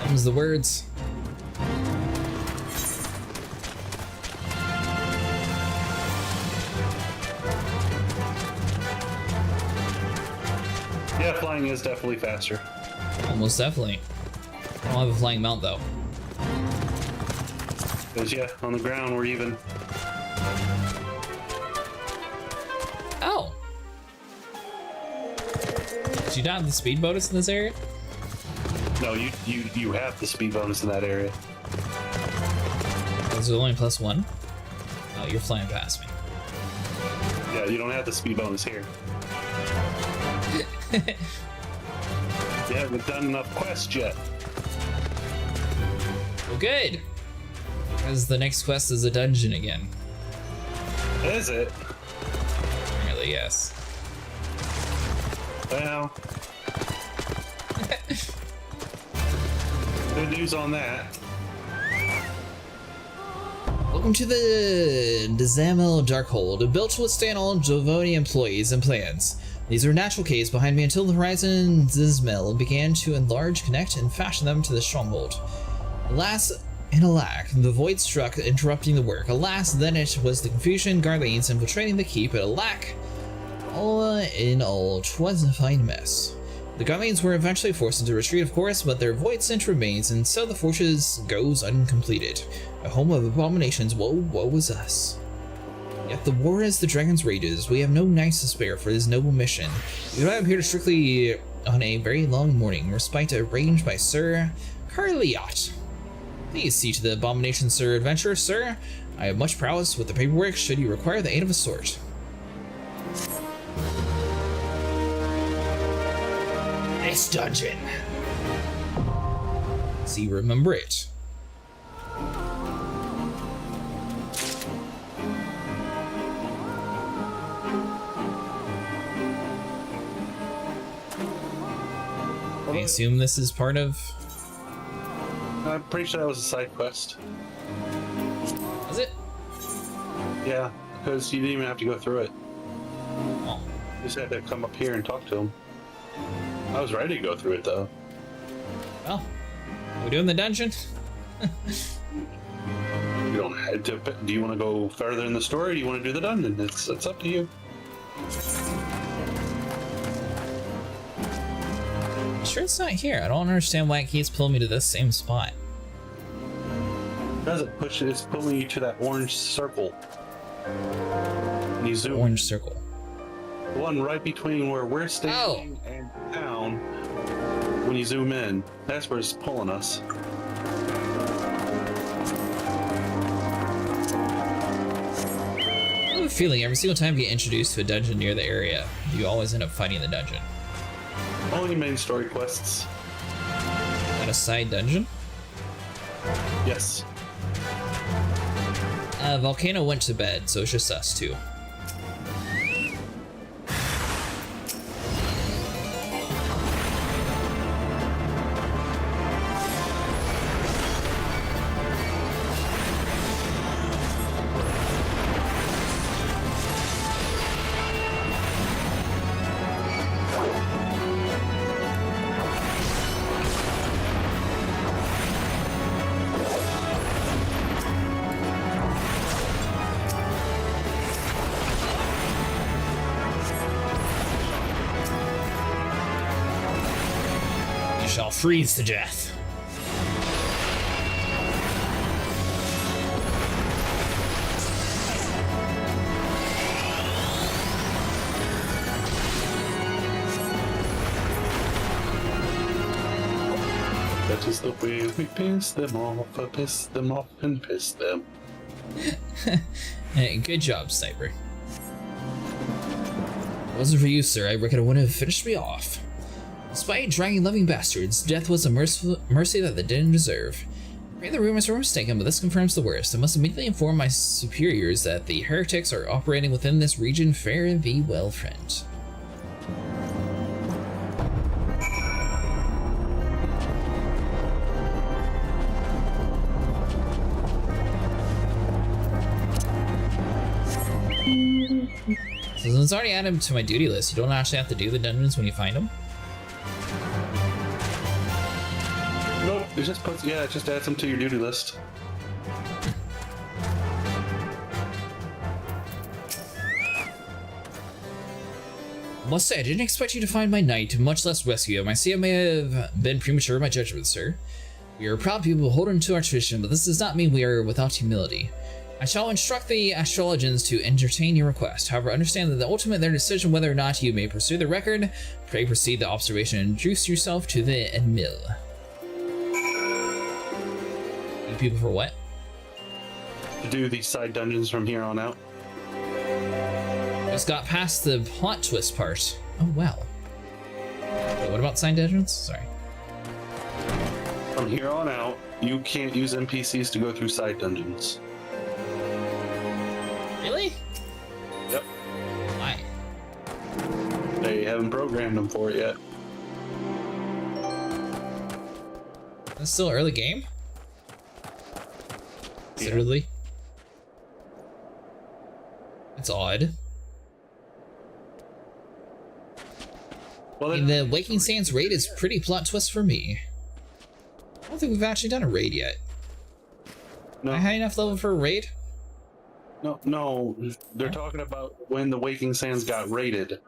Them's the words. Yeah, flying is definitely faster. Almost definitely. I don't have a flying mount though. Because yeah, on the ground we're even. Oh. Do you not have the speed bonus in this area? No, you have the speed bonus in that area. Is it only +1? Oh, you're flying past me. Yeah, you don't have the speed bonus here. You haven't done enough quests yet. Well, good. Because the next quest is a dungeon again. Is it? Apparently, yes. Well. Good news on that. Welcome to the Dizamel Darkhold, built to withstand all Giovanni employees and plans. These are natural caves behind me until the horizon Dizamel began to enlarge, connect, and fashion them to the stronghold. Alas and alack, the void struck, interrupting the work. Alas, then it was the confusion, Garleans infiltrating the keep, but alack, all in all, 'twas a fine mess. The Garleans were eventually forced into retreat, of course, but their void stench remains, and so the fortress goes uncompleted. A home of abominations, woe is us. Yet the war as the dragons rages, we have no nights to spare for this noble mission. We arrive here strictly on a very long morning, respite arranged by Sir Carliot. Please see to the abomination, Sir Adventurer, sir. I have much prowess with the paperwork, should you require the aid of a sort. This dungeon. See, remember it. I assume this is part of... I'm pretty sure that was a side quest. Was it? Yeah, because you didn't even have to go through it. Oh. You just had to come up here and talk to him. I was ready to go through it though. Well, are we doing the dungeon? You don't have to. Do you want to go further in the story? Or do you want to do the dungeon? It's up to you. Sure, it's not here. I don't understand why it keeps pulling me to this same spot. Does it push it? It's pulling you to that orange circle. And you zoom. Orange circle. The one right between where we're standing and town. When you zoom in, that's where it's pulling us. I have a feeling every single time you get introduced to a dungeon near the area, you always end up fighting the dungeon. Only main story quests. Not a side dungeon? Yes. Volcano went to bed, so it's just us two. Shall freeze to death. That is the way we piss them off and piss them. Hey, good job, Sniper. If it wasn't for you, sir, I reckon it wouldn't have finished me off. Despite dragon-loving bastards, death was a mercy that they didn't deserve. Maybe the rumors were mistaken, but this confirms the worst. I must immediately inform my superiors that the heretics are operating within this region. Fare thee well, friend. So since it's already added to my duty list, you don't actually have to do the dungeons when you find them? Nope, it just puts, yeah, it just adds them to your duty list. Must say, I didn't expect you to find my knight, much less rescue him. I see I may have been premature in my judgment, sir. We are proud people holding to our tradition, but this does not mean we are without humility. I shall instruct the astrologians to entertain your request. However, understand that the ultimate their decision whether or not you may pursue the record. Pray proceed the observation and introduce yourself to the mill. You people for what? To do these side dungeons from here on out. Just got past the plot twist part. Oh well. Wait, what about side dungeons? Sorry. From here on out, you can't use NPCs to go through side dungeons. Really? Yep. Why? They haven't programmed them for it yet. That's still early game? Considerably. Yeah. That's odd. Well, I mean, the Waking Sands raid is pretty plot twist for me. I don't think we've actually done a raid yet. No. Am I high enough level for a raid? No, they're talking about when the Waking Sands got raided.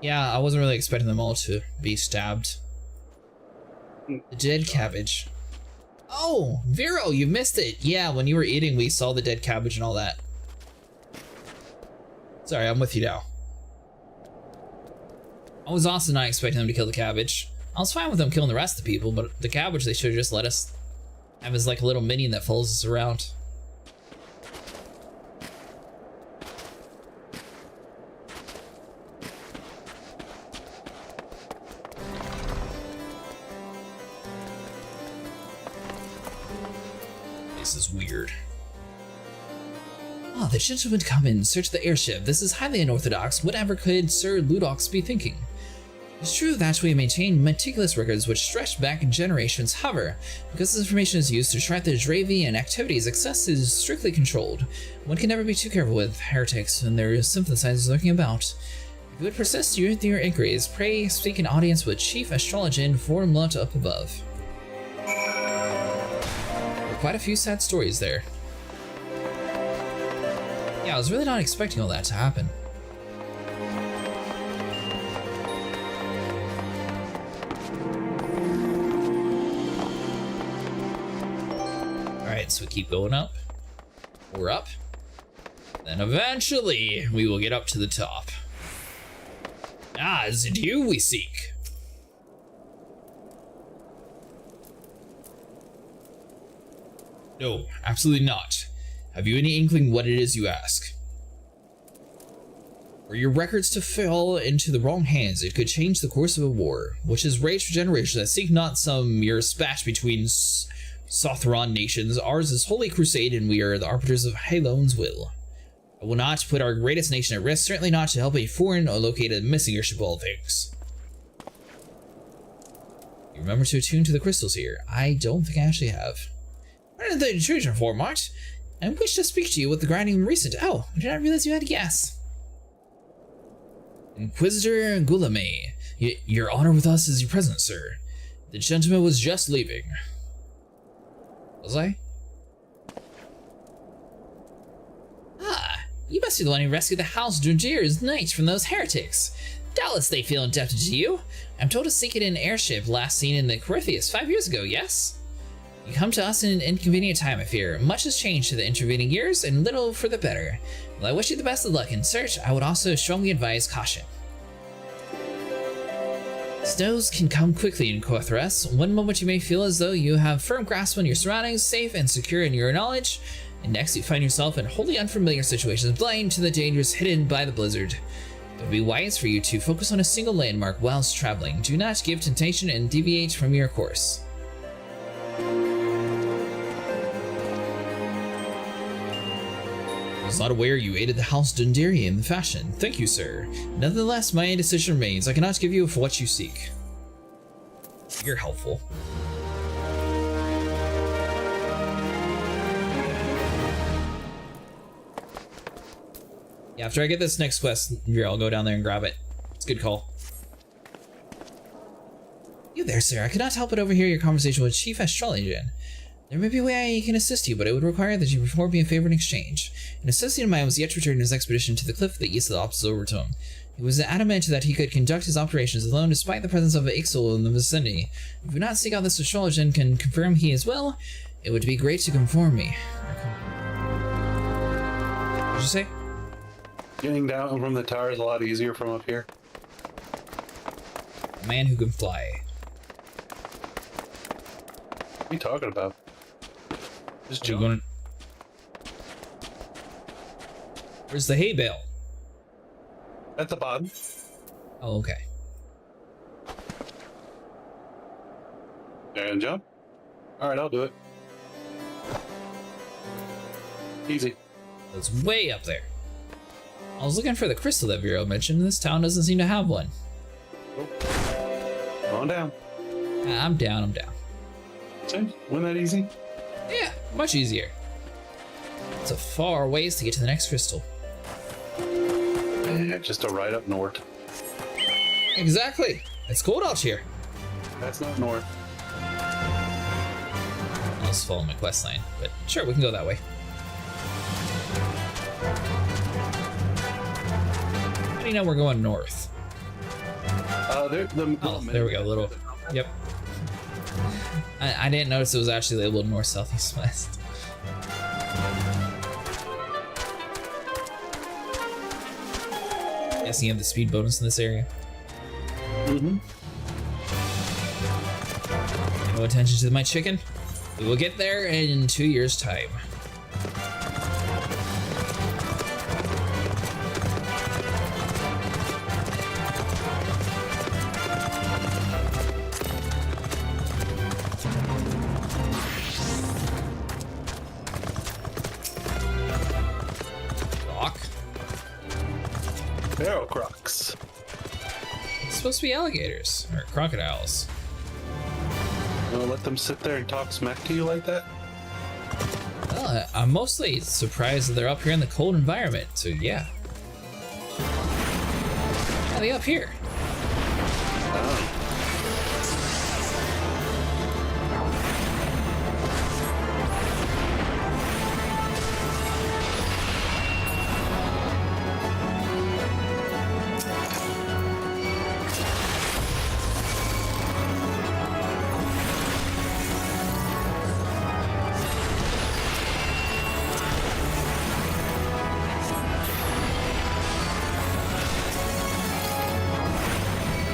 Yeah, I wasn't really expecting them all to be stabbed. The dead cabbage. Oh, Vero, you missed it. Yeah, when you were eating, we saw the dead cabbage and all that. Sorry, I'm with you now. I was also not expecting them to kill the cabbage. I was fine with them killing the rest of the people, but the cabbage they should have just let us have as like a little minion that follows us around. This is weird. Ah, the gentlemen come in search of the airship. This is highly unorthodox. Whatever could Sir Ludox be thinking? It's true that we maintain meticulous records which stretch back generations. However, because this information is used to track the Dravian activities, access is strictly controlled. One can never be too careful with heretics and their synthesizers lurking about. If you would persist with your inquiries, pray seek an audience with Chief Astrologian Formula up above. Quite a few sad stories there. Yeah, I was really not expecting all that to happen. Alright, so we keep going up. We're up. Then eventually we will get up to the top. Ah, is it you we seek? No, absolutely not. Have you any inkling what it is you ask? Were your records to fall into the wrong hands, it could change the course of a war, which has raged for generations. I seek not some mere spat between Sothron nations. Ours is holy crusade, and we are the arbiters of Halon's will. I will not put our greatest nation at risk, certainly not to help a foreign or located missing airship of all things. You remember to attune to the crystals here. I don't think I actually have. What is the intrusion for, Mart? I wish to speak to you with the grinding recent. Oh, I did not realize you had a guess. Inquisitor Gulame, your honor with us is your present, sir. The gentleman was just leaving. Was I? Ah, you must be the one who rescued the House Drugir's knights from those heretics. Doubtless they feel indebted to you. I'm told to seek it in an airship last seen in the Corypheus 5 years ago, yes? You come to us in an inconvenient time, I fear. Much has changed to the intervening years, and little for the better. While I wish you the best of luck in search, I would also strongly advise caution. Snows can come quickly in Kothras. One moment you may feel as though you have firm grasp on your surroundings, safe and secure in your knowledge, and next you find yourself in wholly unfamiliar situations, blind to the dangers hidden by the blizzard. It would be wise for you to focus on a single landmark whilst traveling. Do not give temptation and deviate from your course. I was not aware you aided the House Dundiri in the fashion. Thank you, sir. Nonetheless, my indecision remains. I cannot give you what you seek. You're helpful. Yeah, after I get this next quest, here, I'll go down there and grab it. It's a good call. You there, sir. I could not help but overhear your conversation with Chief Astrologian. There may be a way I can assist you, but it would require that you perform me a favor in exchange. An associate of mine was yet to return his expedition to the cliff at the east of the Alps Overtone. He was adamant that he could conduct his operations alone despite the presence of an Ixel in the vicinity. If you not seek out this astrologer and can confirm he is well, it would be great to confirm me. What did you say? Getting down from the tower is a lot easier from up here. A man who can fly. What are you talking about? Just You jump. going? Where's the hay bale? At the bottom. Oh, okay. And jump. Alright, I'll do it. Easy. It's way up there. I was looking for the crystal that Vero mentioned. This town doesn't seem to have one. Come on down. I'm down, I'm down. See? Wasn't that easy? Yeah, much easier. It's a far ways to get to the next crystal. Yeah, just a right up north. Exactly. It's cold out here. That's not north. I'll just follow my quest line, but sure, we can go that way. How do you know we're going north? Oh, There we go, little. Yep. I didn't notice it was actually labeled north, south, east, west. Guessing you have the speed bonus in this area. Mm-hmm. No attention to my chicken. We will get there in 2 years' time. Rock. Barrel crocs. It's supposed to be alligators or crocodiles. You wanna let them sit there and talk smack to you like that? Well, I'm mostly surprised that they're up here in the cold environment, so yeah. How are they up here?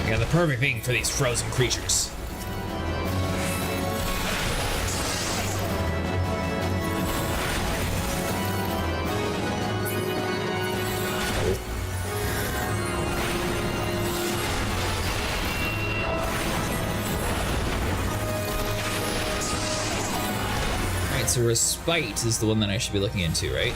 I got the perfect thing for these frozen creatures. Alright, so Respite is the one that I should be looking into, right?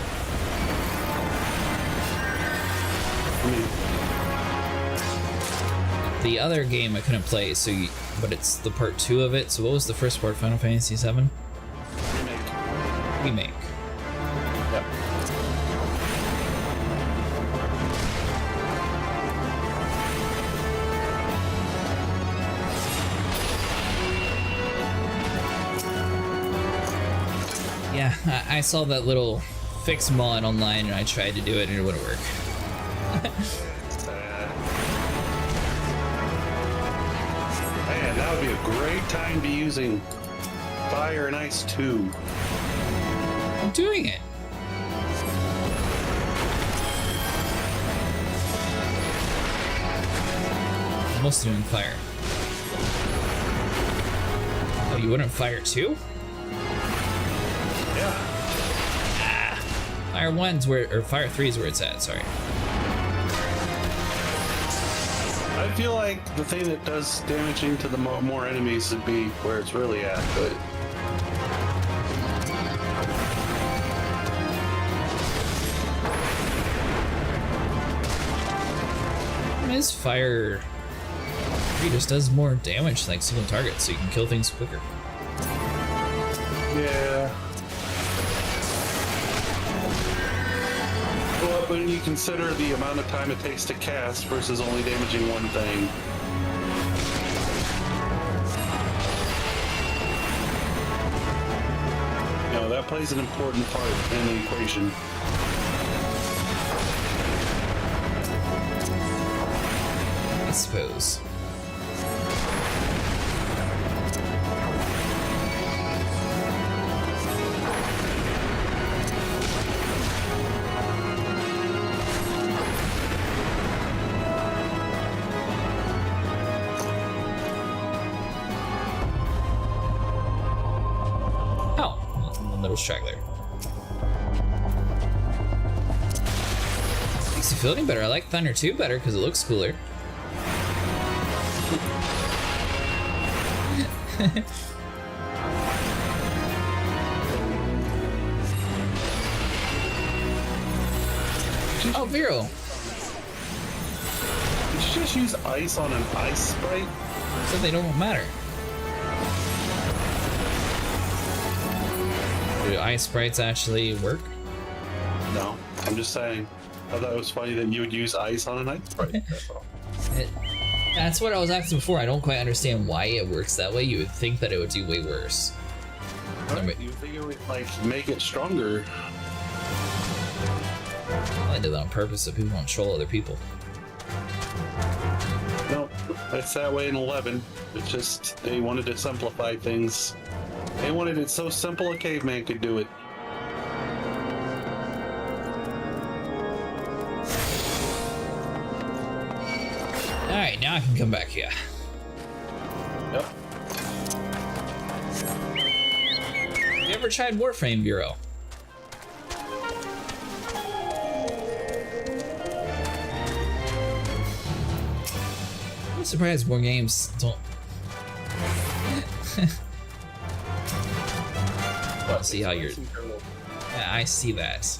The other game I couldn't play, so but it's the part 2 of it. So what was the first part? Final Fantasy VII? Remake. Yep. Yeah, I saw that little fix mod online and I tried to do it and it wouldn't work. Man, that would be a great time to be using Fire and Ice 2. I'm doing it. I'm also doing fire. Oh, you wouldn't fire too? Yeah. Fire 1's where, or Fire 3 is where it's at, sorry. I feel like the thing that does damaging to the more enemies would be where it's really at, but His Fire 3 just does more damage to like single targets, so you can kill things quicker. yeah. Well, when you consider the amount of time it takes to cast versus only damaging one thing. that plays an important part in the equation. I suppose. Little straggler. Makes you feel any better. I like Thunder 2 better because it looks cooler. Oh, Vero. Did you just use ice on an ice sprite? So they don't matter. Do ice sprites actually work? No, I'm just saying. I thought it was funny that you would use ice on an ice sprite. That's all. That's what I was asking before. I don't quite understand why it works that way. You would think that it would do way worse. Right. You would think it would like make it stronger. I did that on purpose so people don't troll other people. No, it's that way in 11. It's just they wanted to simplify things. They wanted it so simple a caveman could do it. Alright, now I can come back here. Yep. You ever tried Warframe, Bureau? I'm surprised more games don't. Let's see how you're. Yeah, I see that.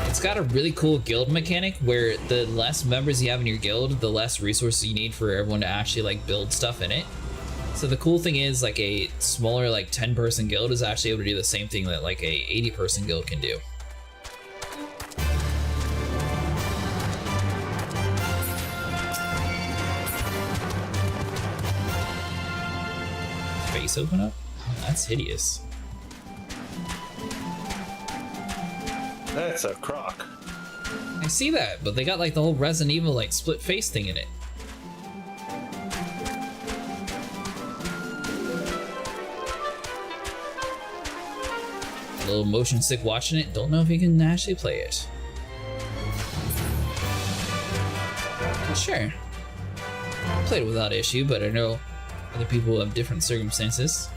It's got a really cool guild mechanic where the less members you have in your guild, the less resources you need for everyone to actually like build stuff in it. So the cool thing is like a smaller like 10-person guild is actually able to do the same thing that like a 80-person guild can do. Face open up? Oh, that's hideous. That's a croc. I see that, but they got like the whole Resident Evil like split face thing in it. A little motion sick watching it. Don't know if you can actually play it. Sure. Played it without issue, but I know other people have different circumstances.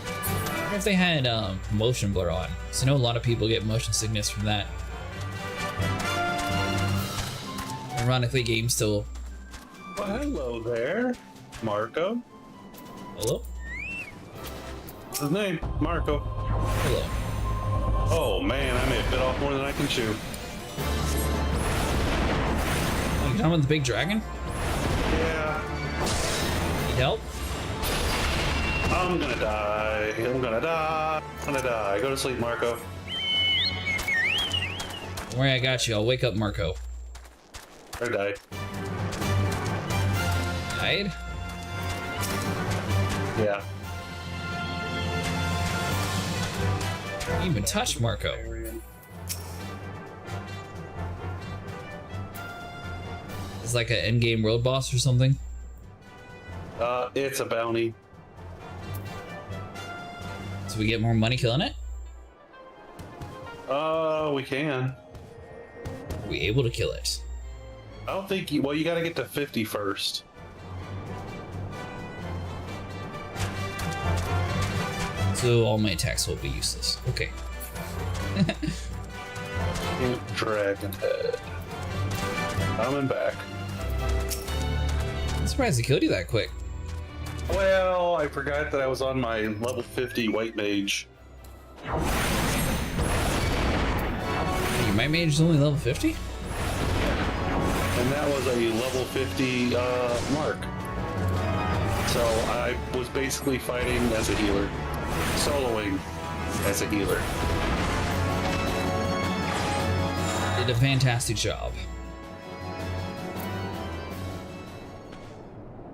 I wonder if they had motion blur on. So I know a lot of people get motion sickness from that. Ironically, games still. Well, hello there, Marco. Hello? What's his name? Marco. Hello. Oh man, I may have bit off more than I can chew. Oh, you talking about the big dragon? Yeah. Need help? I'm gonna die. I'm gonna die. I'm gonna die. Go to sleep, Marco. Don't worry, I got you. I'll wake up Marco. I died. Died? Yeah. You even touched Marco. It's like an endgame world boss or something? It's a bounty. So we get more money killing it? We can. Are we able to kill it? I don't think you, well, you gotta get to 50 first. So all my attacks will be useless. Okay. Dragon head. Coming back. I'm surprised he killed you that quick. Well, I forgot that I was on my level 50 white mage. Your Might Mage is only level 50? And that was a level 50 mark. So I was basically fighting as a healer. Soloing as a healer. Did a fantastic job.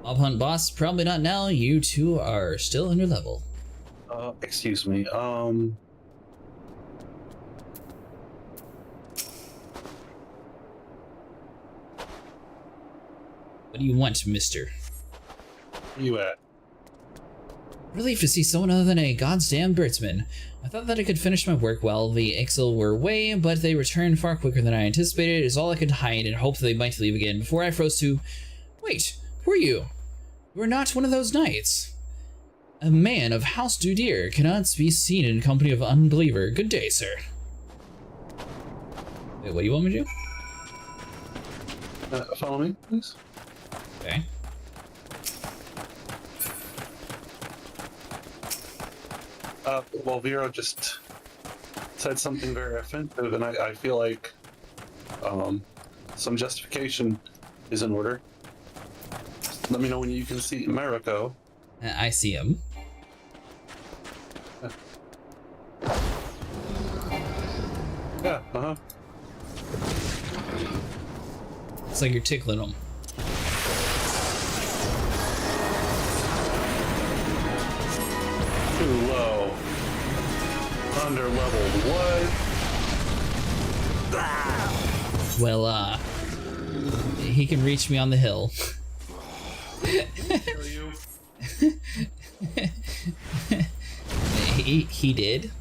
Mob hunt boss, probably not now. You two are still under level. Excuse me. What do you want, mister? Where you at? Relieved to see someone other than a goddamn birdsman. I thought that I could finish my work while the Ixil were away, but they returned far quicker than I anticipated. It is all I could hide and hope that they might leave again before I froze to... Wait, who are you? You are not one of those knights. A man of House Dudir cannot be seen in company of unbeliever. Good day, sir. Wait, what do you want me to do? Follow me, please. Okay. Well, Vero just said something very offensive, and I feel like some justification is in order. Let me know when you can see Mariko. I see him. Yeah, It's like you're tickling him. Too low. Under-leveled. What? Well, he can reach me on the hill. Kill you. He did.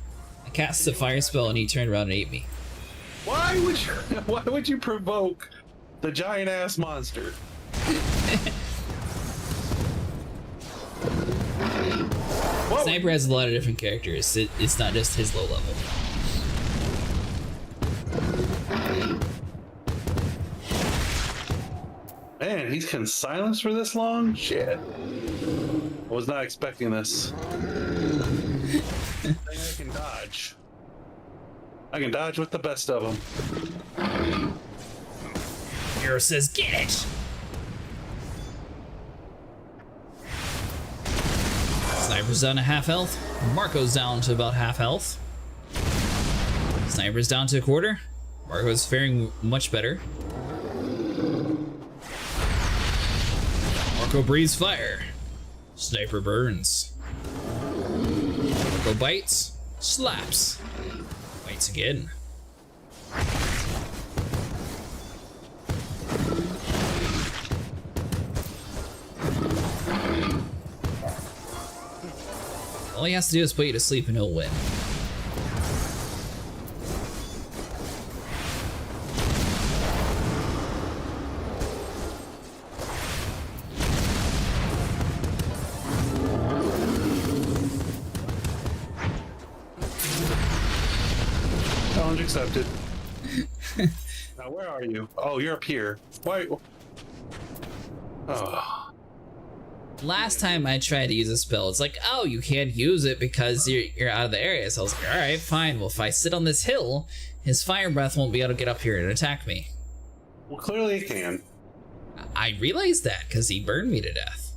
I cast a fire spell and he turned around and ate me. Why would you provoke the giant-ass monster? Sniper has a lot of different characters. It's not just his low level. Man, he's been silenced for this long? Shit. I was not expecting this. I can dodge. I can dodge with the best of them. Hero says, get it! Sniper's down to half health. Marco's down to about half health. Sniper's down to a quarter. Marco's faring much better. Marco breathes fire. Sniper burns. Marco bites. Slaps. Bites again. All he has to do is put you to sleep and he'll win. Challenge accepted. Now where are you? Oh, you're up here. Why? Oh. Last time I tried to use a spell, it's like, oh, you can't use it because you're out of the area. So I was like, all right, fine. Well, if I sit on this hill, his fire breath won't be able to get up here and attack me. Well, clearly it can. I realized that because he burned me to death.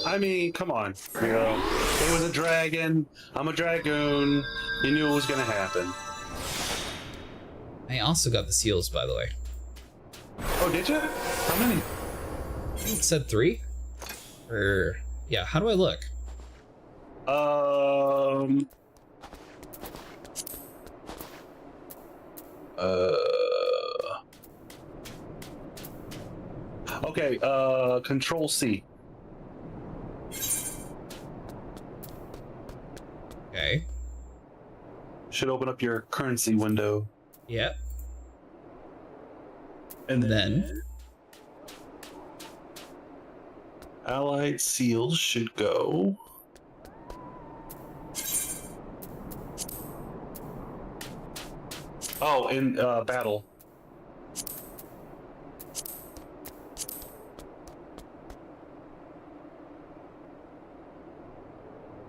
I mean, come on. You know, it was a dragon. I'm a dragoon. You knew it was gonna happen. I also got the seals, by the way. Oh, did you? How many? I think it said 3. Or yeah, how do I look? Okay, Control C. Okay. Should open up your currency window. Yep. And then allied seals should go. Oh, in battle.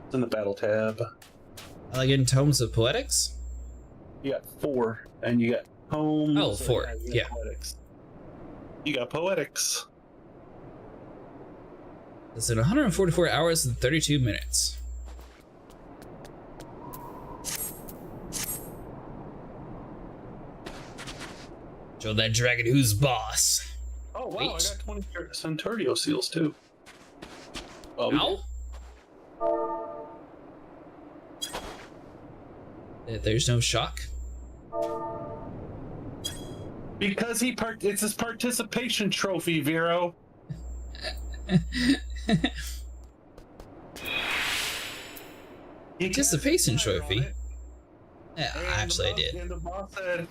It's in the battle tab. I like in Tomes of Poetics? You got 4, and you got Homes. Oh, 4, yeah. Poetics. You got Poetics. It's at 144 hours and 32 minutes. Show that dragon who's boss. Oh, Oh, wow, Wait. I got 20 Centurio seals, too. Ow? There's no shock? Because it's his participation trophy, Vero. Participation trophy? Yeah, actually I did. And the boss said,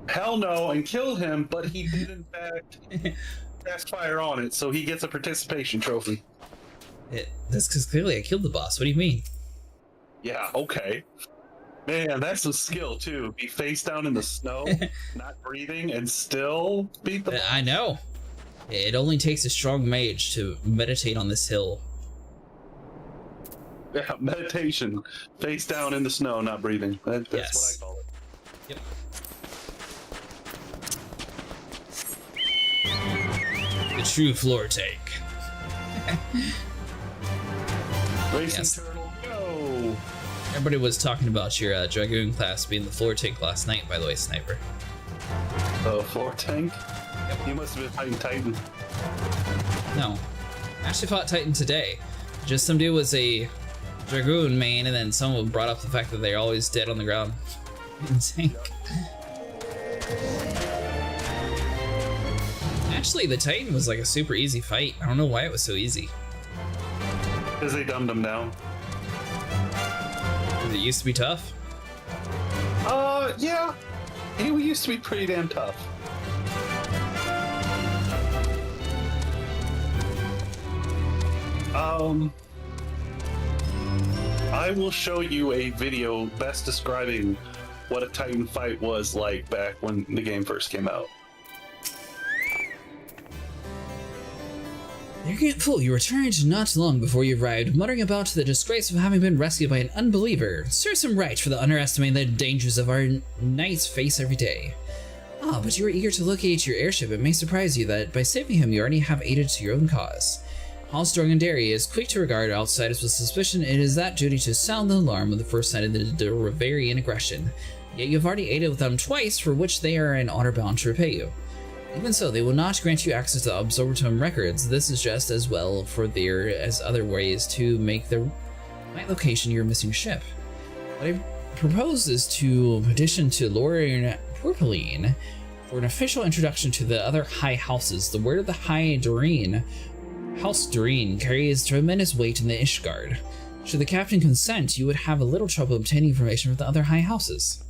hell no, and killed him, but he did in fact cast fire on it, so he gets a participation trophy. That's because clearly I killed the boss. What do you mean? Yeah, okay. Man, that's some skill too. Be face down in the snow, not breathing, and still beat the boss. I know. It only takes a strong mage to meditate on this hill. Yeah, meditation. Face down in the snow, not breathing. That's Yes. what I call it. Yep. The true floor tank. Racing Yes. turtle, go! Everybody was talking about your Dragoon class being the floor tank last night, by the way, Sniper. Floor tank? Yep. You must have been fighting Titan. No. I actually fought Titan today. Just some dude was a Dragoon main, and then someone brought up the fact that they're always dead on the ground. In tank. Actually, the Titan was like a super easy fight. I don't know why it was so easy. Because they dumbed him down. It used to be tough. Yeah. He used to be pretty damn tough. I will show you a video best describing what a Titan fight was like back when the game first came out. Arrogant you returned not long before you arrived, muttering about the disgrace of having been rescued by an unbeliever. Serves him right for the underestimating the dangers of our knights face every day. Ah, but you were eager to locate your airship. It may surprise you that by saving him you already have aided to your own cause. House Drogandary is quick to regard outsiders with suspicion. It is that duty to sound the alarm when the first sight of the Ravarian aggression. Yet you have already aided with them twice, for which they are in honor bound to repay you. Even so, they will not grant you access to Observatum records. This is just as well for there as other ways to make the right location your missing ship. What I propose is to petition to Lord Purpline for an official introduction to the other high houses. The word of the High Doreen, House Doreen, carries tremendous weight in the Ishgard. Should the captain consent, you would have a little trouble obtaining information from the other high houses.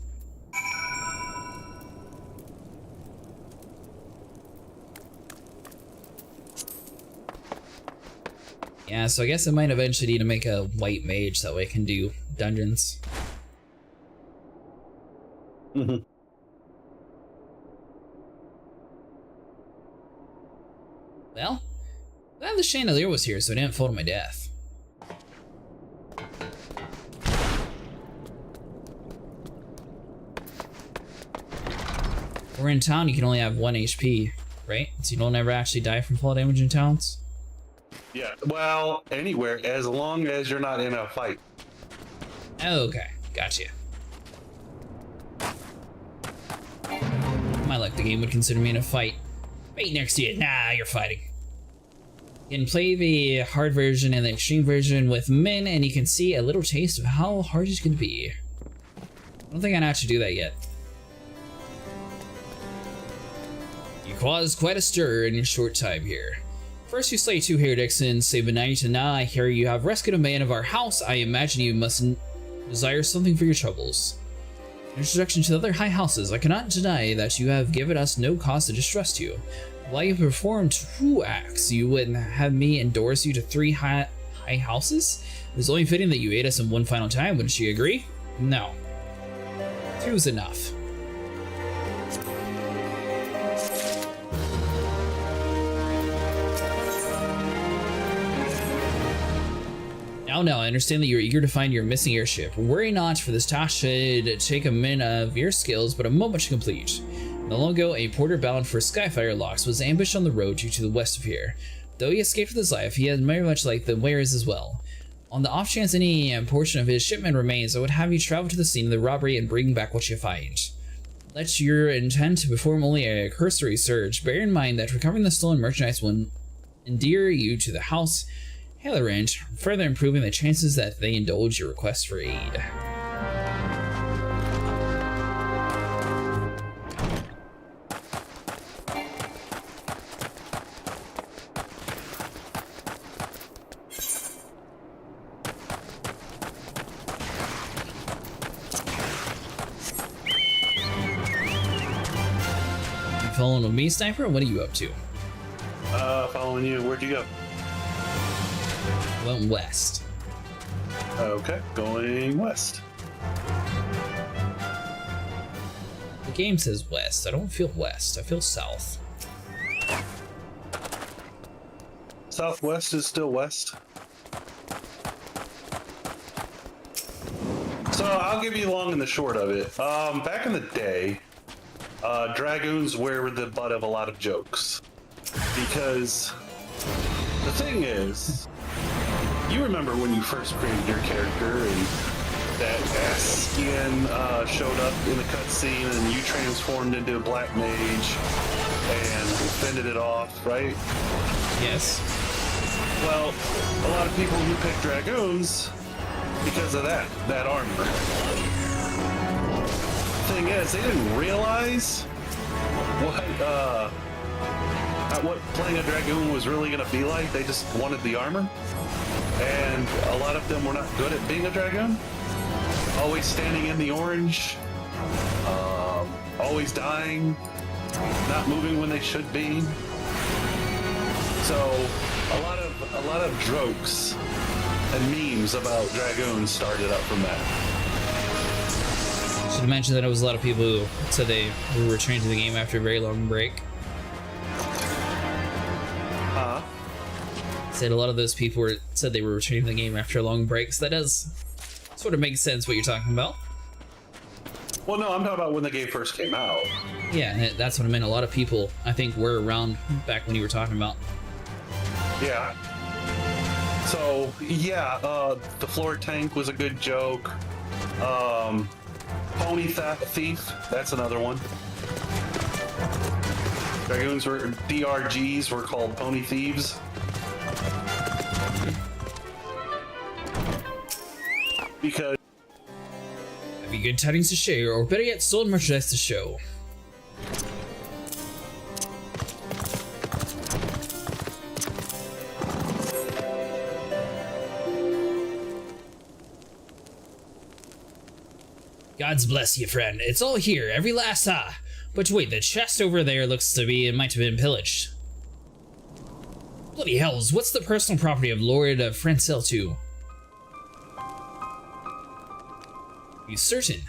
Yeah, so I guess I might eventually need to make a white mage, that way I can do dungeons. Mm-hmm. Well, glad the chandelier was here so I didn't fall to my death. We're in town, you can only have 1 HP, right? So you don't ever actually die from fall damage in towns? Yeah, well, anywhere, as long as you're not in a fight. Okay, gotcha. Might like the game would consider me in a fight. Right next to you, nah, you're fighting. You can play the hard version and the extreme version with Min, and you can see a little taste of how hard it's gonna be. I don't think I know how to do that yet. You caused quite a stir in your short time here. First you slay 2 heretics and save a knight, and now I hear you have rescued a man of our house. I imagine you must desire something for your troubles. Introduction to the other high houses. I cannot deny that you have given us no cause to distrust you. While you performed 2 acts, you would have me endorse you to 3 high houses? It is only fitting that you aid us in one final time, wouldn't you agree? No. 2 is enough. Now, I understand that you're eager to find your missing airship. Worry not, for this task should take a minute of your skills, but a moment to complete. Not long ago, a porter bound for Skyfire Locks was ambushed on the road due to the west of here. Though he escaped with his life, he is very much like the wares as well. On the off chance any portion of his shipment remains, I would have you travel to the scene of the robbery and bring back what you find. let your intent to perform only a cursory search. Bear in mind that recovering the stolen merchandise will endear you to the House Halorant, further improving the chances that they indulge your request for aid. Following with me, Sniper? What are you up to? Following you. Where'd you go? I went west. Okay, going west. The game says west. I don't feel west. I feel south. Southwest is still west. So I'll give you the long and the short of it. Back in the day, dragoons were the butt of a lot of jokes. Because the thing is, you remember when you first created your character and that ass skin showed up in the cutscene and you transformed into a black mage and fended it off, right? Yes. Well, a lot of people who pick dragoons because of that armor. Thing is, they didn't realize what playing a dragoon was really going to be like. They just wanted the armor, and a lot of them were not good at being a dragoon. Always standing in the orange, always dying, not moving when they should be. So a lot of jokes and memes about dragoons started up from that. Should mention that it was a lot of people who said they were returning to the game after a very long break. Said a lot of those people said they were returning to the game after a long break, so that does sort of make sense what you're talking about. Well, no, I'm talking about when the game first came out. Yeah, that's what I meant. A lot of people, I think, were around back when you were talking about. Yeah. So, yeah, the floor tank was a good joke. Pony thief, that's another one. Dragoons were DRGs were called pony thieves. Because have you good tidings to share, or better yet, stolen merchandise to show? God's bless you, friend. It's all here, every last But wait, the chest over there looks to be, it might have been pillaged. Bloody hells, what's the personal property of Lord Francel 2? Are you certain?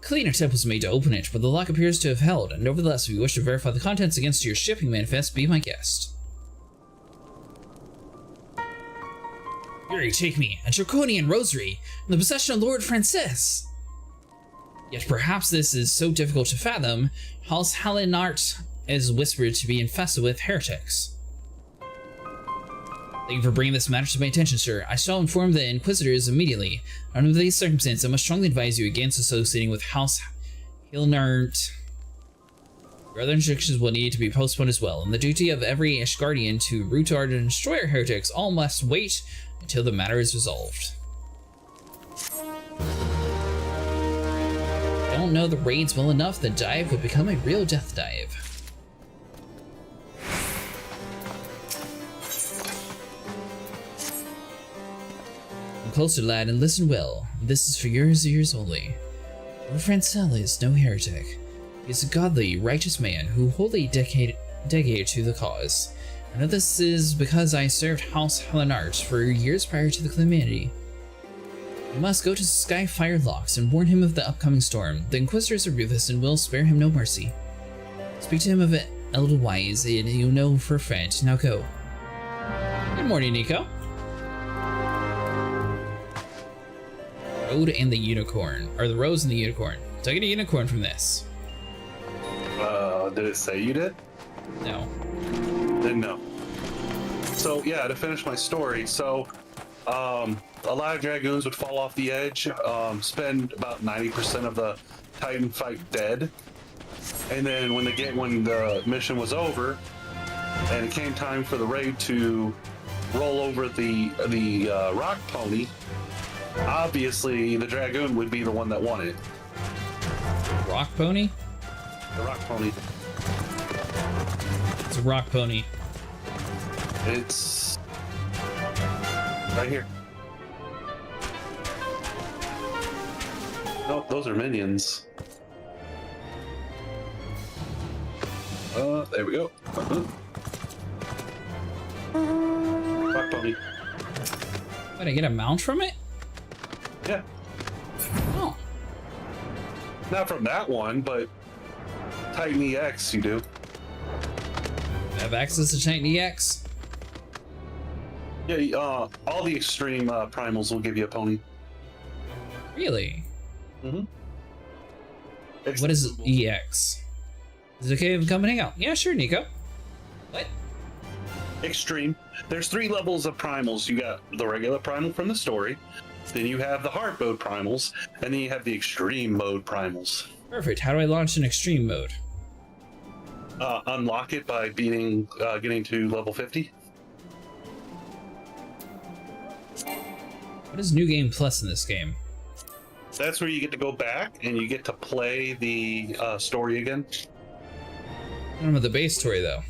Clean attempt was made to open it, but the lock appears to have held, and nevertheless, if you wish to verify the contents against your shipping manifest, be my guest. Yuri, take me, a draconian rosary, in the possession of Lord Francis. Yet perhaps this is so difficult to fathom, House Halorant is whispered to be infested with heretics. Thank you for bringing this matter to my attention, sir. I shall inform the Inquisitors immediately. Under these circumstances, I must strongly advise you against associating with House Halorant. Your other instructions will need to be postponed as well, and the duty of every Ashgardian to root out and destroy heretics all must wait until the matter is resolved. I don't know the raids well enough, the dive would become a real death dive. Come closer, lad, and listen well. This is for your ears only. Lord Francel is no heretic. He is a godly, righteous man who wholly dedicated to the cause. I know this is because I served House Halorant for years prior to the calamity. You must go to Skyfire Locks and warn him of the upcoming storm. The Inquisitors are ruthless and will spare him no mercy. Speak to him of it Eldwise, and you'll know for a friend. Now go. Good morning, Nico. Road and the Unicorn. Or the Rose and the Unicorn. So I get a unicorn from this. Did it say you did? No. Didn't know. So, yeah, to finish my story, so, a lot of dragoons would fall off the edge, spend about 90% of the Titan fight dead, And then when the mission was over, and it came time for the raid to roll over the rock pony, obviously the dragoon would be the one that won it. Rock pony? The rock pony. It's a rock pony. It's right here. Nope, those are minions. There we go. Rock pony. Did I get a mount from it? Yeah. Oh. Not from that one, but Titan EX you do. Have access to Titan EX? Yeah, all the extreme primals will give you a pony. Really? Mm-hmm. What is EX? Is it okay if I come and hang out? Yeah, sure, Nico. What? Extreme. There's 3 levels of primals. You got the regular primal from the story, then you have the hard mode primals, and then you have the extreme mode primals. Perfect. How do I launch an extreme mode? Unlock it by getting to level 50. What is New Game Plus in this game? That's where you get to go back and you get to play the story again. I don't know the base story though.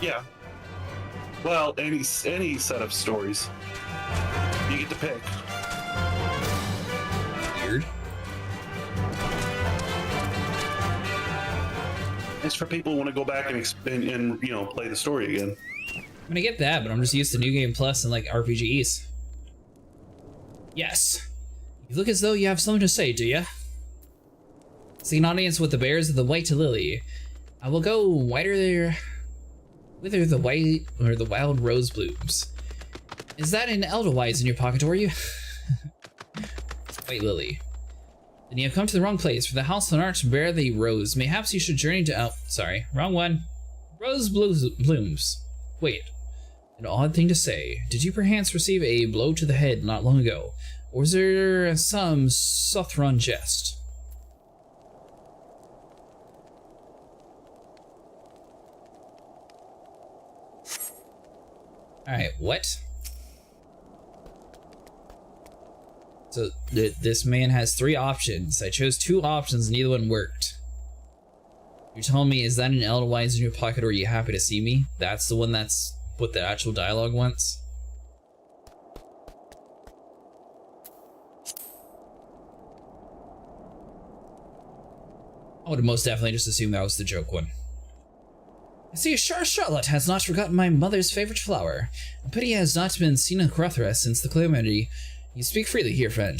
Yeah. Well, any set of stories. You get to pick. Weird. It's for people who want to go back and play the story again. I'm gonna get that, but I'm just used to New Game Plus and like RPGs. Yes. You look as though you have something to say, do you? See an audience with the bears of the white lily. I will go whiter there. Wither the white or the wild rose blooms. Is that an Edelweiss in your pocket, or you? White lily. Then you have come to the wrong place, for the house on arch bear the rose. Mayhaps you should journey to sorry, wrong one. Rose blooms. Wait. An odd thing to say. Did you perchance receive a blow to the head not long ago? Or was there some Sothron jest? Alright, what? So, this man has 3 options. I chose 2 options, neither one worked. You're telling me, is that an Edelweiss in your pocket, or are you happy to see me? That's the one that's what the actual dialogue wants? I would have most definitely just assumed that was the joke one. I see Charlotte has not forgotten my mother's favorite flower. A pity he has not been seen in Crothra since the calamity. You speak freely here, friend.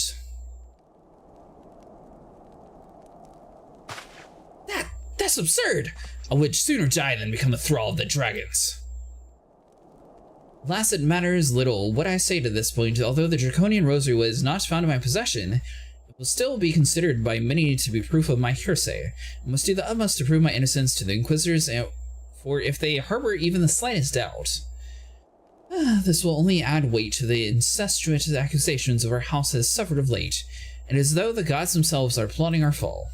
That's absurd! I would sooner die than become a thrall of the dragons. Alas, it matters little what I say to this point. Although the draconian rosary was not found in my possession, it will still be considered by many to be proof of my hearsay. I must do the utmost to prove my innocence to the Inquisitors, for if they harbor even the slightest doubt, this will only add weight to the incestuous accusations of our house has suffered of late, and as though the gods themselves are plotting our fall.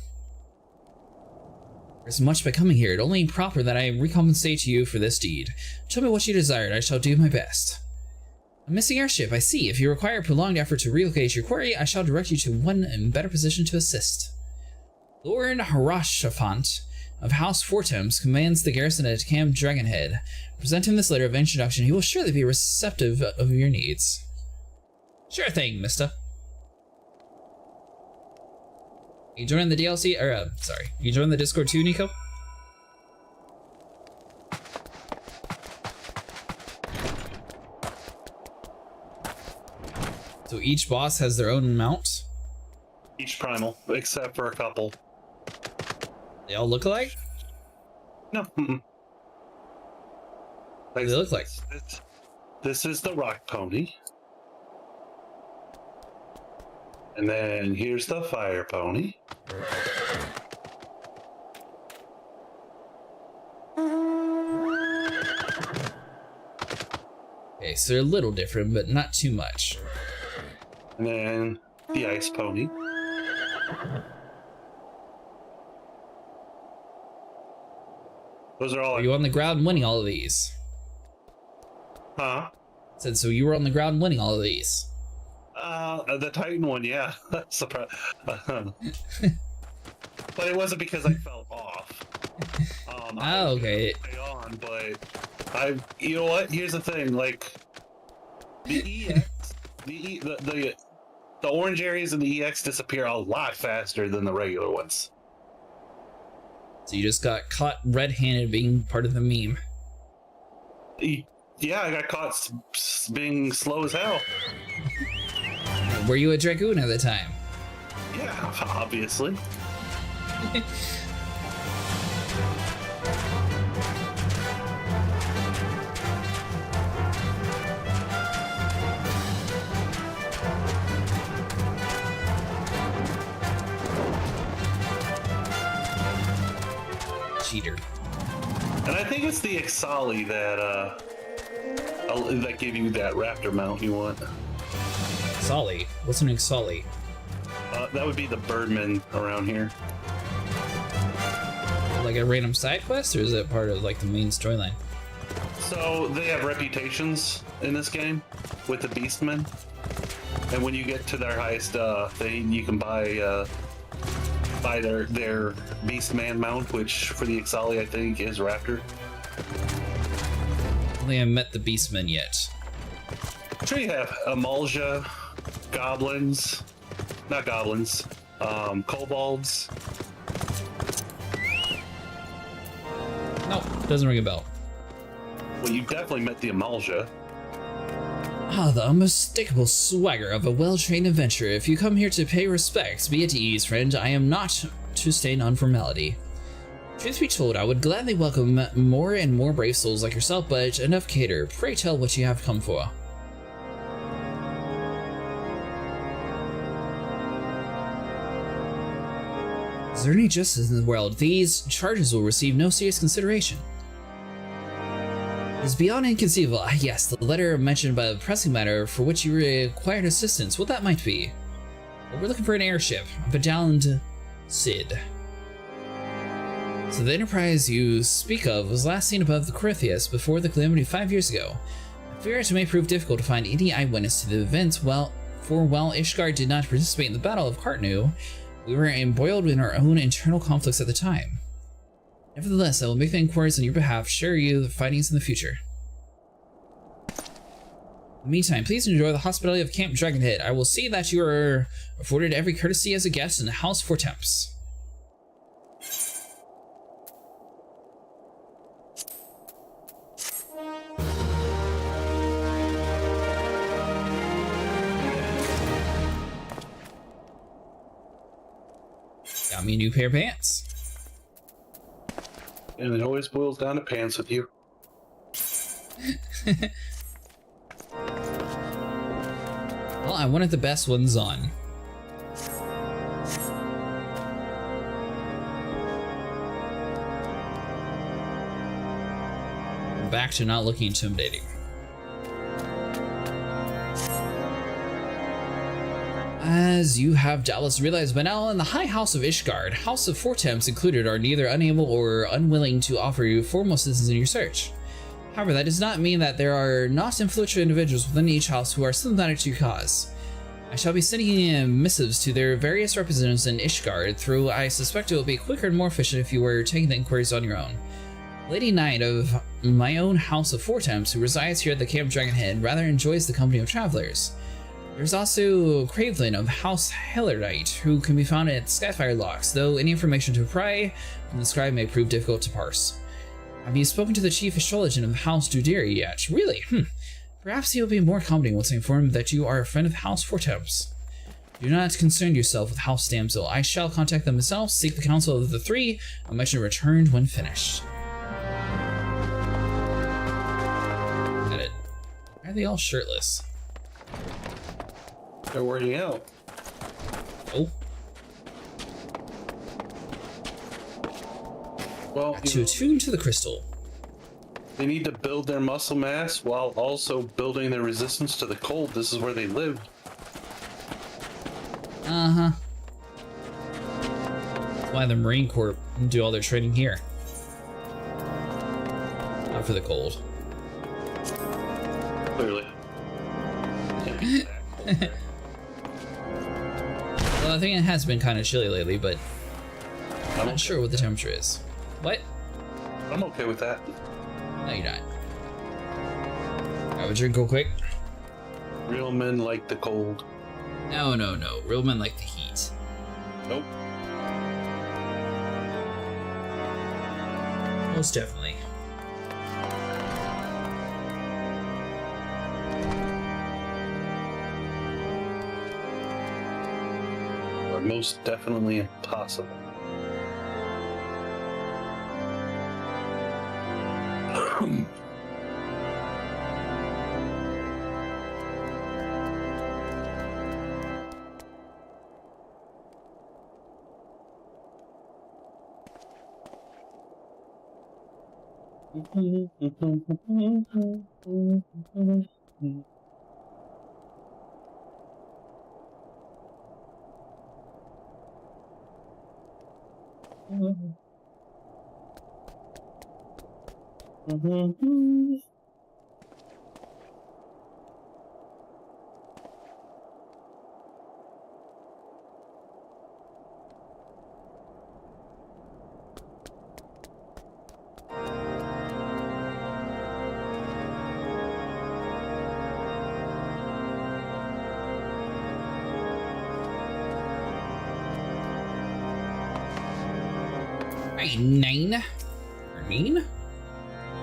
There's much by coming here. It only proper that I recompensate you for this deed. Tell me what you desired. I shall do my best. A missing airship, I see. If you require prolonged effort to relocate your quarry, I shall direct you to one in better position to assist. Lord Harashafant of House Fortums commands the garrison at Camp Dragonhead. Present him this letter of introduction. He will surely be receptive of your needs. Sure thing, mister. You join the DLC, or sorry, you join the Discord too, Nico? So each boss has their own mount? Each primal, except for a couple. They all look alike? No. What do they look like? This is the rock pony. And then here's the fire pony. Okay, so they're a little different, but not too much. And then the ice pony. Those are all. Were you on the ground winning all of these? Huh? I said, so you were on the ground winning all of these? The Titan one, yeah. Surprise. But it wasn't because I fell off. Okay. On, but you know what? Here's the thing. Like the EX, the orange areas in the EX disappear a lot faster than the regular ones. So you just got caught red-handed being part of the meme. Yeah, I got caught being slow as hell. Were you a Dragoon at the time? Yeah, obviously. Cheater. And I think it's the Ixali that gave you that raptor mount you want. Ixali? What's an Ixali? That would be the Birdman around here. Like a random side quest, or is it part of like the main storyline? So they have reputations in this game with the Beastmen, and when you get to their highest thing, you can buy their Beastman mount, which for the Ixali I think is Raptor. I only haven't met the Beastmen yet. Sure, you have Amalja, goblins, not goblins, kobolds. Nope, doesn't ring a bell. Well, you definitely met the Amalja. Ah, the unmistakable swagger of a well-trained adventurer. If you come here to pay respects, be at ease, friend. I am not to stain on formality. Truth be told, I would gladly welcome more and more brave souls like yourself, but enough cater. Pray tell what you have come for. Is there any justice in the world? These charges will receive no serious consideration. It is beyond inconceivable. Ah, yes, the letter mentioned by the pressing matter for which you required assistance, what that might be. Well, we're looking for an airship, a bedallion Cid. So the enterprise you speak of was last seen above the Corypheus before the calamity 5 years ago. I fear it may prove difficult to find any eyewitness to the events, while Ishgard did not participate in the Battle of Cartnu, we were embroiled in our own internal conflicts at the time. Nevertheless, I will make the inquiries on your behalf, share you the findings in the future. In the meantime, please enjoy the hospitality of Camp Dragonhead. I will see that you are afforded every courtesy as a guest in the House for Temps. Got me a new pair of pants. And it always boils down to pants with you. Well, I wanted the best ones on. Back to not looking intimidating. As you have doubtless realized by now, in the High House of Ishgard, House of Fortemps included are neither unable or unwilling to offer you formal assistance in your search. However, that does not mean that there are not influential individuals within each house who are sympathetic to your cause. I shall be sending missives to their various representatives in Ishgard, though I suspect it will be quicker and more efficient if you were taking the inquiries on your own. Lady Knight of my own House of Fortemps, who resides here at the Camp Dragonhead, rather enjoys the company of travelers. There's also Cravelin of House Hellerite, who can be found at Skyfire Locks, though any information to pry from the scribe may prove difficult to parse. Have you spoken to the chief astrologian of House Dudiri yet? Really? Perhaps he will be more accommodating once informed that you are a friend of House Fortemps. Do not concern yourself with House Damsel. I shall contact them myself, seek the counsel of the three, and mention a return when finished. Edit. Why are they all shirtless? They're working out. Oh. Well, To attune to the crystal. they need to build their muscle mass while also building their resistance to the cold. This is where they live. Uh-huh. That's why the Marine Corps do all their training here. Not for the cold. Clearly. Can't be that cold there. Well, I think it has been kind of chilly lately, but I'm I'm not sure what the temperature is. What? I'm okay with that. No, you're not. Have a drink real quick. Real men like the cold. No. Real men like the heat. Nope. Most definitely. Or most definitely impossible. Hey, Nine. Nine?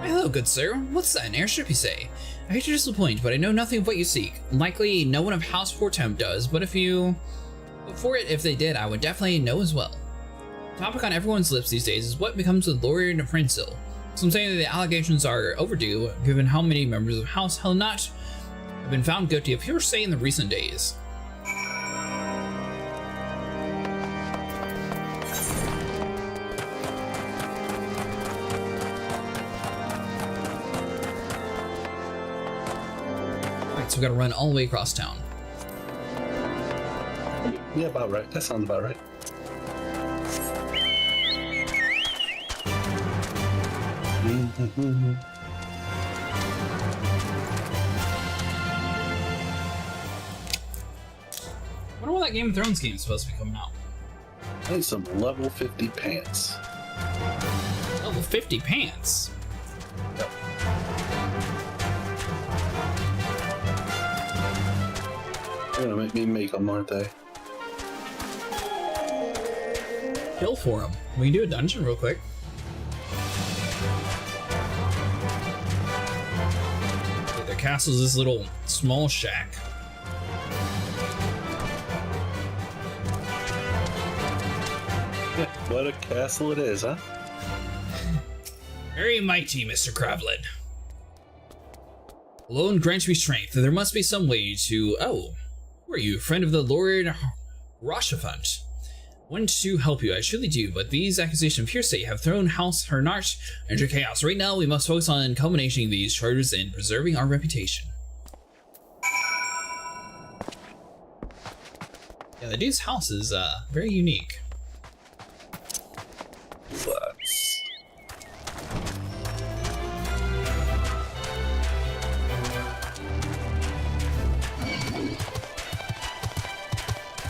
Hello, good sir. What's that, an airship, you say? I hate to disappoint, but I know nothing of what you seek. Likely, no one of House Portem does, but if they did, I would definitely know as well. The topic on everyone's lips these days is what becomes of Lord Princehill. Some say that the allegations are overdue, given how many members of House Helnut have been found guilty of hearsay in the recent days. So we gotta run all the way across town. Yeah, about right. That sounds about right. I wonder when that Game of Thrones game is supposed to be coming out. I need some level 50 pants. Level 50 pants? Yep. They're gonna make me make them, aren't they? Kill for them. We can do a dungeon real quick. Their castle's this little small shack. Yeah, what a castle it is, huh? Very mighty, Mr. Kravlin. Alone grants me strength. There must be some way to... Oh, who are you? Friend of the Lord Rochefort. Want to help you, I surely do, but these accusations of hearsay have thrown House Hernart into chaos. Right now, we must focus on culminating these charges and preserving our reputation. Yeah, the dude's house is very unique. Let's...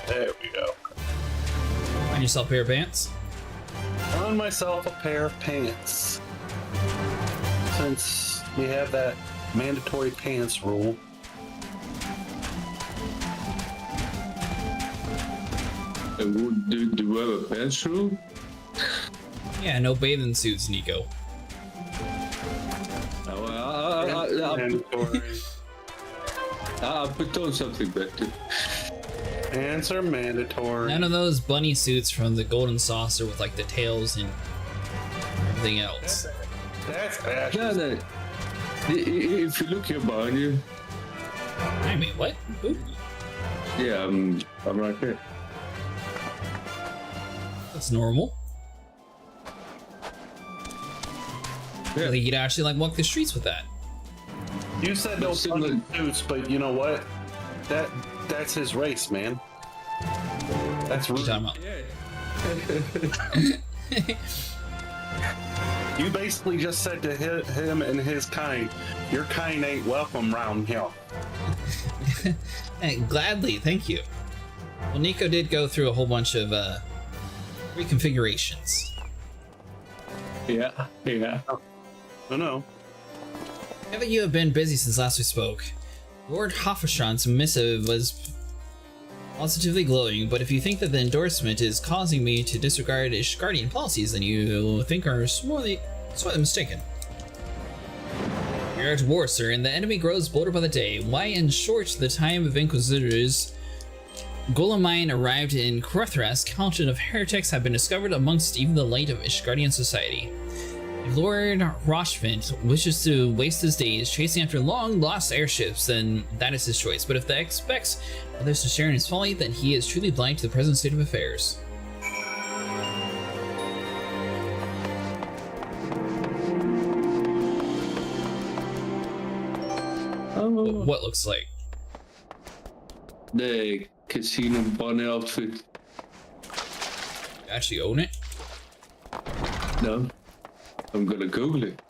There we go. Find yourself a pair of pants. Found myself a pair of pants. Since we have that mandatory pants rule. Do we have a pants rule? Yeah, no bathing suits, Nico. I'll put on something better. Pants are mandatory. None of those bunny suits from the Golden Saucer with like the tails and everything else. That's fashion. No. If you look here behind you. I mean, what? Ooh. Yeah, I'm right there. That's normal. Yeah. Like you'd actually like walk the streets with that. You said no bunny suits, but you know what? That's his race, man. That's What are you rude. talking about? Yeah. You basically just said to him and his kind, your kind ain't welcome round here. Gladly, thank you. Well, Nico did go through a whole bunch of reconfigurations. Yeah. I know. Now that you have been busy since last we spoke, Lord Hafferstrand's missive was positively glowing, but if you think that the endorsement is causing me to disregard Ishgardian policies, then you think are sorely mistaken. We are at war, sir, and the enemy grows bolder by the day. Why, in short, the time of Inquisitors, Golemine arrived in Krothras, counted of heretics have been discovered amongst even the light of Ishgardian society. If Lord Rochevent wishes to waste his days chasing after long-lost airships, then that is his choice. But if they expects others to share in his folly, then he is truly blind to the present state of affairs. What looks like? The casino bunny outfit. You actually own it? No. I'm gonna Google it.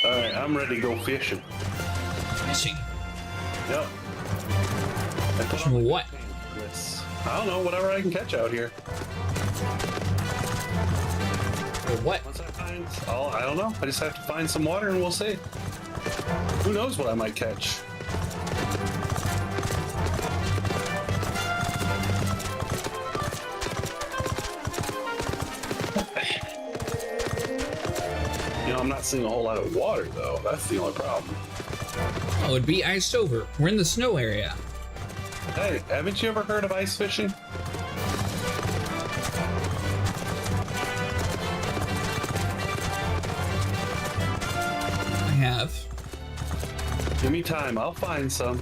Alright, I'm ready to go fishing. Fishing? Yep. Fishing what? I don't know, whatever I can catch out here. For what? Once I find, I don't know. I just have to find some water and we'll see. Who knows what I might catch? You know, I'm not seeing a whole lot of water though. That's the only problem. Oh, it'd be iced over. We're in the snow area. Hey, haven't you ever heard of ice fishing? I have. Give me time, I'll find some.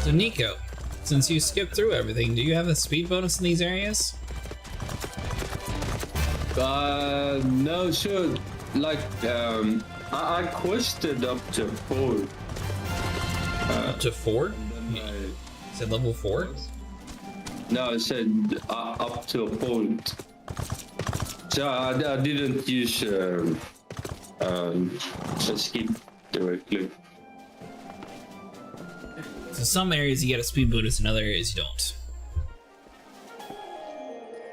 So Nico, since you skipped through everything, do you have a speed bonus in these areas? No, sure. Like, I quested up to 4. Up to 4? And then You said level 4? No, I said up to a point. So I didn't use a skip directly. So some areas you get a speed bonus, in other areas you don't.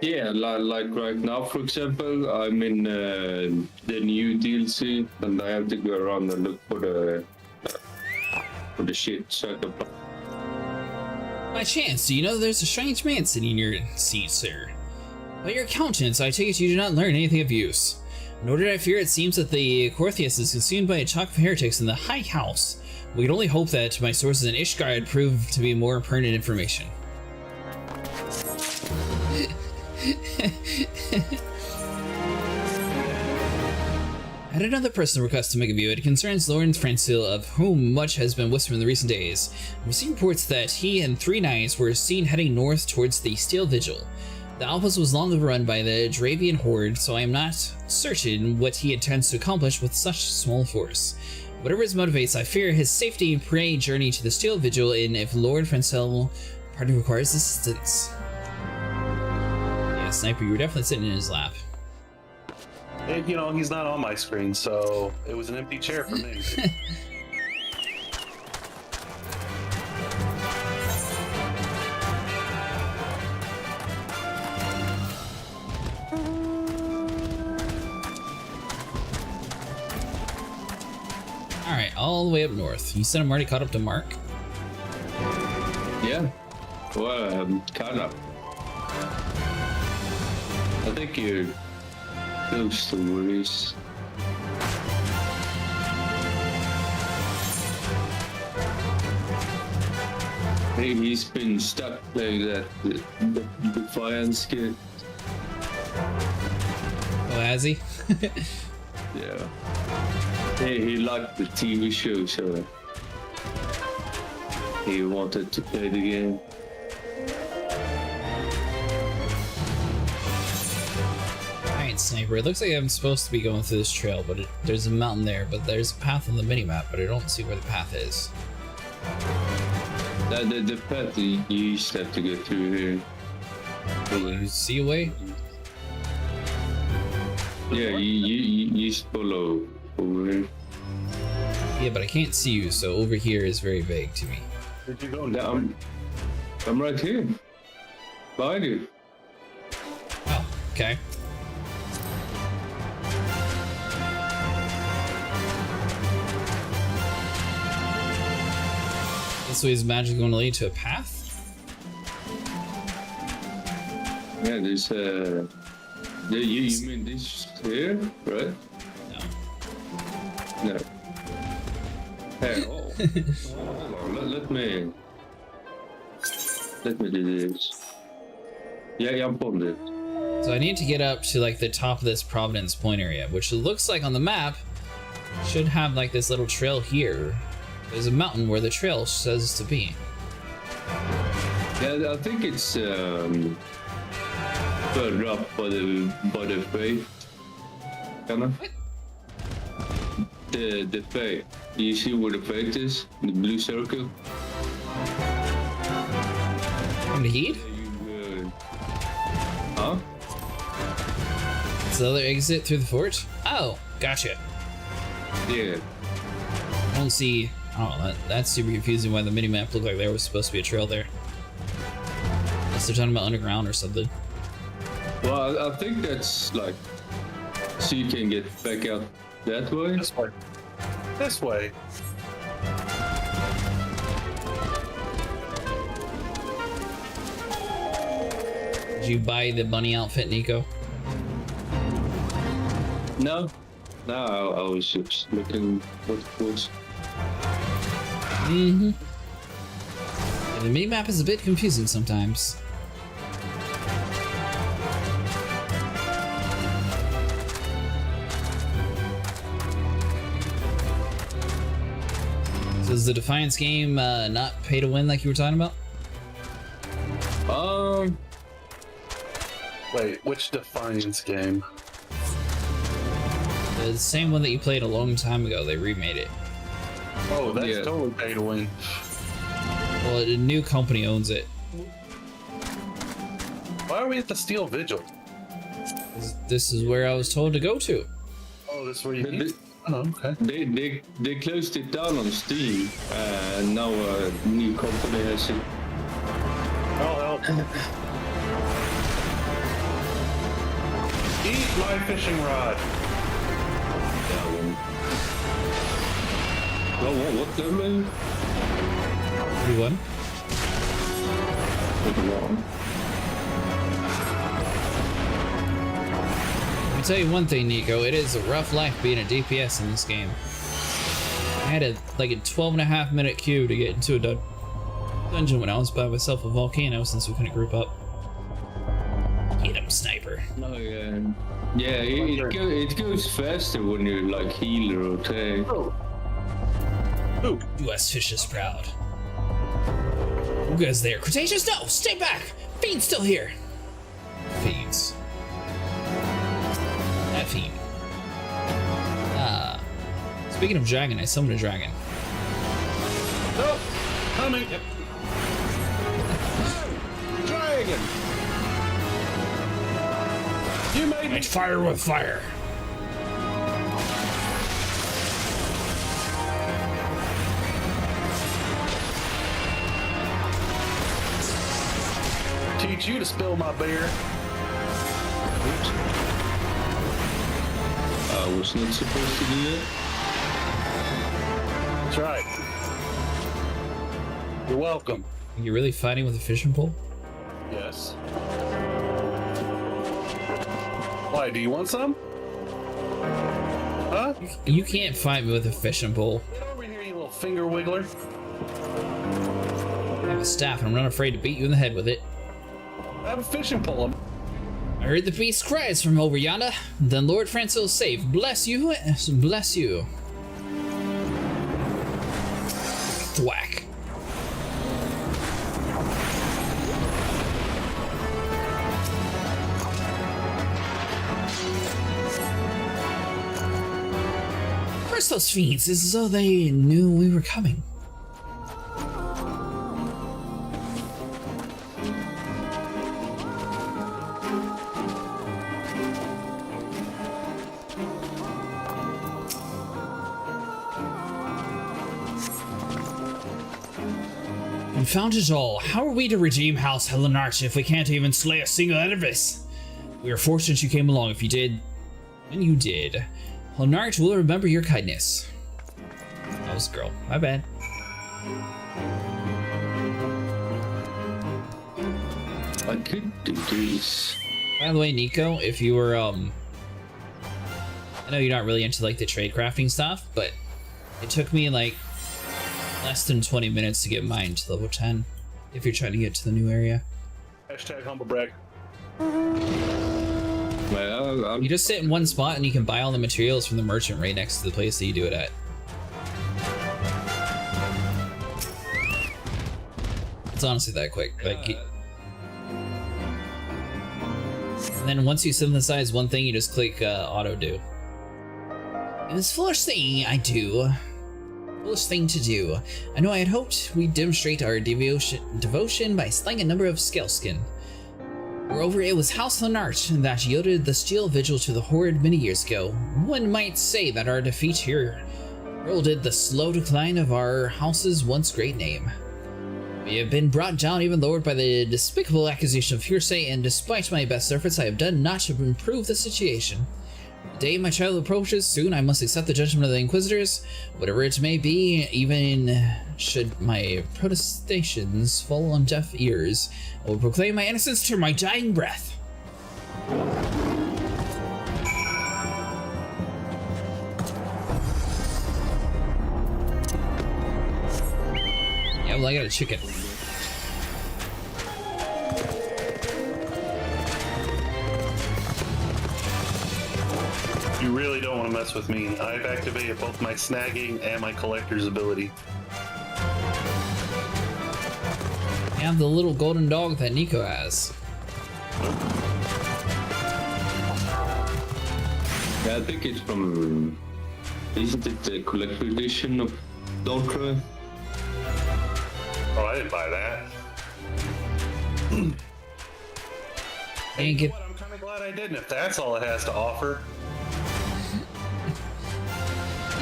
Yeah, like right now, for example, I'm in the new DLC, and I have to go around and look for the shit. So I can... By chance, do you know there's a strange man sitting in your seat, sir? By your countenance, I take it you do not learn anything of use. Nor did I fear. It seems that the Korthius is consumed by a chock of heretics in the High House. We can only hope that my sources in Ishgard prove to be more pertinent information. I had another personal request to make of you. It concerns Lawrence Francil, of whom much has been whispered in the recent days. I received reports that he and 3 knights were seen heading north towards the Steel Vigil. The outpost was long overrun by the Dravian horde, so I am not certain what he intends to accomplish with such small force. Whatever his motivates, I fear his safety pray journey to the Steel Vigil in if Lord Francil party requires assistance. Yeah, Sniper, you were definitely sitting in his lap. And, you know, he's not on my screen, so it was an empty chair for me. Alright, all the way up north. You said I'm already caught up to Mark? Yeah. Well, kind of. I think you're close to worries. Hey, he's been stuck playing that the Defiance kid. Oh, has he? Yeah. Hey, he liked the TV show, so he wanted to play the game. Alright, Sniper, it looks like I'm supposed to be going through this trail, but there's a mountain there, but there's a path on the minimap, but I don't see where the path is. The path you used to have to go through here. You see a way? Yeah, you follow over here. Yeah, but I can't see you, so over here is very vague to me. Where'd you go? I'm right here. Behind you. Oh, okay. This way is magically going to lead to a path? Yeah, there's you mean this here, right? No. Hey, oh. Hold on, let me do this. Yeah, I'm on it. So I need to get up to like the top of this Providence Point area, which it looks like on the map should have like this little trail here. There's a mountain where the trail says to be. Yeah, I think it's further up by the faith. Kinda. The faith. You see where the faith is? The blue circle? From the heat? Huh? It's the other exit through the fort? Oh, gotcha. Yeah. I don't see. Oh, that's super confusing why the minimap looked like there was supposed to be a trail there. Unless they're talking about underground or something. Well, I think that's like so you can get back out that way. This way. This way. Did you buy the bunny outfit, Nico? No. No, I was just looking what it was. Mm-hmm. Yeah, the minimap is a bit confusing sometimes. So is the Defiance game not pay to win like you were talking about? Wait, which Defiance game? The same one that you played a long time ago. They remade it. Oh, that's totally pay to win. Well, a new company owns it. Why are we at the Steel Vigil? This is where I was told to go to. Oh, this is where you Oh, okay. They closed it down on Steam, and now a new company has it. I'll help. Eat my fishing rod. Oh, what level? 31. Let me tell you one thing, Nico. It is a rough life being a DPS in this game. I had a 12.5 minute queue to get into a dungeon when I was by myself with Volcano since we couldn't group up. Get him, sniper. Oh yeah. Yeah, it goes faster when you're like healer or tank. Ooh. US Fish is proud. Who goes there? Cretaceous? No! Stay back! Fiend's still here! Fiends. That fiend. Speaking of dragon, I summoned a dragon. Nope. Coming. Yep. Dragon! You made me fire with fire. teach you to spill my beer. Oops. I was not supposed to do that. That's right. You're welcome. You're really fighting with a fishing pole? Yes. Why, do you want some? Huh? You can't fight me with a fishing pole. Get over here, you little finger wiggler. I have a staff and I'm not afraid to beat you in the head with it. I have a fishing pole. I heard the beast cries from over yonder. Then Lord Francois saved. Bless you, bless you. Thwack. Where's those fiends? It's as though they knew we were coming. Confound it all. How are we to redeem House Helenarch if we can't even slay a single edifice? We are fortunate you came along. If you did, and you did, Helenarch will remember your kindness. That was a girl. My bad. I could do this. By the way, Nico, if you were, I know you're not really into like the trade crafting stuff, but it took me like less than 20 minutes to get mine to level 10 if you're trying to get to the new area. Hashtag humble brag. Well, You just sit in one spot and you can buy all the materials from the merchant right next to the place that you do it at. It's honestly that quick. Like, and then once you synthesize one thing, you just click auto do. It was foolish thing I do. Foolish thing to do. I know I had hoped we'd demonstrate our devotion by slaying a number of Scaleskin. Moreover, it was House Helenarch that yielded the steel vigil to the Horde many years ago. One might say that our defeat here heralded the slow decline of our house's once great name. We have been brought down even lower by the despicable accusation of hearsay, and despite my best efforts, I have done not to improve the situation. The day my trial approaches, soon I must accept the judgment of the Inquisitors, whatever it may be. Even should my protestations fall on deaf ears, I will proclaim my innocence to my dying breath. Yeah, well, I got a chicken. You really don't want to mess with me. I've activated both my snagging and my collector's ability. And the little golden dog that Nico has. yeah, I think it's from. Isn't it the collector edition of Ultra? Oh, I didn't buy that. And get. I'm kind of glad I didn't, if that's all it has to offer.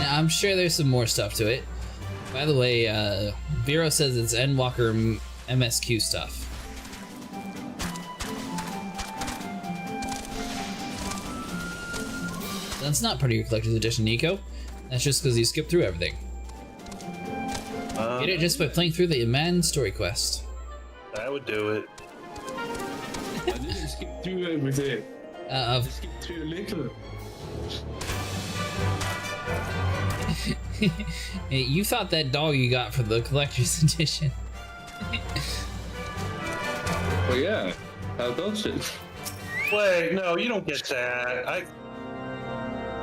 I'm sure there's some more stuff to it. By the way, Vero says it's Endwalker MSQ stuff. That's not part of your collector's edition, Nico. That's just because you skipped through everything. Get it just by playing through the Man story quest. That would do it. I didn't skip through everything. I skipped through a little. You thought that dog you got for the collector's edition. Oh yeah, how does it? Wait, no, you don't get that.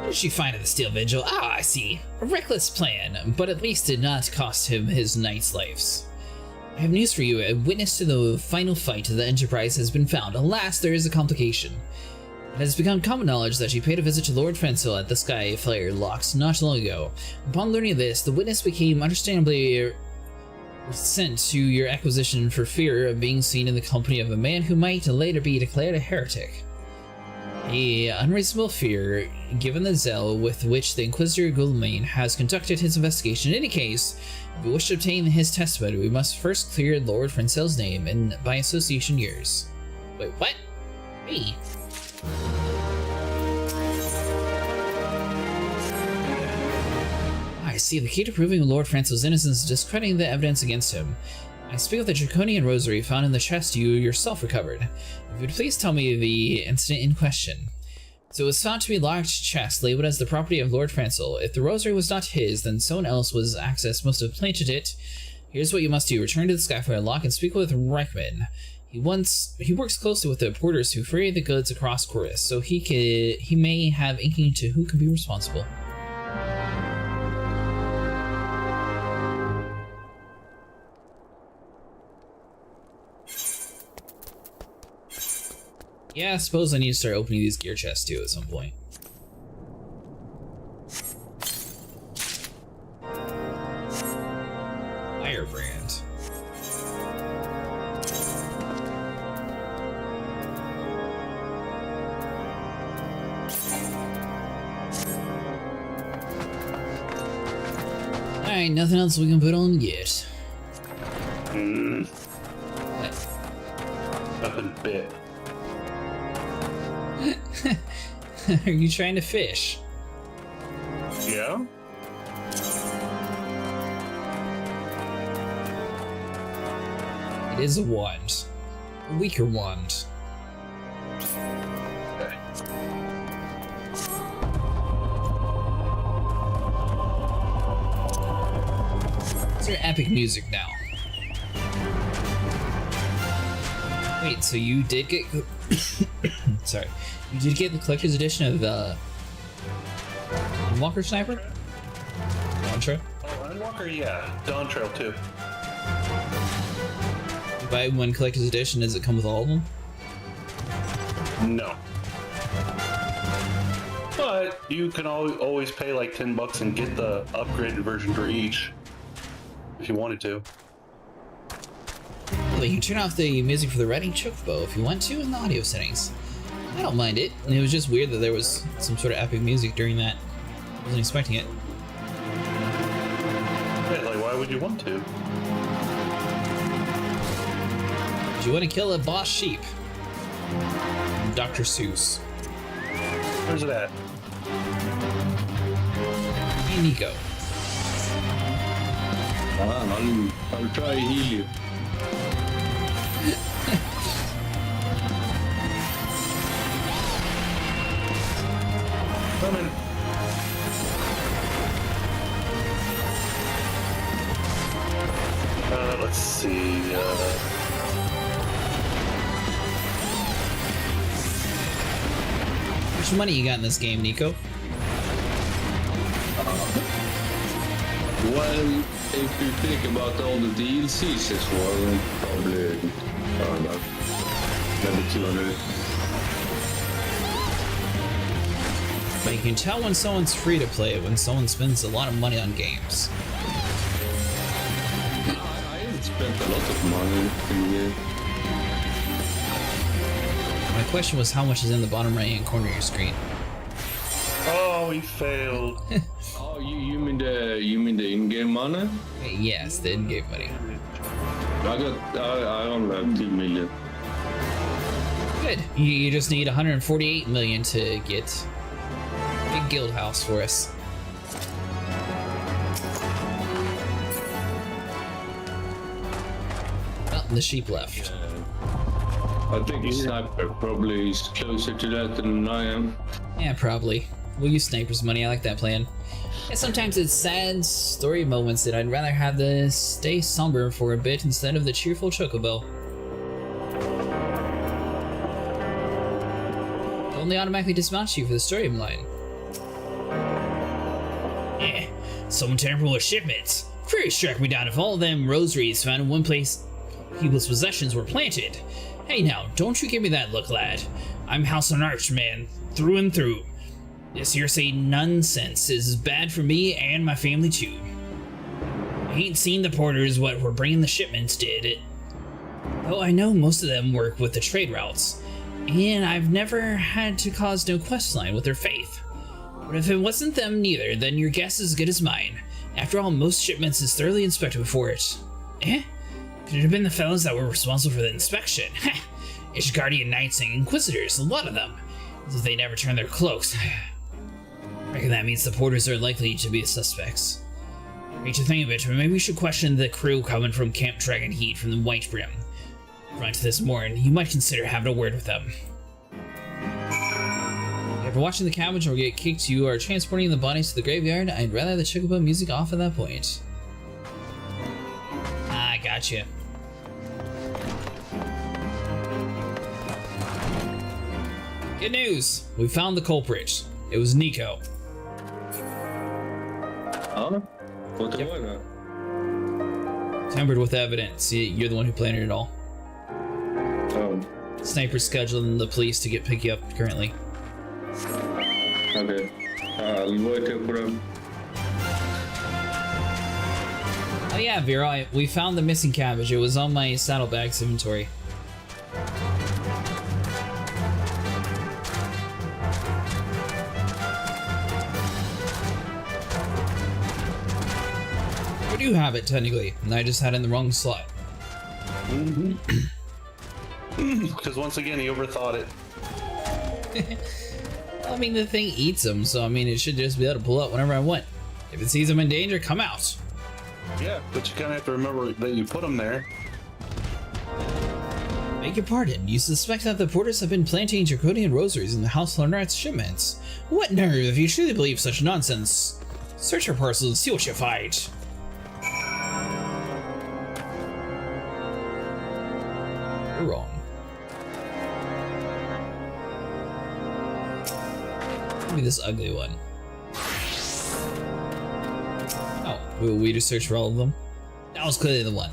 What did you find in the Steel Vigil? Ah, I see. A reckless plan, but at least did not cost him his knight's lives. I have news for you. A witness to the final fight of the Enterprise has been found. Alas, there is a complication. It has become common knowledge that you paid a visit to Lord Frenzel at the Skyflyer Locks not long ago. Upon learning of this, the witness became understandably sent to your acquisition for fear of being seen in the company of a man who might later be declared a heretic. A unreasonable fear, given the zeal with which the Inquisitor Guilmain has conducted his investigation. In any case, if we wish to obtain his testimony, we must first clear Lord Frenzel's name, and by association yours. Wait, what? Me? I see. The key to proving Lord Frenzel's innocence is discrediting the evidence against him. I speak of the Draconian Rosary found in the chest you yourself recovered. If you would please tell me the incident in question. So it was found to be a large chest labeled as the property of Lord Frenzel. If the Rosary was not his, then someone else was access must have planted it. Here's what you must do. Return to the Skyflyer Lock and speak with Reichman. He works closely with the porters who ferry the goods across Chorus, so he may have inkling to who could be responsible. Yeah, I suppose I need to start opening these gear chests too at some point. Firebrand. Alright, nothing else we can put on yet. Up in bit. Are you trying to fish? Yeah? It is a wand. A weaker wand. Okay. Is there epic music now? Wait, so you did get sorry. You did get the collector's edition of the Walker Sniper? Dawn Trail? Oh, Walker, yeah. Dawn Trail too. You buy one collector's edition, does it come with all of them? No. But you can always pay like $10 and get the upgraded version for each. If you wanted to. Well, you can turn off the music for the riding chocobo if you want to in the audio settings. I don't mind it. And it was just weird that there was some sort of epic music during that. I wasn't expecting it. Yeah, like why would you want to? Do you want to kill a boss sheep? Dr. Seuss. Where's it at? Hey, Nico. I'll try to heal you. Coming. Let's see. How much money you got in this game, Nico? Well, if you think about all the DLCs as well, probably, I don't know, maybe 200. But you can tell when someone's free to play when someone spends a lot of money on games. I haven't spent a lot of money in the game. My question was how much is in the bottom right hand corner of your screen? Oh, we failed. Oh, you mean the in-game money? Yes, the in-game money. I only have 2 million. Good. You just need 148 million to get a big guild house for us. Well, the sheep left. I think Sniper probably is closer to that than I am. Yeah, probably. We'll use Sniper's money. I like that plan. Yeah, sometimes it's sad story moments that I'd rather have to stay somber for a bit instead of the cheerful chocobo. It only automatically dismounts you for the storyline. Someone tampered with shipments. Fury struck me down if all of them rosaries found in one place people's possessions were planted. Hey now, don't you give me that look, lad. I'm House on Arch, man, through and through. This hearsay nonsense is bad for me and my family too. I ain't seen the porters what were bringing the shipments did it. Though I know most of them work with the trade routes, and I've never had to cause no questline with their faith. But if it wasn't them neither, then your guess is as good as mine. After all, most shipments is thoroughly inspected before it. Could it have been the fellows that were responsible for the inspection? It's Guardian Knights and Inquisitors, a lot of them. As if they never turn their cloaks. I reckon that means the porters are likely to be the suspects. Hate to think of it, but maybe we should question the crew coming from Camp Dragon Heat from the White Brim. Front this morning, you might consider having a word with them. After watching the cabbage or get kicked, you are transporting the bodies to the graveyard. I'd rather have the chocobo music off at that point. Ah, gotcha. Good news! We found the culprit. It was Nico. Oh? What Yep. was that? Tampered with evidence. You're the one who planted it all. Oh, Sniper's scheduling the police to pick you up currently. okay. I'll wait here for them. Oh yeah, Vera, we found the missing cabbage. It was on my saddlebags inventory. I do have it technically, and I just had it in the wrong slot. Because once again, he overthought it. I mean, the thing eats them, so I mean, it should just be able to pull out whenever I want. If it sees them in danger, come out. Yeah, but you kind of have to remember that you put them there. Beg your pardon, you suspect that the porters have been planting draconian rosaries in the House Larnat's shipments? What nerve, if you truly believe such nonsense? Search your parcels and see what you find. You're wrong. Give me this ugly one. Oh, will we just search for all of them? That was clearly the one.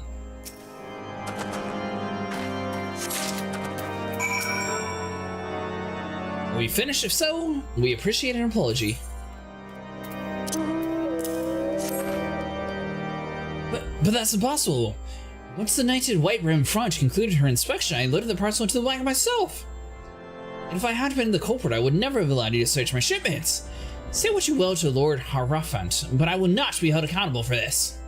We finished? If so, we appreciate an apology. But that's impossible. Once the knighted White Rim front concluded her inspection, I loaded the parcel into the wagon myself. And if I had been the culprit, I would never have allowed you to search my shipments. Say what you will to Lord Hierophant, but I will not be held accountable for this.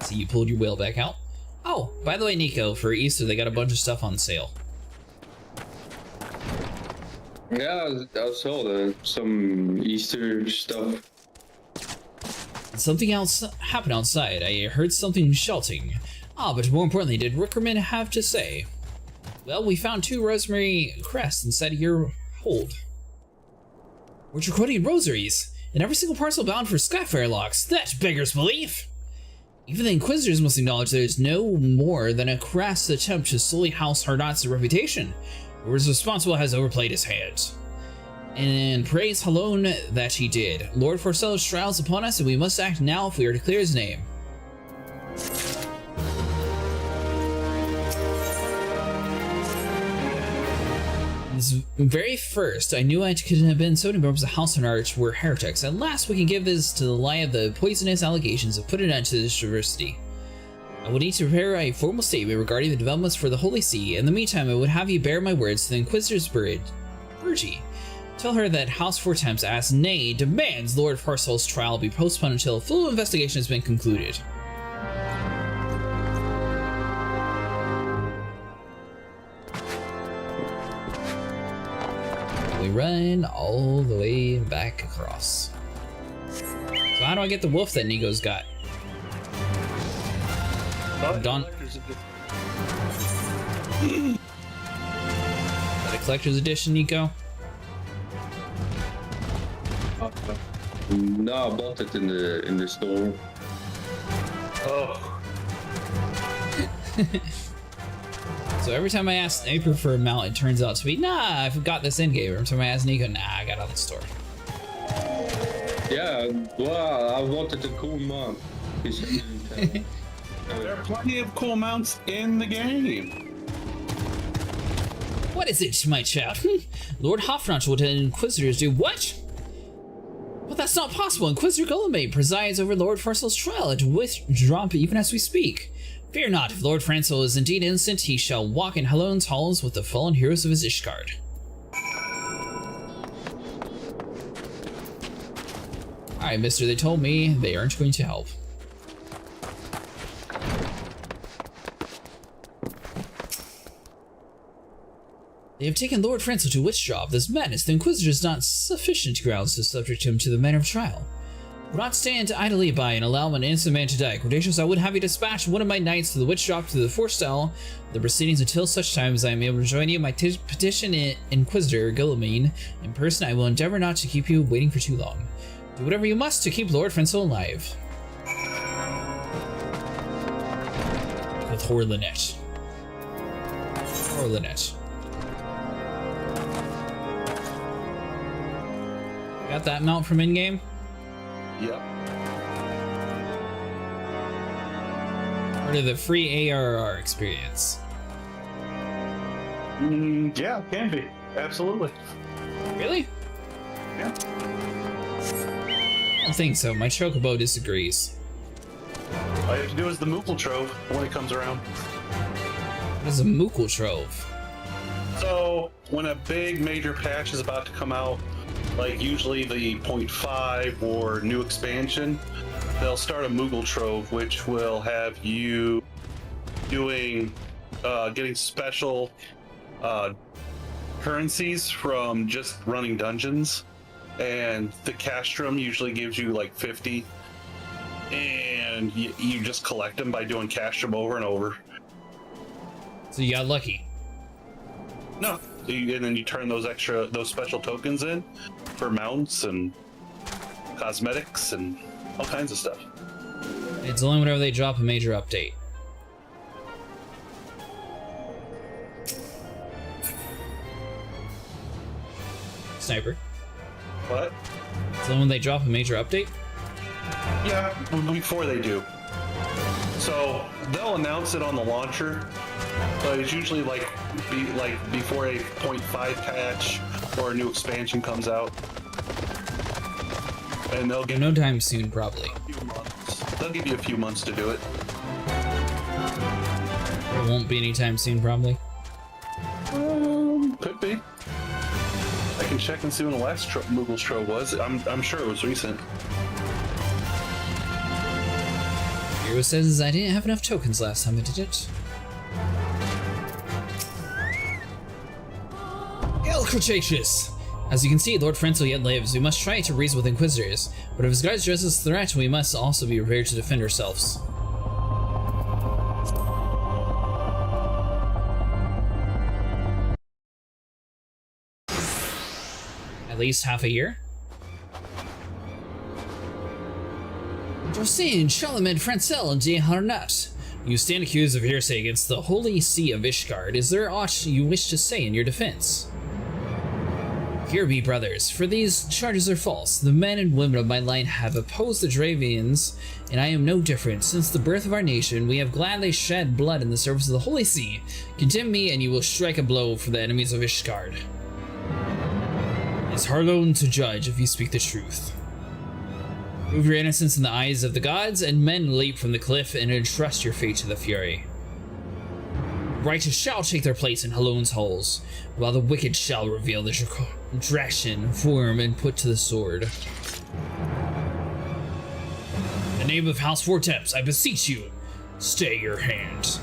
So you pulled your whale back out. Oh, by the way, Nico, for Easter, they got a bunch of stuff on sale. Yeah, I saw some Easter stuff. Something else happened outside. I heard something shouting. Ah, but more importantly, did Rickerman have to say? Well, we found 2 rosemary crests inside of your hold. We're draconian rosaries, and every single parcel bound for Skyfire locks. That beggars belief! Even the Inquisitors must acknowledge there is no more than a crass attempt to solely house Hardot's reputation. Whoever's responsible has overplayed his hand. And praise Halone that he did. Lord Forcello's trial is upon us, and we must act now if we are to clear his name. This very first, I knew I couldn't have been so many members of House and Arch were heretics. At last, we can give this to the lie of the poisonous allegations and put an end to this diversity. I will need to prepare a formal statement regarding the developments for the Holy See. In the meantime, I would have you bear my words to the Inquisitor's Burgie. Tell her that House Fortemps asks, nay, demands Lord Farsol's trial be postponed until a full investigation has been concluded. We run all the way back across. So how do I get the wolf that Nico's got? Don. Is that a collector's edition, Nico? No, I bought it in the store. Oh. So every time I ask April for a mount, it turns out to be, nah, I've got this in game. Every time I ask Nico, nah, I got it on the store. Yeah, well, I wanted a cool mount. There are plenty of cool mounts in the game. What is it, my child? Lord Hoffnotch would Inquisitors do what? But that's not possible. Inquisitor Guillemette presides over Lord Farcel's trial at Withdrop even as we speak. Fear not, if Lord Francel is indeed innocent, he shall walk in Halone's halls with the fallen heroes of his Ishgard. Alright, mister, they told me they aren't going to help. They have taken Lord Francel to Withdrop. This madness, the Inquisitor is not sufficient grounds to subject him to the manner of trial. Will not stand idly by and allow an innocent man to die. Quotations, I would have you dispatch one of my knights to the Withdrop to the Forestall the proceedings until such time as I am able to join you. My petition Inquisitor Guillemette in person. I will endeavor not to keep you waiting for too long. Do whatever you must to keep Lord Francel alive. With Horlinet. Horlinet. Got that mount from in-game? Yep. Part of the free ARR experience. Yeah, can be. Absolutely. Really? Yeah. I don't think so. My Chocobo disagrees. All you have to do is the Moogle Trove when it comes around. What is a Moogle Trove? So, when a big major patch is about to come out, like usually the 0.5 or new expansion, they'll start a Moogle Trove, which will have you doing, getting special currencies from just running dungeons. And the Castrum usually gives you like 50, and you just collect them by doing Castrum over and over. So you got lucky. No, and then you turn those special tokens in for mounts and cosmetics and all kinds of stuff. It's only whenever they drop a major update. Sniper. What? So when they drop a major update? Yeah, before they do. So they'll announce it on the launcher, but it's usually like before a 0.5 patch or a new expansion comes out. And they'll give no time soon, probably. a few months. They'll give you a few months to do it. It won't be anytime soon, probably. Could be. I can check and see when the last Moogle's Trove was. I'm sure it was recent. Hero says I didn't have enough tokens last time I did it. Hail Cretaceous! As you can see, Lord Frenzel yet lives. We must try to reason with Inquisitors, but if his guards dress as a threat, we must also be prepared to defend ourselves. At least half a year? Josin, Charlemagne, Frenzel, and de Harnat. You stand accused of heresy against the Holy See of Ishgard. Is there aught you wish to say in your defense? Hear me, brothers, for these charges are false. The men and women of my line have opposed the Dravians, and I am no different. Since the birth of our nation, we have gladly shed blood in the service of the Holy See. Condemn me, and you will strike a blow for the enemies of Ishgard. It is hard alone to judge if you speak the truth. Prove your innocence in the eyes of the gods, and men leap from the cliff and entrust your fate to the Fury. Righteous shall take their place in Halone's halls, while the wicked shall reveal the Draction form and put to the sword. In the name of House Vorteps, I beseech you, stay your hand.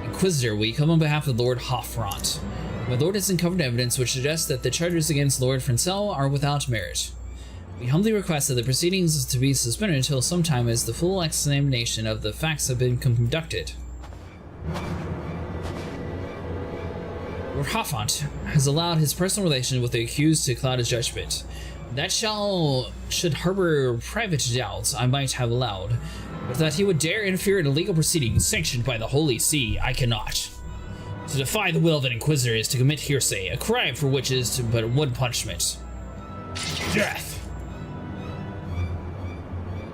Inquisitor, we come on behalf of Lord Hoffront. My lord has uncovered evidence which suggests that the charges against Lord Frenzel are without merit. We humbly request that the proceedings to be suspended until some time as the full examination of the facts have been conducted. Lord Hoffront has allowed his personal relation with the accused to cloud his judgment. That should harbor private doubts, I might have allowed, but that he would dare interfere in a legal proceeding sanctioned by the Holy See, I cannot. To defy the will of an Inquisitor is to commit heresy, a crime for which is but one punishment: death.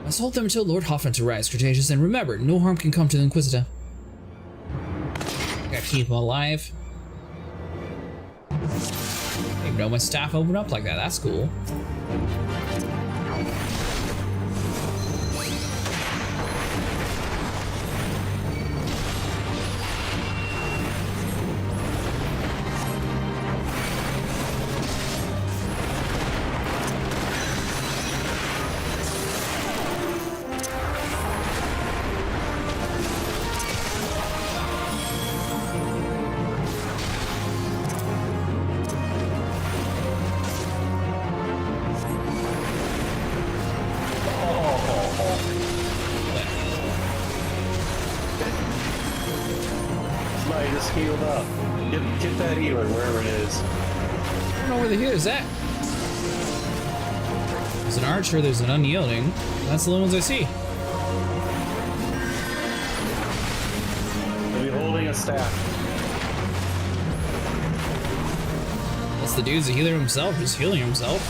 Let's hold them until Lord Hoffront arrives, Cretaceous, and remember, no harm can come to the Inquisitor. Gotta keep him alive. Even though my staff opened up like that, that's cool. Just healed up. Get that healer wherever it is. I don't know where the healer's at. There's an archer, there's an unyielding. That's the only ones I see. He'll be holding a staff. That's the dude's a healer himself, just healing himself.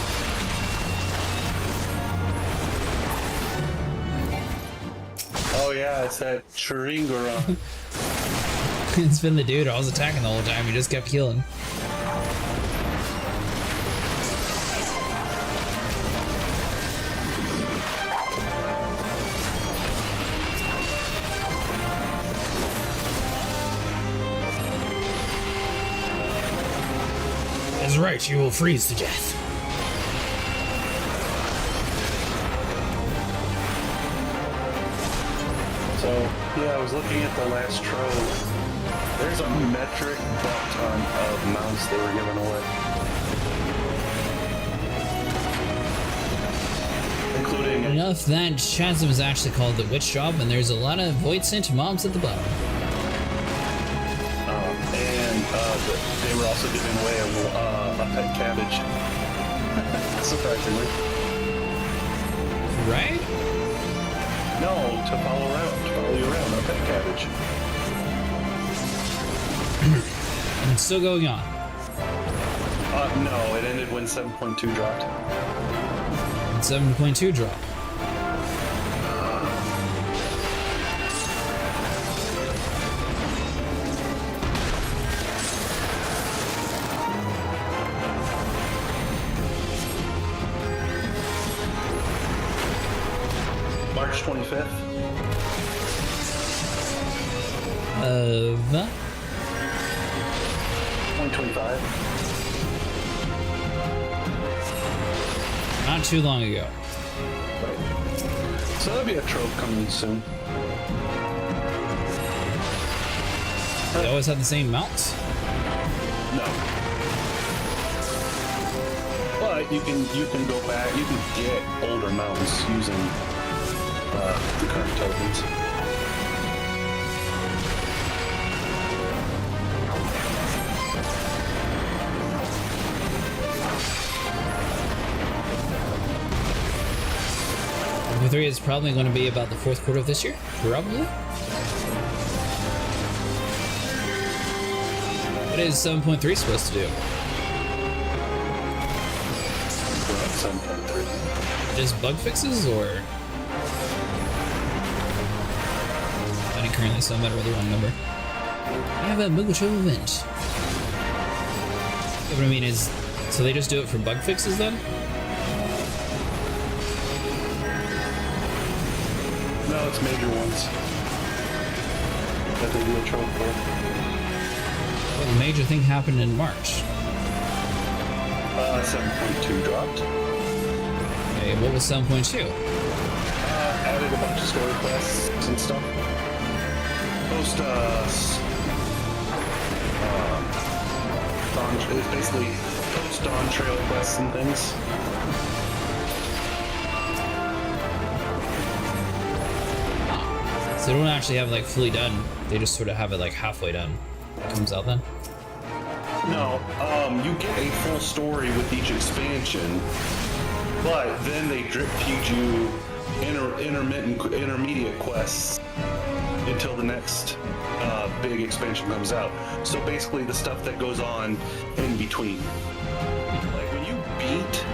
Oh yeah, it's that Sharingaron. It's been the dude I was attacking the whole time, he just kept healing. was right, you will freeze to death. So, yeah, I was looking at the last trove. There's a metric butt ton of mounts they were giving away. Including... Enough that Chasm is actually called the Witch Job, and there's a lot of Void Sent mobs at the bottom. They were also giving away a pet cabbage. Surprisingly. Right? No, to follow you around, a pet cabbage. And it's still going on. No, it ended when 7.2 dropped. And 7.2 dropped. March 25th. Of 2025. Not too long ago. Right. So there'll be a trove coming soon. They always have the same mounts? No. But you can go back, you can get older mounts using the current tokens. Number 3 is probably going to be about the 4th quarter of this year, probably. What is 7.3 supposed to do? 7.3. Just bug fixes, or? Finding currently, so I'm at the wrong number. I have a Mugacho event. Yeah, what I mean is, so they just do it for bug fixes then? No, it's major ones that they do a trove for. Well, the major thing happened in March. 7.2 dropped. Okay, what was 7.2? Added a bunch of story quests and stuff. It's basically post-dawn trail quests and things. So they don't actually have it like fully done. They just sort of have it like halfway done. It comes out then. No, you get a full story with each expansion, but then they drip feed you intermediate quests until the next big expansion comes out. So basically the stuff that goes on in between. Like when you beat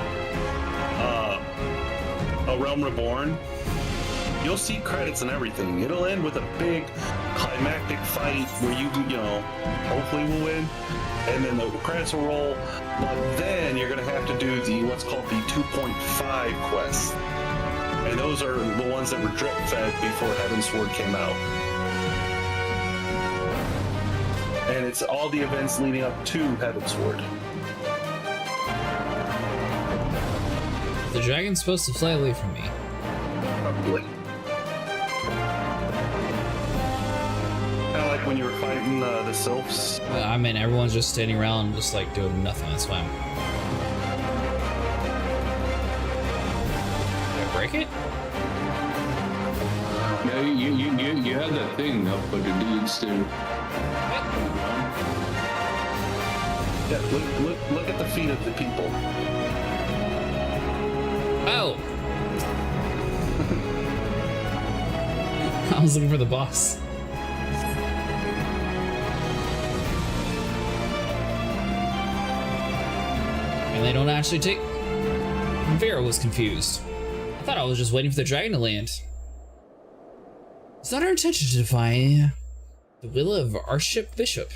A Realm Reborn, you'll see credits and everything. It'll end with a big climactic fight where you hopefully will win, and then the credits will roll. But then you're gonna have to do what's called the 2.5 quests, and those are the ones that were drip fed before Heavensward came out. And it's all the events leading up to Heavensward. The dragon's supposed to fly away from me. Probably. Kind of like when you were fighting the sylphs. I mean, everyone's just standing around, just like doing nothing. That's why Did I break it? No, you had that thing up, but it didn't still. Yeah, look at the feet of the people. Oh! I was looking for the boss. And they don't actually take... Vera was confused. I thought I was just waiting for the dragon to land. It's not our intention to defy the will of Archbishop.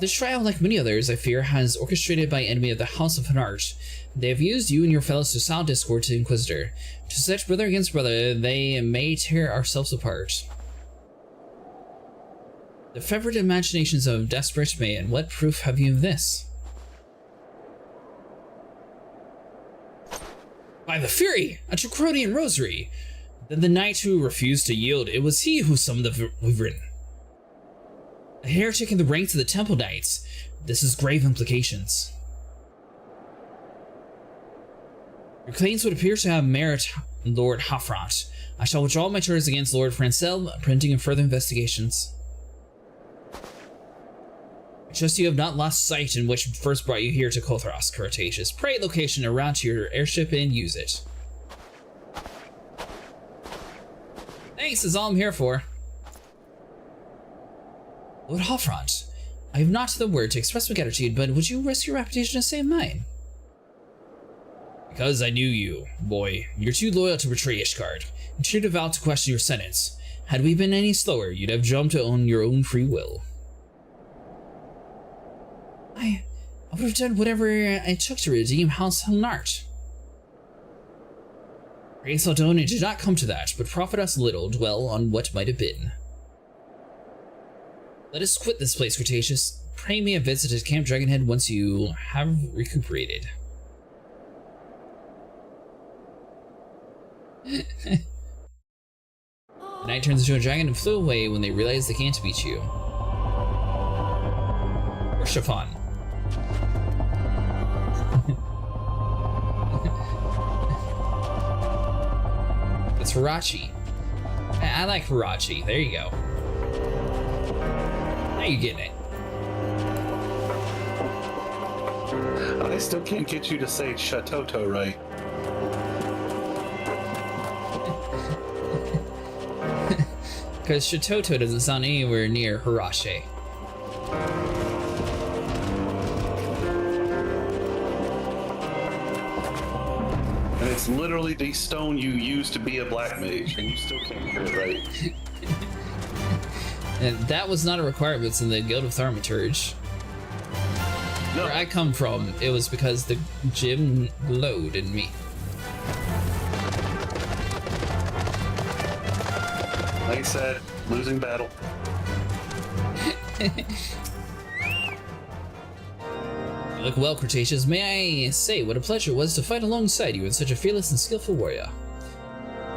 This trial, like many others, I fear, has orchestrated by enemy of the House of Thaumaturge. They have used you and your fellows to sow discord to the Inquisitor. To set brother against brother, they may tear ourselves apart. The fevered imaginations of desperate man, what proof have you of this? By the Fury, a Tricrodian rosary. Then the knight who refused to yield, it was he who summoned the Wyvern. A heretic in the ranks of the Temple Knights. This has grave implications. Your claims would appear to have merit, Lord Hafrat. I shall withdraw my charges against Lord Francel, pending further investigations. I trust you have not lost sight in which first brought you here to Kothras, Cretaceous. Pray location and route to your airship and use it. Thanks is all I'm here for. Lord Hafrat, I have not the word to express my gratitude, but would you risk your reputation to save mine? Because I knew you, boy. You're too loyal to betray Ishgard, and too devout to question your sentence. Had we been any slower, you'd have jumped on your own free will. I would have done whatever it took to redeem House Helnart. Pray Saldone did not come to that, but profit us little, dwell on what might have been. Let us quit this place, Cretaceous. Pray me a visit to Camp Dragonhead once you have recuperated. The knight turns into a dragon and flew away when they realize they can't beat you. Or Chiffon. It's Hirachi. I like Hirachi. There you go. Now you're getting it. I still can't get you to say Shatoto right. Because Shatoto doesn't sound anywhere near Hirashi. And it's literally the stone you use to be a black mage, and you still can't get it right. And that was not a requirement in the Guild of Thaumaturge. No. Where I come from, it was because the gym glowed in me. Like I said, losing battle. You look well, Cretaceous. May I say what a pleasure it was to fight alongside you in such a fearless and skillful warrior.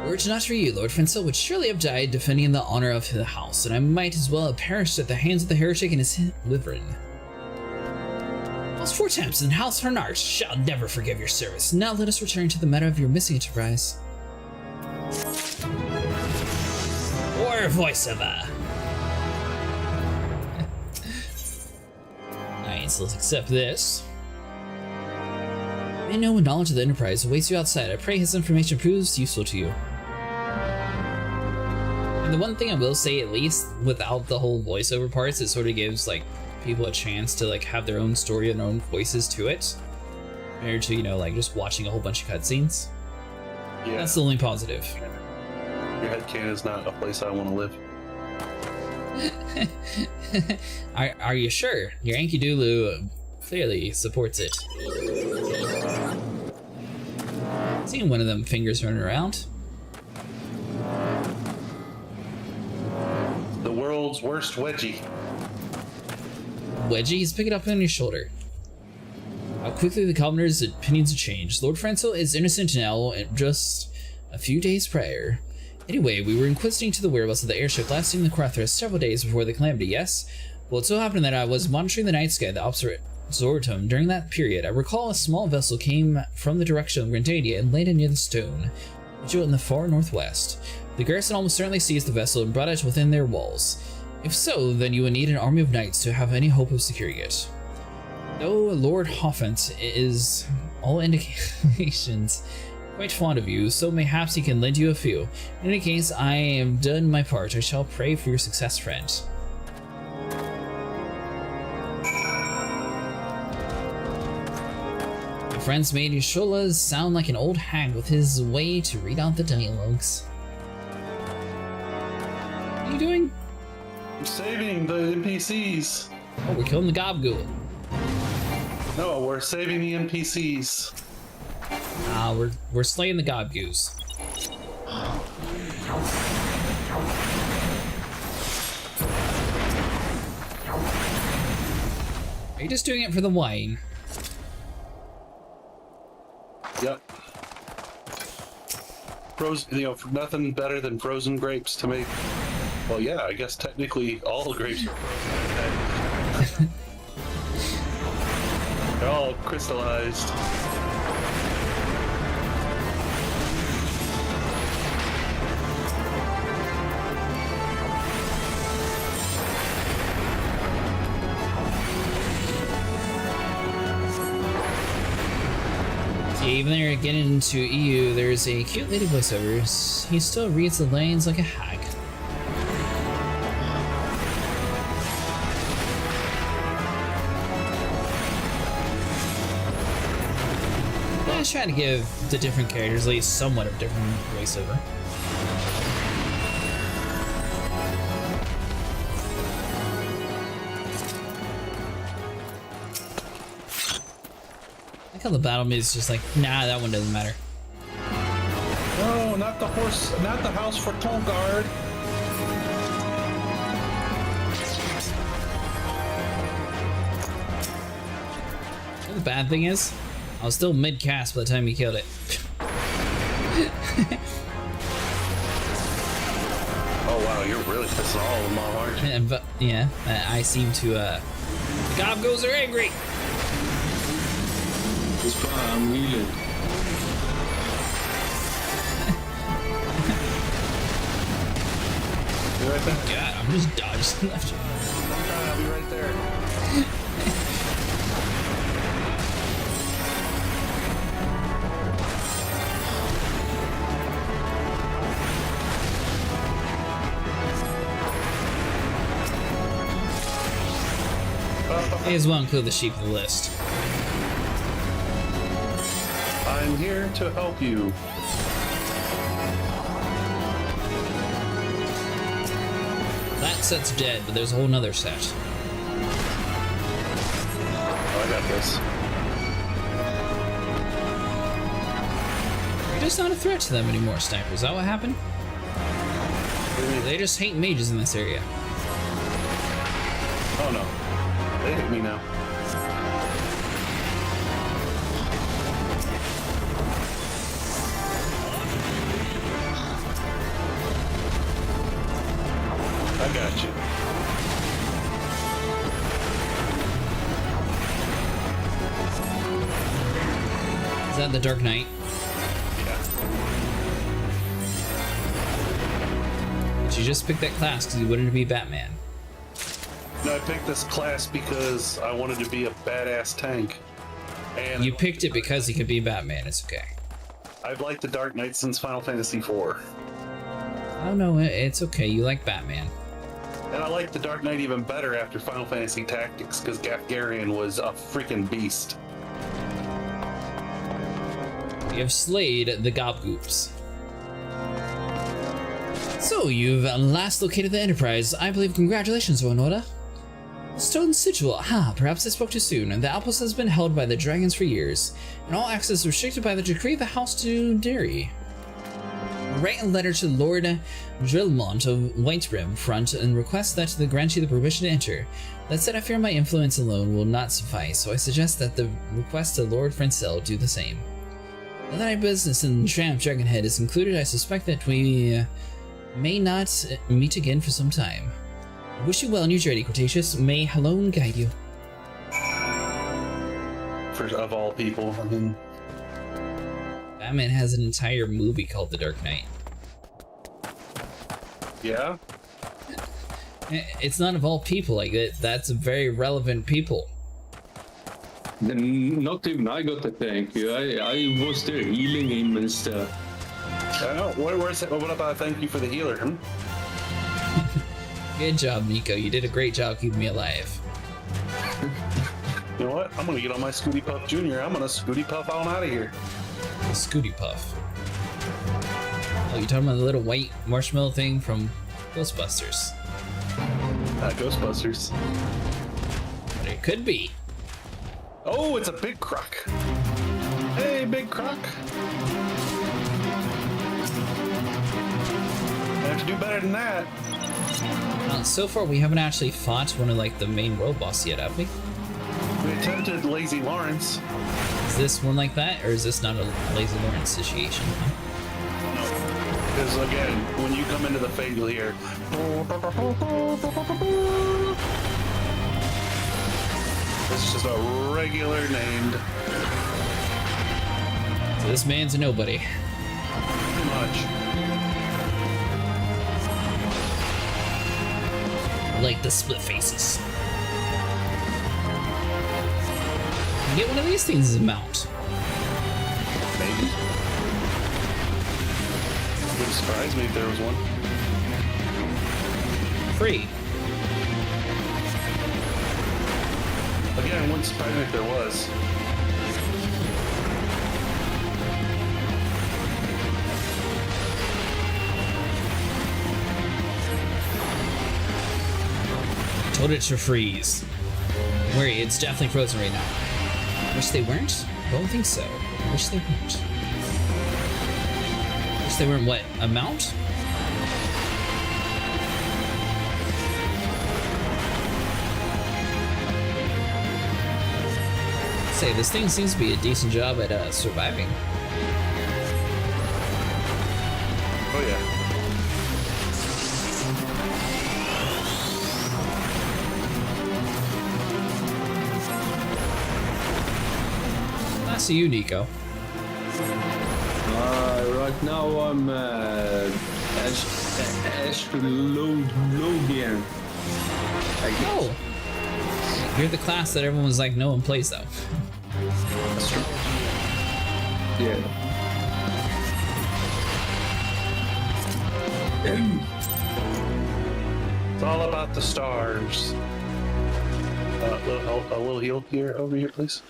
Were it not for you, Lord Francel would surely have died defending the honor of the house, and I might as well have perished at the hands of the heretic and his wyvern. Those 4 attempts in House Harnart shall never forgive your service. Now let us return to the matter of your missing enterprise. Or voiceover. Nice, let's accept this. May no knowledge of the Enterprise awaits you outside. I pray his information proves useful to you. And the one thing I will say, at least without the whole voiceover parts, it sort of gives like people a chance to like have their own story and their own voices to it, compared to, you know, like just watching a whole bunch of cutscenes. Yeah. That's the only positive. Your headcanon is not a place I want to live. Are you sure? Your Enkidu clearly supports it. Seeing one of them fingers running around. The world's worst wedgie. Wedgie, he's picking up on your shoulder. How quickly the Commoner's opinions have changed. Lord Francel is innocent now, just a few days prior. Anyway, we were inquisiting to the whereabouts of the airship last seen in the Quathras several days before the calamity, yes? Well, it so happened that I was monitoring the night sky, the observatorium. During that period, I recall a small vessel came from the direction of Grandadia and landed near the stone, situate in the far northwest. The garrison almost certainly seized the vessel and brought it within their walls. If so, then you would need an army of knights to have any hope of securing it. Though Lord Hoffent is all indications quite fond of you, so mayhaps he can lend you a few. In any case, I have done my part. I shall pray for your success, friend. My friends made Yashola sound like an old hag with his way to read out the dialogues. What are you doing? I'm saving the NPCs. Oh, we're killing the Gobgool. No, we're saving the NPCs. We're slaying the Gobgoose. Are you just doing it for the wine? Yep. nothing better than frozen grapes to make. Well, yeah, I guess technically all grapes are frozen. They're all crystallized. Even though you're getting into EU, there's a cute lady voiceover. He still reads the lines like a hag. I was trying to give the different characters at least somewhat of different voiceover. I like how the battle music is just like, nah, that one doesn't matter. No, not the horse, not the house for Tongard. The bad thing is, I was still mid-cast by the time he killed it. Oh wow, you're really pissing all of them off, aren't you? But yeah, I seem to, the Gobgoes are angry! It's fine, I'm healing. You're right there. God, I'm just dodging left. I'll be right there. May as well include the sheep of the list. I'm here to help you. That set's dead, but there's a whole nother set. Oh, I got this. You're just not a threat to them anymore, Sniper. Is that what happened? They just hate mages in this area. Oh no. They hit me now. I got you. Is that the Dark Knight? Yeah. Did you just pick that class because you wanted to be Batman? No, I picked this class because I wanted to be a badass tank. And You picked it because he could be Batman. It's okay. I've liked the Dark Knight since Final Fantasy IV. Oh no, it's okay. You like Batman. And I like the Dark Knight even better after Final Fantasy Tactics because Gafgarian was a freaking beast. You have slayed the Gobgoops. So, you've last located the Enterprise. I believe congratulations, Onoda. Stone Sigil. Perhaps I spoke too soon. The outpost has been held by the dragons for years, and all access restricted by the decree of the House to Derry. Write a letter to Lord Drillmont of Whitebrim Front and request that they grant you the permission to enter. That said, I fear my influence alone will not suffice, so I suggest that the request to Lord Francel do the same. Now that our business in Tramp Dragonhead is concluded, I suspect that we may not meet again for some time. I wish you well in your journey, Cretaceous. May Halone guide you. Of all people, I mean... Batman has an entire movie called The Dark Knight. Yeah? It's not of all people, like that's very relevant people. Then not even I got to thank you. I was there healing him and stuff. I know. What about thank you for the healer? Good job, Nico. You did a great job keeping me alive. You know what? I'm gonna get on my Scooty Puff Jr. I'm gonna Scooty Puff on out of here. Scooty Puff. Oh, you're talking about the little white marshmallow thing from Ghostbusters. Ghostbusters. But it could be. Oh, it's a big croc. Hey, big croc. I have to do better than that. So far, we haven't actually fought one of like the main world boss yet, have we? We attempted Lazy Lawrence. Is this one like that, or is this not a Lazy Lawrence situation? Huh? No. Because again, when you come into the fate, you'll hear. It's just a regular named. So this man's a nobody. Pretty much. Like the split faces. You get one of these things as a mount. Maybe. Wouldn't surprise me if there was one. Free. Again, it wouldn't surprise me if there was. Told it to freeze. Don't worry, it's definitely frozen right now. Wish they weren't? Don't think so. Wish they weren't. Wish they weren't what? A mount? Say, this thing seems to be a decent job at surviving. Oh yeah. That's you, Nico. Right now I'm astrologian. Oh! You're the class that everyone was like, no one plays though. Yeah. It's all about the stars. A little heal here, over here, please.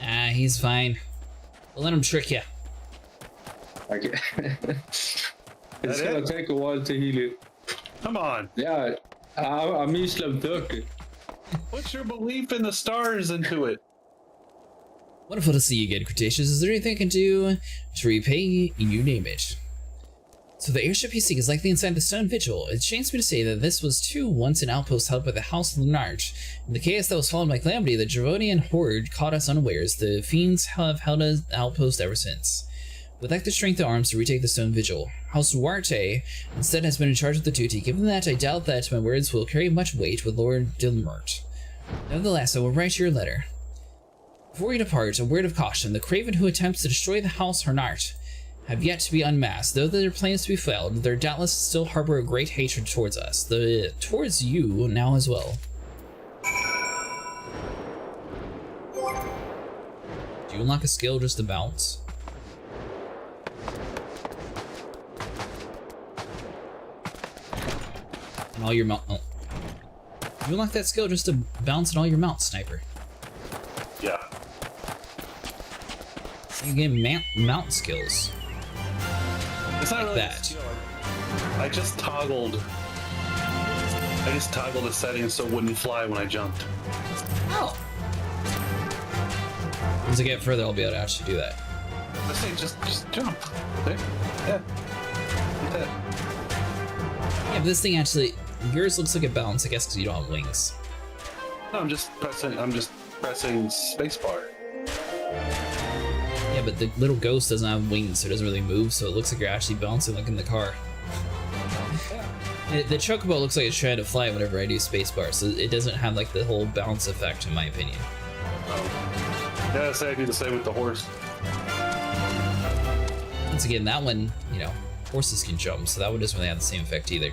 Ah, he's fine. We'll let him trick you. Okay. It's That gonna it? take a while to heal it. Come on. Yeah, I'm Islam Turkey. What's your belief in the stars into it? Wonderful to see you again, Cretaceous. Is there anything I can do to repay you? Name it. So the airship you seek is likely inside the Stone Vigil. It shames me to say that this was too once an outpost held by the House of Lunarge. In the chaos that was followed by Calamity, the Dravonian horde caught us unawares. The fiends have held an outpost ever since. We lack the strength of arms to retake the Stone Vigil. House Duarte instead has been in charge of the duty. Given that, I doubt that my words will carry much weight with Lord Dilmert. Nevertheless, I will write your letter. Before we depart, a word of caution. The Craven who attempts to destroy the House Harnart have yet to be unmasked. Though their plans to be failed, they doubtless still harbor a great hatred towards us. Towards you now as well. Do you unlock a skill just to bounce? And all your mount. Oh. You unlock that skill just to bounce in all your mounts, Sniper. Yeah. You get mount skills. It's not really that. a skill. I just toggled the settings so it wouldn't fly when I jumped. Oh. As I get further, I'll be able to actually do that. I say just jump. Okay? Yeah. Like that. Yeah, but this thing actually, yours looks like a bounce, I guess, because you don't have wings. No, I'm just pressing spacebar. Yeah, but the little ghost doesn't have wings, so it doesn't really move, so it looks like you're actually bouncing like in the car. The chocobo looks like it's trying to fly whenever I do spacebar, so it doesn't have like the whole bounce effect, in my opinion. Yeah, I say I do the same with the horse. Once again, that one, you know, horses can jump, so that one doesn't really have the same effect either.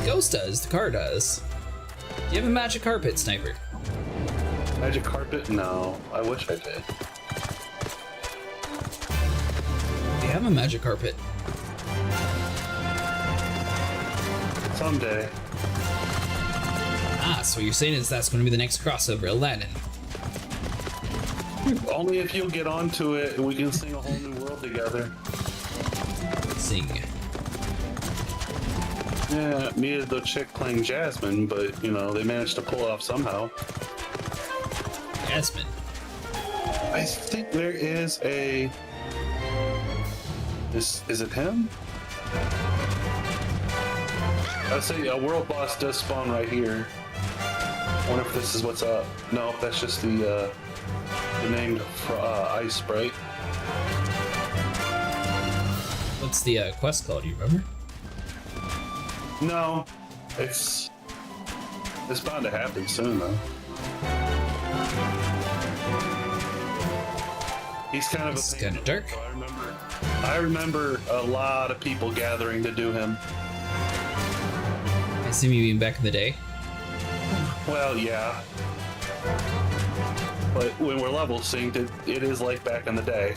Ghost does, the car does. Do you have a magic carpet, Sniper? Magic carpet? No, I wish I did. You have a magic carpet. Someday. Ah, so what you're saying is that's going to be the next crossover, Aladdin. Only if you'll get onto it and we can sing a whole new world together. Sing. Yeah, needed the chick playing Jasmine, but you know, they managed to pull it off somehow. Jasmine. I think there is a... Is it him? I say a world boss does spawn right here. I wonder if this is what's up. No, that's just the named ice sprite. Well, What's the quest called? Do you remember? No, it's bound to happen soon though. He's kind of It's kind of dark. I remember a lot of people gathering to do him. I assume you mean back in the day. Well, yeah. But when we're level synced, it is like back in the day.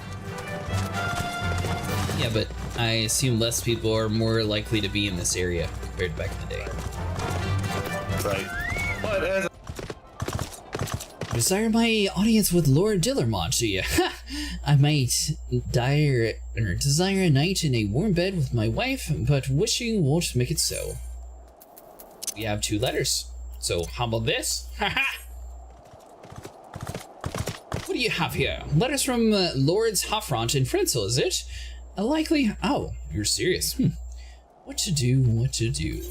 Yeah, but I assume less people are more likely to be in this area compared to back in the day. Right. But as Desire my audience with Lord Dillermont, do you? I might desire a night in a warm bed with my wife, but wishing won't make it so. We have 2 letters. So how about this? Haha! What do you have here? Letters from Lords Hoffront and Frenzel, is it? A likely... Oh, you're serious. What to do, what to do.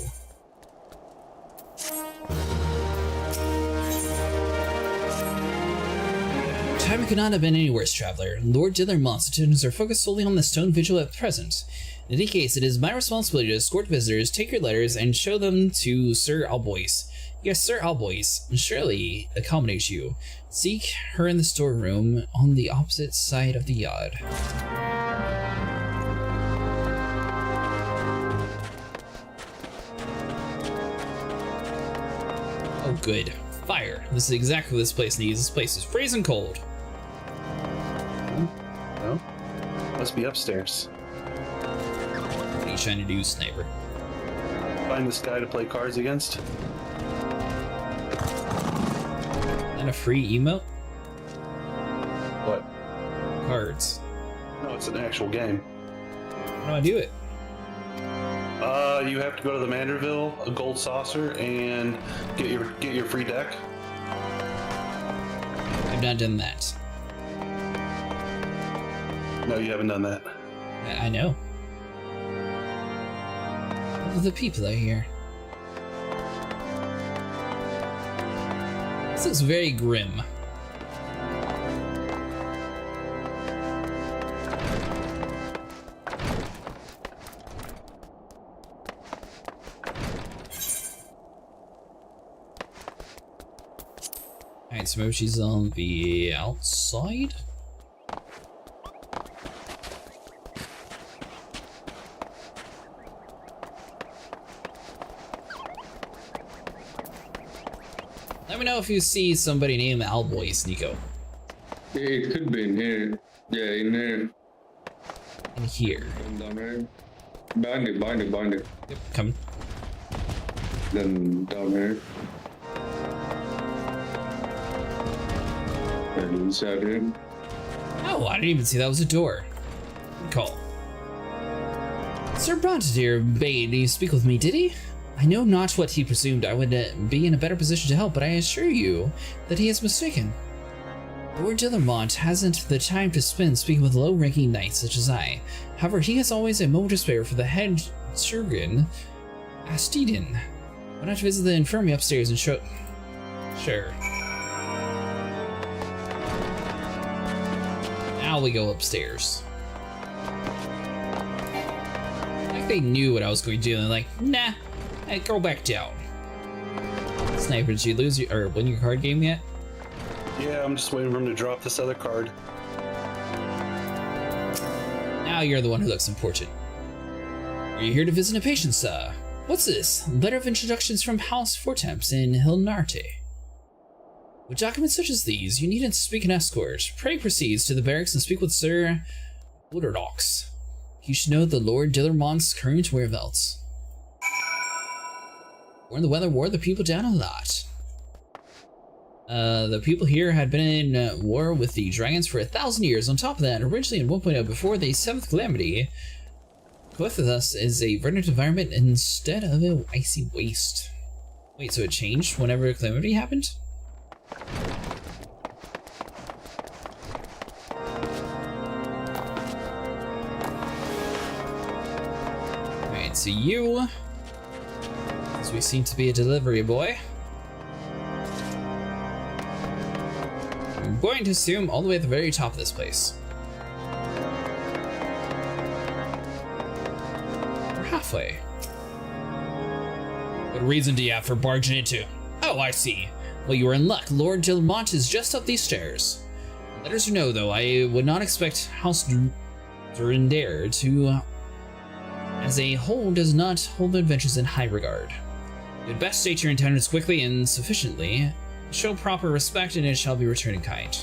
Time could not have been any worse, traveler. Lord Dillermont's attentions are focused solely on the stone vigil at present. In any case, it is my responsibility to escort visitors, take your letters, and show them to Sir Albois. Yes, Sir Albois, surely accommodate you. Seek her in the storeroom on the opposite side of the yard. Oh, good. Fire. This is exactly what this place needs. This place is freezing cold. well, must be upstairs. What are you trying to do, sniper? Find this guy to play cards against. And a free emote? What? Cards. No, it's an actual game. How do I do it? You have to go to the Manderville, a gold saucer, and get your free deck. I've not done that. No, you haven't done that. I know. All of the people are here. This looks very grim. Alright, so maybe she's on the outside? Let me know if you see somebody named Albois, Nico. Yeah, it could be in here. Yeah, in here. In here. Down here. Bind it. Yep, coming. Then down here. And inside here. Oh, I didn't even see that was a door. Good call. Sir Brontier bade you speak with me, did he? I know not what he presumed I would be in a better position to help, but I assure you that he is mistaken. Lord Dillermont hasn't the time to spend speaking with low-ranking knights such as I. However, he has always a moment to spare for the head surgeon, Astidin. Why not visit the infirmary upstairs and show... Sure. Now we go upstairs. Like they knew what I was going to do, and they're like, nah, hey, go back down. Sniper, did you lose your, or win your card game yet? Yeah, I'm just waiting for him to drop this other card. Now you're the one who looks important. Are you here to visit a patient, sir? What's this? Letter of introductions from House Fortemps in Hilnarte. With documents such as these, you needn't speak an escort. Pray proceeds to the barracks and speak with Sir Wooderdox. You should know the Lord Dillermont's current whereabouts. When the weather wore the people down a lot. The people here had been in war with the dragons for 1,000 years. On top of that, originally in 1.0 before the 7th calamity, with us is a verdant environment instead of an icy waste. Wait, so it changed whenever a calamity happened? Alright, so you, as we seem to be a delivery boy, I'm going to assume all the way at the very top of this place. halfway. What reason do you have for barging into? Oh, I see. Well, you are in luck. Lord Dilmont is just up these stairs. Let us know, though, I would not expect House Durandare to, as a whole, does not hold adventures in high regard. You had best state your intentions quickly and sufficiently. Show proper respect, and it shall be returned in kind.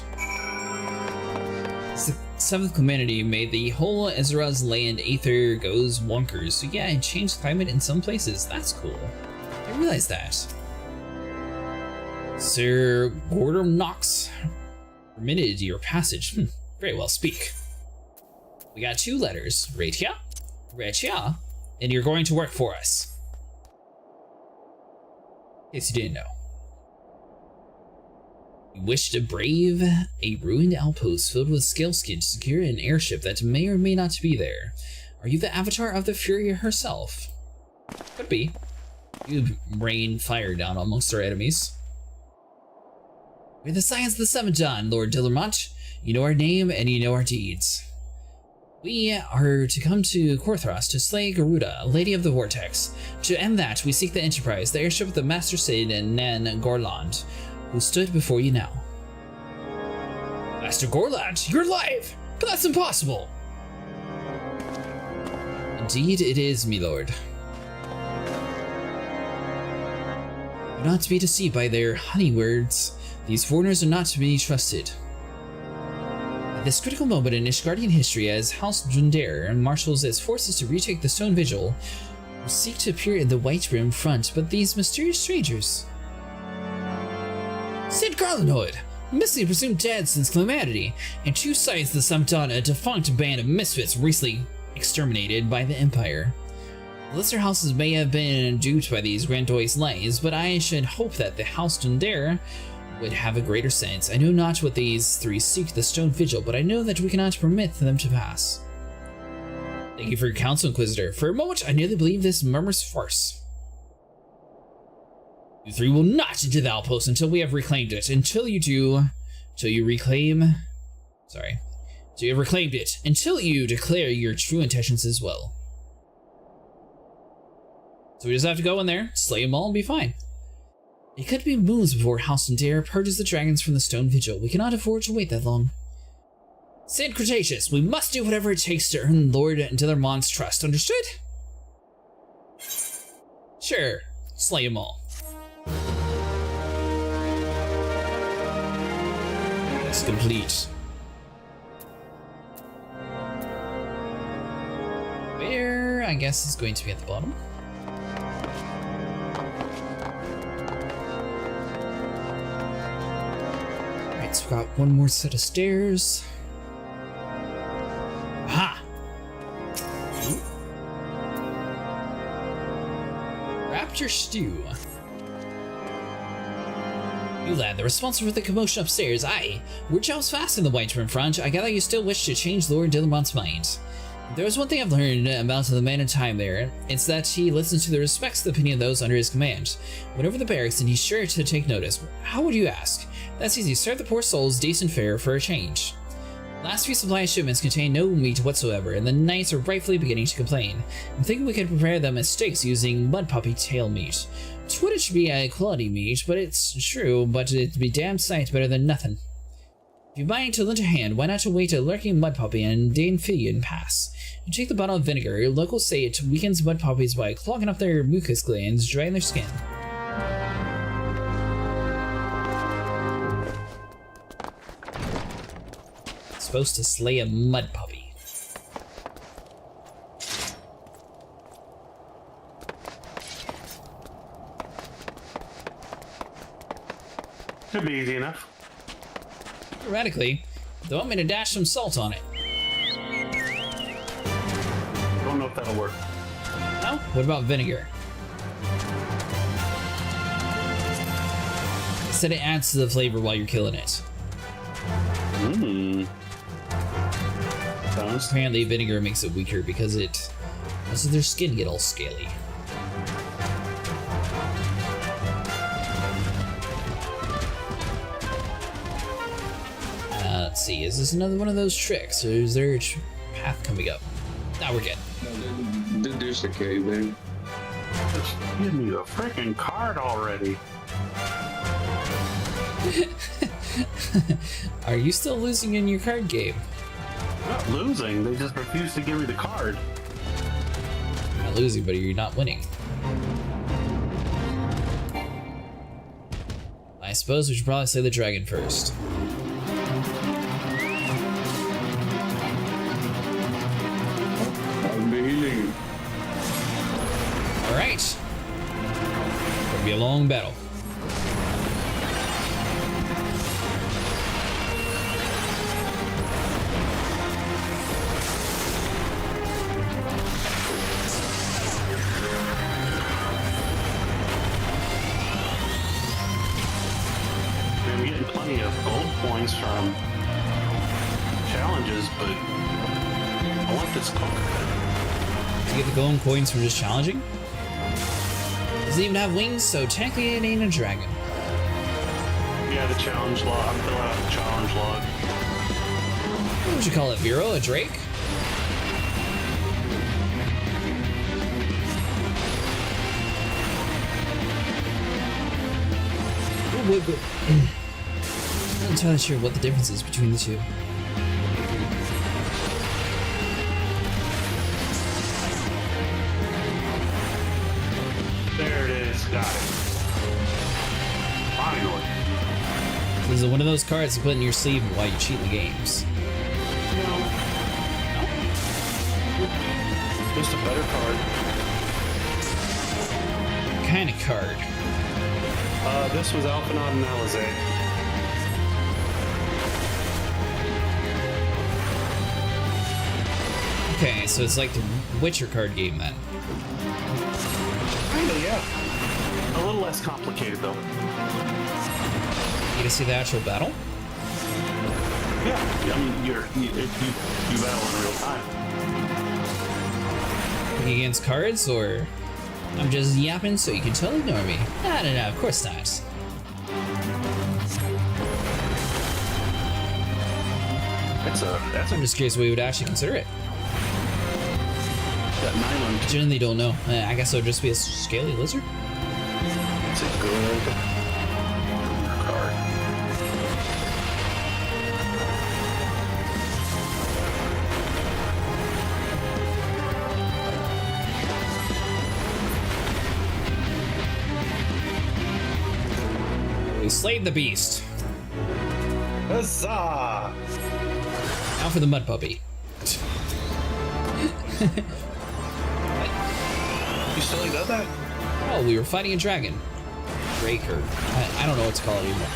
The 7th Community made the whole Ezra's land aether goes wonkers, so yeah, it changed climate in some places. That's cool. I realized that. Sir Gordon Knox permitted your passage. Very well, speak. We got 2 letters, Ratia, and you're going to work for us. In case you didn't know. You wish to brave a ruined outpost filled with scaleskin to secure an airship that may or may not be there. Are you the avatar of the Fury herself? Could be. You rain fire down amongst our enemies. We're the Scions of the 7th Dawn, Lord Dillermont. You know our name and you know our deeds. We are to come to Korthros to slay Garuda, Lady of the Vortex. To end that, we seek the Enterprise, the airship of the Master Cid and Nan Gorland, who stood before you now. Master Gorland, you're alive! But that's impossible! Indeed it is, me lord. Do not to be deceived by their honey words. These foreigners are not to be trusted. At this critical moment in Ishgardian history, as House Jundare marshals its forces to retake the Stone Vigil, who seek to appear in the White Rim front, but these mysterious strangers. Sid Garlandhood, missing and presumed dead since Calamity, and 2 Scions of the 7th Dawn, a defunct band of misfits recently exterminated by the Empire. The lesser houses may have been duped by these grandiose lies, but I should hope that the House Jundare would have a greater sense. I know not what these 3 seek the Stone Vigil, but I know that we cannot permit them to pass. Thank you for your counsel, Inquisitor. For a moment, I nearly believed this murmurous farce. You 3 will not enter the outpost until we have reclaimed it. Until you do, till you reclaim... Sorry. Till you have reclaimed it. Until you declare your true intentions as well. So we just have to go in there, slay them all, and be fine. It could be moons before House Dare purges the dragons from the Stone Vigil. We cannot afford to wait that long. St. Cretaceous, we must do whatever it takes to earn Lord Dillermont's trust. Understood? Sure. Slay them all. That's complete. Where, I guess, is going to be at the bottom. So we've got one more set of stairs. Aha! Raptor Stew. You lad, the responsible for the commotion upstairs. Aye, we're just fast in the White Rim front. I gather you still wish to change Lord Dillermont's mind. There is one thing I've learned about the man in time there. It's that he listens to the respects the opinion of those under his command. Whenever the barracks, and he's sure to take notice. How would you ask? That's easy. Serve the poor souls decent fare for a change. Last few supply shipments contain no meat whatsoever, and the knights are rightfully beginning to complain. I'm thinking we could prepare them as steaks using mud puppy tail meat. It should be a quality meat, but it's true, but it'd be damn sight better than nothing. If you're buying to lend a hand, why not to wait a lurking mud puppy and Danephilian pass? You take the bottle of vinegar. Locals say it weakens mud puppies by clogging up their mucus glands, drying their skin. Supposed to slay a mud puppy. Should be easy enough. Theoretically, they want me to dash some salt on it. Don't know if that'll work. No? What about vinegar? It said it adds to the flavor while you're killing it. Apparently vinegar makes it weaker because it lets their skin get all scaly. Let's see, is this another one of those tricks, or is there a path coming up? Now we're good. The use the cave then. Just give me the freaking card already. Are you still losing in your card game? I'm not losing, they just refuse to give me the card. You're not losing, but you're not winning. I suppose we should probably slay the dragon first. I'll be healing. Alright. Gonna be a long battle. I'm getting plenty of gold points from challenges, but I want this card. You get the golden coins from just challenging? Doesn't even have wings, so technically it ain't a dragon. Yeah, the challenge log. I'm filling out the challenge log. What would you call it, Vero? A drake? I'm not entirely sure what the difference is between the two. There it is. Got it. Finally. This is one of those cards you put in your sleeve while you cheat in the games. Just a better card. What kind of card? This was Alphanod and Alizé. Okay, so it's like the Witcher card game then. Kinda, yeah. A little less complicated though. You can see the actual battle? Yeah. I mean, you battle in real time. Like against cards, or I'm just yapping so you can totally ignore me? No, of course not. I'm just curious what you would actually consider it. That 9 on Generally don't know. I guess it would just be a scaly lizard. It's a good card. We slayed the beast. Huzzah! Now for the mud puppy. You still ain't done that? Oh, we were fighting a dragon. Drake, or I don't know what to call it anymore.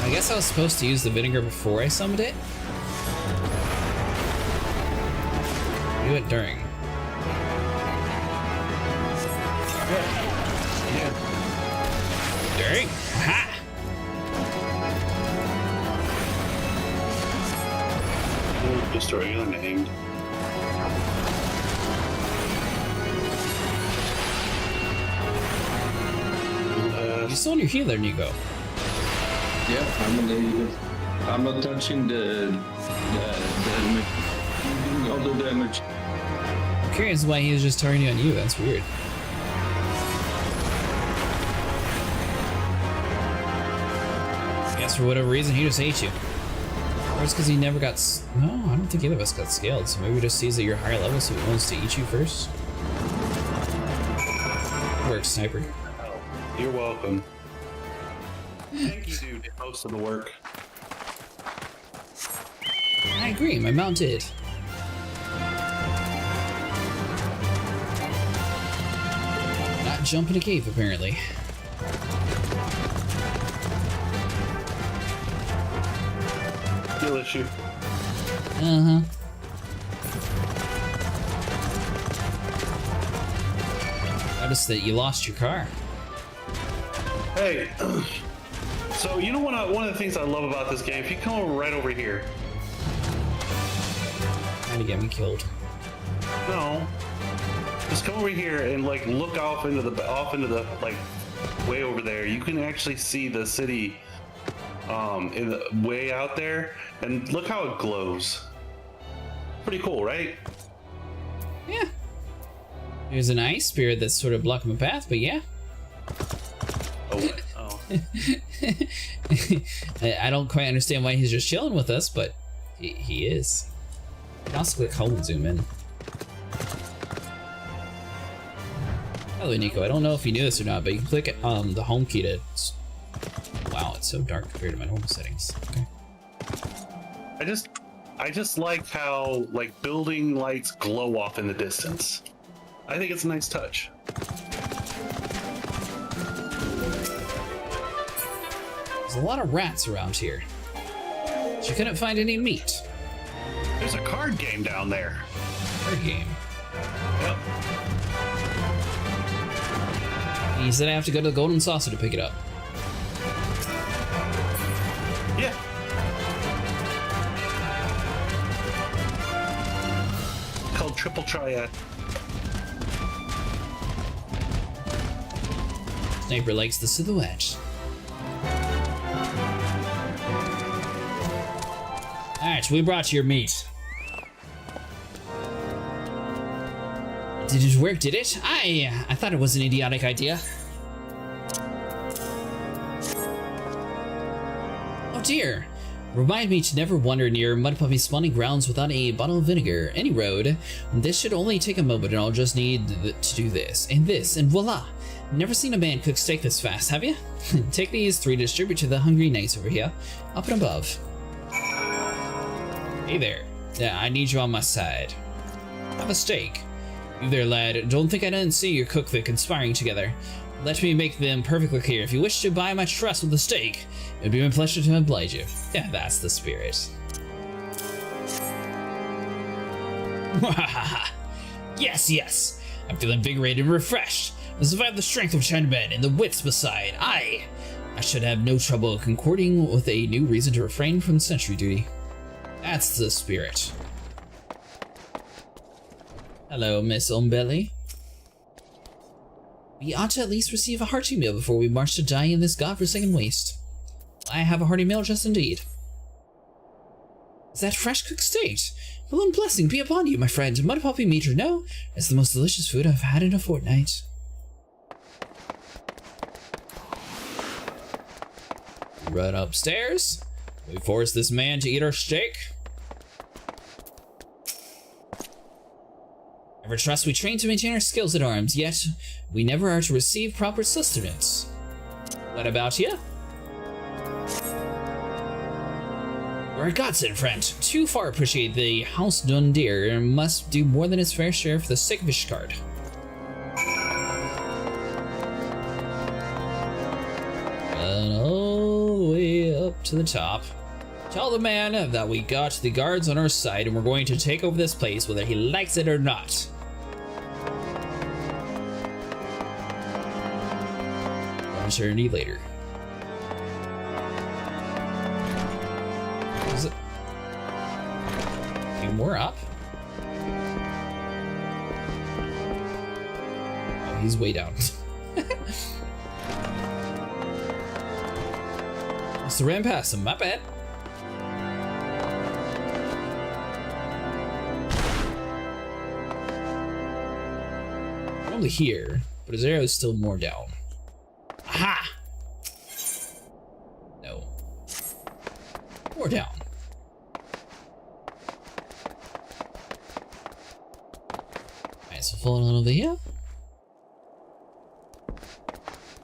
I guess I was supposed to use the vinegar before I summoned it. Do it during. Yeah. During? Ha! Destroy your name. You still on your healer, Nico? Yeah, I'm on the healer. I'm not touching the damage. All the damage. I'm curious why he was just targeting on you. That's weird. I guess for whatever reason, he just hates you. Or it's because he never got... No, I don't think either of us got scaled, so maybe he just sees that you're higher level, so he wants to eat you first. Works, sniper. Oh, you're welcome. Thank you, dude. Most of the work. I agree, my mount did. Not jump in a cave, apparently. Skill issue. Uh-huh. Notice that you lost your car. Hey, so you know one of the things I love about this game? If you come right over here. Trying to get me killed. No. Just come over here and like look off into the like way over there, you can actually see the city way out there, and look how it glows. Pretty cool, right? Yeah. There's an ice spirit that's sort of blocking my path, but yeah. Oh. I don't quite understand why he's just chilling with us, but he is. You can also click home and zoom in. Hello, Nico. I don't know if you knew this or not, but you can click the home key to... Wow, it's so dark compared to my normal settings. Okay. I just like how like building lights glow off in the distance. I think it's a nice touch. There's a lot of rats around here. She couldn't find any meat. There's a card game down there. Card game? Yep. He said I have to go to the Golden Saucer to pick it up. Yeah. Called Triple Triad. Sniper likes the silhouette. Alright, we brought your meat. Did it work, did it? I thought it was an idiotic idea. Oh dear. Remind me to never wander near Mud Puppy's spawning grounds without a bottle of vinegar. Any road. This should only take a moment and I'll just need to do this, and voila. Never seen a man cook steak this fast, have you? Take these 3 to distribute to the hungry knights over here, up and above. Hey there. Yeah, I need you on my side. Have a steak. You there, lad. Don't think I didn't see you cook the conspiring together. Let me make them perfectly clear. If you wish to buy my trust with a steak, it would be my pleasure to oblige you. Yeah, that's the spirit. Yes, yes. I'm feeling invigorated and refreshed. As if I have the strength of Chinamen and the wits beside. I should have no trouble concording with a new reason to refrain from sentry duty. That's the spirit. Hello, Miss Umbelly. We ought to at least receive a hearty meal before we march to die in this godforsaken waste. I have a hearty meal just indeed. Is that fresh cooked steak? Well, and blessing be upon you, my friend. Mud Puppy meat or no, it's the most delicious food I've had in a fortnight. Run upstairs. We force this man to eat our steak. Ever trust we train to maintain our skills at arms, yet we never are to receive proper sustenance. What about you? You're a godsend, friend. Too far appreciate the House Dundeer and must do more than its fair share for the sake of Ishgard. Run all the way up to the top. Tell the man that we got the guards on our side and we're going to take over this place whether he likes it or not. Journey later. Is it? A few more up? Oh, he's way down. Must have ran past him, my bad. Probably here, but his arrow is still more down. Aha! No. More down. Alright, so falling on over here.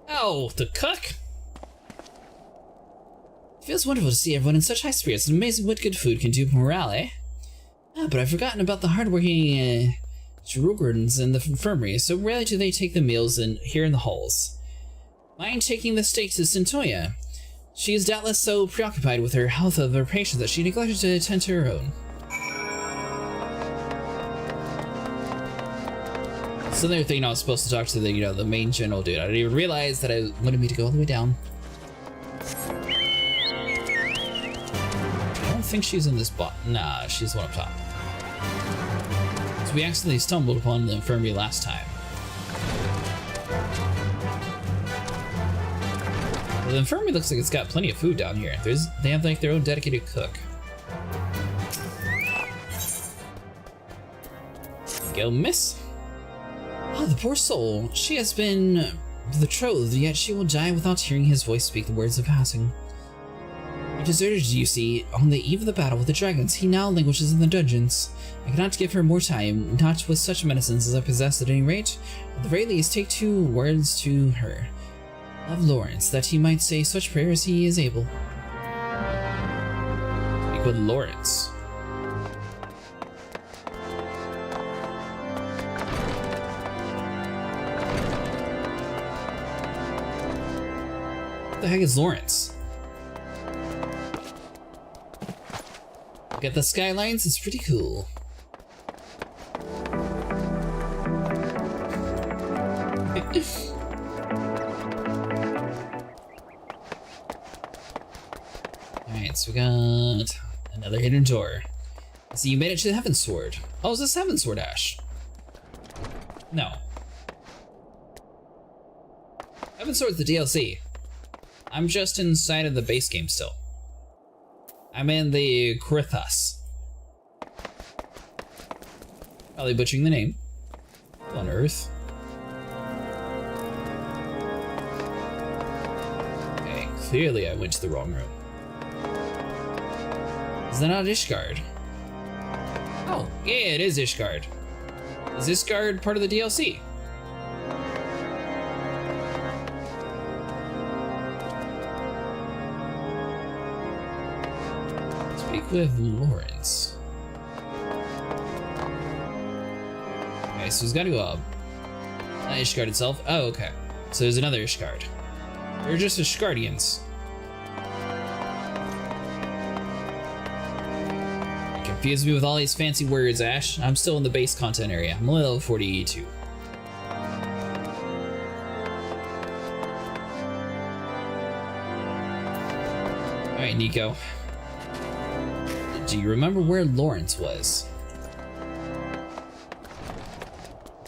Oh, the cook! It feels wonderful to see everyone in such high spirits. It's amazing what good food can do for morale, eh? Ah, but I've forgotten about the hardworking chirurgeons in the infirmary. So rarely do they take the meals here in the halls. Mind taking the steak to Centoya? She is doubtless so preoccupied with her health of her patients that she neglected to attend to her own. It's another thing I was supposed to talk to the main general dude. I didn't even realize that I wanted me to go all the way down. I don't think she's in this bot. Nah, she's the one up top. So we accidentally stumbled upon the infirmary last time. Well, the infirmary looks like it's got plenty of food down here. They have like their own dedicated cook. Go, miss. Oh, the poor soul. She has been betrothed, yet she will die without hearing his voice speak the words of passing. He deserted, you see, on the eve of the battle with the dragons. He now languishes in the dungeons. I cannot give her more time, not with such medicines as I possess at any rate. At the very least, take 2 words to her. Love Lawrence, that he might say such prayer as he is able. Speak with Lawrence. What the heck is Lawrence? Look at the skylines, it's pretty cool. Alright, so we got another hidden door. So you made it to the Heaven Sword. Oh, is this Heaven Sword, Ash? No. Heaven Sword's the DLC. I'm just inside of the base game still. I'm in the Krithas. Probably butchering the name. On Earth. Okay, clearly I went to the wrong room. Is that not Ishgard? Oh, yeah, it is Ishgard. Is Ishgard part of the DLC? Speak with Lawrence. Okay, so he's got to go up. Not Ishgard itself. Oh, okay. So there's another Ishgard. They're just Ishgardians. You confuse me with all these fancy words, Ash. I'm still in the base content area. I'm only level 42. Alright, Nico. Do you remember where Lawrence was?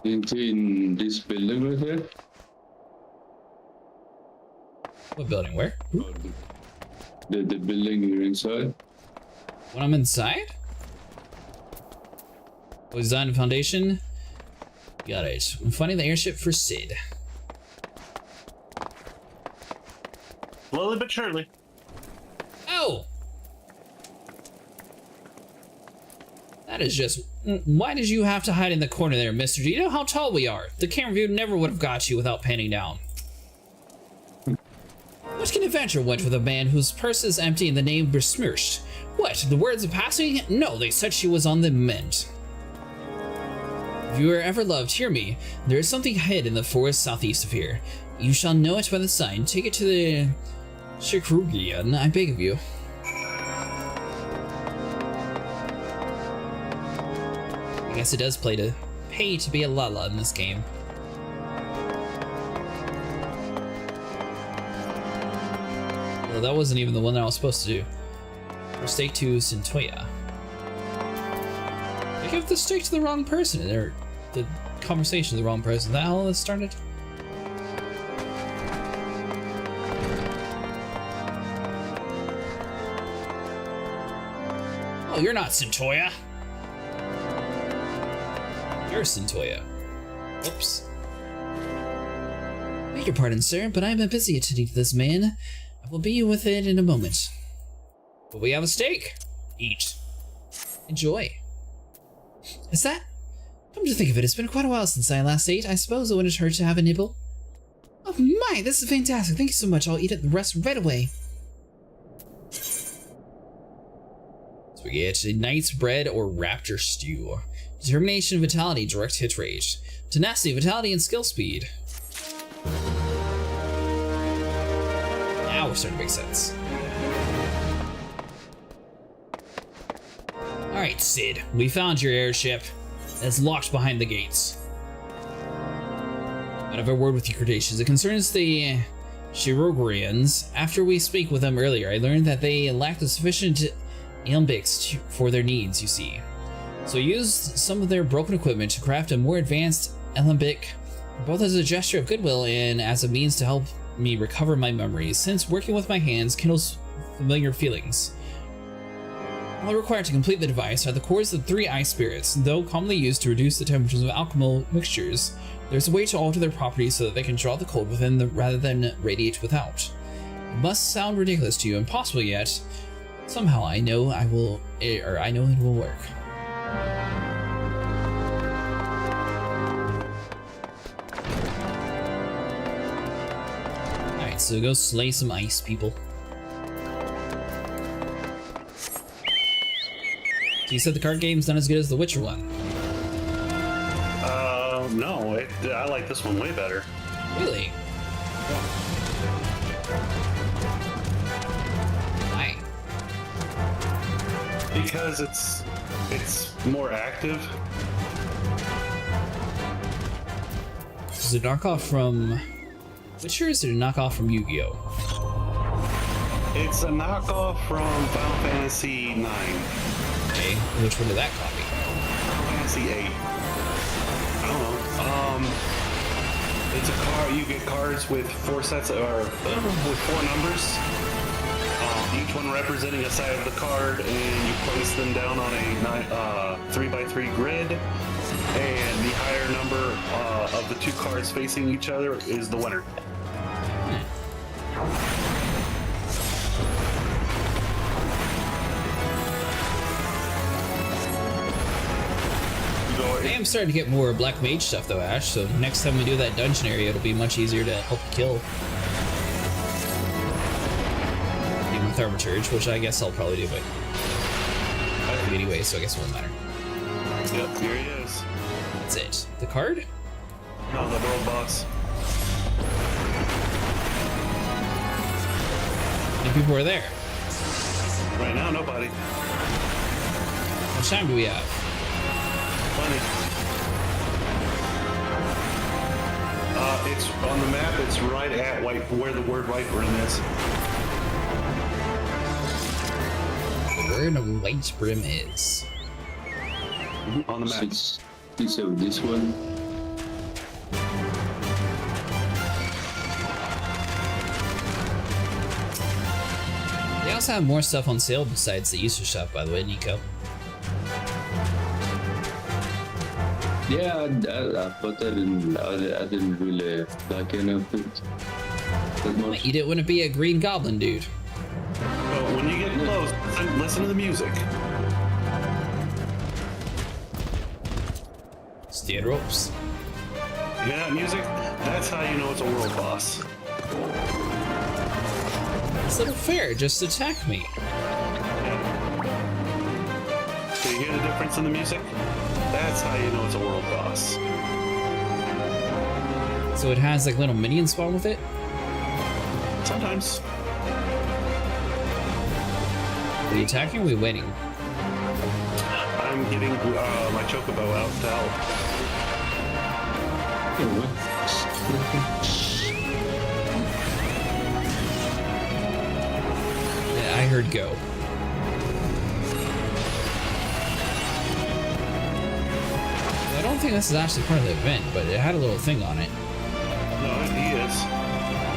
In this building right here. What building? Where? The building you're inside. When I'm inside? Was design and foundation? Got it. I'm finding the airship for Sid. Slowly but surely. Oh! That is just... Why did you have to hide in the corner there, mister? Do you know how tall we are? The camera view never would have got you without panning down. What can adventure went with a man whose purse is empty and the name besmirched? What, the words of passing? No, they said she was on the mend. If you are ever loved, hear me. There is something hid in the forest southeast of here. You shall know it by the sign. Take it to the Shikrugian, I beg of you. I guess it does pay to be a Lala in this game. Well, that wasn't even the one that I was supposed to do. First stake to Centoya. I gave the stake to the wrong person, or the conversation to the wrong person. Is that how this started? Oh, you're not Centoya. You're Centoya. Oops. Beg your pardon, sir, but I'm busy attending to this man. I will be with it in a moment. But we have a steak. Eat. Enjoy. Is that? Come to think of it, it's been quite a while since I last ate. I suppose it wouldn't hurt to have a nibble. Oh my, this is fantastic. Thank you so much. I'll eat it the rest right away. So we get knight's bread or raptor stew. Determination, vitality, direct hit rate. Tenacity, vitality, and skill speed. Now we're starting to make sense. Alright, Sid, we found your airship. It's locked behind the gates. I have a word with you, Cretaceous. It concerns the Shirogrians. After we speak with them earlier, I learned that they lack the sufficient alembics for their needs, you see. So I used some of their broken equipment to craft a more advanced alembic, both as a gesture of goodwill and as a means to help me recover my memories, since working with my hands kindles familiar feelings. All required to complete the device are the cores of 3 ice spirits. Though commonly used to reduce the temperatures of alchemical mixtures, there's a way to alter their properties so that they can draw the cold within rather than radiate without. It must sound ridiculous to you, impossible yet. Somehow I know it will work. Alright, so go slay some ice people. So you said the card game's not as good as the Witcher one? No, I like this one way better. Really? Why? Because it's more active. Is it a knockoff from Witcher or is it a knockoff from Yu-Gi-Oh? It's a knockoff from Final Fantasy IX. Okay, which one did that copy? Final Fantasy VIII. I don't know. It's a card. You get cards with 4 sets with 4 numbers. Each one representing a side of the card, and you place them down on a 3x3 grid. And the higher number of the 2 cards facing each other is the winner. I am starting to get more Black Mage stuff though, Ash, so next time we do that dungeon area, it'll be much easier to help kill. Even with Thaumaturge, which I guess I'll probably do, but I don't do anyway, so I guess it won't matter. Yep, here he is. That's it. The card? No, the world boss. How many people are there? Right now, nobody. How much time do we have? Plenty. It's on the map. It's right at where the word Whitebrim is. Where the Whitebrim is. On the map. It's this one. They also have more stuff on sale besides the Easter stuff, by the way, Nico. Yeah, but I didn't really like any of it that much. You didn't want to be a green goblin, dude. But when you get close, listen to the music. Steel ropes. You hear that music? That's how you know it's a world boss. It's a little fair, just attack me. Do you hear the difference in the music? That's how you know it's a world boss. So it has like little minions spawn with it? Sometimes. Are we attacking or are we waiting? I'm getting my chocobo out to help. Yeah, I heard go. I don't think this is actually part of the event, but it had a little thing on it. No, he is.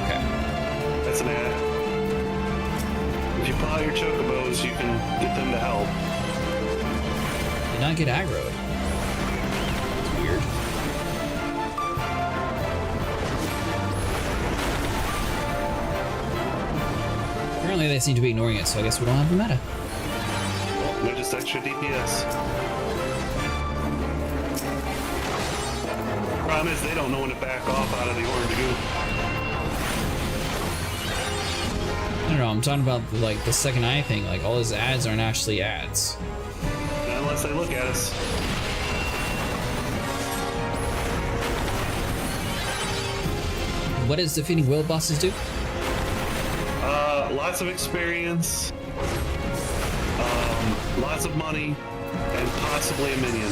Okay. That's an ad. If you pull out your chocobos, you can get them to help. Did not get aggroed. It's weird. Apparently they seem to be ignoring it, so I guess we don't have the meta. Well, they're just extra DPS. Problem is, they don't know when to back off out of the orange goo. I don't know, I'm talking about like the second eye thing, like all his ads aren't actually ads. Not unless they look at us. What does defeating world bosses do? Lots of experience, lots of money, and possibly a minion.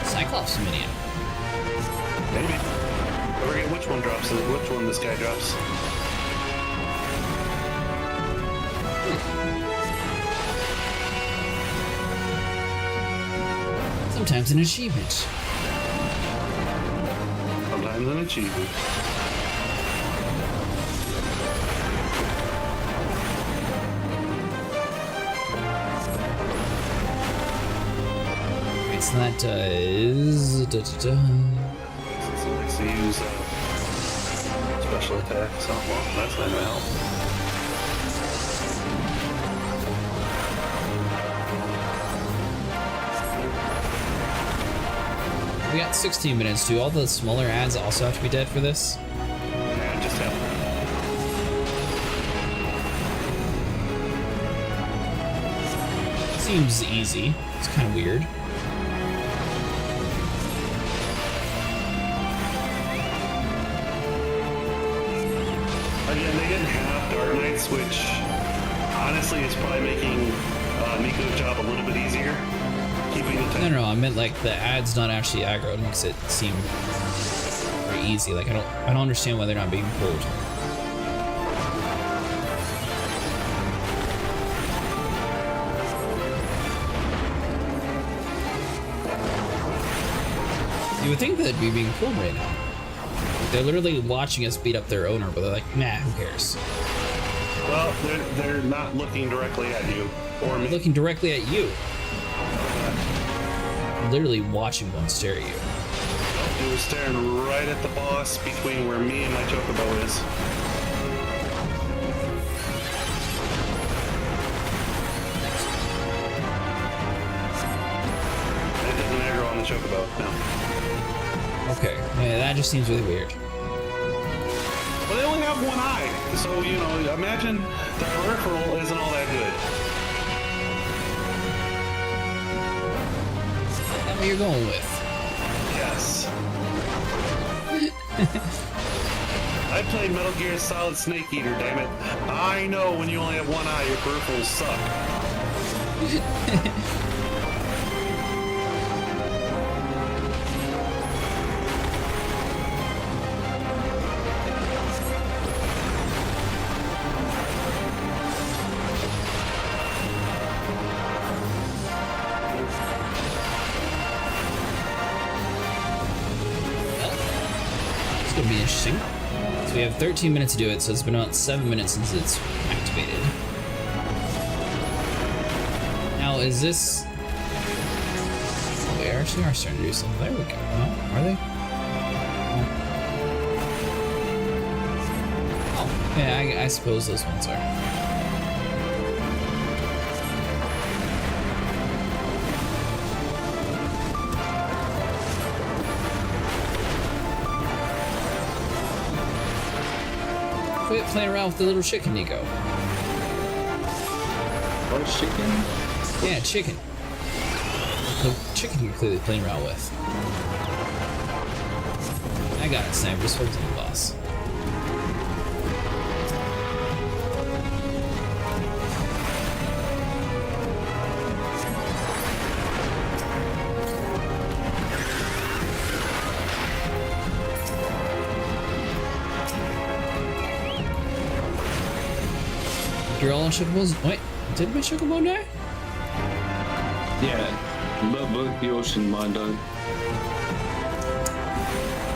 Cyclops minion. Maybe. I forget which one drops, which one this guy drops. Sometimes an achievement. Sometimes an achievement. So that does... So likes to use special attacks. Oh, well, that's not gonna help. We got 16 minutes. Do all the smaller ads also have to be dead for this? Yeah, just have. Seems easy. It's kind of weird. Again, they didn't have Dark Knights, which honestly is probably making Nico's job a little bit easier. Keeping the time. No, I meant like the ad's not actually aggro. It makes it seem very easy. Like I don't understand why they're not being pulled. You would think that they'd be being pulled right now. They're literally watching us beat up their owner, but they're like, nah, who cares? Well, they're not looking directly at you or me. Looking directly at you. Literally watching one stare at you. He was staring right at the boss between where me and my chocobo is. It doesn't aggro on the chocobo, no. Okay, yeah, that just seems really weird. Well, they only have one eye, so, you know, imagine the peripheral isn't all that good. Is that what you're going with? Yes. I played Metal Gear Solid Snake Eater, damn it. I know when you only have one eye, your peripherals suck. It's gonna be interesting. So we have 13 minutes to do it, so it's been about 7 minutes since it's activated. Now, is this... Oh, they actually are starting to do something. There we go. No, are they? Oh, yeah, I suppose those ones are. Quit playing around with the little chicken, Nico. What chicken? Yeah, chicken. The chicken you're clearly playing around with. I got it, Sniper. Just focus on the boss. You're all on chocobos? Wait, did my chocobo die? Yeah, both yours and mine died.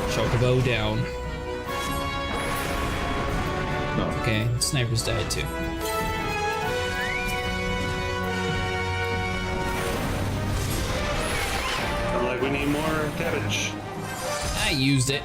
Chocobo down. No. Okay, Sniper's died too. I'm like, we need more cabbage. I used it.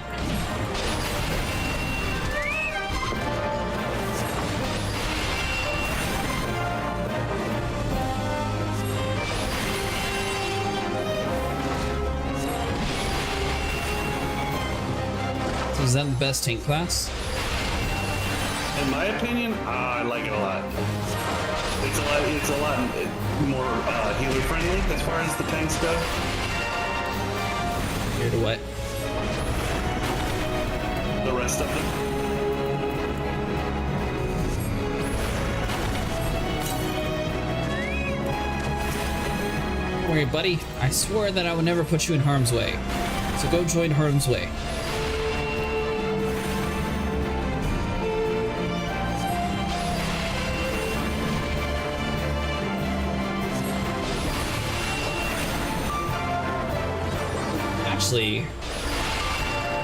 So is that the best tank class? In my opinion, I like it a lot. It's a lot more healer friendly as far as the tanks go. Here to what? The rest of them. Don't worry, buddy. I swore that I would never put you in harm's way. So go join harm's way. Actually,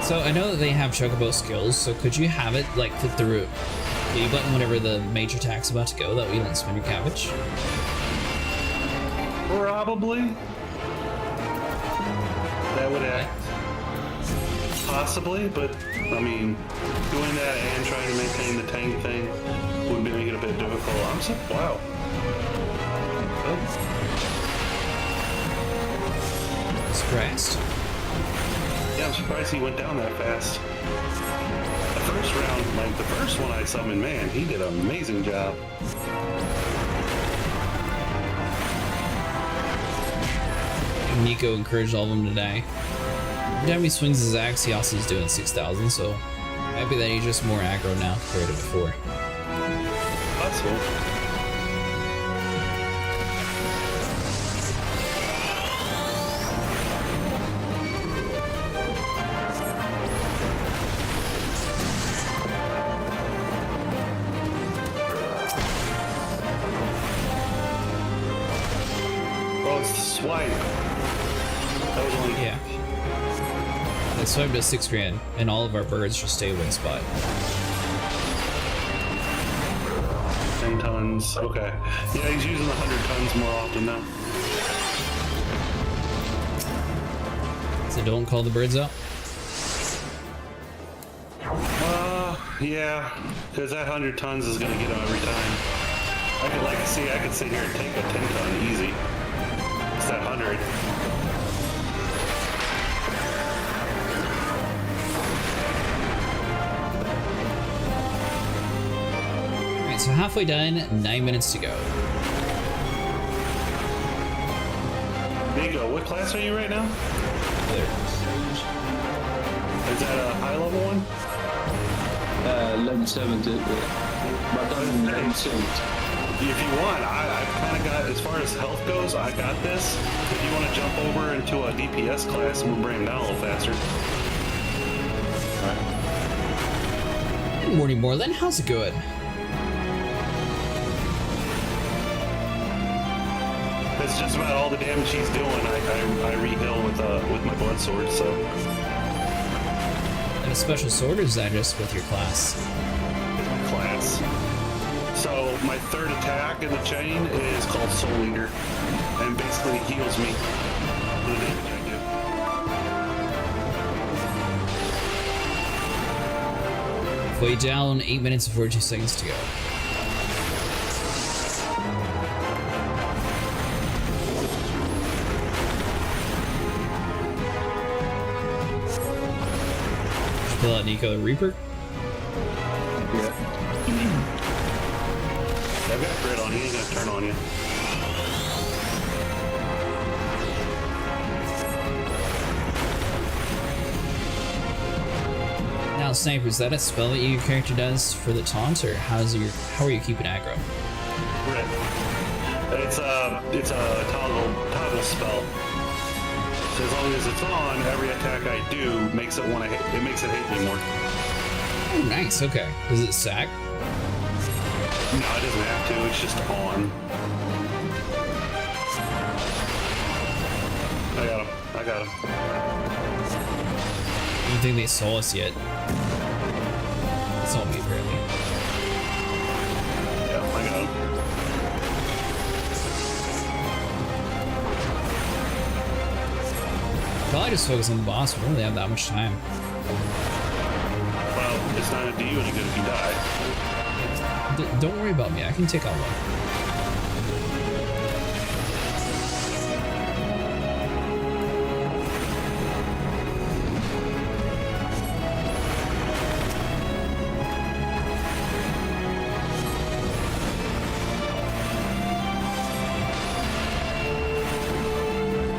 so I know that they have chocobo skills, so could you have it like click the B button whenever the major attack's about to go, that way you don't spend your cabbage? Probably. That would act. Possibly, but I mean, doing that and trying to maintain the tank thing would make it a bit difficult. I'm so wow. Good. Surprised? Yeah, I'm surprised he went down that fast. The first round, like the first one I summoned, man, he did an amazing job. Nico encouraged all of them to die. Every time he swings his axe, he also is doing 6,000, so might be that he's just more aggro now compared to before. Possible. Oh, it's the swipe. That was only... Yeah. They swiped at 6 grand, and all of our birds just stay one spot. 10 tons. Okay. Yeah, he's using the 100 tons more often now. So don't call the birds out? Yeah, because that 100 tons is going to get him every time. I could sit here and take a 10 ton easy. It's that 100. Alright, so halfway done, 9 minutes to go. Nico, what class are you right now? There. Is that a high level one? Level 70, but I'm level 70. If you want, I've kind of got, as far as health goes, I got this. If you want to jump over into a DPS class, and we'll bring him down a little faster. Good morning, Moreland. How's it going? It's just about all the damage he's doing. I re-heal with my blood sword, so. And a special sword, or is that just with your class? Class. So my third attack in the chain is called Soul Eater, and basically heals me for the damage I do. Way down, 8 minutes and 42 seconds to go. Just pull out Nico the Reaper. Yeah. I've got grit on. He ain't gonna turn on you. Now, Sniper, is that a spell that your character does for the taunt, or how are you keeping aggro? Grit. It's a toggle spell. So as long as it's on, every attack I do makes it hate me more. Oh, nice. Okay. Does it sack? No, it doesn't have to. It's just on. I got him. I don't think they saw us yet. They saw me, apparently. Yeah, I got him. Probably just focus on the boss. We don't really have that much time. Well, it's not gonna do you any good if you die. Don't worry about me. I can take on one.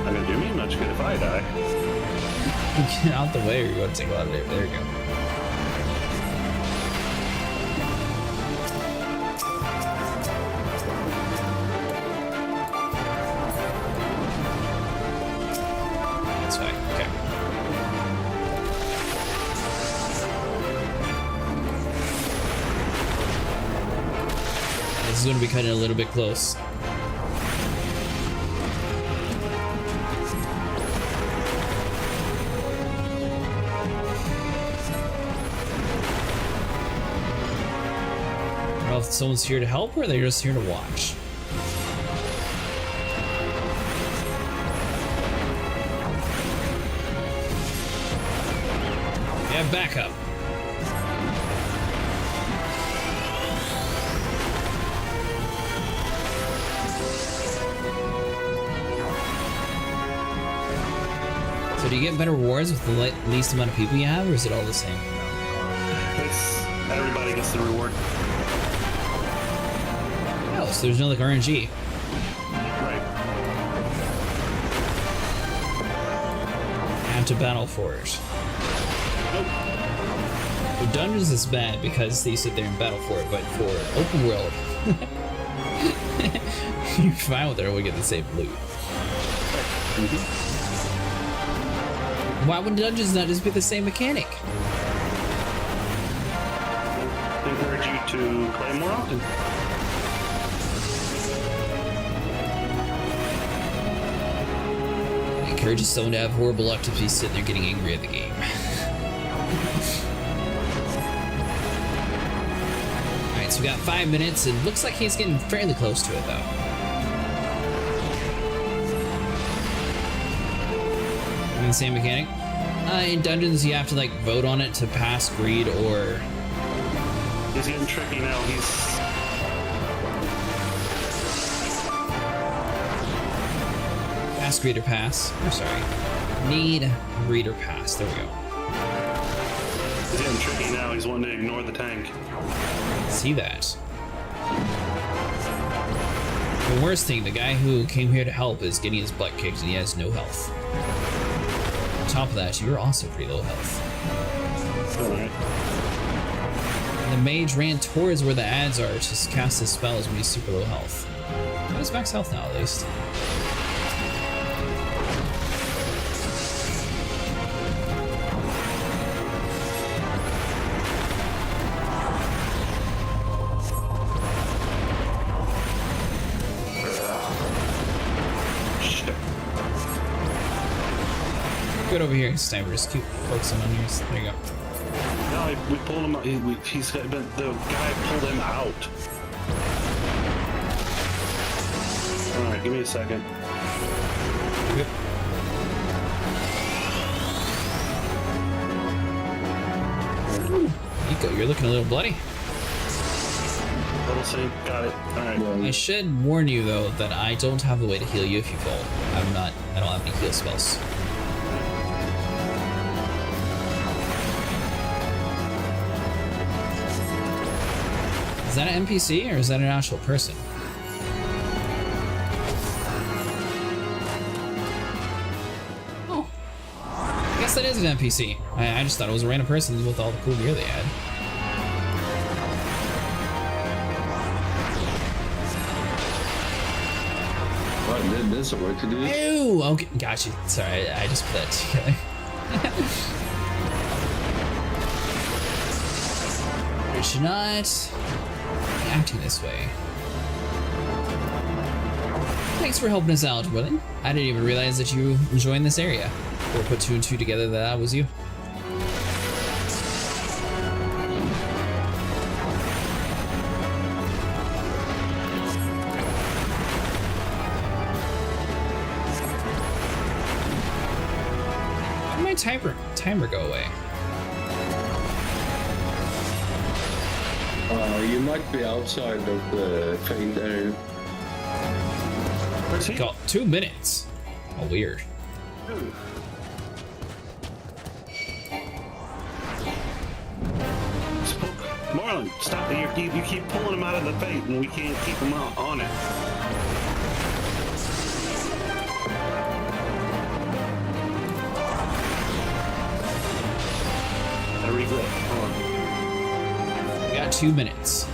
Not gonna do me much good if I die. Get out the way, or you want to take a lot of it. There you go. That's fine. Okay. This is going to be cutting a little bit close. If someone's here to help, or they're just here to watch. have backup. So do you get better rewards with the least amount of people you have, or is it all the same? Everybody gets the reward. Oh, so there's no like RNG. Right. Have to battle for it. Nope. For dungeons is bad because you sit there and battle for it, but for open world, you're fine with it, or we get the same loot. Why would dungeons not just be the same mechanic? I encourage you to play more often. It encourages someone to have horrible luck to be sitting there getting angry at the game. Alright, so we got 5 minutes, and looks like he's getting fairly close to it though. The same mechanic. In dungeons, you have to like vote on it to pass greed, or He's getting tricky now. He's pass greed or pass. I'm sorry. Need greed or pass. There we go. He's getting tricky now. He's wanting to ignore the tank. See that. The worst thing, the guy who came here to help is getting his butt kicked and he has no health. On top of that, you're also pretty low health. Alright. The mage ran towards where the ads are to cast his spells when he's super low health. He's max health now, at least. Good over here, sniper. Just keep focusing on yours. There you go. No, we pulled him out. He's been, the guy pulled him out. Alright, give me a second. Yep. Nico, you're looking a little bloody. Little C, got it. Alright. I should warn you though that I don't have a way to heal you if you fall. I don't have any heal spells. Is that an NPC or is that an actual person? Oh. I guess that is an NPC. I just thought it was a random person with all the cool gear they had. Right, there's a way to do it. Ew! Okay, gotcha. Sorry, I just put that together. You should not be acting this way. Thanks for helping us out, Willen. I didn't even realize that you joined this area. Or put 2 and 2 together that was you. Why did my timer go away? You might be outside of the faint area. Where's he? Got 2 minutes. Oh, weird. Marlon, stop it. You keep pulling him out of the bait and we can't keep him on it. I regret. Hold on. We got 2 minutes.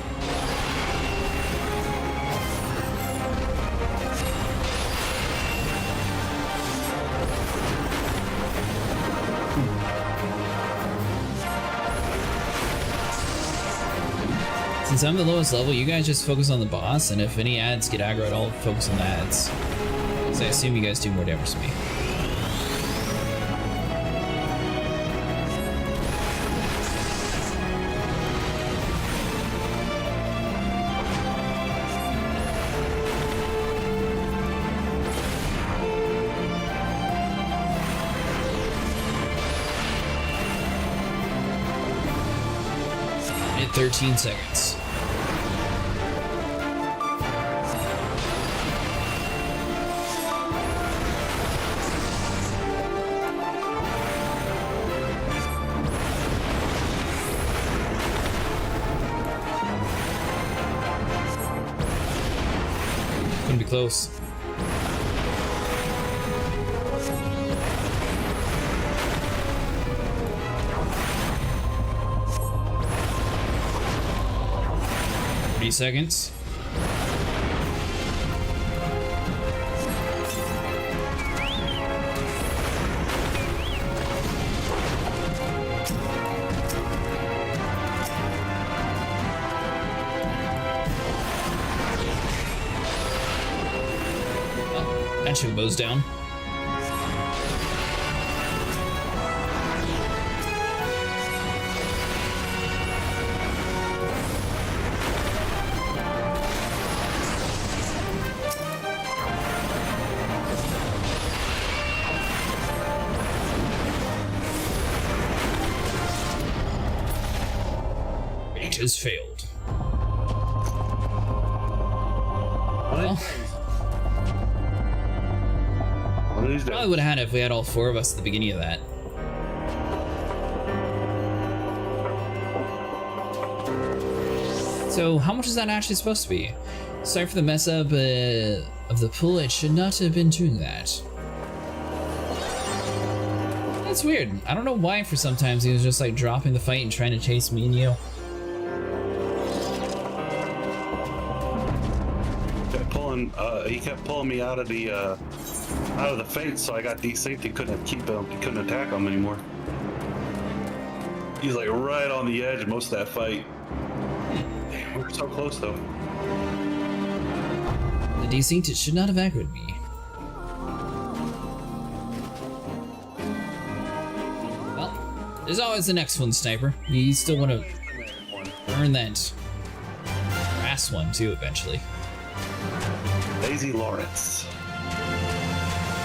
Since I'm the lowest level, you guys just focus on the boss, and if any ads get aggro, I'll focus on the ads. Because I assume you guys do more damage to me. 13 seconds. Couldn't be close. Seconds. Well, that should bows down. Has failed. Well, probably would have had it if we had all 4 of us at the beginning of that. So, how much is that actually supposed to be? Sorry for the mess up of the pool. It should not have been doing that. That's weird. I don't know why. For sometimes he was just like dropping the fight and trying to chase me and you. He kept pulling me out of the fate, so I got desynced. He couldn't keep him. He couldn't attack him anymore. He's like right on the edge most of that fight. Damn, we were so close though. The desynced, it should not have aggroed me. Well, there's always the next one, Sniper. You still want to earn that brass one too eventually. Lazy Lawrence.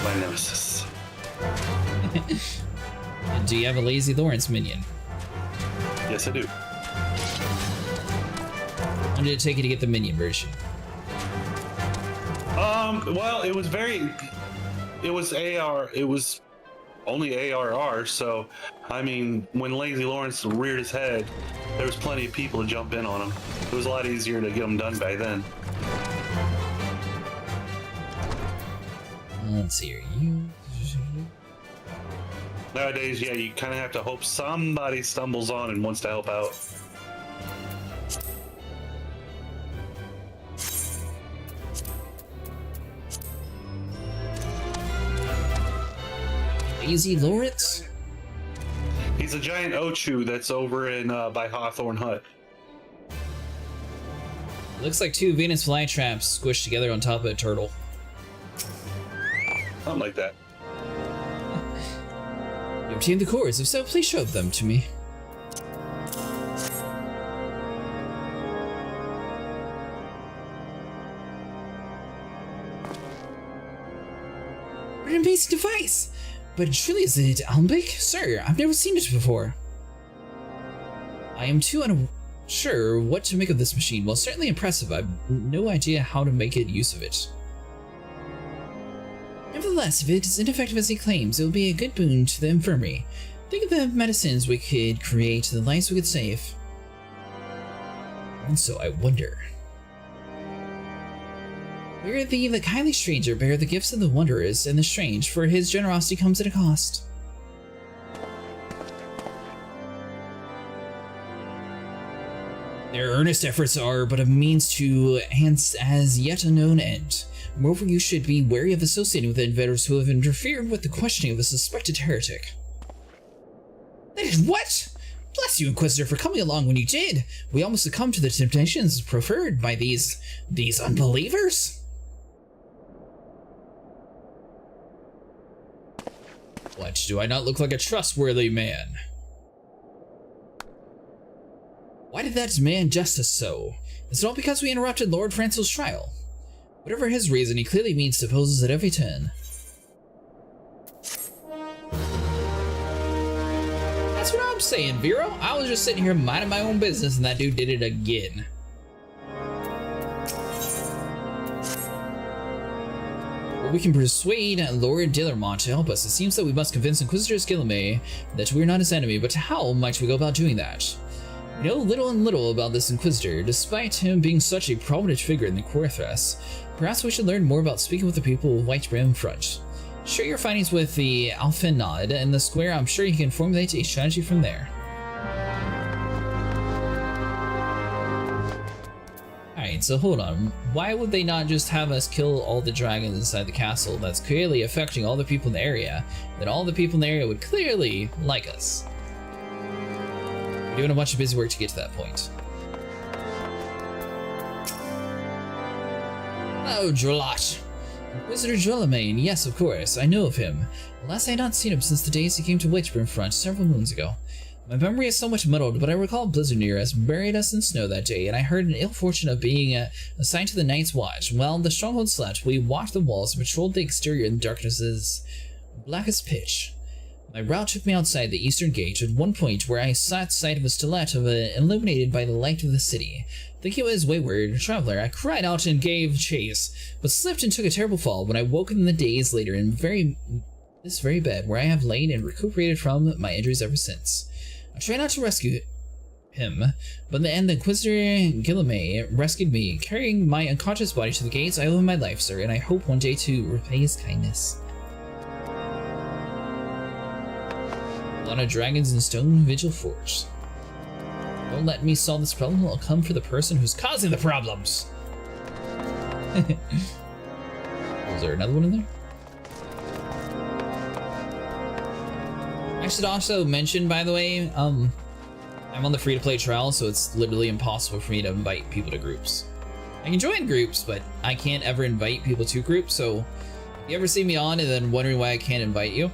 My nemesis. Do you have a Lazy Lawrence minion? Yes, I do. When did it take you to get the minion version? Well, it was AR, it was only ARR, so, I mean, when Lazy Lawrence reared his head, there was plenty of people to jump in on him. It was a lot easier to get them done by then. Let's see here. You. Nowadays, yeah, you kind of have to hope somebody stumbles on and wants to help out. Lazy Lawrence? He's a giant Ochu that's over in by Hawthorne Hut. Looks like 2 Venus flytraps squished together on top of a turtle. Something like that. You obtained the cores. If so, please show them to me. What an amazing device! But truly, is it Almbic? Sir, I've never seen it before. I am too unsure what to make of this machine. While certainly impressive, I've no idea how to make use of it. Nevertheless, if it is ineffective as he claims, it will be a good boon to the infirmary. Think of the medicines we could create, the lives we could save. And so I wonder. Bear thee the kindly stranger, bear the gifts of the wondrous and the strange, for his generosity comes at a cost. Their earnest efforts are but a means to hence as yet unknown end. Moreover, you should be wary of associating with invaders who have interfered with the questioning of a suspected heretic. What? Bless you, Inquisitor, for coming along when you did. We almost succumbed to the temptations preferred by these unbelievers. What, do I not look like a trustworthy man? Why did that demand justice so? Is it all because we interrupted Lord Francel's trial? Whatever his reason, he clearly means to oppose us at every turn. That's what I'm Just saying, Vero, I was just sitting here minding my own business and that dude did it again. Well, we can persuade Lord Dillermont to help us. It seems that we must convince Inquisitor Skillimay that we're not his enemy, but how might we go about doing that? We know little and little about this Inquisitor, despite him being such a prominent figure in the Quarthras. Perhaps we should learn more about speaking with the people of Whitebrim front. Share your findings with the Alphenod in the square. I'm sure you can formulate a strategy from there. Alright, so hold on. Why would they not just have us kill all the dragons inside the castle? That's clearly affecting all the people in the area. Then all the people in the area would clearly like us. We're doing a bunch of busy work to get to that point. Oh, Drolot. Inquisitor Drolamain, yes, of course, I know of him. Alas, I had not seen him since the days he came to Whitebrim front several moons ago. My memory is somewhat muddled, but I recall a blizzard near us buried us in snow that day, and I heard an ill fortune of being assigned to the Night's Watch. While the stronghold slept, we walked the walls and patrolled the exterior in darknesses black as pitch. My route took me outside the eastern gate at one point where I caught sight of a stiletto illuminated by the light of the city. Thinking it was wayward traveler, I cried out and gave chase, but slipped and took a terrible fall when I woke in the days later in this very bed where I have lain and recuperated from my injuries ever since. I tried not to rescue him, but in the end the Inquisitor Guillemay rescued me. Carrying my unconscious body to the gates, I owe him my life, sir, and I hope one day to repay his kindness. A lot of dragons in stone vigil forge. Don't let me solve this problem, I'll come for the person who's causing the problems. Was there another one in there? I should also mention, by the way, I'm on the free-to-play trial, so it's literally impossible for me to invite people to groups. I can join groups, but I can't ever invite people to groups, so if you ever see me on and then wondering why I can't invite you,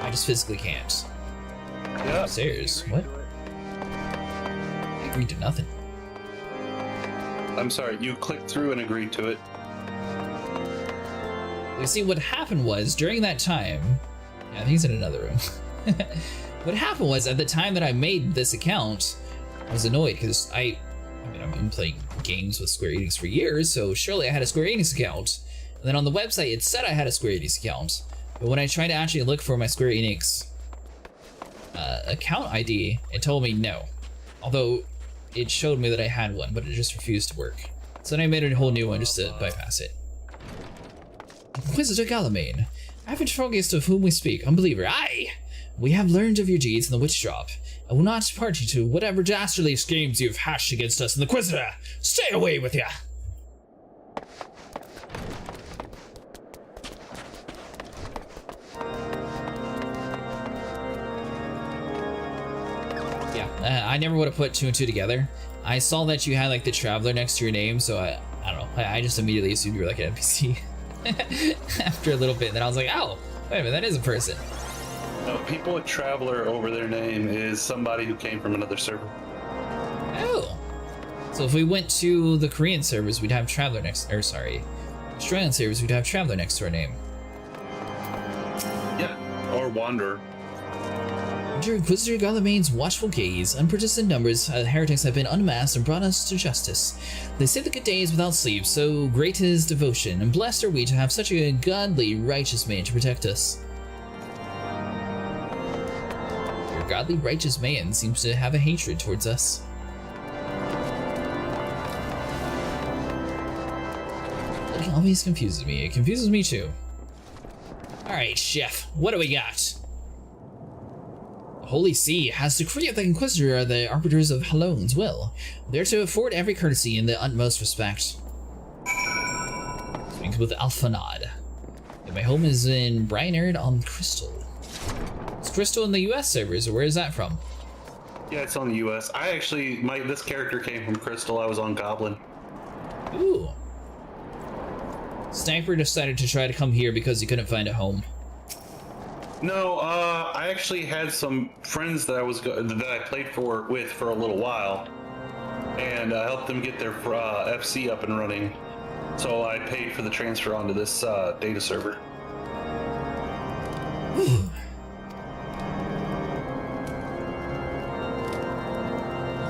I just physically can't. Yeah. Upstairs. What? I agreed to nothing. I'm sorry, you clicked through and agreed to it. You see, what happened was, during that time... Yeah, I think he's in another room. What happened was, at the time that I made this account, I was annoyed because I've been playing games with Square Enix for years, so surely I had a Square Enix account. And then on the website, it said I had a Square Enix account. But when I tried to actually look for my Square Enix account ID, it told me no. Although it showed me that I had one, but it just refused to work. So then I made a whole new one just to bypass it. Inquisitor Guillemay, Aphrodite of whom we speak, unbeliever, aye! We have learned of your deeds in the witch drop. I will not part you to whatever dastardly schemes you've hatched against us in the Inquisitor. Stay away with ya! I never would have put two and two together. I saw that you had like the Traveler next to your name, so I don't know. I just immediately assumed you were like an NPC. After a little bit, and then I was like, oh, wait a minute, that is a person. No, people with Traveler over their name is somebody who came from another server. Oh. So if we went to the Korean servers, we'd have Traveler next, or sorry, Australian servers, we'd have Traveler next to our name. Yeah, or Wanderer. Under Inquisitor Guillemay's watchful gaze, unprotested numbers of heretics have been unmasked and brought us to justice. They say the good day is without sleep, so great is devotion, and blessed are we to have such a godly, righteous man to protect us. Your godly, righteous man seems to have a hatred towards us. It always confuses me. It confuses me too. Alright, Chef, what do we got? Holy See has decreed that the Inquisitor are the arbiters of Halone's will. They're to afford every courtesy in the utmost respect. Speaks with Alphanod. My home is in Brianard on Crystal. Is Crystal in the US servers, or where is that from? Yeah, it's on the US. I actually, this character came from Crystal. I was on Goblin. Ooh. Sniper decided to try to come here because he couldn't find a home. No, I actually had some friends that I played with for a little while, and helped them get their FC up and running. So I paid for the transfer onto this data server.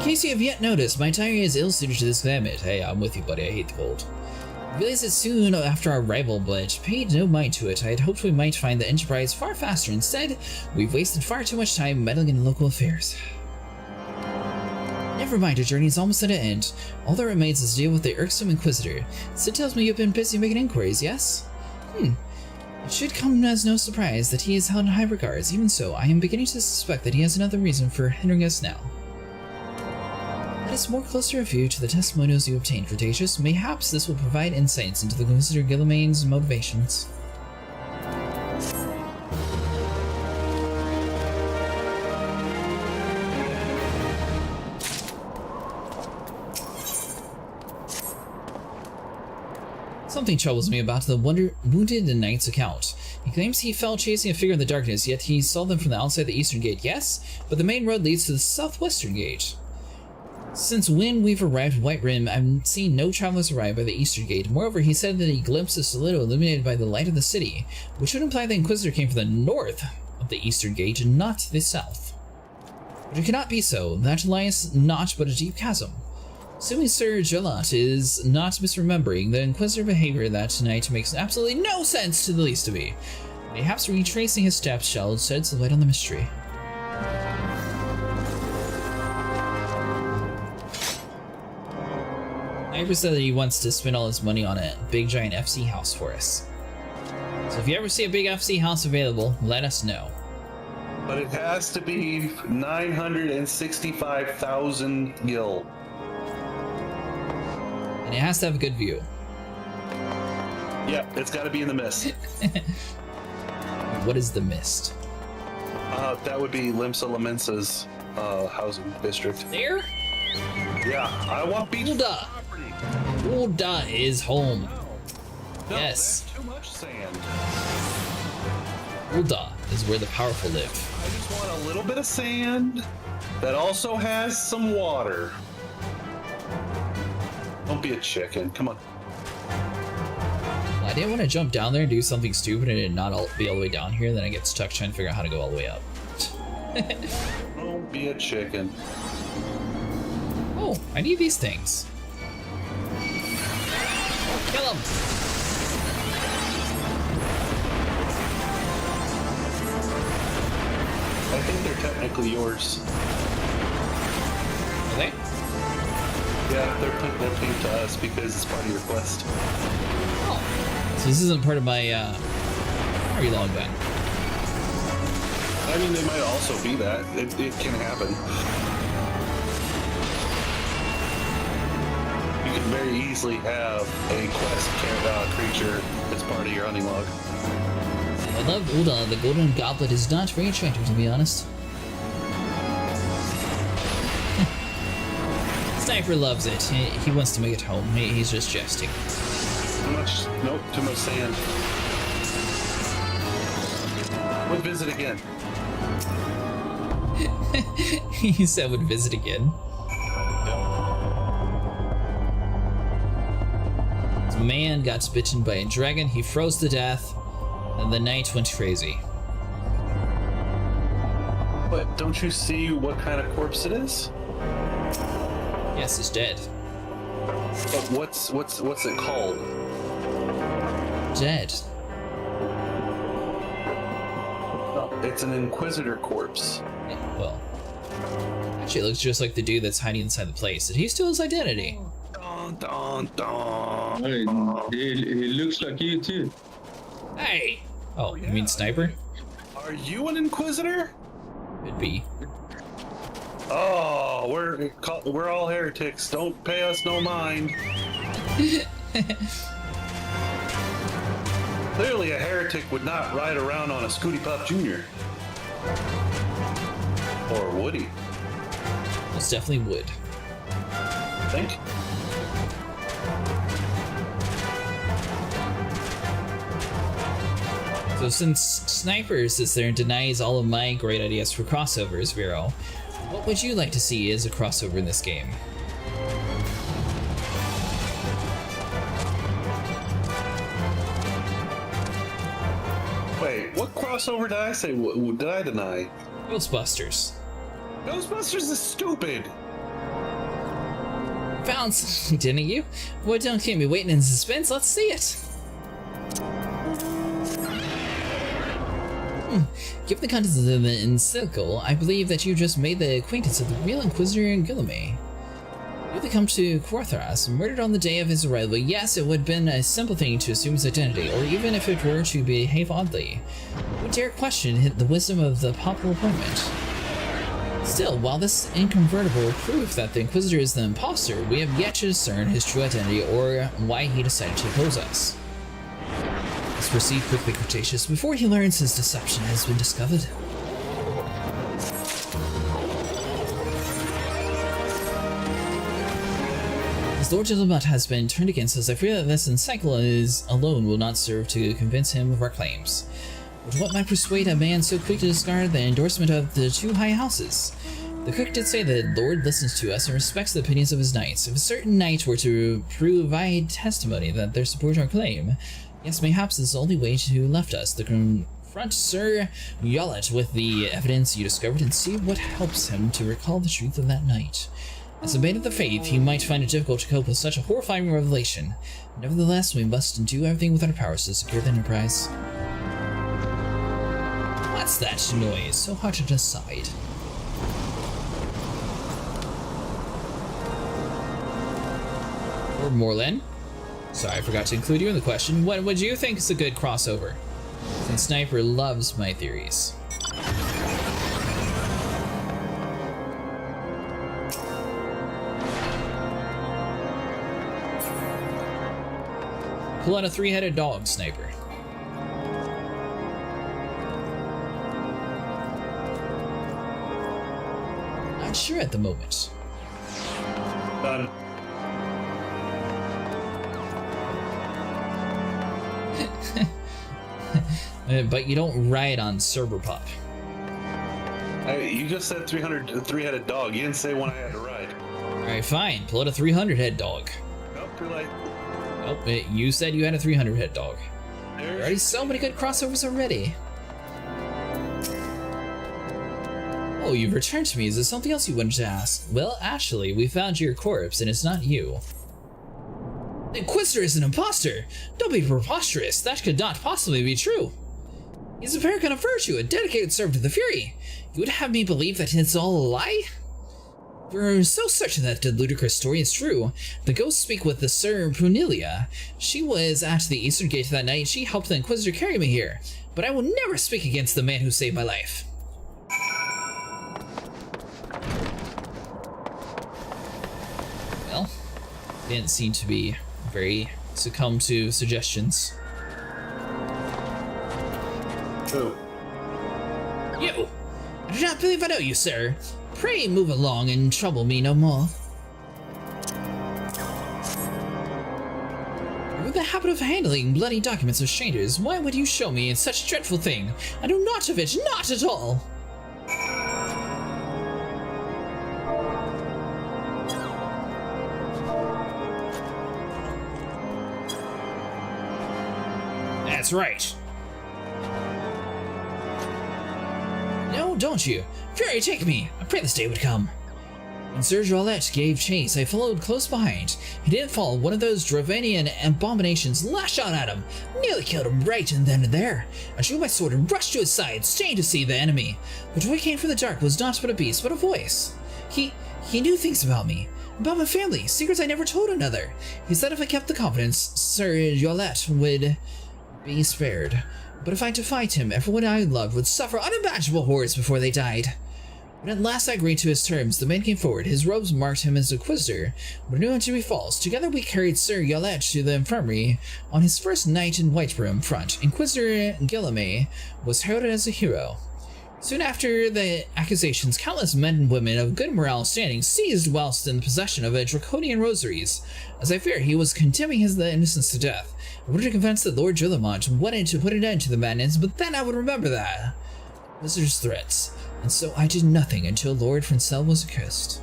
case you have yet noticed, my diary is ill-suited to this climate. Hey, I'm with you, buddy. I hate the cold. I realized it soon after our arrival, but paid no mind to it. I had hoped we might find the Enterprise far faster. Instead, we've wasted far too much time meddling in local affairs. Never mind, our journey is almost at an end. All that remains is to deal with the irksome Inquisitor. Sid tells me you've been busy making inquiries, yes? It should come as no surprise that he is held in high regards. Even so, I am beginning to suspect that he has another reason for hindering us now. Let us more closer review to the testimonials you obtained, Cretaceous. Mayhaps this will provide insights into the Inquisitor Guilliman's motivations. Something troubles me about the Wounded Knight's account. He claims he fell chasing a figure in the darkness, yet he saw them from the outside the eastern gate. Yes, but the main road leads to the southwestern gate. Since when we've arrived at White Rim, I've seen no travelers arrive by the eastern gate. Moreover, he said that he glimpsed a Solito illuminated by the light of the city, which would imply the Inquisitor came from the north of the eastern gate and not the south. But it cannot be so. That lies not but a deep chasm. Assuming Sir Gelot is not misremembering, the Inquisitor behavior that night makes absolutely no sense to the least of me. Perhaps retracing his steps shall shed some light on the mystery. Sniper said that he wants to spend all his money on a big giant FC house for us. So if you ever see a big FC house available, let us know. But it has to be 965,000 gil. And it has to have a good view. Yep, it's got to be in the mist. What is the mist? That would be Limsa Lamensa's housing district. There? Yeah, I want beach property. Ulda is home. No, yes. That's too much sand. Ulda is where the powerful live. I just want a little bit of sand that also has some water. Don't be a chicken. Come on. I didn't want to jump down there and do something stupid and not be all the way down here, then I get stuck trying to figure out how to go all the way up. Don't be a chicken. Oh, I need these things. Kill them! I think they're technically yours. Are they? Yeah, they're paying to us because it's part of your quest. Oh. So this isn't part of my party log then? I mean, they might also be that. It can happen. You can very easily have a quest creature as part of your hunting log. I love Ulda. The golden goblet is not very attractive, to be honest. Sniper loves it. He wants to make it home. He's just jesting. Too much. Nope, too much sand. Would visit again. He said would visit again. This man got bitten by a dragon. He froze to death. And the knight went crazy. But don't you see what kind of corpse it is? Yes, he's dead. But what's it called? Dead. No, it's an Inquisitor corpse. Yeah, well, actually, it looks just like the dude that's hiding inside the place. Did he steal his identity? Dun, dun, dun. He looks like you too. Hey! Oh, you mean Sniper? Are you an Inquisitor? Could be. Oh, we're all heretics. Don't pay us no mind. Clearly, a heretic would not ride around on a Scooty Puff Jr. Or would he? Most definitely would. Think. So since Sniper sits there and denies all of my great ideas for crossovers, Vero, what would you like to see as a crossover in this game? Wait, what crossover did I say? What did I deny? Ghostbusters. Ghostbusters is stupid. found something, didn't you? Boy, don't keep me waiting in suspense. Let's see it. Given the contents of the encyclical, I believe that you just made the acquaintance of the real Inquisitor Guillemets. You have come to Quarthras, murdered on the day of his arrival. Yes, it would have been a simple thing to assume his identity, or even if it were to behave oddly. Who would dare question the wisdom of the papal appointment? Still, while this is incontrovertible proof that the Inquisitor is the imposter, we have yet to discern his true identity or why he decided to oppose us. Let's proceed quickly, Cretaceous, before he learns his deception has been discovered. As Lord Gillibrand has been turned against us, I fear that this encyclical alone will not serve to convince him of our claims. But what might persuade a man so quick to discard the endorsement of the two high houses? The cook did say that the Lord listens to us and respects the opinions of his knights. If a certain knight were to provide testimony that they support our claim, yes, mayhaps this is the only way to left us to confront Sir Yollet with the evidence you discovered and see what helps him to recall the truth of that night. As a man of the faith, he might find it difficult to cope with such a horrifying revelation. Nevertheless, we must do everything within our powers to secure the Enterprise. What's that noise? So hard to decide. Or Morlin. Sorry, I forgot to include you in the question. What would you think is a good crossover? Since Sniper loves my theories. Pull out a three-headed dog, Sniper. Not sure at the moment. Done. But you don't ride on Cerberpup. Hey, you just said three-headed dog. You didn't say one I had to ride. Alright, fine. Pull out a 300-head dog. Nope, too late. Nope, you said you had a 300-head dog. There are already so many good crossovers already. Oh, you've returned to me. Is there something else you wanted to ask? Well, actually, we found your corpse, and it's not you. The Inquisitor is an imposter! Don't be preposterous. That could not possibly be true. He's a paragon of virtue, a dedicated servant of the Fury. You would have me believe that it's all a lie? We're so certain that the ludicrous story is true. The ghosts speak with the Sir Prunelia. She was at the Eastern Gate that night. She helped the Inquisitor carry me here. But I will never speak against the man who saved my life. Well, didn't seem to be very succumb to suggestions. Who? You! I do not believe I know you, sir. Pray move along and trouble me no more. You're in the habit of handling bloody documents of strangers. Why would you show me such a dreadful thing? I know naught of it, not at all! That's right. No, don't you? Fury, take me! I pray this day would come. When Sir Jolette gave chase, I followed close behind. He didn't fall. One of those Dravanian abominations lashed out at him. Nearly killed him right and then and there. I drew my sword and rushed to his side, staying to see the enemy. But what came from the dark was not but a beast, but a voice. He knew things about me. About my family, secrets I never told another. He said if I kept the confidence, Sir Jolette would be spared. But if I defied him, everyone I loved would suffer unimaginable horrors before they died. When at last I agreed to his terms, the man came forward. His robes marked him as Inquisitor, but knew him to be false. Together we carried Sir Yolette to the infirmary. On his first night in Whiteroom front, Inquisitor Guillemets was heralded as a hero. Soon after the accusations, countless men and women of good morale standing seized whilst in possession of a draconian rosaries. As I fear, he was condemning the innocents to death. I wanted to convince that Lord Gillibrand wanted to put an end to the madness, but then I would remember that. Visitors' threats. And so I did nothing until Lord Francel was accursed.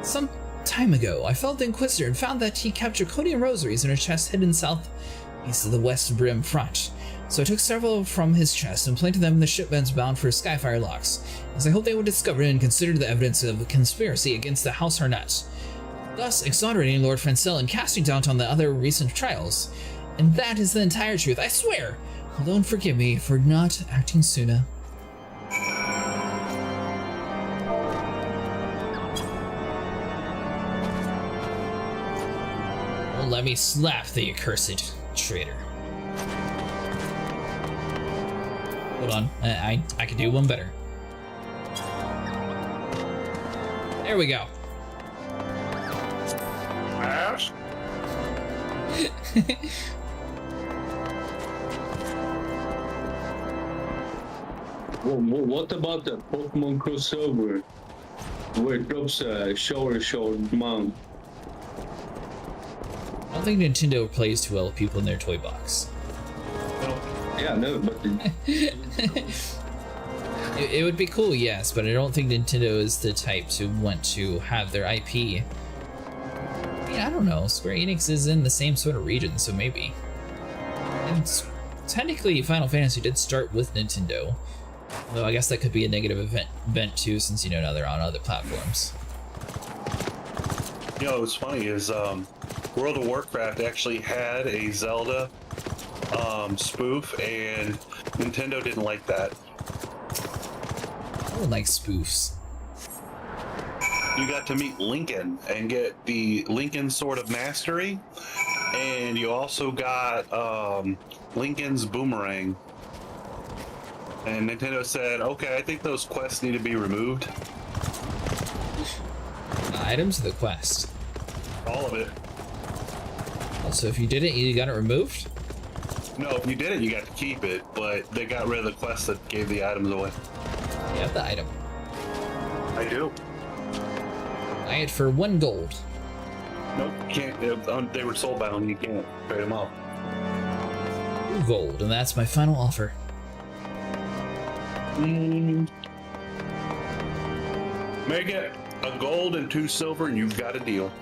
Some time ago, I followed the Inquisitor and found that he kept draconian rosaries in a chest hidden southeast of the West Brim front. So I took several from his chest and planted them in the shipments bound for Skyfire locks, as I hoped they would discover and consider the evidence of a conspiracy against the House Harnett. thus exonerating Lord Francel and casting doubt on the other recent trials. And that is the entire truth, I swear! Alone forgive me for not acting sooner. Well, let me slap the accursed traitor. Hold on, I can do one better. There we go. Ash? What about the Pokemon crossover where it drops a shower mount? I don't think Nintendo plays too well with people in their toy box. Yeah, no, but it would be cool, yes, but I don't think Nintendo is the type to want to have their IP. I mean, I don't know. Square Enix is in the same sort of region, so maybe. And technically, Final Fantasy did start with Nintendo. Though I guess that could be a negative event too, since, you know, now they're on other platforms. You know, what's funny is World of Warcraft actually had a Zelda spoof, and Nintendo didn't like that. I don't like spoofs. You got to meet Lincoln and get the Lincoln Sword of Mastery, and you also got Lincoln's Boomerang. And Nintendo said, okay, I think those quests need to be removed. The items or the quest? All of it. Also, if you did it, you got it removed? No, if you did it, you got to keep it, but they got rid of the quest that gave the items away. You have the item. I do. Buy it for 1 gold. Nope, you can't. They were soulbound, you can't trade them up. 2 gold, and that's my final offer. Make it a gold and 2 silver, and you've got a deal.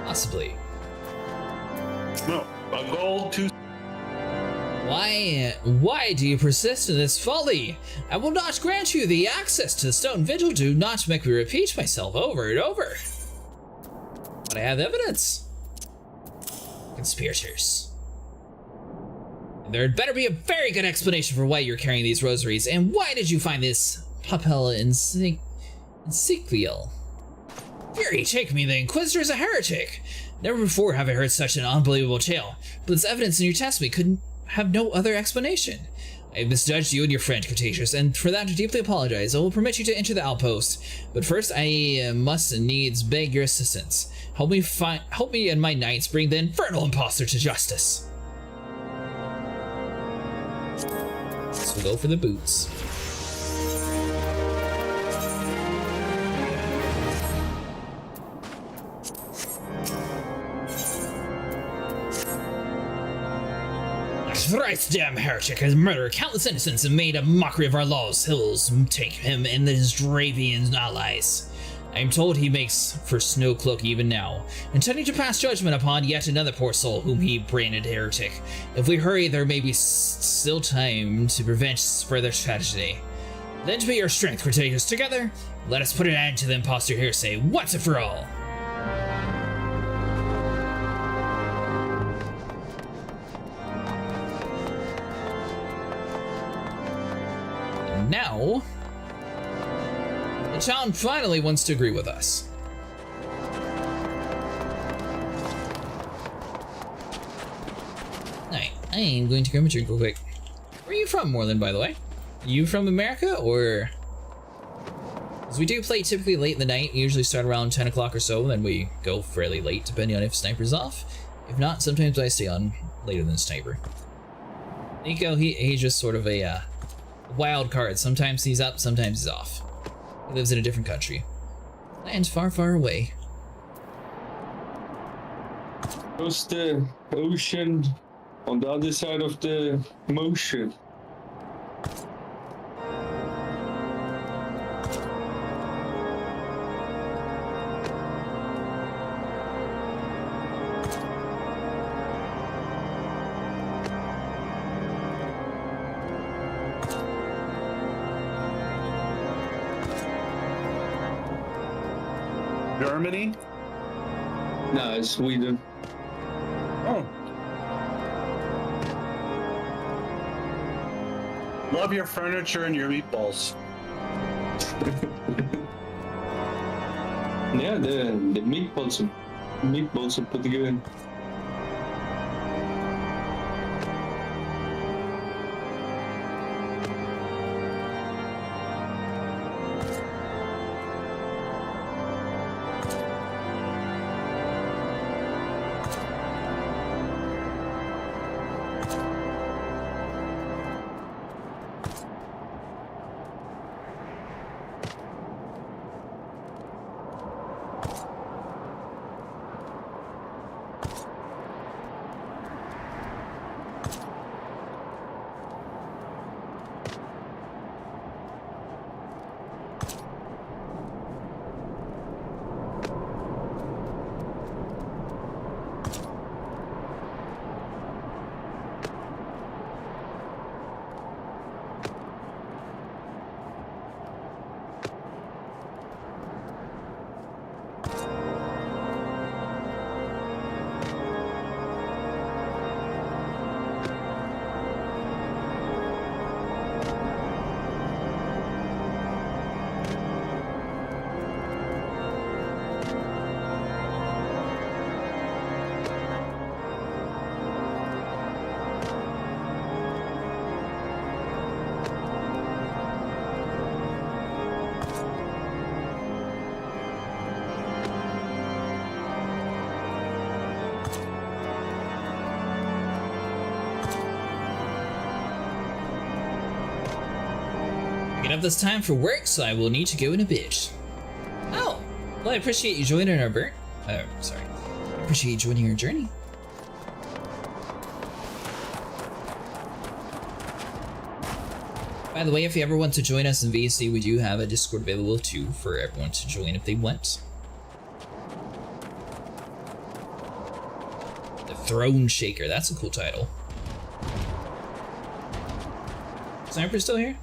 Possibly. No, a gold, 2. Why do you persist in this folly? I will not grant you the access to the Stone Vigil. Do not make me repeat myself over and over. But I have evidence. Conspirators. There'd better be a very good explanation for why you're carrying these rosaries, and why did you find this papel insignial? Fury, take me, the Inquisitor is a heretic. Never before have I heard such an unbelievable tale, but this evidence in your testimony couldn't have no other explanation. I have misjudged you and your friend, Cretaceous, and for that I deeply apologize. I will permit you to enter the outpost, but first I must needs beg your assistance. Help me and my knights bring the infernal imposter to justice. So we'll go for the boots. Thrice damn heretic has murdered countless innocents and made a mockery of our laws. Hills take him and his Dravian allies. I am told he makes for Snowcloak even now, intending to pass judgment upon yet another poor soul whom he branded heretic. If we hurry, there may be still time to prevent further tragedy. Lend me your strength, Cretaceous. Together, let us put an end to the imposter hearsay once and for all. Now, the town finally wants to agree with us. Alright, I am going to grab a drink real quick. Where are you from, Moreland, by the way? Are you from America, or? Because we do play typically late in the night, we usually start around 10 o'clock or so, and then we go fairly late, depending on if Sniper's off. If not, sometimes I stay on later than Sniper. Nico, he's just sort of a wild card. Sometimes he's up, sometimes he's off. He lives in a different country. Land far, far away. What's the ocean on the other side of the motion? Germany? No, it's Sweden. Oh. Love your furniture and your meatballs. Yeah, the meatballs are pretty good. Picking up this time for work, so I will need to go in a bit. Oh, well, I appreciate you joining our appreciate you joining our journey. By the way, if you ever want to join us in VC, we do have a Discord available too for everyone to join if they want. The Throne Shaker, that's a cool title. Sniper still here?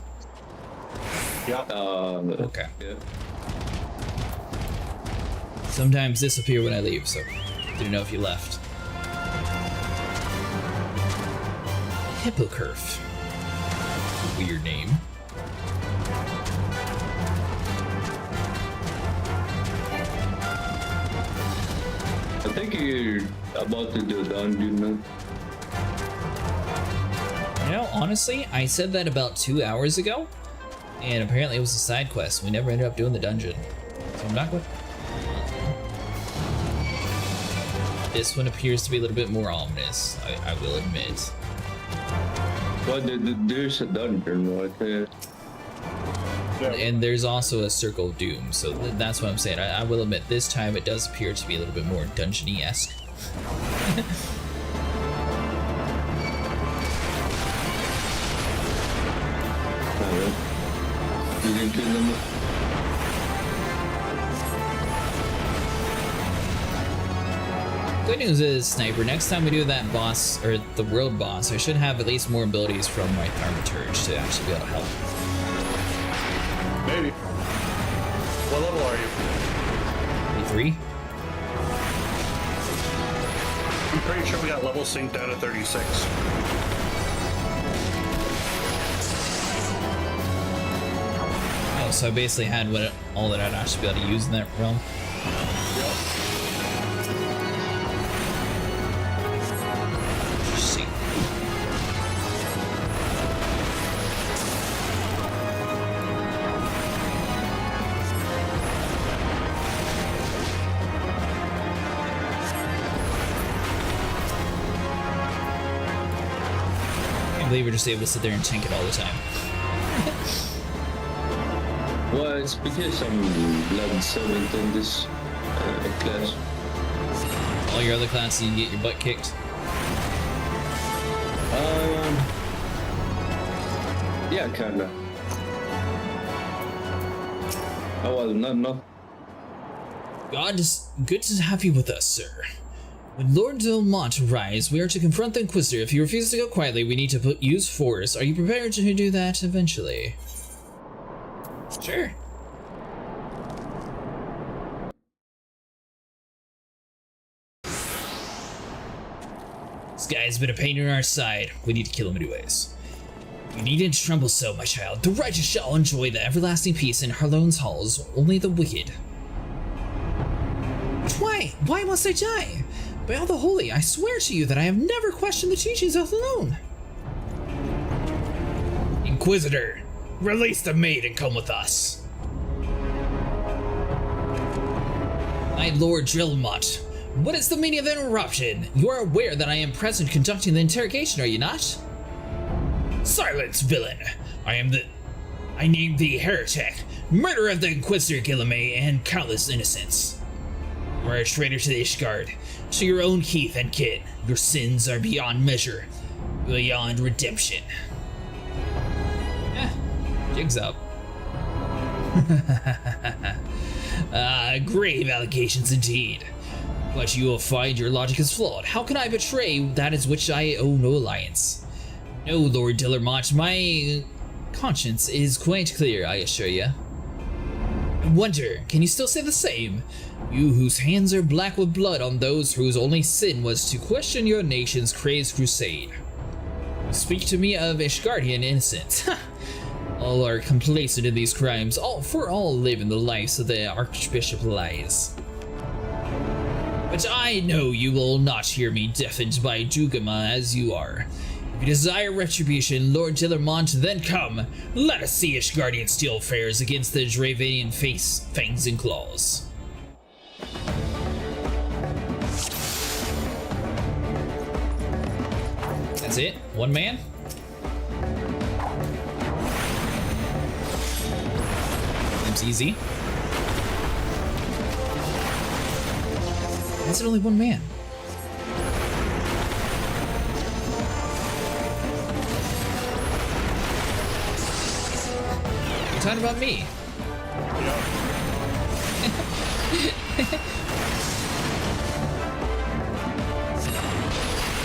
Yeah. Okay. Yeah. Sometimes disappear when I leave, so didn't know if you left. Hippocurf. Weird name. I think you're about to do dungeon now. You know, honestly, I said that about 2 hours ago, and apparently it was a side quest. We never ended up doing the dungeon. So I'm not going. This one appears to be a little bit more ominous, I will admit. Well, there's a dungeon right there. And there's also a Circle of Doom, so that's what I'm saying. I will admit, this time it does appear to be a little bit more dungeony-esque. You can kill them. Good news is, Sniper, next time we do that boss, or the world boss, I should have at least more abilities from my Thaumaturge to actually be able to help. Maybe. What level are you? 3? I'm pretty sure we got level synced down to 36. Oh, so I basically had all that I'd actually be able to use in that realm. We're just able to sit there and tank it all the time. Well, it's because I'm level 7 in this class. All your other classes, you can get your butt kicked. Yeah, kinda. Oh well, no. God, it's good to have you with us, sir. When Lord Delmont arrives, we are to confront the Inquisitor. If he refuses to go quietly, we need to use force. Are you prepared to do that eventually? Sure. This guy's been a pain in our side. We need to kill him anyways. You needn't tremble so, my child. The righteous shall enjoy the everlasting peace in Harlone's halls, only the wicked. Why? Why must I die? By all the holy, I swear to you that I have never questioned the teachings of Harlone. Inquisitor, release the maid and come with us. My Lord Drillmont, what is the meaning of the interruption? You are aware that I am present conducting the interrogation, are you not? Silence, villain! I named the heretic, murderer of the Inquisitor Guillemette, and countless innocents. You are a traitor to the Ishgard, to your own Keith and kin. Your sins are beyond measure, beyond redemption. Jig's up. Grave allegations indeed. But you will find your logic is flawed. How can I betray that is which I owe no alliance? No, Lord Dillermont, my conscience is quite clear, I assure you. I wonder, can you still say the same? You whose hands are black with blood on those whose only sin was to question your nation's crazed crusade. You speak to me of Ishgardian innocence. All are complacent in these crimes, all live in the lives of the Archbishop lies. But I know you will not hear me deafened by Jugama as you are. If you desire retribution, Lord Dillermont, then come. Let us see Ishgardian steel fares against the Dravanian fangs and claws. That's it? One man? Seems easy. Why is it only one man? You're talking about me.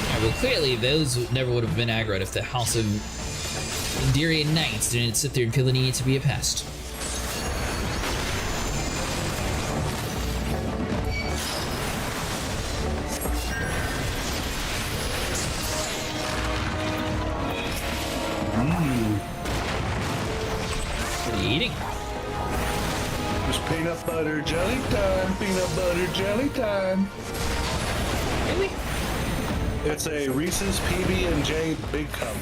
Yeah, well, clearly those never would have been aggroed if the House of Endirian Knights didn't sit there and feel the need to be a pest. Eating. It's peanut butter jelly time, peanut butter jelly time. Really? It's a Reese's PB&J Big Cup.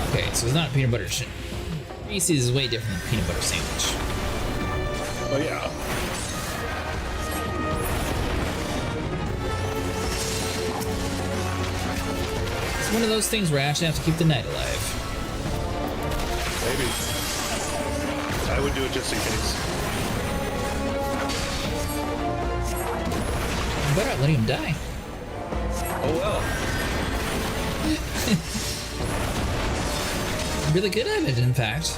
Okay, so it's not a peanut butter Reese's is way different than peanut butter sandwich. Oh yeah. It's one of those things where I actually have to keep the night alive. Maybe. I would do it just in case. I'm better at letting him die. Oh well. I'm really good at it, in fact.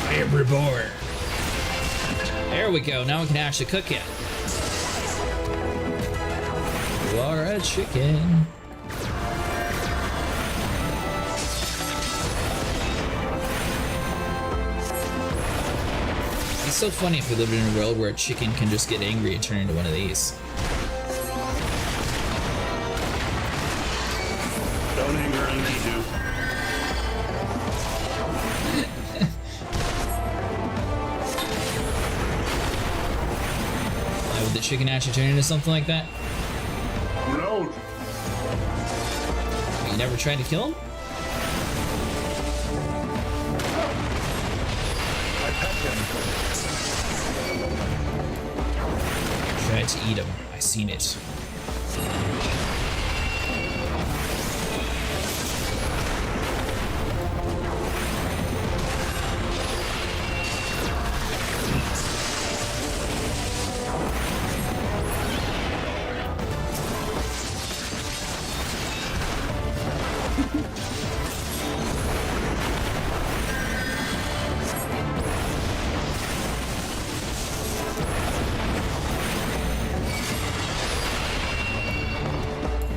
I am reborn. There we go. Now we can actually cook it. You are a chicken. It's so funny if we lived in a world where a chicken can just get angry and turn into one of these. Don't anger Enkidu. Why would the chicken actually turn into something like that? No. You never tried to kill him? I pet him. Tried to eat him. I seen it.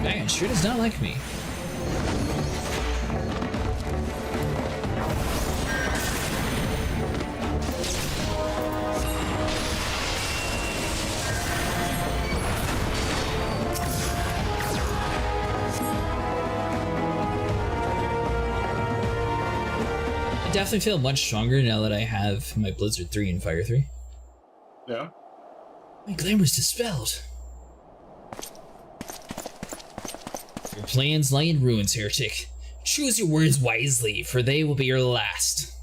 Dang, it sure does not like me. I definitely feel much stronger now that I have my Blizzard 3 and Fire 3. Yeah. My glamour's dispelled. Your plans lie in ruins, heretic. Choose your words wisely, for they will be your last.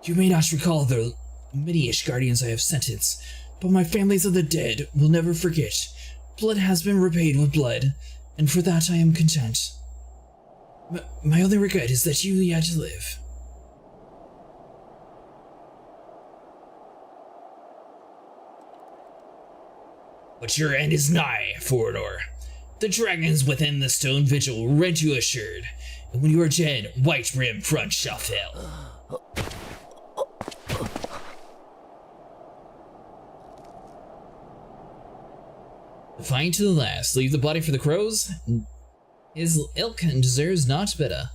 You may not recall the many-ish guardians I have sentenced, but my families of the dead will never forget. Blood has been repaid with blood, and for that I am content. My only regret is that you yet to live. But your end is nigh, Forador. The dragons within the stone vigil will rend you assured, and when you are dead, White Rim front shall fail. Defiant to the last, leave the body for the crows. His ilk deserves not better.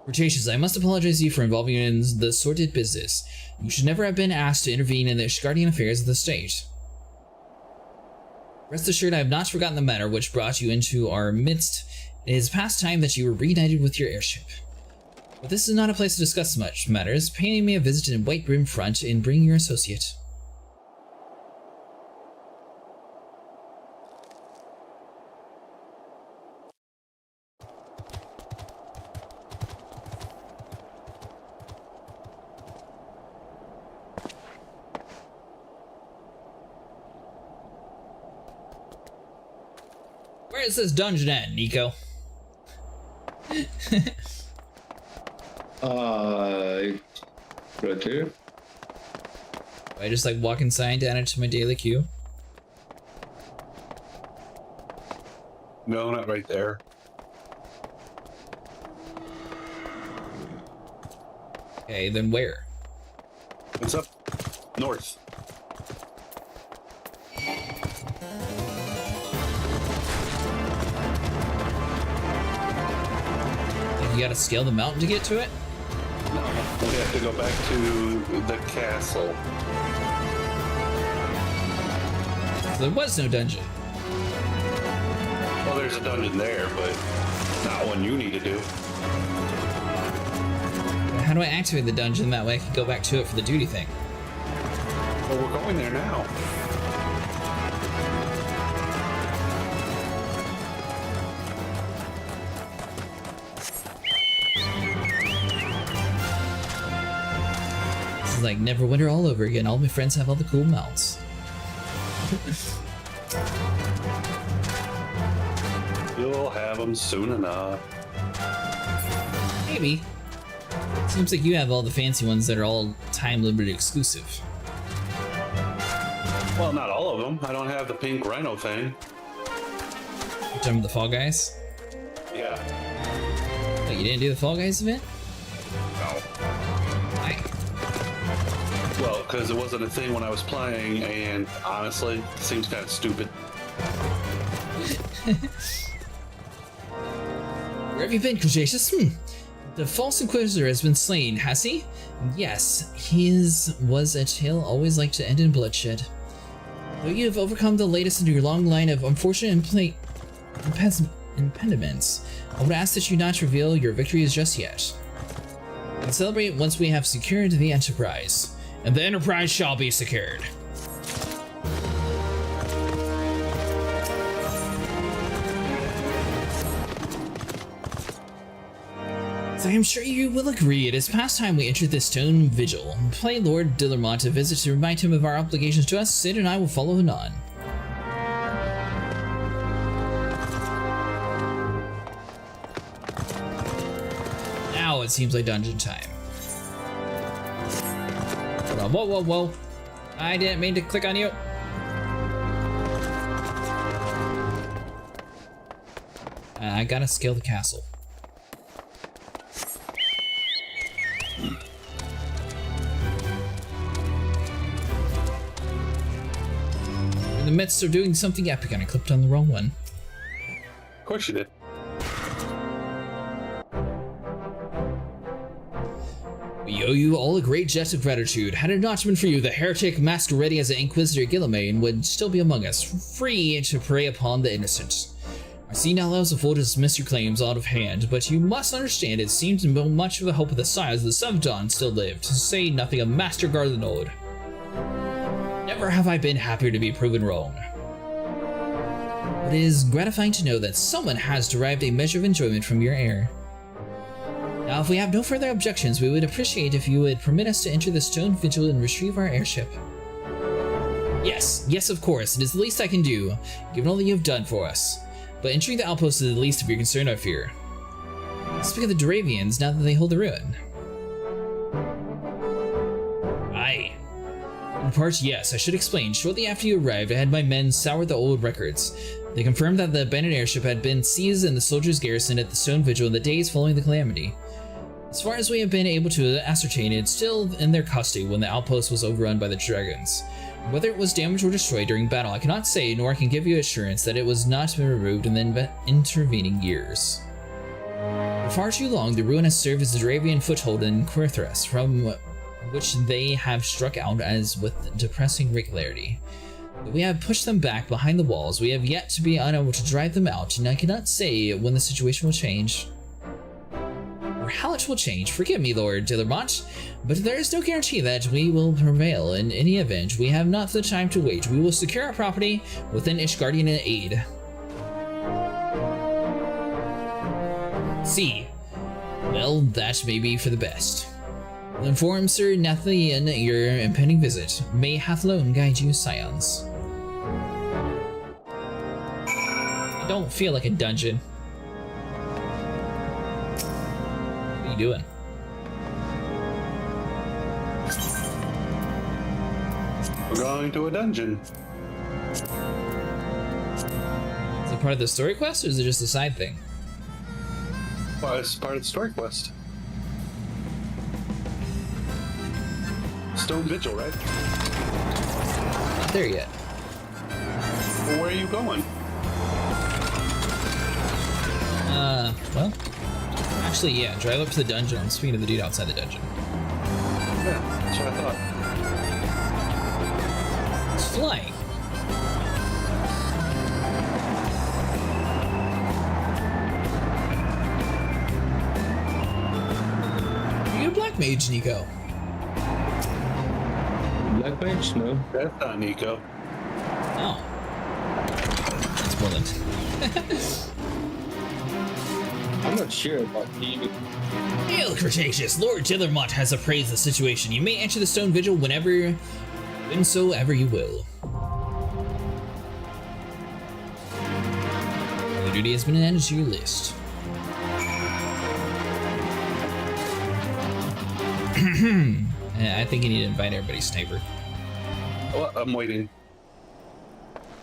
Cretaceous, I must apologize to you for involving you in the sordid business. You should never have been asked to intervene in the Ishgardian affairs of the state. Rest assured, I have not forgotten the matter which brought you into our midst. It is past time that you were reunited with your airship. But this is not a place to discuss much matters. Paying me a visit in White Rim Front and bring your associate. Where is this dungeon at, Nico? Right here. I just like walk inside to add it to my daily queue. No, not right there. Okay, then where? It's up north. You gotta scale the mountain to get to it? No, we have to go back to the castle. There was no dungeon. Well, there's a dungeon there, but not one you need to do. How do I activate the dungeon? That way I can go back to it for the duty thing. Well, we're going there now. This is like Neverwinter all over again. All my friends have all the cool mounts. You'll have them soon enough. Maybe. Seems like you have all the fancy ones that are all time-limited exclusive. Well, not all of them. I don't have the pink rhino thing. You're talking about the Fall Guys? Yeah. Oh, you didn't do the Fall Guys event? No. Why? Well, because it wasn't a thing when I was playing, and honestly, it seems kind of stupid. Where have you been, Cretaceous? The false Inquisitor has been slain, has he? Yes, his was a tale always like to end in bloodshed. Though you have overcome the latest in your long line of unfortunate impediments, I would ask that you not reveal your victories just yet. We'll celebrate once we have secured the Enterprise. And the Enterprise shall be secured. I am sure you will agree, it is past time we entered this stone vigil. Pray Lord Dillermont a visit to remind him of our obligations to us. Sid and I will follow anon. Now it seems like dungeon time. Hold on, whoa, whoa, whoa. I didn't mean to click on you. I gotta scale the castle. In the midst of doing something epic and I clicked on the wrong one. Of course you did. We owe you all a great debt of gratitude. Had it not been for you, the heretic masquerading as an Inquisitor Guilliman would still be among us, free to prey upon the innocent. I see now allows the full to dismiss your claims out of hand, but you must understand it seems much of the hope of the size of the Seventh Dawn still lived, to say nothing of Master Gardenode. Never have I been happier to be proven wrong. But it is gratifying to know that someone has derived a measure of enjoyment from your error. Now, if we have no further objections, we would appreciate if you would permit us to enter the Stone Vigil and retrieve our airship. Yes, of course, it is the least I can do, given all that you have done for us. But entering the outpost is the least of your concern, I fear. Speak of the Duravians, now that they hold the ruin. Aye. In part, yes, I should explain. Shortly after you arrived, I had my men scour the old records. They confirmed that the abandoned airship had been seized and the soldiers garrisoned at the Stone Vigil in the days following the calamity. As far as we have been able to ascertain, it's still in their custody when the outpost was overrun by the dragons. Whether it was damaged or destroyed during battle, I cannot say, nor I can give you assurance that it was not been removed in the intervening years. For far too long, the ruin has served as the Duravian foothold in Querthras, from which they have struck out as with depressing regularity. But we have pushed them back behind the walls. We have yet to be unable to drive them out, and I cannot say when the situation will change. Or how it will change. Forgive me, Lord Dillermont, but there is no guarantee that we will prevail. In any event, we have not the time to wait. We will secure our property within Ishgardian aid. See. Well, that may be for the best. We'll inform Sir Nathan your impending visit. May Hathlone guide you, scions. I don't feel like a dungeon. What are you doing? We're going to a dungeon. Is it part of the story quest, or is it just a side thing? Well, it's part of the story quest. Stone Vigil, right? Not there yet. Well, where are you going? Well, actually, yeah, drive up to the dungeon. I'm speaking to the dude outside the dungeon. Yeah, that's what I thought. It's flying. You're a black mage, Nico. Black mage? No. That's not Nico. Oh. That's Portland. I'm not sure about Nico. Hail, Cretaceous! Lord Dillermont has appraised the situation. You may enter the Stone Vigil whensoever you will. The duty has been added to your list. I think you need to invite everybody, Sniper. Oh, I'm waiting.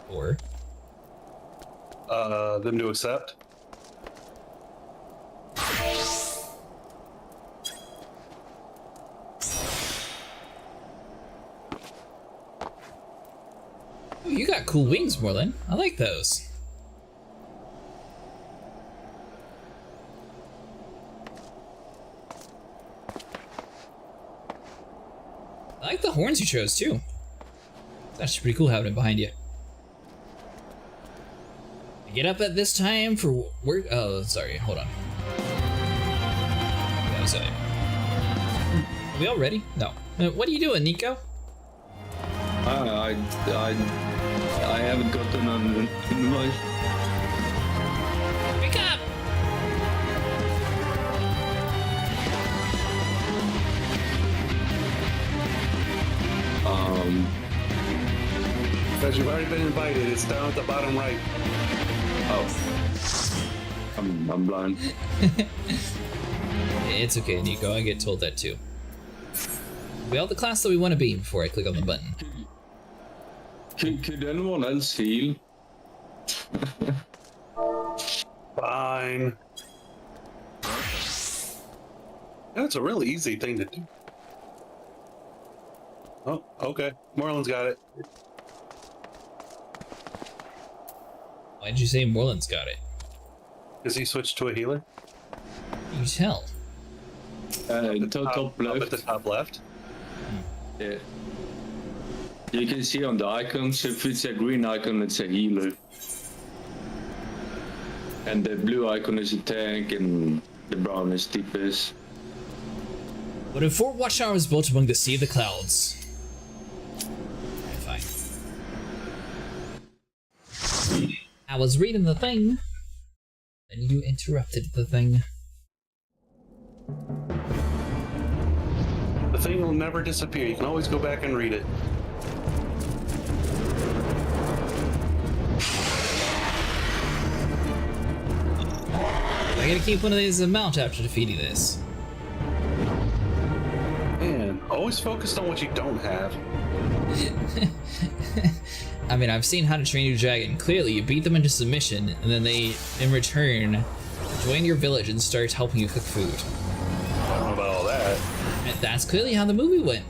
Or? Them to accept. Ooh, you got cool wings, Morlin. I like those. I like the horns you chose, too. It's actually pretty cool having it behind you. I get up at this time for work. Oh, sorry. Hold on. That was it. Are we all ready? No. What are you doing, Nico? I haven't gotten an invite. Wake up! Because you've already been invited, it's down at the bottom right. Oh. I'm blind. It's okay, Nico. I get told that too. We all the class that we want to be before I click on the button. Could anyone else heal? Fine. That's a really easy thing to do. Oh, okay. Marlon's got it. Why'd you say Morland's got it? Because he switched to a healer? You tell. Top left. Up at the top left. Yeah. You can see on the icons, if it's a green icon, it's a healer. And the blue icon is a tank, and the brown is DPS. But if Fort Watchtower was built among the sea of the clouds. Okay, fine. I was reading the thing, and you interrupted the thing. The thing will never disappear. You can always go back and read it. I gotta keep one of these in mount after defeating this. Man, always focused on what you don't have. I mean, I've seen How to Train Your Dragon. Clearly, you beat them into submission, and then they, in return, join your village and start helping you cook food. I don't know about all that. And that's clearly how the movie went.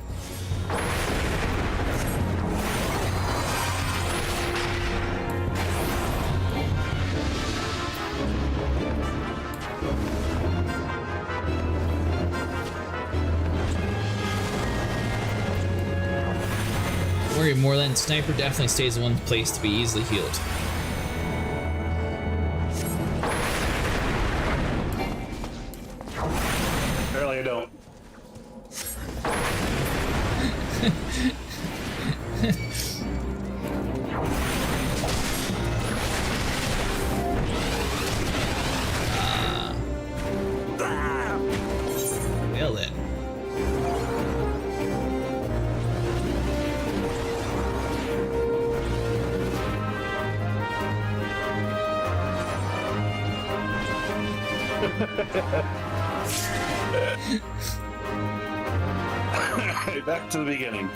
Don't worry, Moreland, Sniper definitely stays in one place to be easily healed. Apparently I don't. Well then. Back to the beginning.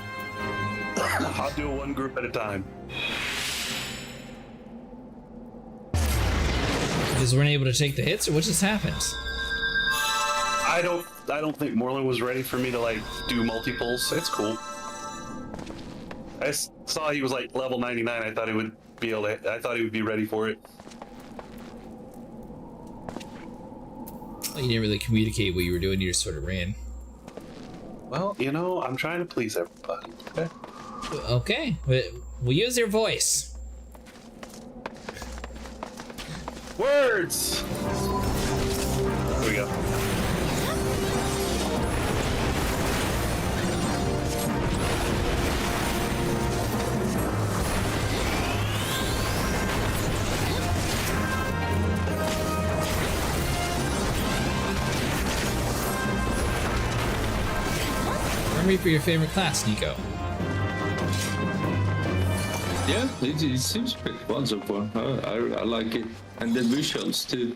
I'll do one group at a time. Because we're unable to take the hits, or what just happened? I don't think Moreland was ready for me to like do multiples. It's cool. I saw he was like level 99. I thought he would be able to. I thought he would be ready for it. Well, you didn't really communicate what you were doing. You just sort of ran. Well, you know, I'm trying to please everybody. Okay. Okay. We'll use your voice. Words. Here we go. Me for your favorite class, Nico. Yeah, it seems pretty fun so far. I like it. And the visuals too.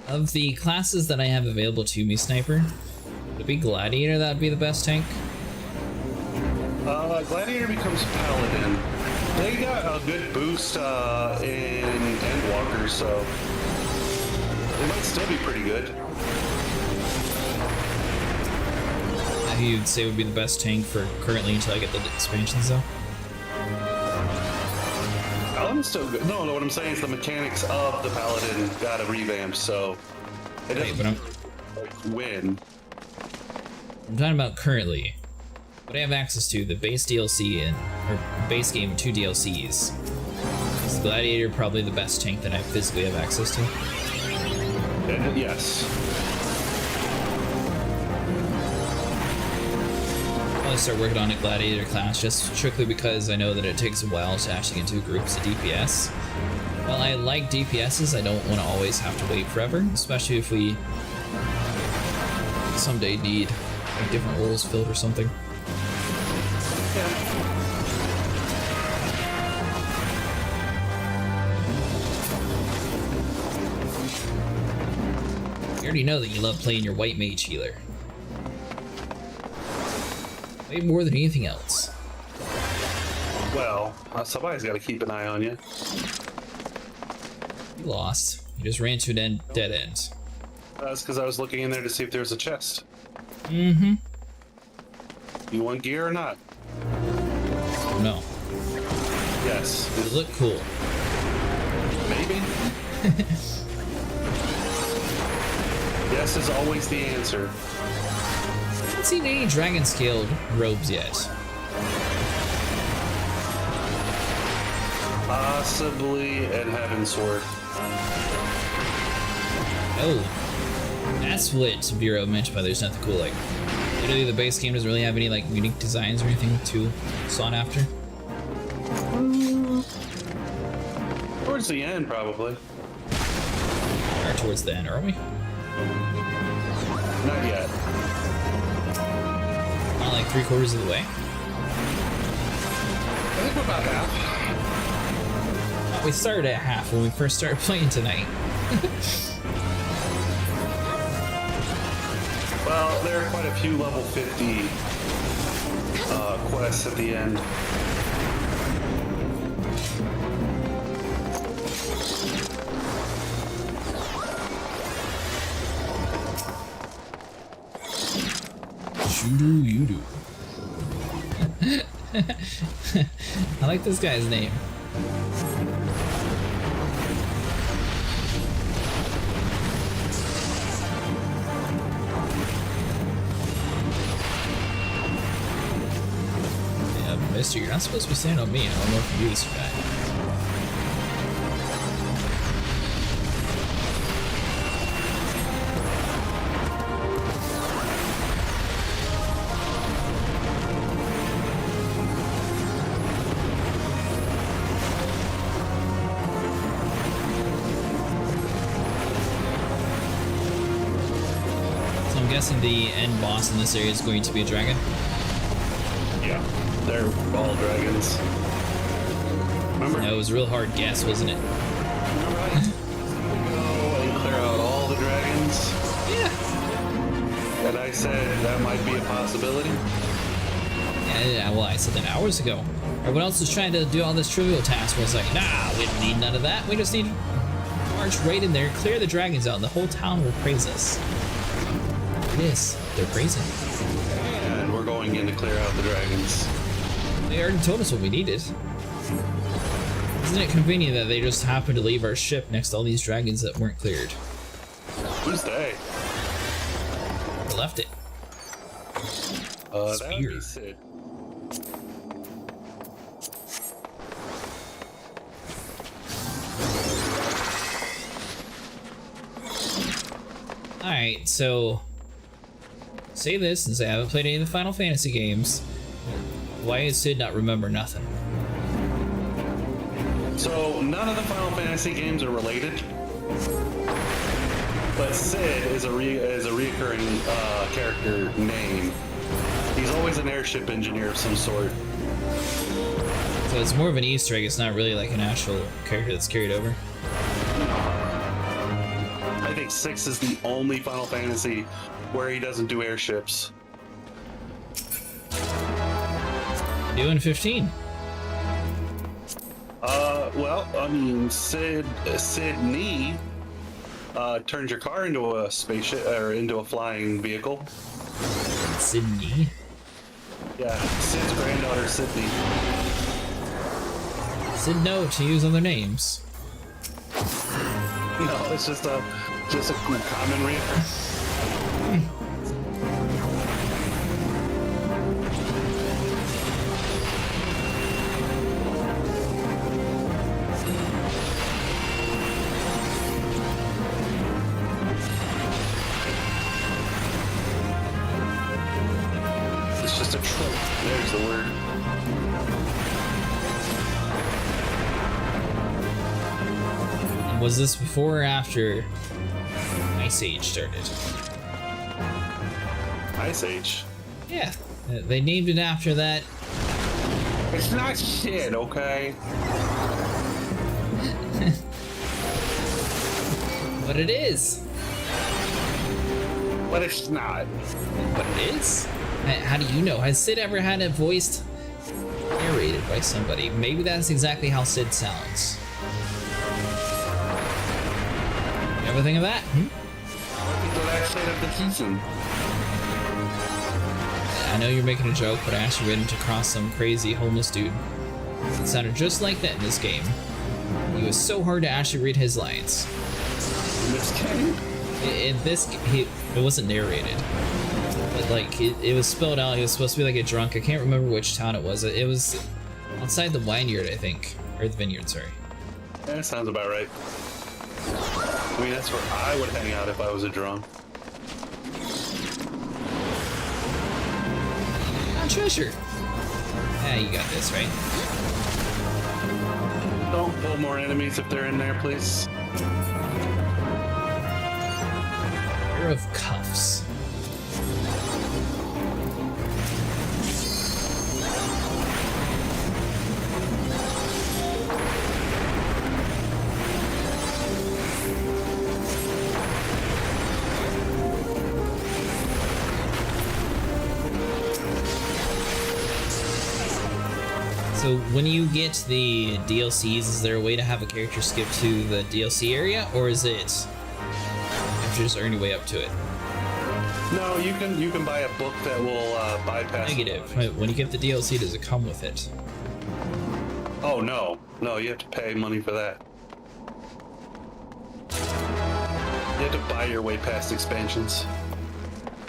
Of the classes that I have available to me, Sniper, would it be Gladiator that would be the best tank? Gladiator becomes Paladin. They got a good boost in Endwalker, so they might still be pretty good. Who you'd say would be the best tank for currently until I get the expansions, though? Paladin's still good. No, what I'm saying is the mechanics of the Paladin got a revamp, so it doesn't win. I'm talking about currently. What I have access to, the base DLC or base game and 2 DLCs. Is Gladiator probably the best tank that I physically have access to? Yes. I'll start working on a Gladiator class just strictly because I know that it takes a while to actually get into groups of DPS. While I like DPSs, I don't want to always have to wait forever, especially if we someday need like different roles filled or something. You already know that you love playing your white mage healer. Way more than anything else. Well, somebody's got to keep an eye on you. You lost. You just ran to an dead end. That's because I was looking in there to see if there was a chest. Mm-hmm. You want gear or not? No. Yes. It look cool. Maybe. Yes is always the answer. I haven't seen any dragon scaled robes yet. Possibly at Heaven's Sword. Oh, that's what Bureau meant by there's nothing cool. Like, literally the base game doesn't really have any like unique designs or anything too sought after. Towards the end, probably. Or towards the end, are we? Not yet. Not like 3/4 of the way. I think we're about half. We started at half when we first started playing tonight. Well, there are quite a few level 50 quests at the end. You do, you do. I like this guy's name. Yeah, mister, you're not supposed to be standing on me. I don't know if you do this or not. Guessing the end boss in this area is going to be a dragon. Yeah, they're all dragons. Remember? No, it was a real hard guess, wasn't it? Right. Go and clear out all the dragons. Yeah. And I said that might be a possibility. Yeah, well, I said that hours ago. Everyone else was trying to do all this trivial task. Was like, nah, we don't need none of that. We just need to march right in there, clear the dragons out, and the whole town will praise us. Yes, they're praising. And we're going in to clear out the dragons. They already told us what we needed. Isn't it convenient that they just happened to leave our ship next to all these dragons that weren't cleared? Who's they? They left it. That would be Sid. Alright, so say this since I haven't played any of the Final Fantasy games. Why does Sid not remember nothing? So none of the Final Fantasy games are related, but Sid is a reoccurring character name. He's always an airship engineer of some sort. So it's more of an Easter egg. It's not really like an actual character that's carried over. I think 6 is the only Final Fantasy where he doesn't do airships. Doing 15. Well, I mean, Sydney turns your car into a spaceship or into a flying vehicle. Sydney. Yeah, Sid's granddaughter, Sydney. Sid, no, to use other names. No, it's just a common reoccurring. It's just a trope. There's the word. And was this before or after Ice Age started? Ice Age? Yeah, they named it after that. It's not shit, okay? But it is. But it's not. But it is? How do you know? Has Sid ever had it voiced narrated by somebody? Maybe that's exactly how Sid sounds. You ever think of that? The last night of the season. I know you're making a joke, but I actually ran across some crazy homeless dude. It sounded just like that in this game. He was so hard to actually read his lines. In this game? In this, it wasn't narrated, but like it was spelled out. He was supposed to be like a drunk. I can't remember which town it was. It was outside the vineyard, I think, or the vineyard. Sorry. That sounds about right. I mean, that's where I would hang out if I was a drunk. Oh, treasure. Ah, you got this, right? Don't pull more enemies if they're in there, please. Pair of cuffs. So when you get the DLCs, is there a way to have a character skip to the DLC area, or is it you have to just earn your way up to it? No, you can buy a book that will bypass. Negative. When you get the DLC, does it come with it? Oh no, you have to pay money for that. You have to buy your way past expansions.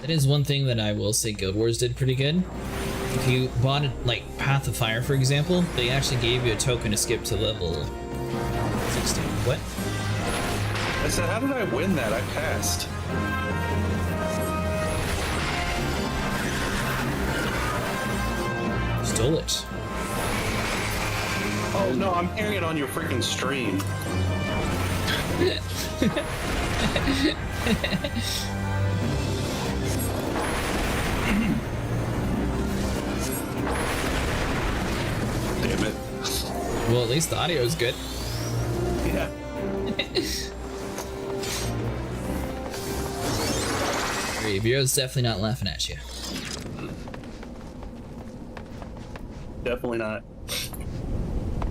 That is one thing that I will say Guild Wars did pretty good. If you bought it, like Path of Fire, for example, they actually gave you a token to skip to level 16. What? I said, how did I win that? I passed. Stole it. Oh no, I'm hearing it on your freaking stream. Damn it. Well, at least the audio is good. Yeah. Bureau's definitely not laughing at you. Definitely not.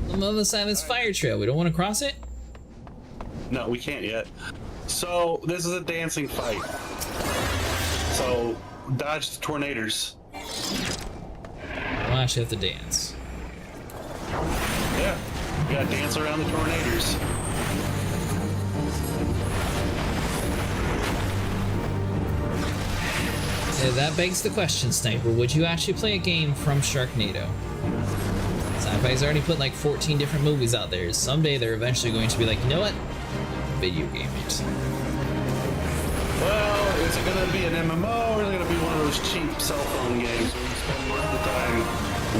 I'm on the other side of this fire trail. We don't want to cross it? No, we can't yet. So, this is a dancing fight. So, dodge the tornadoes. I don't actually have to dance. Yeah, you gotta dance around the tornadoes. Yeah, that begs the question, Sniper. Would you actually play a game from Sharknado? Sci-Fi's already put like 14 different movies out there. Someday they're eventually going to be like, you know what? Video game it. Well, is it gonna be an MMO or is it gonna be one of those cheap cell phone games where you spend most of the time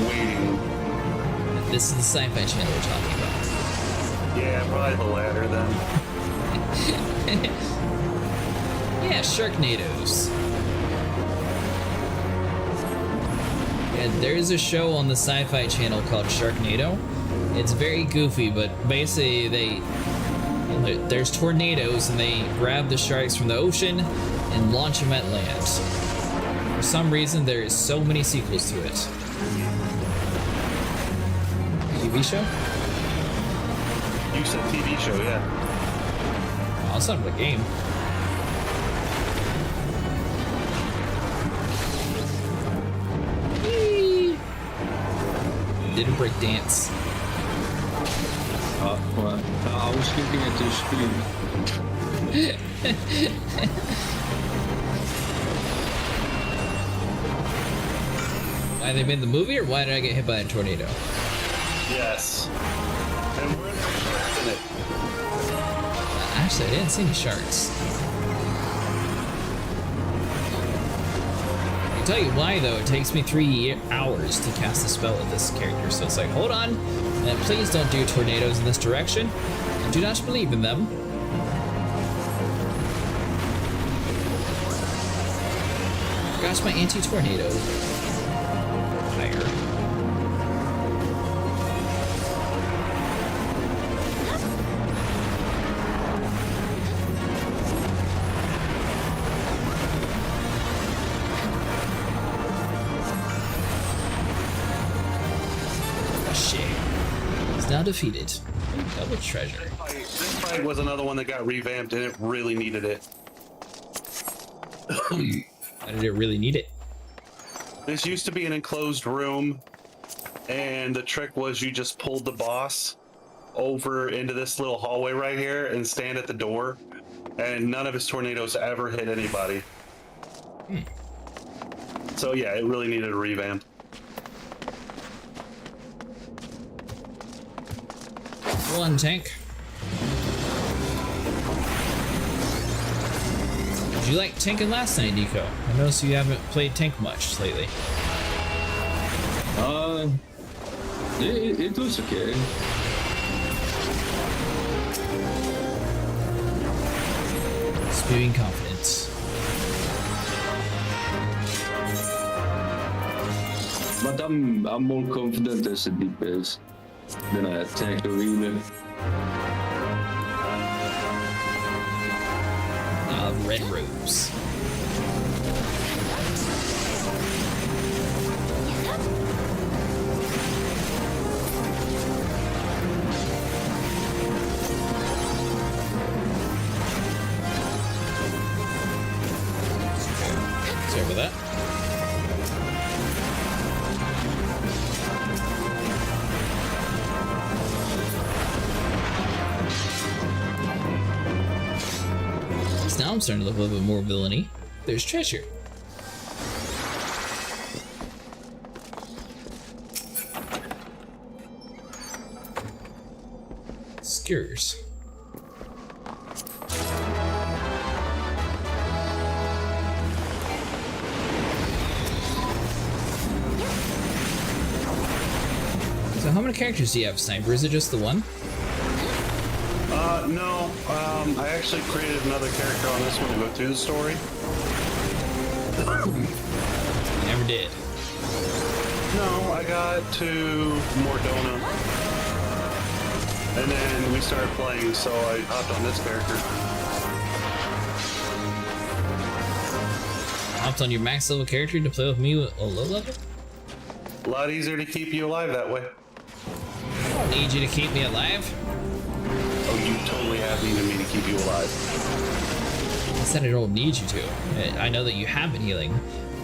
waiting? This is the Sci-Fi channel we're talking about. Yeah, probably the latter then. Yeah, Sharknadoes. Yeah, there's a show on the Sci-Fi channel called Sharknado. It's very goofy, but basically there's tornadoes and they grab the sharks from the ocean and launch them at land. For some reason, there is so many sequels to it. TV show? You said TV show, yeah. Oh, it's not a game. Whee! Didn't break dance. Well, I was looking at your screen. Why they made the movie, or why did I get hit by a tornado? Yes. And we're in it. Actually, I didn't see any sharks. I can tell you why, though. It takes me 3 hours to cast a spell with this character, so it's like, hold on, and please don't do tornadoes in this direction. I do not believe in them. Gosh, my anti-tornado fire. Now defeated. Double treasure. This fight was another one that got revamped and it really needed it. How did it really need it? This used to be an enclosed room, and the trick was you just pulled the boss over into this little hallway right here and stand at the door, and none of his tornadoes ever hit anybody. So yeah, it really needed a revamp. One tank. Did you like tanking last night, Nico? I noticed you haven't played tank much lately. It was okay. Spewing confidence. But I'm more confident as a DPS than I attack arena. Red robes. Sorry about that. Now I'm starting to look a little bit more villainy. There's treasure. Skewers. So how many characters do you have, Sniper? Is it just the one? No, I actually created another character on this one to go through the story. Never did. No, I got to Mordona. And then we started playing, so I hopped on this character. Hopped on your max level character to play with me with a low level? A lot easier to keep you alive that way. I don't need you to keep me alive. Oh, you totally have needed me to keep you alive. I said I don't need you to. I know that you have been healing.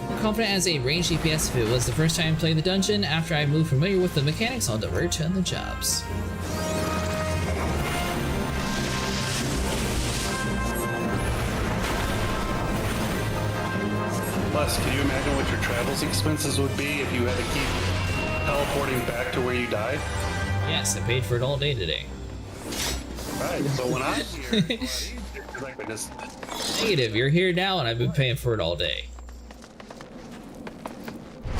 I'm confident as a ranged DPS if it was the first time playing the dungeon. After I moved familiar with the mechanics, I'll divert to the jobs. Plus, can you imagine what your travels expenses would be if you had to keep teleporting back to where you died? Yes, I paid for it all day today. Right, so when I'm here, it's a lot easier, 'cause I can just... Negative, you're here now and I've been paying for it all day.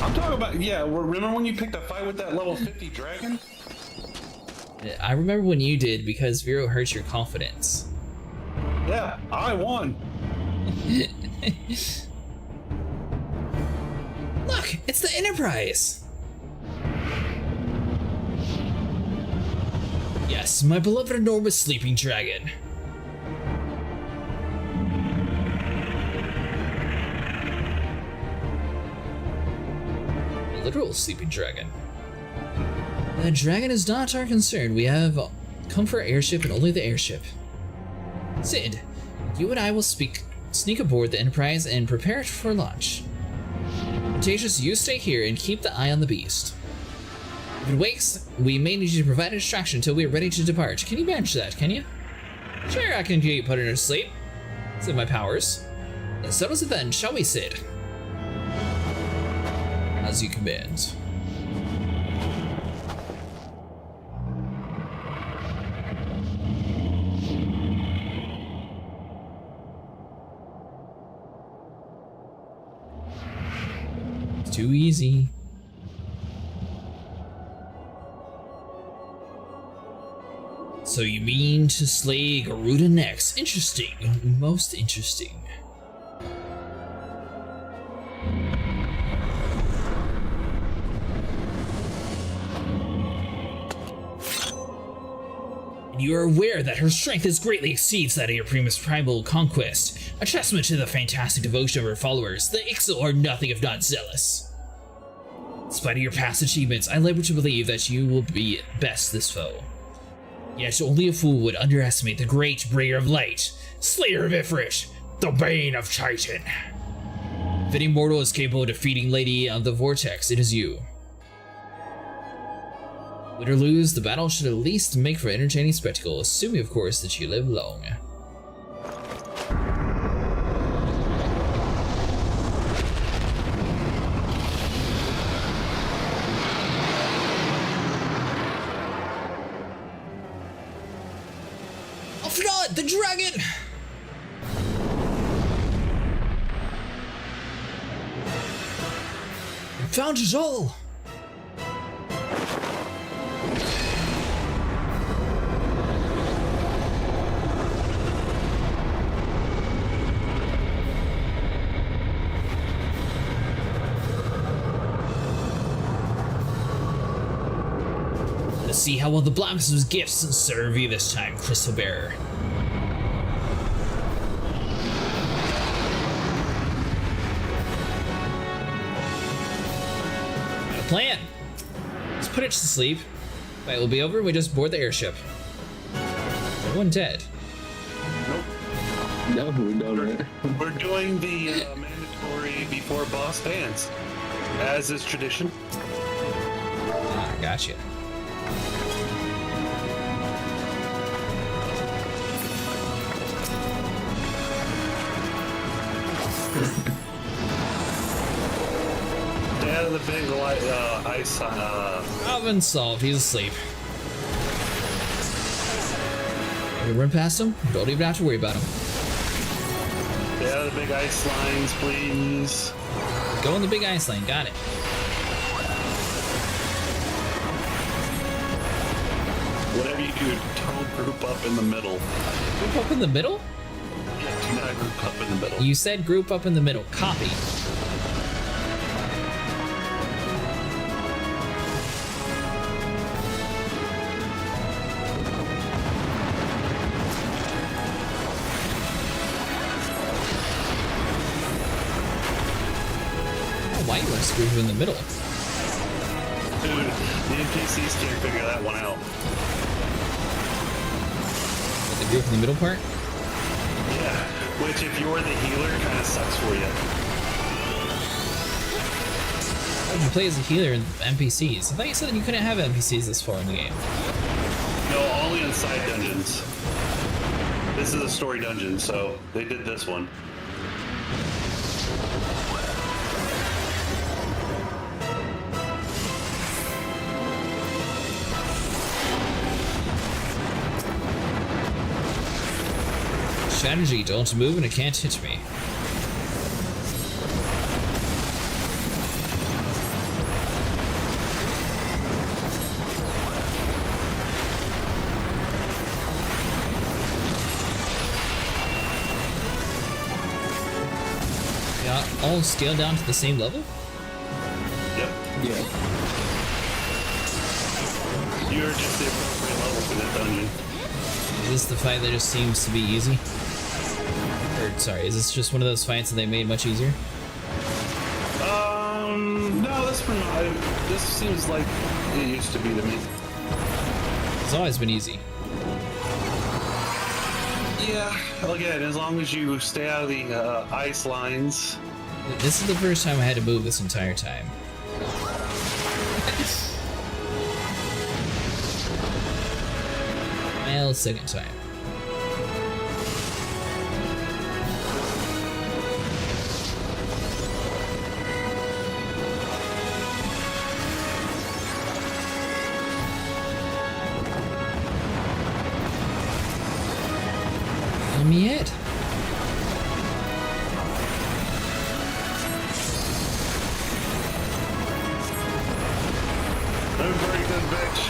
I'm talking about, yeah, remember when you picked a fight with that level 50 dragon? I remember when you did because Vero hurt your confidence. Yeah, I won. Look, it's the Enterprise! Yes, my beloved enormous sleeping dragon. A literal sleeping dragon. The dragon is not our concern. We have come for our airship and only the airship. Sid, you and I will sneak aboard the Enterprise and prepare it for launch. Cretaceous, you stay here and keep the eye on the beast. If it wakes, we may need you to provide a distraction until we are ready to depart. Can you manage that, can you? Sure, I can get you put her to sleep. It's in my powers. That settles it then, shall we, Sid? As you command. It's too easy. So you mean to slay Garuda next? Interesting. Most interesting. You are aware that her strength greatly exceeds that of your previous primal conquest, a testament to the fantastic devotion of her followers. The Ixal are nothing if not zealous. In spite of your past achievements, I labor to believe that you will be best this foe. Yet only a fool would underestimate the great bringer of light, slayer of Ifrit, the bane of Titan. If any mortal is capable of defeating Lady of the Vortex, it is you. Win or lose, the battle should at least make for an entertaining spectacle, assuming of course that you live long. If not, the dragon! Found it all! Let's see how well the blacksmith's gifts serve you this time, Crystal Bearer. Plan. Let's put it to sleep. Fight will be over and we just board the airship. Everyone dead. No, we don't. We're doing the mandatory before boss dance, as is tradition. Ah, gotcha. Dad of the big ice. Problem solved. He's asleep. We run past him. Don't even have to worry about him. Dad of the big ice lines, please. Go in the big ice lane. Got it. Whatever you do, don't group up in the middle. Group up in the middle? Yeah, do not group up in the middle. You said group up in the middle. Copy. Why you want to group in the middle? Dude, the NPCs can't figure that one out. The group in the middle part? Yeah, which if you're the healer, kind of sucks for you. Oh, you play as a healer in NPCs. I thought you said that you couldn't have NPCs this far in the game. No, only in side dungeons. This is a story dungeon, so they did this one. Strategy, don't move and it can't hit me. Yeah, all scaled down to the same level? Yep. Yeah. You're just the appropriate level for this dungeon. Is this the fight that just seems to be easy? Or, sorry, is this just one of those fights that they made much easier? No, this seems like it used to be to me. It's always been easy. Yeah, again, as long as you stay out of the ice lines. This is the first time I had to move this entire time. Well, second time. Let me hit. I'm very good, bitch.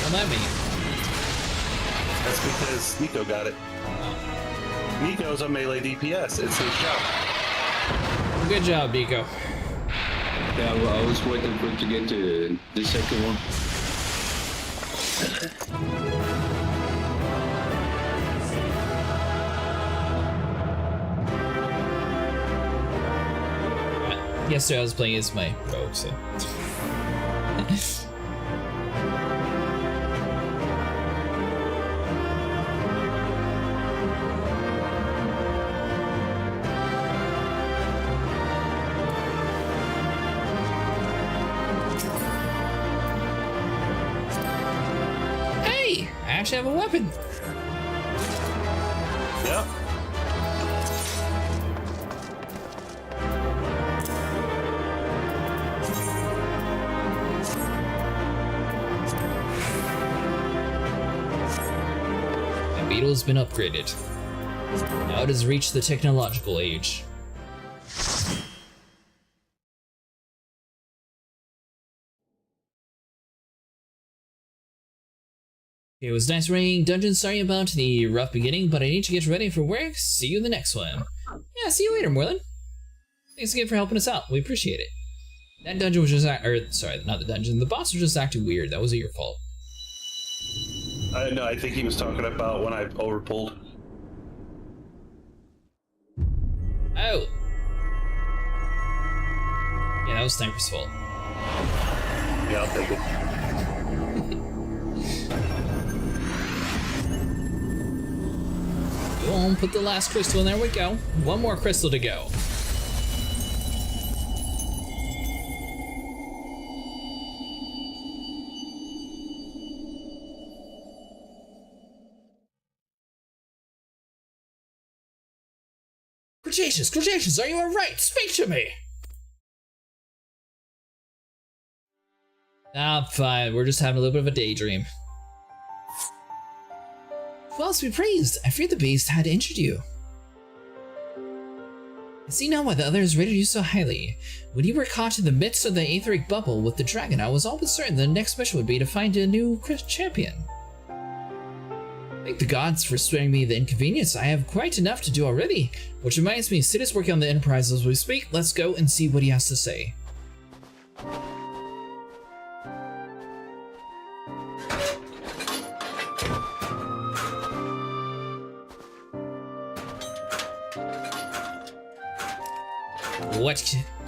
Come at me. That's because Nico got it. Nico's a melee DPS. It's his job. Good job, Nico. Yeah, well, I was waiting for it to get to the second one. Yesterday I was playing as my rogue, so. Hey! I actually have a weapon! Yep. beetle's been upgraded. Now it has reached the technological age. It was nice running dungeons. Sorry about the rough beginning, but I need to get ready for work. See you in the next one. Yeah, see you later, Moreland. Thanks again for helping us out. We appreciate it. That dungeon was just, sorry, not the dungeon. The boss was just acting weird. That wasn't your fault. No, I think he was talking about when I overpulled. Oh. Yeah, that was Sniper's fault. Yeah, I'll take it. Go on, put the last crystal in there. We go. One more crystal to go. Cretaceous, are you alright? Speak to me! Ah, fine. We're just having a little bit of a daydream. Well, be praised. I feared the beast had injured you. I see now why the others rated you so highly. When you were caught in the midst of the etheric bubble with the dragon, I was all but certain the next mission would be to find a new champion. Thank the gods for sparing me the inconvenience. I have quite enough to do already. Which reminds me, Sid is working on the Enterprise as we speak. Let's go and see what he has to say.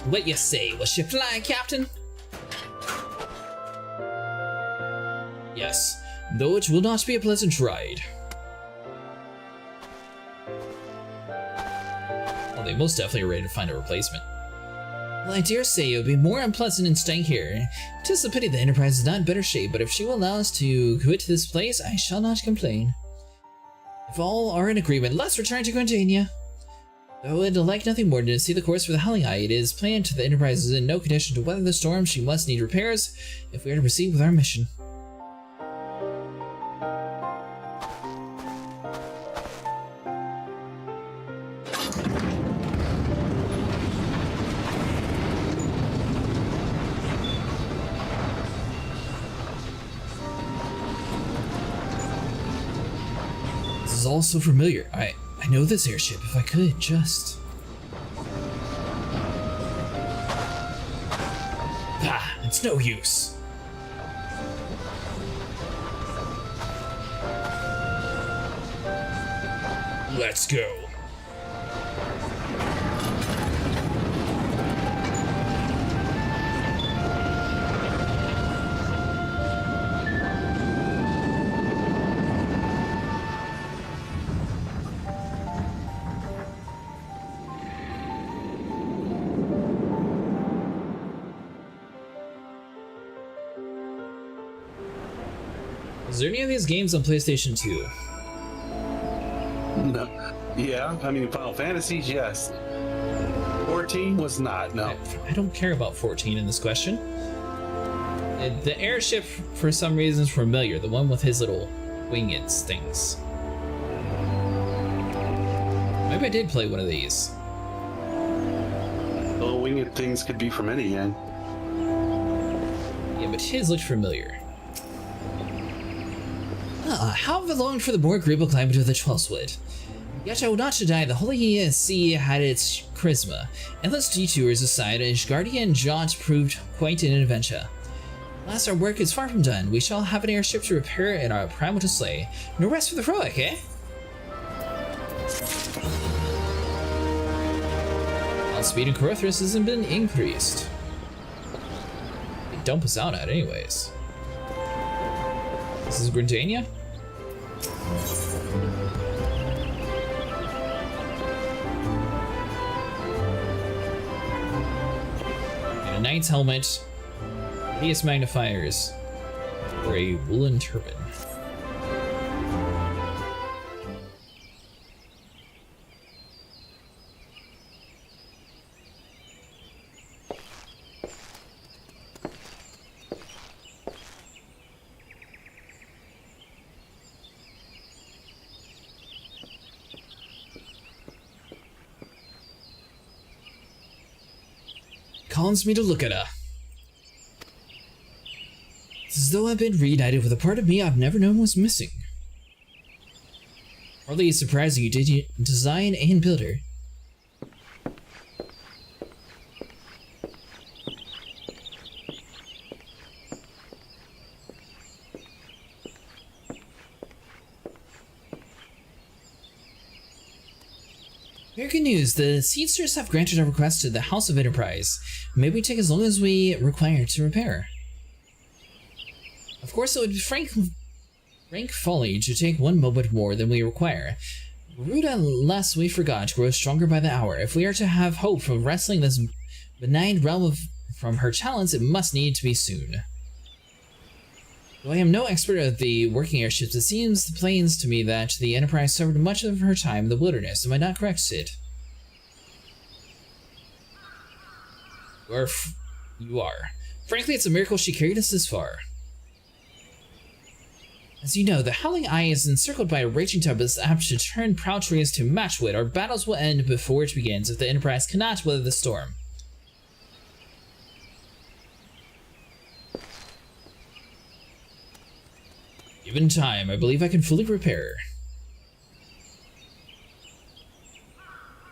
What you say? Was she flying, Captain? Yes, though it will not be a pleasant ride. Well, they most definitely are ready to find a replacement. Well, I dare say it would be more unpleasant in staying here. 'Tis a pity the Enterprise is not in better shape, but if she will allow us to quit this place, I shall not complain. If all are in agreement, let's return to Gardania. Though I'd like nothing more than to see the course for the Howling Eye, it is planned the Enterprise is in no condition to weather the storm. She must need repairs if we are to proceed with our mission. This is all so familiar. I know this airship. If I could just... Ah, it's no use. Let's go. Is there any of these games on PlayStation 2? No. Yeah, I mean, Final Fantasies, yes. 14 was not, no. I don't care about 14 in this question. The airship, for some reason, is familiar. The one with his little winged things. Maybe I did play one of these. Little winged things could be from any end. Yeah, but his looked familiar. How have I longed for the more agreeable climate of the Twelfthwood. Yet I will not deny the Holy Sea had its charisma. Endless detours aside, Ishgardian jaunt proved quite an adventure. Alas, our work is far from done. We shall have an airship to repair and our primal to slay. No rest for the heroic, eh? Outspeed in Corthus hasn't been increased. They dump us out at anyways. This is Gridania? And a knight's helmet, hideous magnifiers, or a woolen turban. calms me to look at her. It's as though I've been reunited with a part of me I've never known was missing. Hardly surprising you did design and build her. Very good news. The Seedsters have granted our request to the House of Enterprise. May we take as long as we require to repair. Of course, it would be rank folly to take one moment more than we require. Ruda, lest we forgot, grows stronger by the hour. If we are to have hope from wresting this benign realm from her talents, it must need to be soon. Though I am no expert at the working airships, it seems plain to me that the Enterprise served much of her time in the wilderness. Am I not correct, Sid? You are. Frankly, it's a miracle she carried us this far. As you know, the Howling Eye is encircled by a raging tempest apt to turn proud trees to matchwood. Our battles will end before it begins if the Enterprise cannot weather the storm. Given time, I believe I can fully repair her.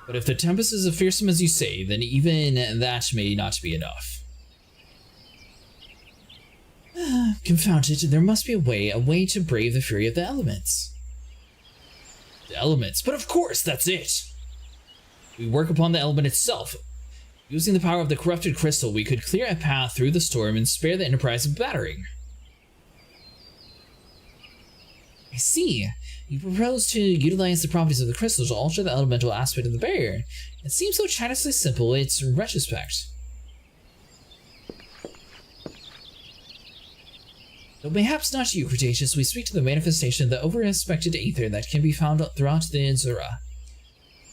But if the tempest is as fearsome as you say, then even that may not be enough. Confound it, there must be a way to brave the fury of the elements. The elements, but of course, that's it! We work upon the element itself. Using the power of the corrupted crystal, we could clear a path through the storm and spare the Enterprise of battering. I see. You propose to utilize the properties of the crystal to alter the elemental aspect of the barrier. It seems so childishly simple in its retrospect. Though perhaps not you, Cretaceous, we speak to the manifestation of the over-expected aether that can be found throughout the Zura.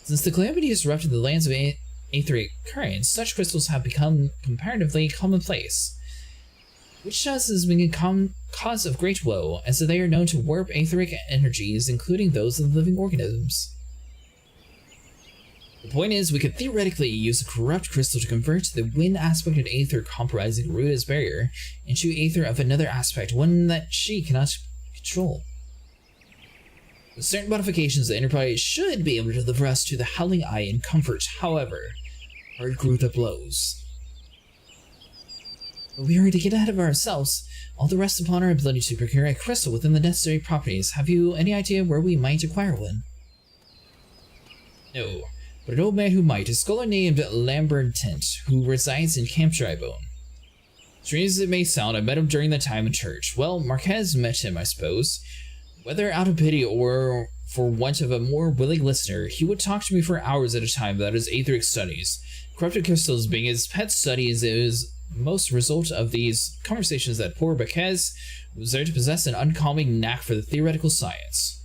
Since the calamity has erupted the lands of aetheric currents, such crystals have become comparatively commonplace, which thus has been a cause of great woe, as they are known to warp aetheric energies, including those of living organisms. The point is, we could theoretically use a corrupt crystal to convert the wind aspect of aether comprising Ruda's barrier into aether of another aspect, one that she cannot control. With certain modifications, the Enterprise should be able to deliver us to the Howling Eye in comfort. However, hard grew the blows. But we are to get ahead of ourselves. All the rest upon our ability to procure a crystal within the necessary properties. Have you any idea where we might acquire one? No, but an old man who might, a scholar named Lambertent, who resides in Camp Drybone. Strange as it may sound, I met him during the time in church. Well, Marquez met him, I suppose. Whether out of pity or for want of a more willing listener, he would talk to me for hours at a time about his aetheric studies. Corrupted crystals being his pet studies, it was most result of these conversations that poor Marquez was there to possess an uncalming knack for the theoretical science.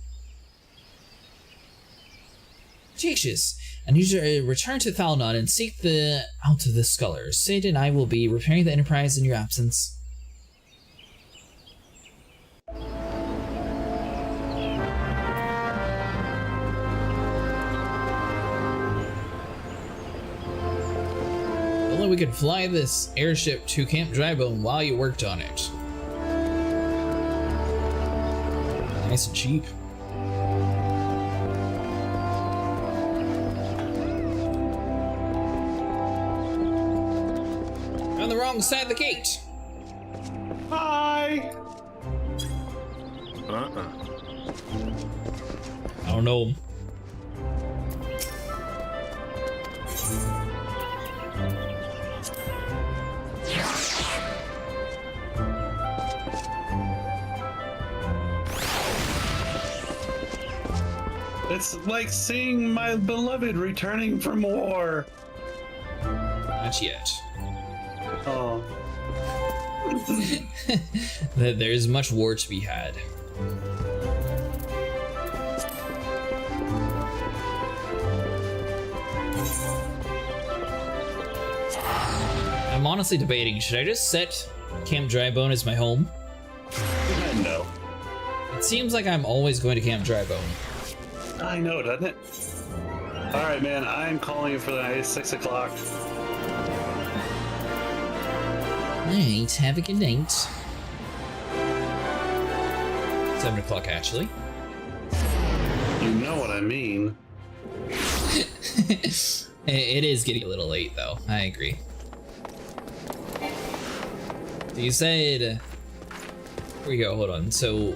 Cretaceous, I need to return to Thalnon and seek out the scholars. Sid and I will be repairing the Enterprise in your absence. Only we could fly this airship to Camp Drybone while you worked on it. Nice and cheap. On the wrong side of the gate. Hi. I don't know. It's like seeing my beloved returning from war. Not yet. Oh. There's much war to be had. I'm honestly debating, should I just set Camp Drybone as my home? No. It seems like I'm always going to Camp Drybone. I know, doesn't it? Alright, man, I'm calling you for the night. It's 6 o'clock. Alright, have a good night. 7 o'clock, actually. You know what I mean. It is getting a little late, though. I agree. You said... Here we go, hold on. So,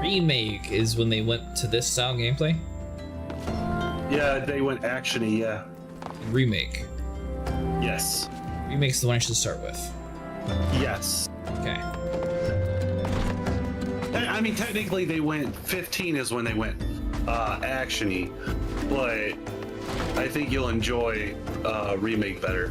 remake is when they went to this style gameplay? Yeah, they went action-y, yeah. Remake. Yes. Remake's the one I should start with. Yes. Okay. I mean, technically they went, 15 is when they went action-y, but I think you'll enjoy remake better.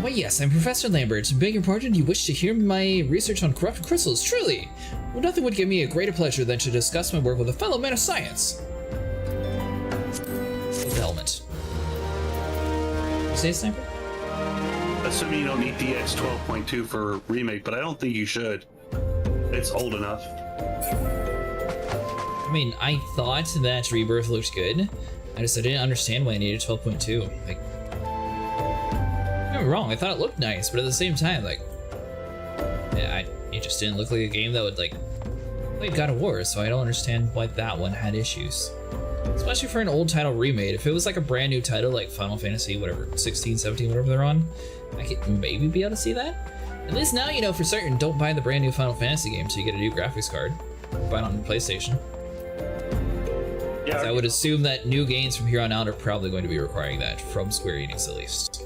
Why yes, I'm Professor Lambert. Beg your pardon, you wish to hear my research on corrupted crystals? Truly! Well, nothing would give me a greater pleasure than to discuss my work with a fellow man of science. With the helmet. You say, Sniper? Assuming you don't need DX 12.2 for remake, but I don't think you should. It's old enough. I mean, I thought that Rebirth looked good. I didn't understand why I needed 12.2. Like, don't get me wrong, I thought it looked nice, but at the same time, like, yeah, it just didn't look like a game that would, like, play God of War, so I don't understand why that one had issues. Especially for an old title remade. If it was like a brand new title, like Final Fantasy, whatever, 16, 17, whatever they're on, I could maybe be able to see that. At least now you know for certain, don't buy the brand new Final Fantasy game until you get a new graphics card. Buy it on PlayStation. Yeah, I would assume that new games from here on out are probably going to be requiring that, from Square Enix at least.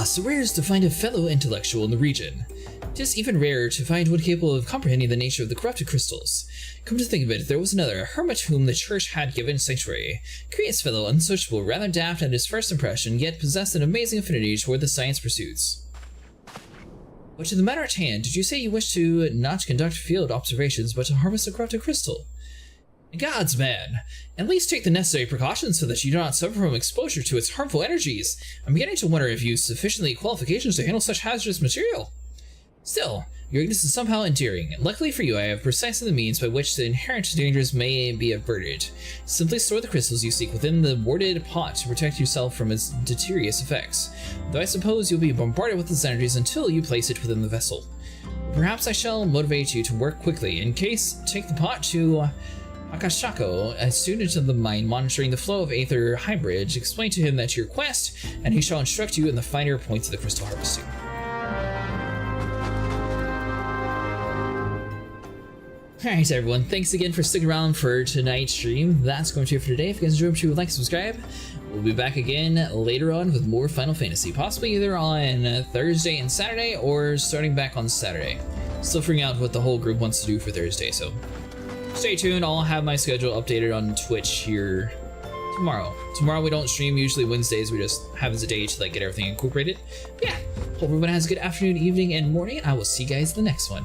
So rare is to find a fellow intellectual in the region. It is even rarer to find one capable of comprehending the nature of the corrupted crystals. Come to think of it, there was another, a hermit whom the church had given sanctuary. Curious fellow, unsearchable, rather daft at his first impression, yet possessed an amazing affinity toward the science pursuits. But to the matter at hand, did you say you wish to not conduct field observations, but to harvest a corrupted crystal? Gods, man! At least take the necessary precautions so that you do not suffer from exposure to its harmful energies. I'm beginning to wonder if you have sufficiently qualifications to handle such hazardous material. Still, your ignorance is somehow endearing. Luckily for you, I have precisely the means by which the inherent dangers may be averted. Simply store the crystals you seek within the warded pot to protect yourself from its deleterious effects. Though I suppose you'll be bombarded with its energies until you place it within the vessel. Perhaps I shall motivate you to work quickly. In case, take the pot to Akashako, a student of the mine monitoring the flow of Aether Hybrid. Explain to him that your quest, and he shall instruct you in the finer points of the crystal harvesting. Alright everyone, thanks again for sticking around for tonight's stream. That's going to be it for today. If you guys enjoyed, make sure to like and subscribe. We'll be back again later on with more Final Fantasy, possibly either on Thursday and Saturday, or starting back on Saturday. Still figuring out what the whole group wants to do for Thursday, so stay tuned. I'll have my schedule updated on Twitch here tomorrow. Tomorrow we don't stream, usually Wednesdays we just have as a day to like get everything incorporated. But yeah, hope everyone has a good afternoon, evening, and morning. I will see you guys in the next one.